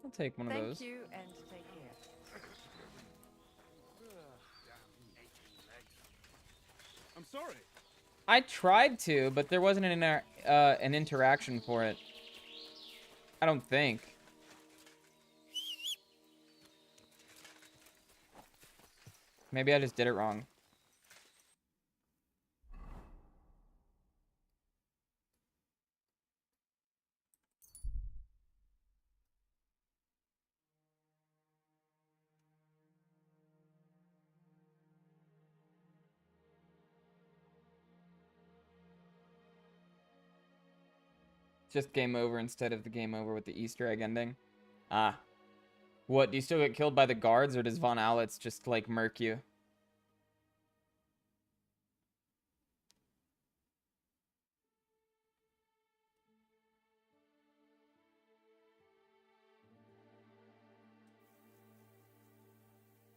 I'll take one of those. Thank you, and take care. I'm sorry. I tried to, but there wasn't an interaction for it. I don't think. Maybe I just did it wrong. Just game over instead of the game over with the Easter egg ending. Ah. What, do you still get killed by the guards, or does Von Owlets just, like, murk you?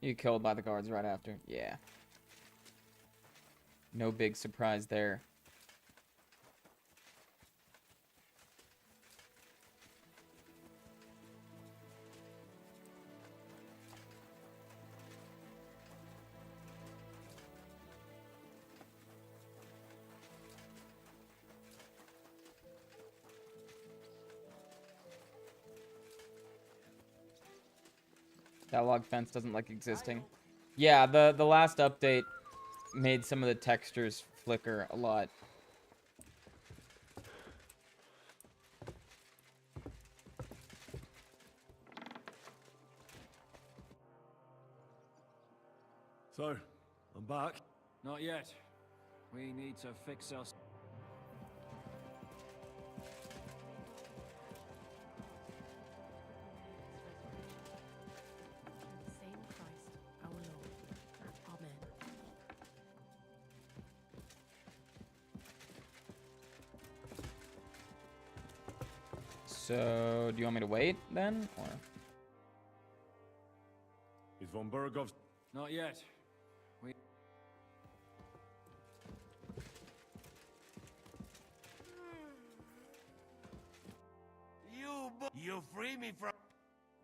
You killed by the guards right after. Yeah. No big surprise there. That log fence doesn't like existing. Yeah, the last update made some of the textures flicker a lot. So, I'm back. Not yet. We need to fix us. Same Christ, our Lord. Amen. So, do you want me to wait then, or? Is von Burgov's... Not yet. We... You free me from...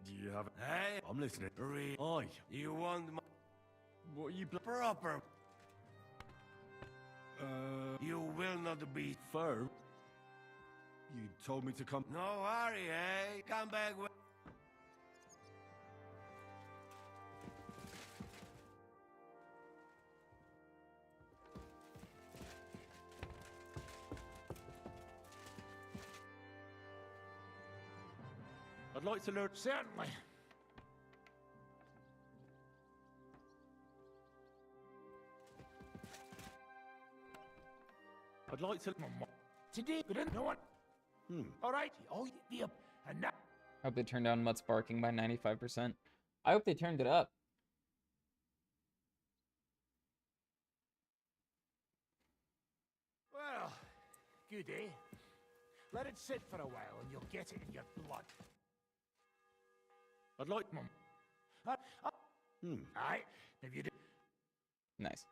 Do you have... Hey? I'm listening. Aye. You want my... What are you... Proper. You will not be... Firm? You told me to come... No hurry, eh? Come back with... I'd like to learn... Certainly. I'd like to... Today, we didn't know what. All right. Oh, yeah. And now. I hope they turned down Mutt's barking by 95%. I hope they turned it up. Well, good, eh? Let it sit for a while and you'll get it in your blood. I'd like... Aye, if you do... Nice.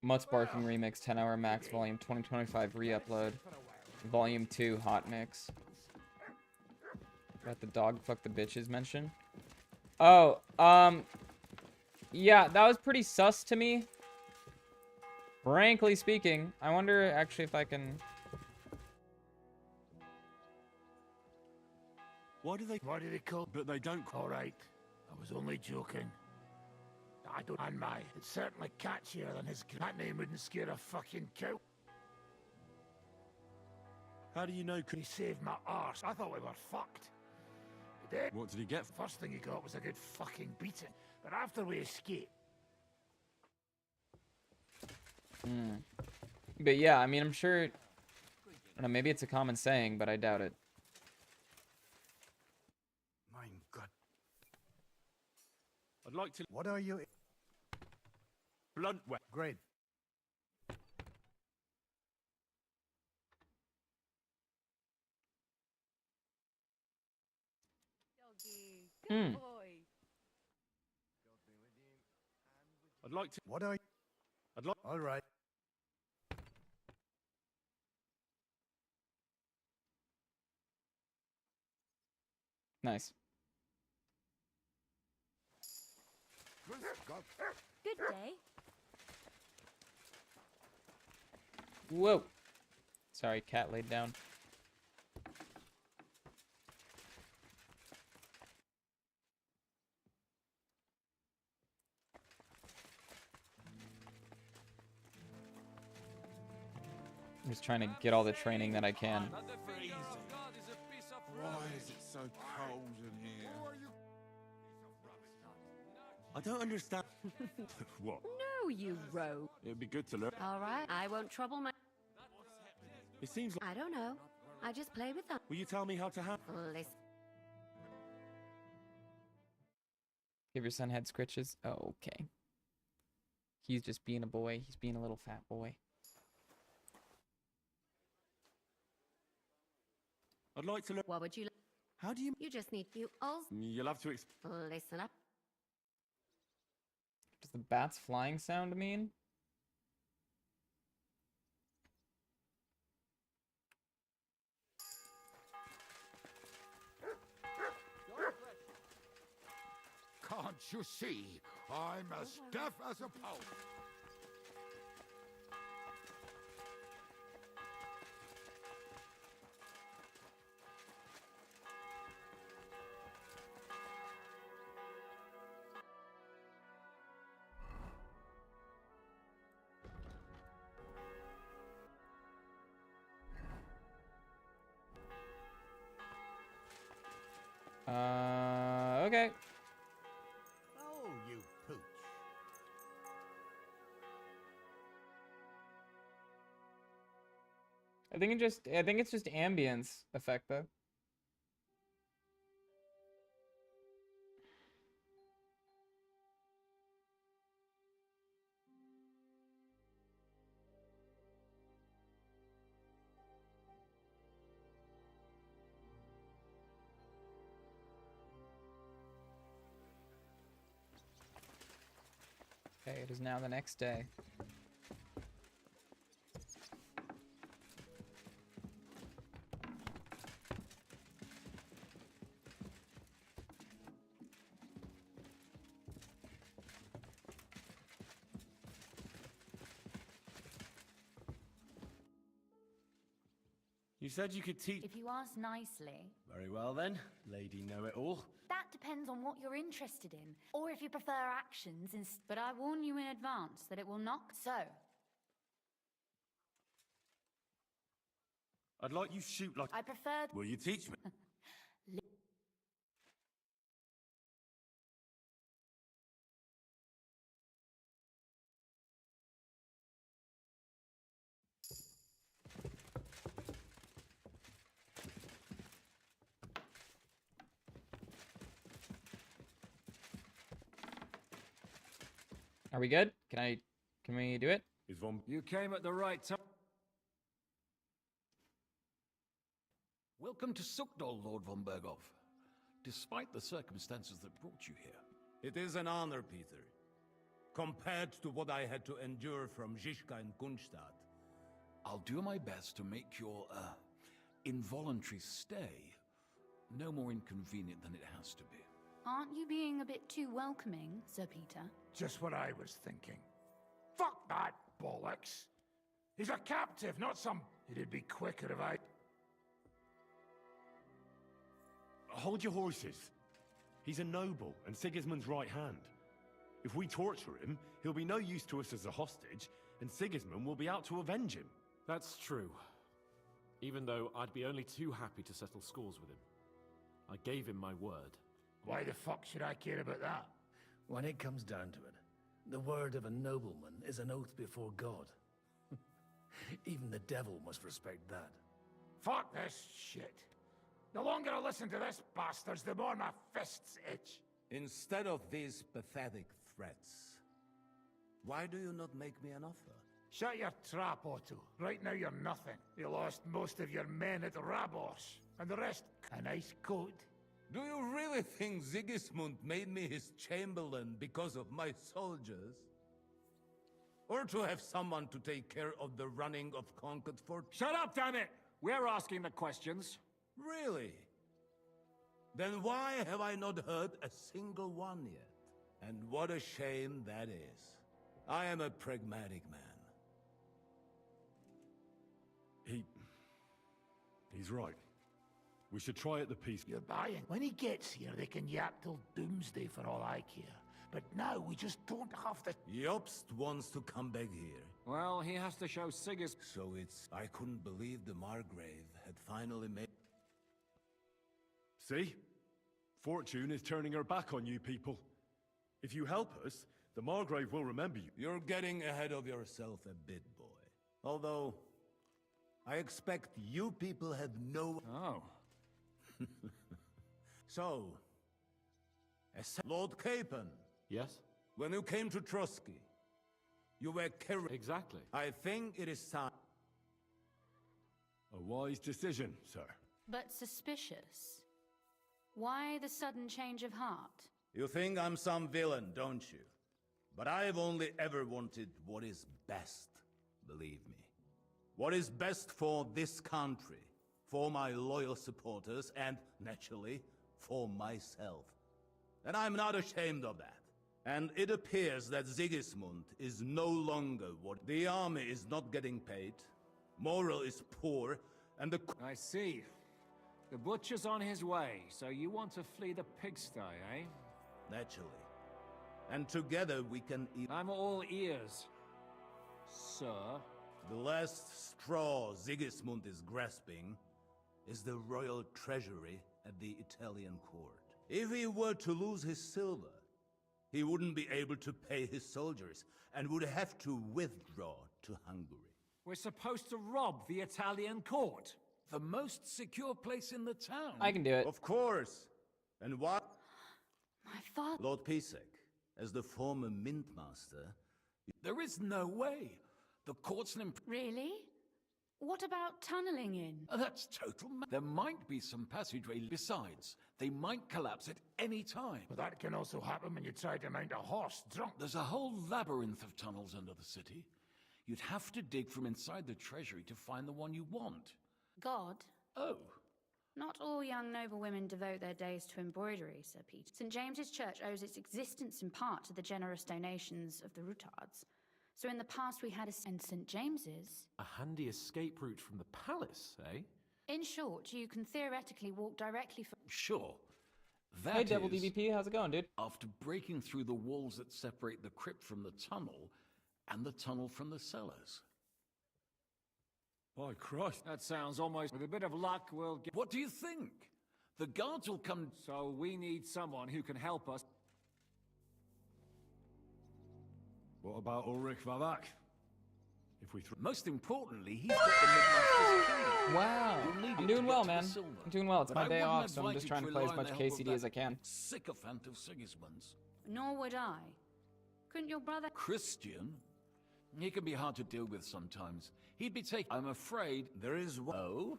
Mutt's Barking Remix, 10-hour max volume 2025 re-upload. Volume 2 hot mix. Got the dog fuck the bitches mention. Oh, yeah, that was pretty sus to me. Frankly speaking, I wonder actually if I can... Why do they call... But they don't... All right, I was only joking. I don't... And my... It's certainly catchier than his... That name wouldn't scare a fucking cow. How do you know... He saved my arse. I thought we were fucked. Then, what did he get? First thing he got was a good fucking beating. But after we escaped... But yeah, I mean, I'm sure... I don't know, maybe it's a common saying, but I doubt it. Mein Gott. I'd like to... What are you... Blunt... Great. Good boy. I'd like to... What are you... I'd like... All right. Nice. Good day. Whoa. Sorry, cat laid down. I'm just trying to get all the training that I can. Why is it so cold in here? I don't understand. What? No, you rogue. It'd be good to learn. All right, I won't trouble my... It seems like... I don't know. I just play with them. Will you tell me how to handle... Listen. Give your son head scritches? Oh, okay. He's just being a boy. He's being a little fat boy. I'd like to learn. What would you like? How do you... You just need you all. You'll have to Listen up. Does the bat's flying sound mean? Can't you see? I'm as deaf as a post. Okay. Oh, you pooch. I think it's just ambience effect though. Okay, it is now the next day. You said you could teach... If you ask nicely. Very well then, Lady Know-It-All. That depends on what you're interested in, or if you prefer actions instead. But I warn you in advance that it will not. So. I'd like you shoot like... I prefer... Will you teach me? Are we good? Can we do it? You came at the right time. Welcome to Sukdol, Lord von Berghoff. Despite the circumstances that brought you here. It is an honor, Peter. Compared to what I had to endure from Zizka and Kunstadt. I'll do my best to make your, involuntary stay no more inconvenient than it has to be. Aren't you being a bit too welcoming, Sir Peter? Just what I was thinking. Fuck that bollocks. He's a captive, not some... It'd be quicker if I... Hold your horses. He's a noble and Sigismund's right hand. If we torture him, he'll be no use to us as a hostage, and Sigismund will be out to avenge him. That's true. Even though I'd be only too happy to settle scores with him. I gave him my word. Why the fuck should I care about that? When it comes down to it, the word of a nobleman is an oath before God. Even the devil must respect that. Fuck this shit. The longer I listen to this bastards, the more my fists itch. Instead of these pathetic threats, why do you not make me an offer? Shut your trap, Otto. Right now you're nothing. You lost most of your men at Rabos, and the rest a nice coat. Do you really think Sigismund made me his chamberlain because of my soldiers? Or to have someone to take care of the running of conquered forts? Shut up, damn it! We're asking the questions. Really? Then why have I not heard a single one yet? And what a shame that is. I am a pragmatic man. He's right. We should try at the peace. You're buying. When he gets here, they can yap till doomsday for all I care. But now we just don't have the... Jobst wants to come back here. Well, he has to show Sigis... So it's... I couldn't believe the Margrave had finally made... See? Fortune is turning her back on you people. If you help us, the Margrave will remember you. You're getting ahead of yourself a bit, boy. Although, I expect you people had no... Oh. So, Lord Capon. Yes? When you came to Trotsky, you were carried... Exactly. I think it is time... A wise decision, sir. but suspicious. Why the sudden change of heart? You think I'm some villain, don't you? But I've only ever wanted what is best, believe me. What is best for this country, for my loyal supporters, and, naturally, for myself. And I'm not ashamed of that. And it appears that Sigismund is no longer what... The army is not getting paid, morale is poor, and the... I see. The butcher's on his way, so you want to flee the pigsty, eh? Naturally. And together we can... I'm all ears, sir. The last straw Sigismund is grasping is the royal treasury at the Italian court. If he were to lose his silver, he wouldn't be able to pay his soldiers and would have to withdraw to Hungary. We're supposed to rob the Italian court. The most secure place in the town. I can do it. Of course. And what? My father... Lord Pisek, as the former mint master... There is no way. The court's an Really? What about tunneling in? That's total There might be some passageway. Besides, they might collapse at any time. But that can also happen when you try to mount a horse drunk. There's a whole labyrinth of tunnels under the city. You'd have to dig from inside the treasury to find the one you want. God? Oh. Not all young noble women devote their days to embroidery, Sir Peter. St. James's Church owes its existence in part to the generous donations of the Routards. So in the past we had and St. James's. A handy escape route from the palace, eh? In short, you can theoretically walk directly from... Sure. Hey, Devil DVP, how's it going, dude? After breaking through the walls that separate the crypt from the tunnel, and the tunnel from the cellars. By Christ. That sounds almost... With a bit of luck, we'll get... What do you think? The guards will come... So we need someone who can help us. What about Ulrich Vavak? If we Most importantly, he's got the Midmaster's key. Wow. You'll need I'm it doing to well, get to man. the silver. I'm doing well. It's But my I day wouldn't off, so I'm advise just you trying to play as rely on much the help of KCD as I that can. Sycophant of Sigismund's. Nor would I. Couldn't your brother... Christian? He can be hard to deal with sometimes. He'd be taken... I'm afraid... There is one... Oh?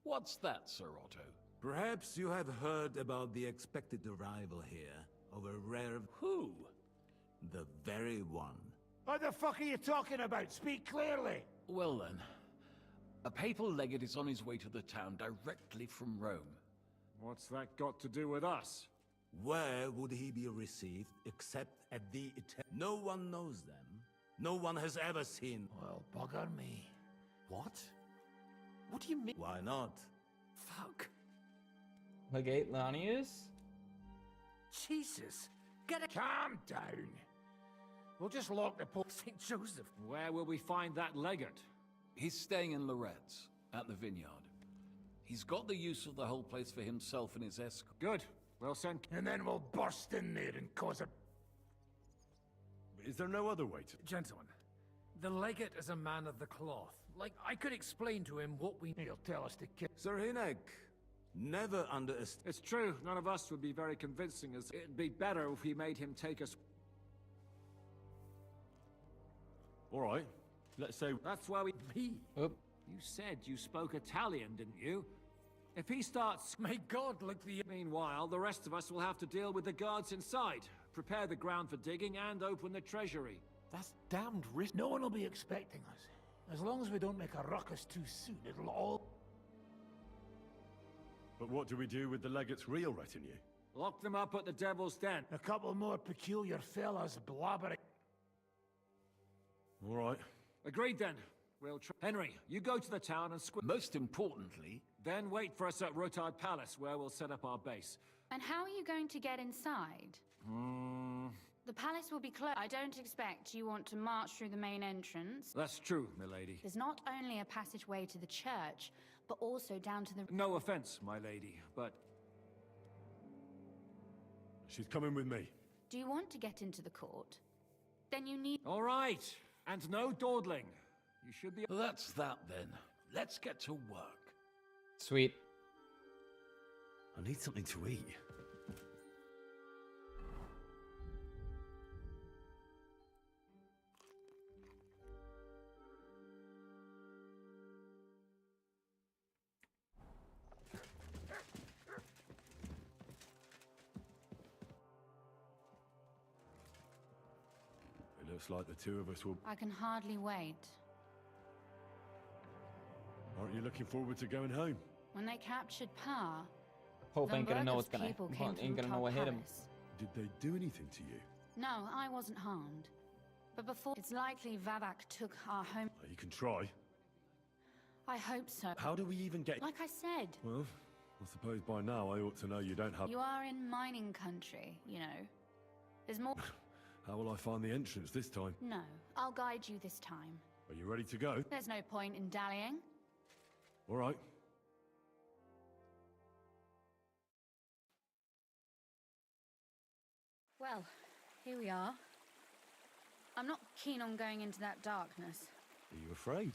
What's that, Sir Otto? Perhaps you have heard about the expected arrival here of a rare... Who? The very one. What the fuck are you talking about? Speak clearly! Well then, a papal legate is on his way to the town directly from Rome. What's that got to do with us? Where would he be received except at the No one knows them. No one has ever seen... Well, bugger me. What? What do you mean? Why not? Fuck. Legate Lanius? Jesus. Get a... Calm down. We'll just lock the post. St. Joseph. Where will we find that legate? He's staying in Loretz, at the vineyard. He's got the use of the whole place for himself and his escort. Good. We'll send... And then we'll burst in there and cause a... Is there no other way to... Gentlemen, the legate is a man of the cloth. Like, I could explain to him what we... He'll tell us to kill... Sir Hinek, never underestimate... It's true. None of us would be very convincing. As it'd be better if we made him take us... All right, let's say... That's why we... Oop. You said you spoke Italian, didn't you? If he starts... May God look the... Meanwhile, the rest of us will have to deal with the guards inside. Prepare the ground for digging and open the treasury. That's damned risk. No one will be expecting us. As long as we don't make a ruckus too soon, it'll all... But what do we do with the legate's real retinue? Lock them up at the Devil's Den. A couple more peculiar fellas blabbering... All right. Agreed then. We'll Henry, you go to the town and Most importantly... Then wait for us at Rotard Palace, where we'll set up our base. And how are you going to get inside? The palace will be closed. I don't expect you want to march through the main entrance. That's true, milady. There's not only a passageway to the church, but also down to the... No offense, my lady, but... She's coming with me. Do you want to get into the court? Then you need... All right, and no dawdling. You should be... That's that then. Let's get to work. Sweet. I need something to eat. Looks like the two of us will... I can hardly wait. Aren't you looking forward to going home? When they captured Pa, Hope ain't gonna know what's Van gonna... people came to ain't gonna know what hit him. Palace. Did they do anything to you? No, I wasn't harmed. But before, it's likely Vavak took our home. You can try. I hope so. How do we even get... Like I said, Well, I suppose by now I ought to know you don't have... you are in mining country, you know. There's more. How will I find the entrance this time? No, I'll guide you this time. Are you ready to go? There's no point in dallying. All right. Well, here we are. I'm not keen on going into that darkness. Are you afraid?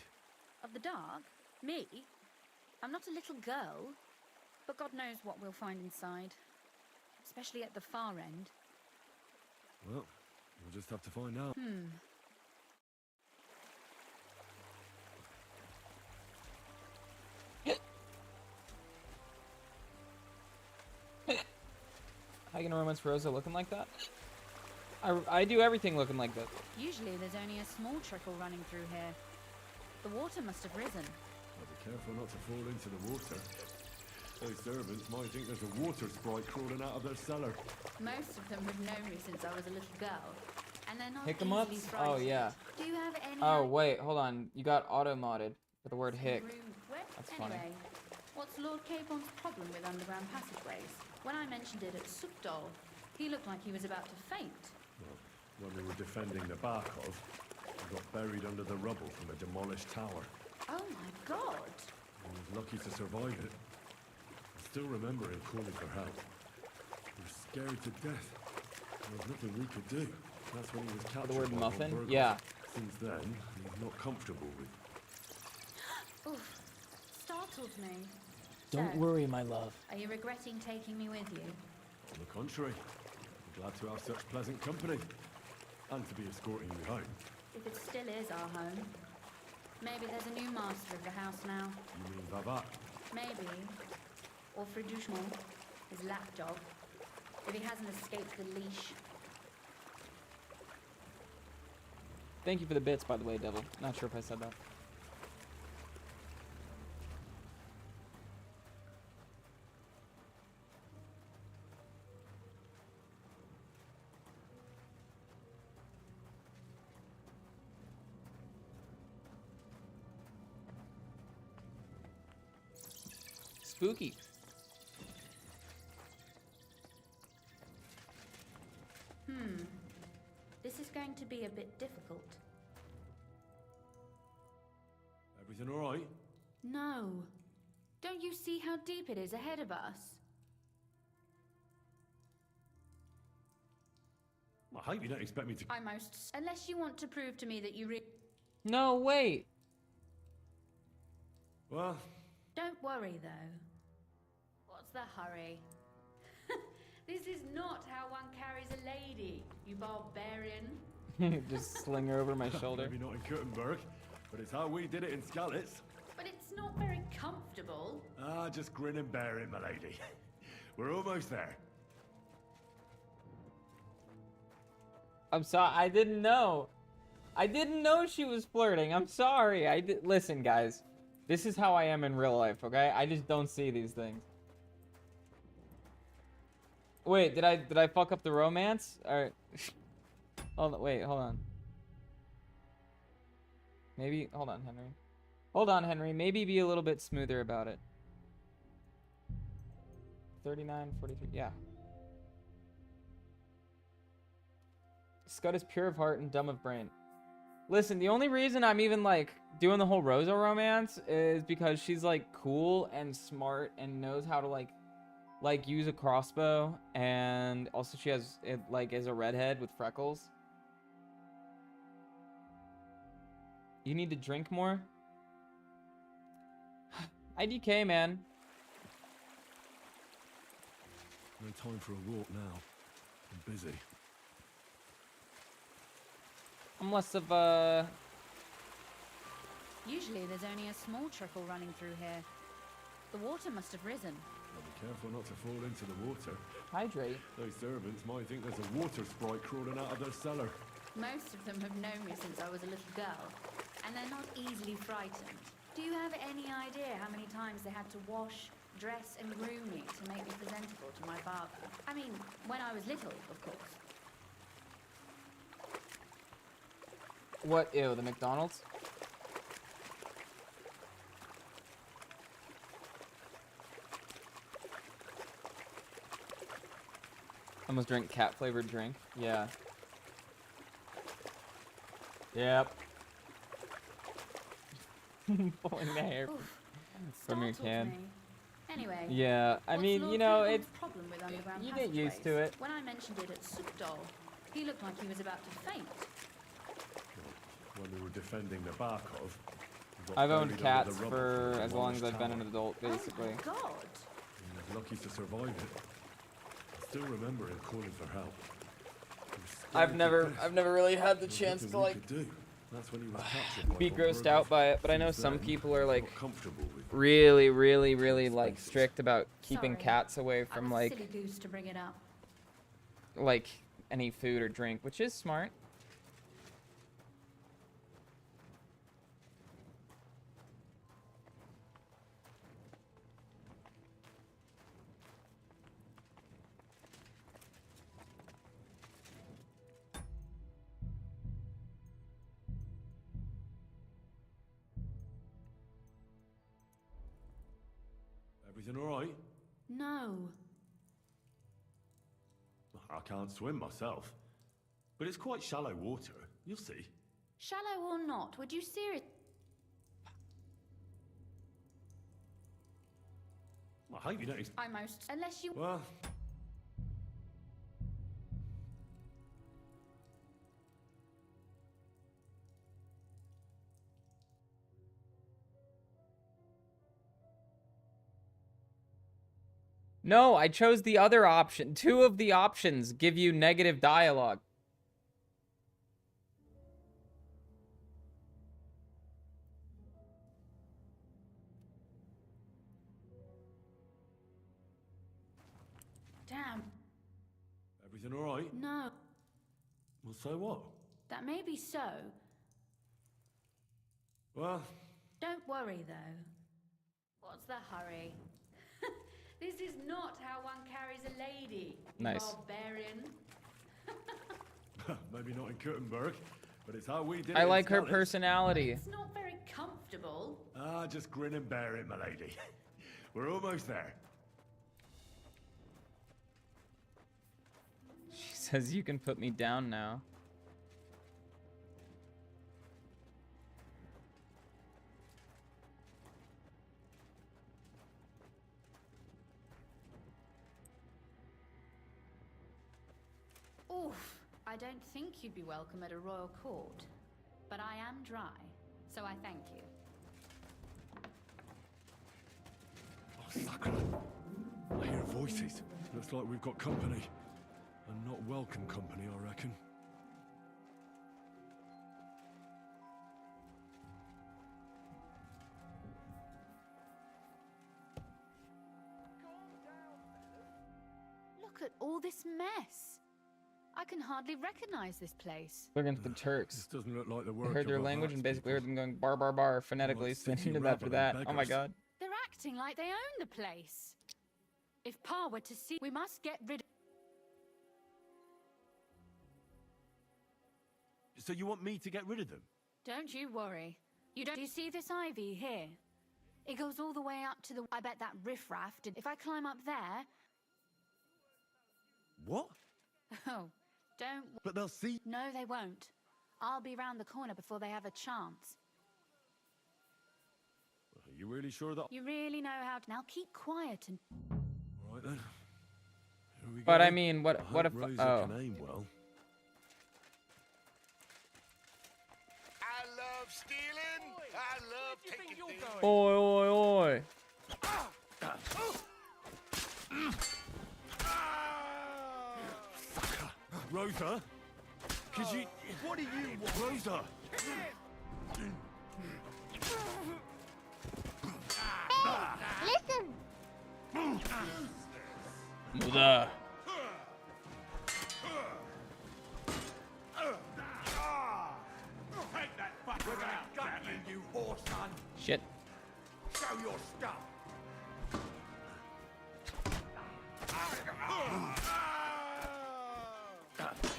Of the dark? Me? I'm not a little girl. But God knows what we'll find inside. Especially at the far end. Well, we'll just have to find out. How you gonna romance Rosa looking like that? I do everything looking like that. Usually there's only a small trickle running through here. The water must have risen. I'll be careful not to fall into the water. Those servants might think there's a water sprite crawling out of their cellar. Most of them have known me since I was a little girl. And they're not Hick 'em easily ups? frightened. Oh, yeah. Do you have any Oh, wait, hold on. You got auto-modded for the word hick. That's funny. Anyway, what's Lord Capon's problem with underground passageways? When I mentioned it at Sukdol, he looked like he was about to faint. Well, when we were defending the Barkov, we got buried under the rubble from a demolished tower. Oh my god! I was lucky to survive it. I still remember him calling for help. We were scared to death. There was nothing we could do. That's when he was captured. The word by muffin? Burgos. Yeah. Since then, he's not comfortable with... Oof. Startled me. Don't So, worry, my love. Are you regretting taking me with you? On the contrary, I'm glad to have such pleasant company. And to be escorting you home. If it still is our home. Maybe there's a new master of the house now. You mean Vavak? Maybe. Or Fridushmo, his lapdog. If he hasn't escaped the leash. Thank you for the bits, by the way, Devil. Not sure if I said that. Spooky. This is going to be a bit difficult. Everything all right? No. Don't you see how deep it is ahead of us? I hope you don't expect me to... I most... Unless you want to prove to me that you No, wait. Well... Don't worry, though. What's the hurry? This is not how one carries a lady, you barbarian. Just sling her over my shoulder. Maybe not in Kuttenberg, but it's how we did it in Skalitz. But it's not very comfortable. Ah, just grin and bear it, my lady. We're almost there. I'm sorry. I didn't know. I didn't know she was flirting. I'm sorry. Listen, guys. This is how I am in real life, okay? I just don't see these things. Wait, did I fuck up the romance? Or hold on, wait, hold on. Maybe hold on, Henry. Hold on, Henry. Maybe be a little bit smoother about it. 39, 43. Yeah. Scud is pure of heart and dumb of brain. Listen, the only reason I'm even like doing the whole Rosa romance is because she's like cool and smart and knows how to like use a crossbow, and also she has it like is a redhead with freckles. You need to drink more. IDK, man. No time for a walk now. I'm busy. I'm less of Usually there's only a small trickle running through here. The water must have risen. I'll be careful not to fall into the water. Hydrate. Those servants might think there's a water sprite crawling out of their cellar. Most of them have known me since I was a little girl, and they're not easily frightened. Do you have any idea how many times they had to wash, dress, and groom me to make me presentable to my father? I mean, when I was little, of course. What? Ew, the McDonald's? Almost drink cat flavored drink. Yeah. Yep. Pulling the hair from your can. Anyway. Yeah, I what's mean, Lord you know, Finnegan's it. problem with underground You get used to it. When I mentioned it at Soupdol, he looked like he was about to faint. When we were defending the Barkov, we got I've owned buried under cats the rubble for of the as long as demolished I've been an tower. adult, basically. Oh my God. We were lucky to survive it. I still remember him calling for help. I've never really had the chance to like be grossed out by it, but I know some people are like really like strict about keeping cats away from like Silly goose to bring it up. like any food or drink, which is smart. Everything all right? No. I can't swim myself, but it's quite shallow water. You'll see. Shallow or not, would you seriously? I hope you noticed. I most, unless you. Well. No, I chose the other option. Two of the options give you negative dialogue. Damn. Everything all right? No. Well, so what? That may be so. Well. Don't worry though. What's the hurry? This is not how one carries a lady, you Nice. barbarian. Maybe not in Kuttenberg, but it's how we did it. I in like her Scotland. personality. It's not very comfortable. Ah, just grin and bear it, my lady. We're almost there. She says you can put me down now. Oof. I don't think you'd be welcome at a royal court, but I am dry, so I thank you. Oh, Sakura. I hear voices. Looks like we've got company. And not welcome company, I reckon. Look at all this mess. I can hardly recognize this place. They're against the Turks. This doesn't look like the I work heard their of our language and hearts basically people. heard them going bar bar bar phonetically. So I city needed that for rabble that. and Oh my beggars. god. They're acting like they own the place. If Pa were to see, we must get rid of. So you want me to get rid of them? Don't you worry. You don't. Do you see this ivy here? It goes all the way up to the. I bet that riffraff. If I climb up there. What? Oh, don't. But they'll see. No, they won't. I'll be round the corner before they have a chance. Are you really sure that? You really know how to. Now keep quiet and. All right then. Here we But go. I mean, what if? Rosa Oh. can aim well. I love stealing. I love taking things. Oi oi oi. Rosa? Could you... What do you want? Rosa! Listen! Mother. Shit. Show your stuff.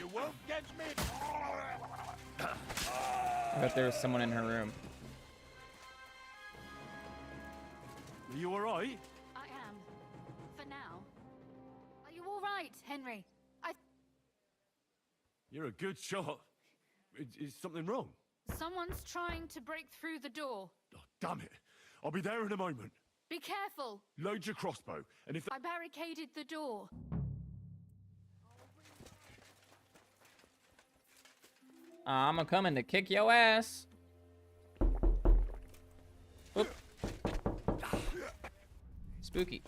You won't get me. I bet there was someone in her room. Are you alright? I am. For now. Are you all right, Henry? You're a good shot. Is something wrong? Someone's trying to break through the door. Oh, damn it. I'll be there in a moment. Be careful. Load your crossbow, and if I barricaded the door. I'm a coming to kick your ass. Oop. Spooky.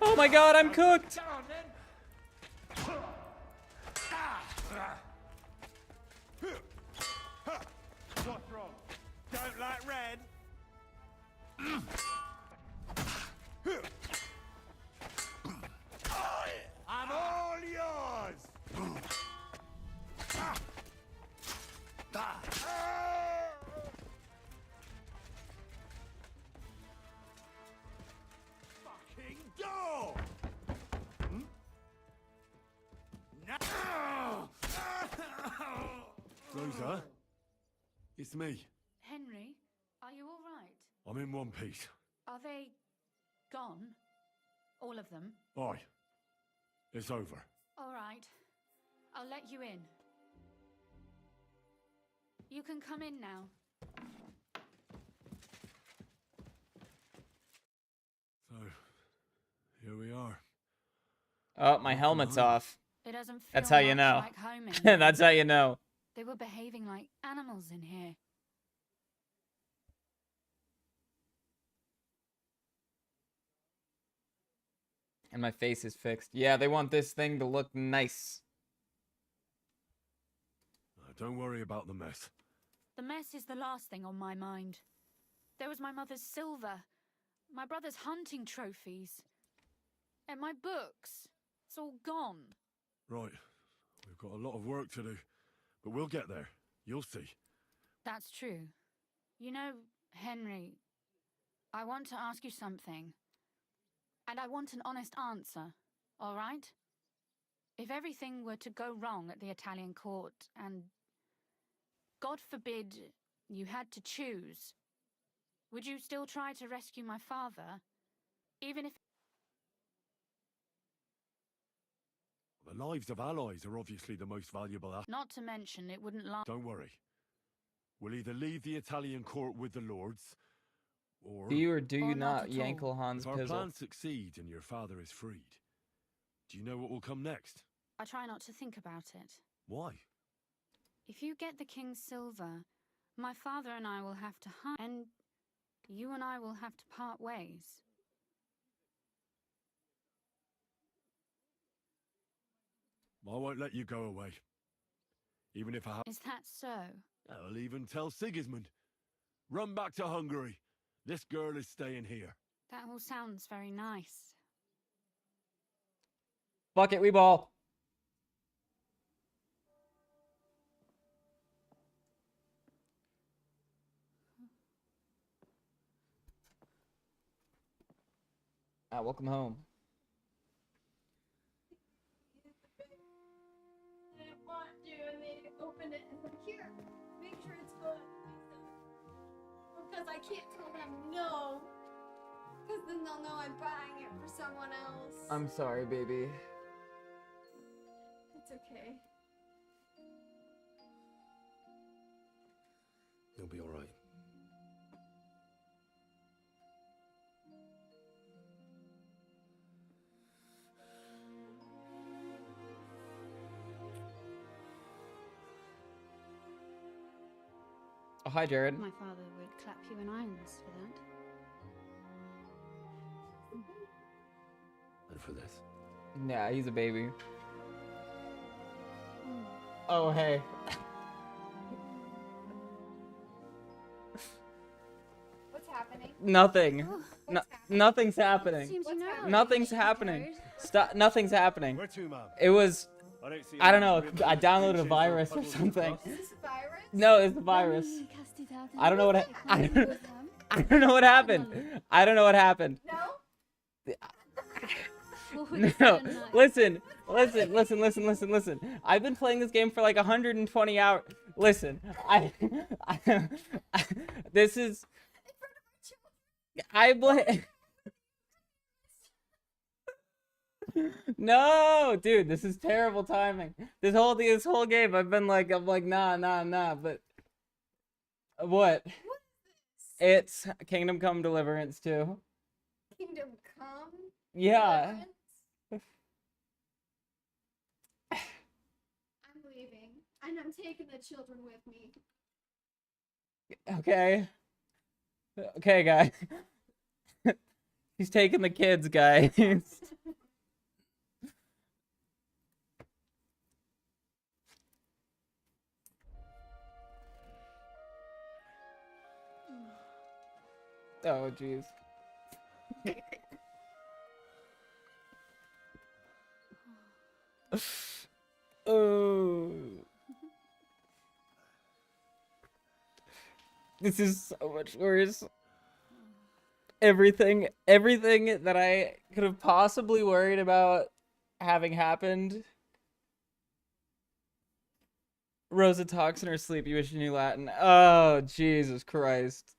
Oh my god, I'm cooked! What's wrong? Don't like red? I'm all yours! Fucking door! Rosa, it's me. Henry, are you all right? I'm in one piece. Are they gone? All of them? Aye. It's over. All right. I'll let you in. You can come in now. So, here we are. Oh, my helmet's off. It doesn't feel That's how you much know. like home anymore. That's how you know. They were behaving like animals in here. And my face is fixed. Yeah, they want this thing to look nice. Don't worry about the mess. The mess is the last thing on my mind. There was my mother's silver, my brother's hunting trophies, and my books. It's all gone. Right. We've got a lot of work to do. But we'll get there. You'll see. That's true. You know, Henry, I want to ask you something. And I want an honest answer, all right? If everything were to go wrong at the Italian court and, God forbid, you had to choose, would you still try to rescue my father? Even if... The lives of allies are obviously the most valuable asset. Not to mention, it wouldn't last... Don't worry. We'll either leave the Italian court with the lords, or... Do you or do you not yankle Hans If our Pizzle? plan succeeds and your father is freed, do you know what will come next? I try not to think about it. Why? If you get the king's silver, my father and I will have to hunt, and you and I will have to part ways. I won't let you go away. Even if I have... Is that so? I'll even tell Sigismund. Run back to Hungary. This girl is staying here. That all sounds very nice. Fuck it, we ball. Welcome home. I didn't want to, and they opened it and like, here, make sure it's good. Because I can't tell them no. Because then they'll know I'm buying it for someone else. I'm sorry, baby. It's okay. You'll be all right. Oh, hi, Jared. My father would clap you in irons for that. And for this. Yeah, he's a baby. Oh, hey. Nothing. Nothing's happening. Seems you know Nothing's how happening. it goes. Stop. Nothing's happening. Where to, ma'am? It was. I I don't know. I downloaded a virus or something. No, it's the virus. I don't know what. I don't know what happened. I don't know what happened. No, listen. I've been playing this game for like 120 hours. Listen, this is. I blame. No, dude, this is terrible timing. This whole game, I'm like, nah. But what? It's Kingdom Come Deliverance 2. Kingdom Come? Yeah. I'm leaving, and I'm taking the children with me. Okay. Okay, guys. He's taking the kids, guys. Oh, jeez. Oh. This is so much worse. Everything that I could have possibly worried about having happened. Rosa talks in her sleep. You wish you knew Latin. Oh, Jesus Christ.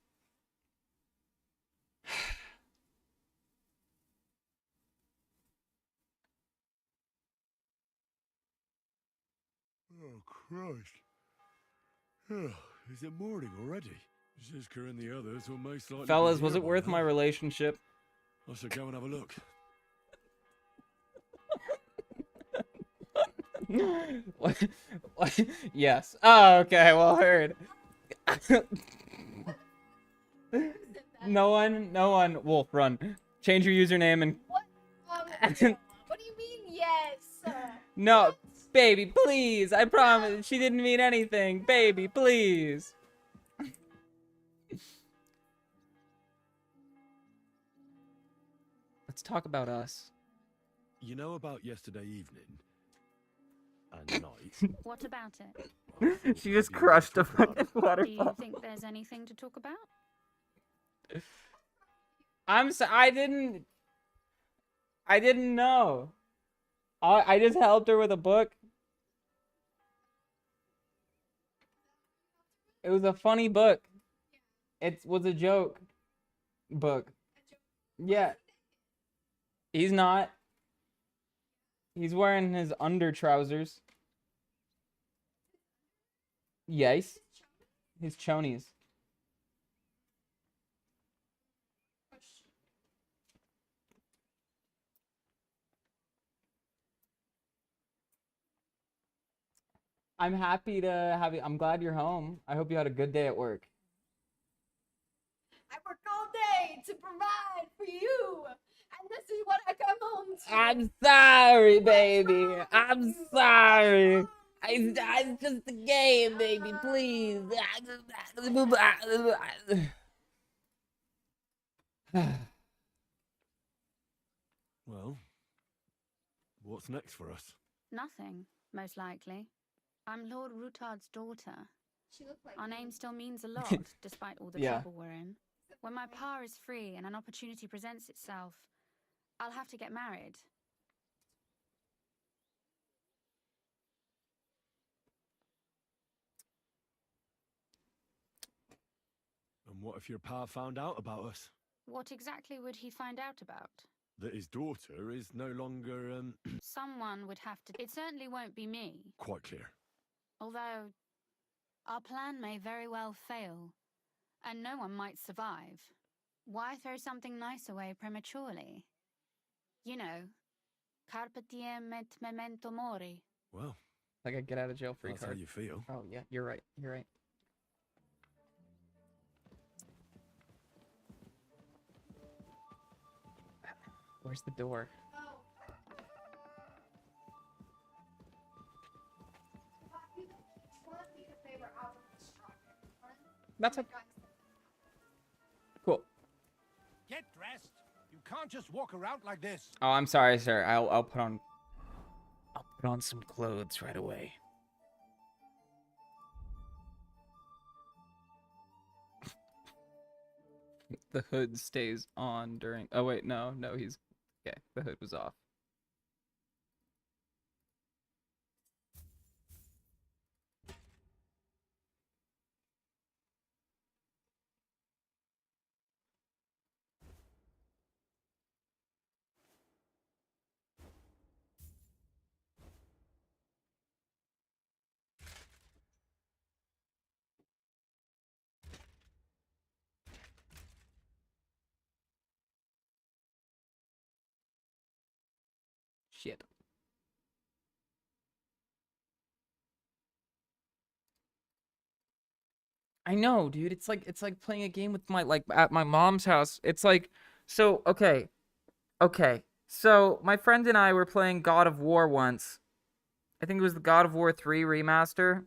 Oh, Christ. Oh, is it morning already? Zizka and the others will most likely Fellas, be was here it by worth now. my relationship? I should go and have a look. What? Yes. Oh, okay. Well, heard. No one. Wolf, run. Change your username and. What? What do you mean, yes? No, baby, please. I promise. She didn't mean anything. Baby, please. Let's talk about us. You know about yesterday evening? And night? What about it? She just crushed a fucking Do waterfall. you think there's anything to talk about? I didn't know. I just helped her with a book. It was a funny book. It was a joke book. Yeah. He's not. He's wearing his under trousers. Yes. His chonies. I'm happy to have you. I'm glad you're home. I hope you had a good day at work. I work all day to provide for you, and this is what I come home to. I'm sorry, baby. I'm sorry. It's just a game, baby. Please. Well, what's next for us? Nothing, most likely. I'm Lord Rutard's daughter. She looked like Our me. name still means a lot, despite all the Yeah. trouble we're in. When my pa is free and an opportunity presents itself, I'll have to get married. And what if your pa found out about us? What exactly would he find out about? That his daughter is no longer, Someone would have to. It certainly won't be me. quite clear. Although, our plan may very well fail, and no one might survive. Why throw something nice away prematurely? You know, carpe diem et memento mori. Well, Like a get out of jail free that's card. how you feel. Oh yeah, you're right. You're right. Where's the door? That's a cool. can't just walk around like this. Oh, I'm sorry, sir. I'll put on some clothes right away. The hood stays on during. Oh wait, no, he's okay. The hood was off. Shit. I know, dude. It's like playing a game with my at my mom's house. It's like so okay. Okay. So my friend and I were playing God of War once. I think it was the God of War 3 remaster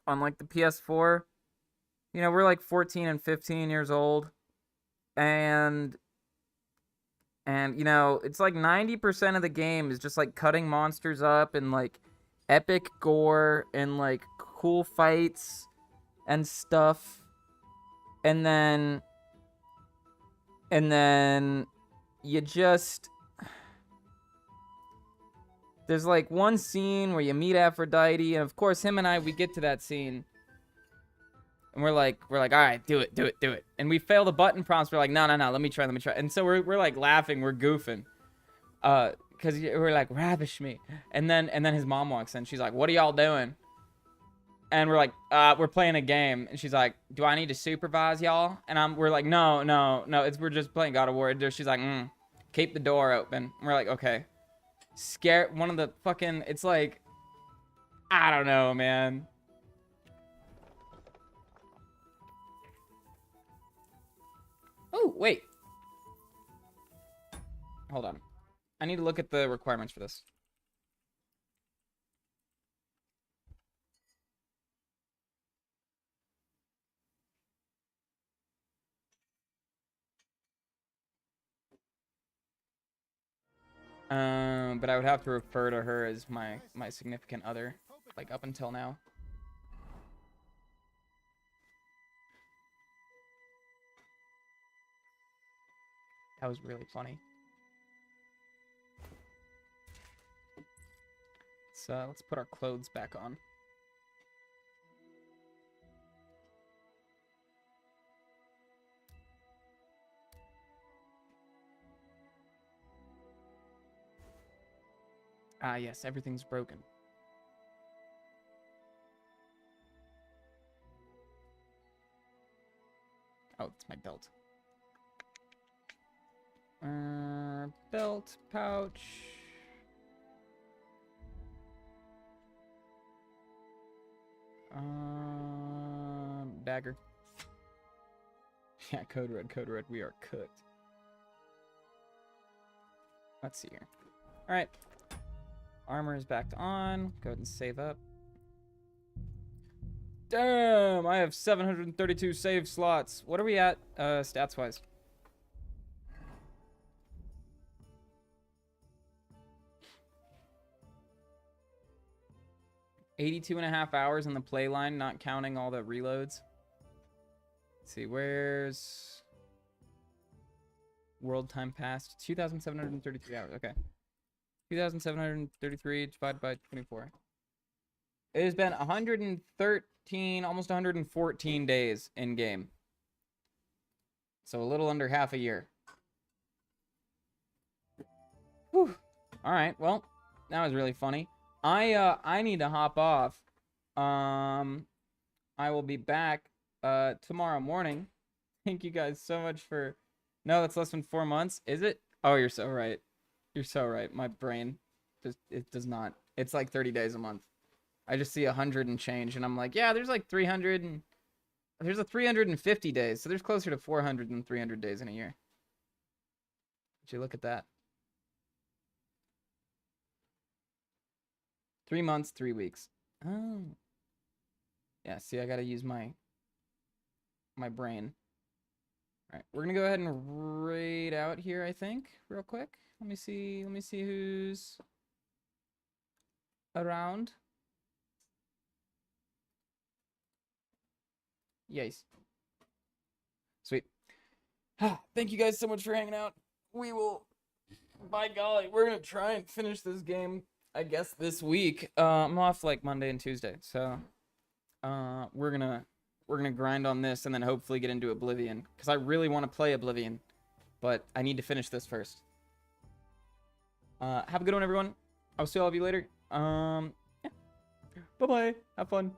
on like the PS4. You know, we're like 14 and 15 years old. And you know, it's like 90% of the game is just like cutting monsters up and like epic gore and like cool fights and stuff. And then you just there's like one scene where you meet Aphrodite, and of course him and I, we get to that scene and we're like all right, do it, and we fail the button prompts. We're like no, let me try. And so we're like laughing, we're goofing because we're like ravish me, and then his mom walks in. She's like, what are y'all doing? And we're like, we're playing a game. And she's like, do I need to supervise y'all? And we're like, no, we're just playing God of War. She's like, keep the door open. And we're like, okay. One of the fucking, it's like, I don't know, man. Oh, wait. Hold on. I need to look at the requirements for this. But I would have to refer to her as my significant other, like up until now. That was really funny. So let's put our clothes back on. Ah, yes, everything's broken. Oh, it's my belt. Belt, pouch. Dagger. Yeah, code red, we are cooked. Let's see here. Alright. Armor is back on. Go ahead and save up. Damn, I have 732 save slots. What are we at, stats-wise? $82.5 hours in the play line, not counting all the reloads. Let's see, where's world time passed? 2,733 hours. Okay. 2,733 divided by 24. It has been 113, almost 114 days in game. So a little under half a year. Whew. All right, well, that was really funny. I need to hop off. I will be back tomorrow morning. Thank you guys so much for... No, that's less than 4 months. Is it? Oh, you're so right. You're so right. My brain just, it does not. It's like 30 days a month. I just see 100 and change, and I'm like, yeah, there's like 300 and... There's a 350 days, so there's closer to 400 than 300 days in a year. Would you look at that? 3 months, 3 weeks. Oh. Yeah, see, I gotta use my brain. right, we're gonna go ahead and raid out here, I think, real quick. Let me see who's around. Yes. Sweet. Thank you guys so much for hanging out. We will, by golly, we're gonna try and finish this game, I guess, this week. I'm off like Monday and Tuesday, so we're gonna grind on this and then hopefully get into Oblivion, because I really want to play Oblivion, but I need to finish this first. Have a good one, everyone. I'll see all of you later. Yeah. Bye bye. Have fun.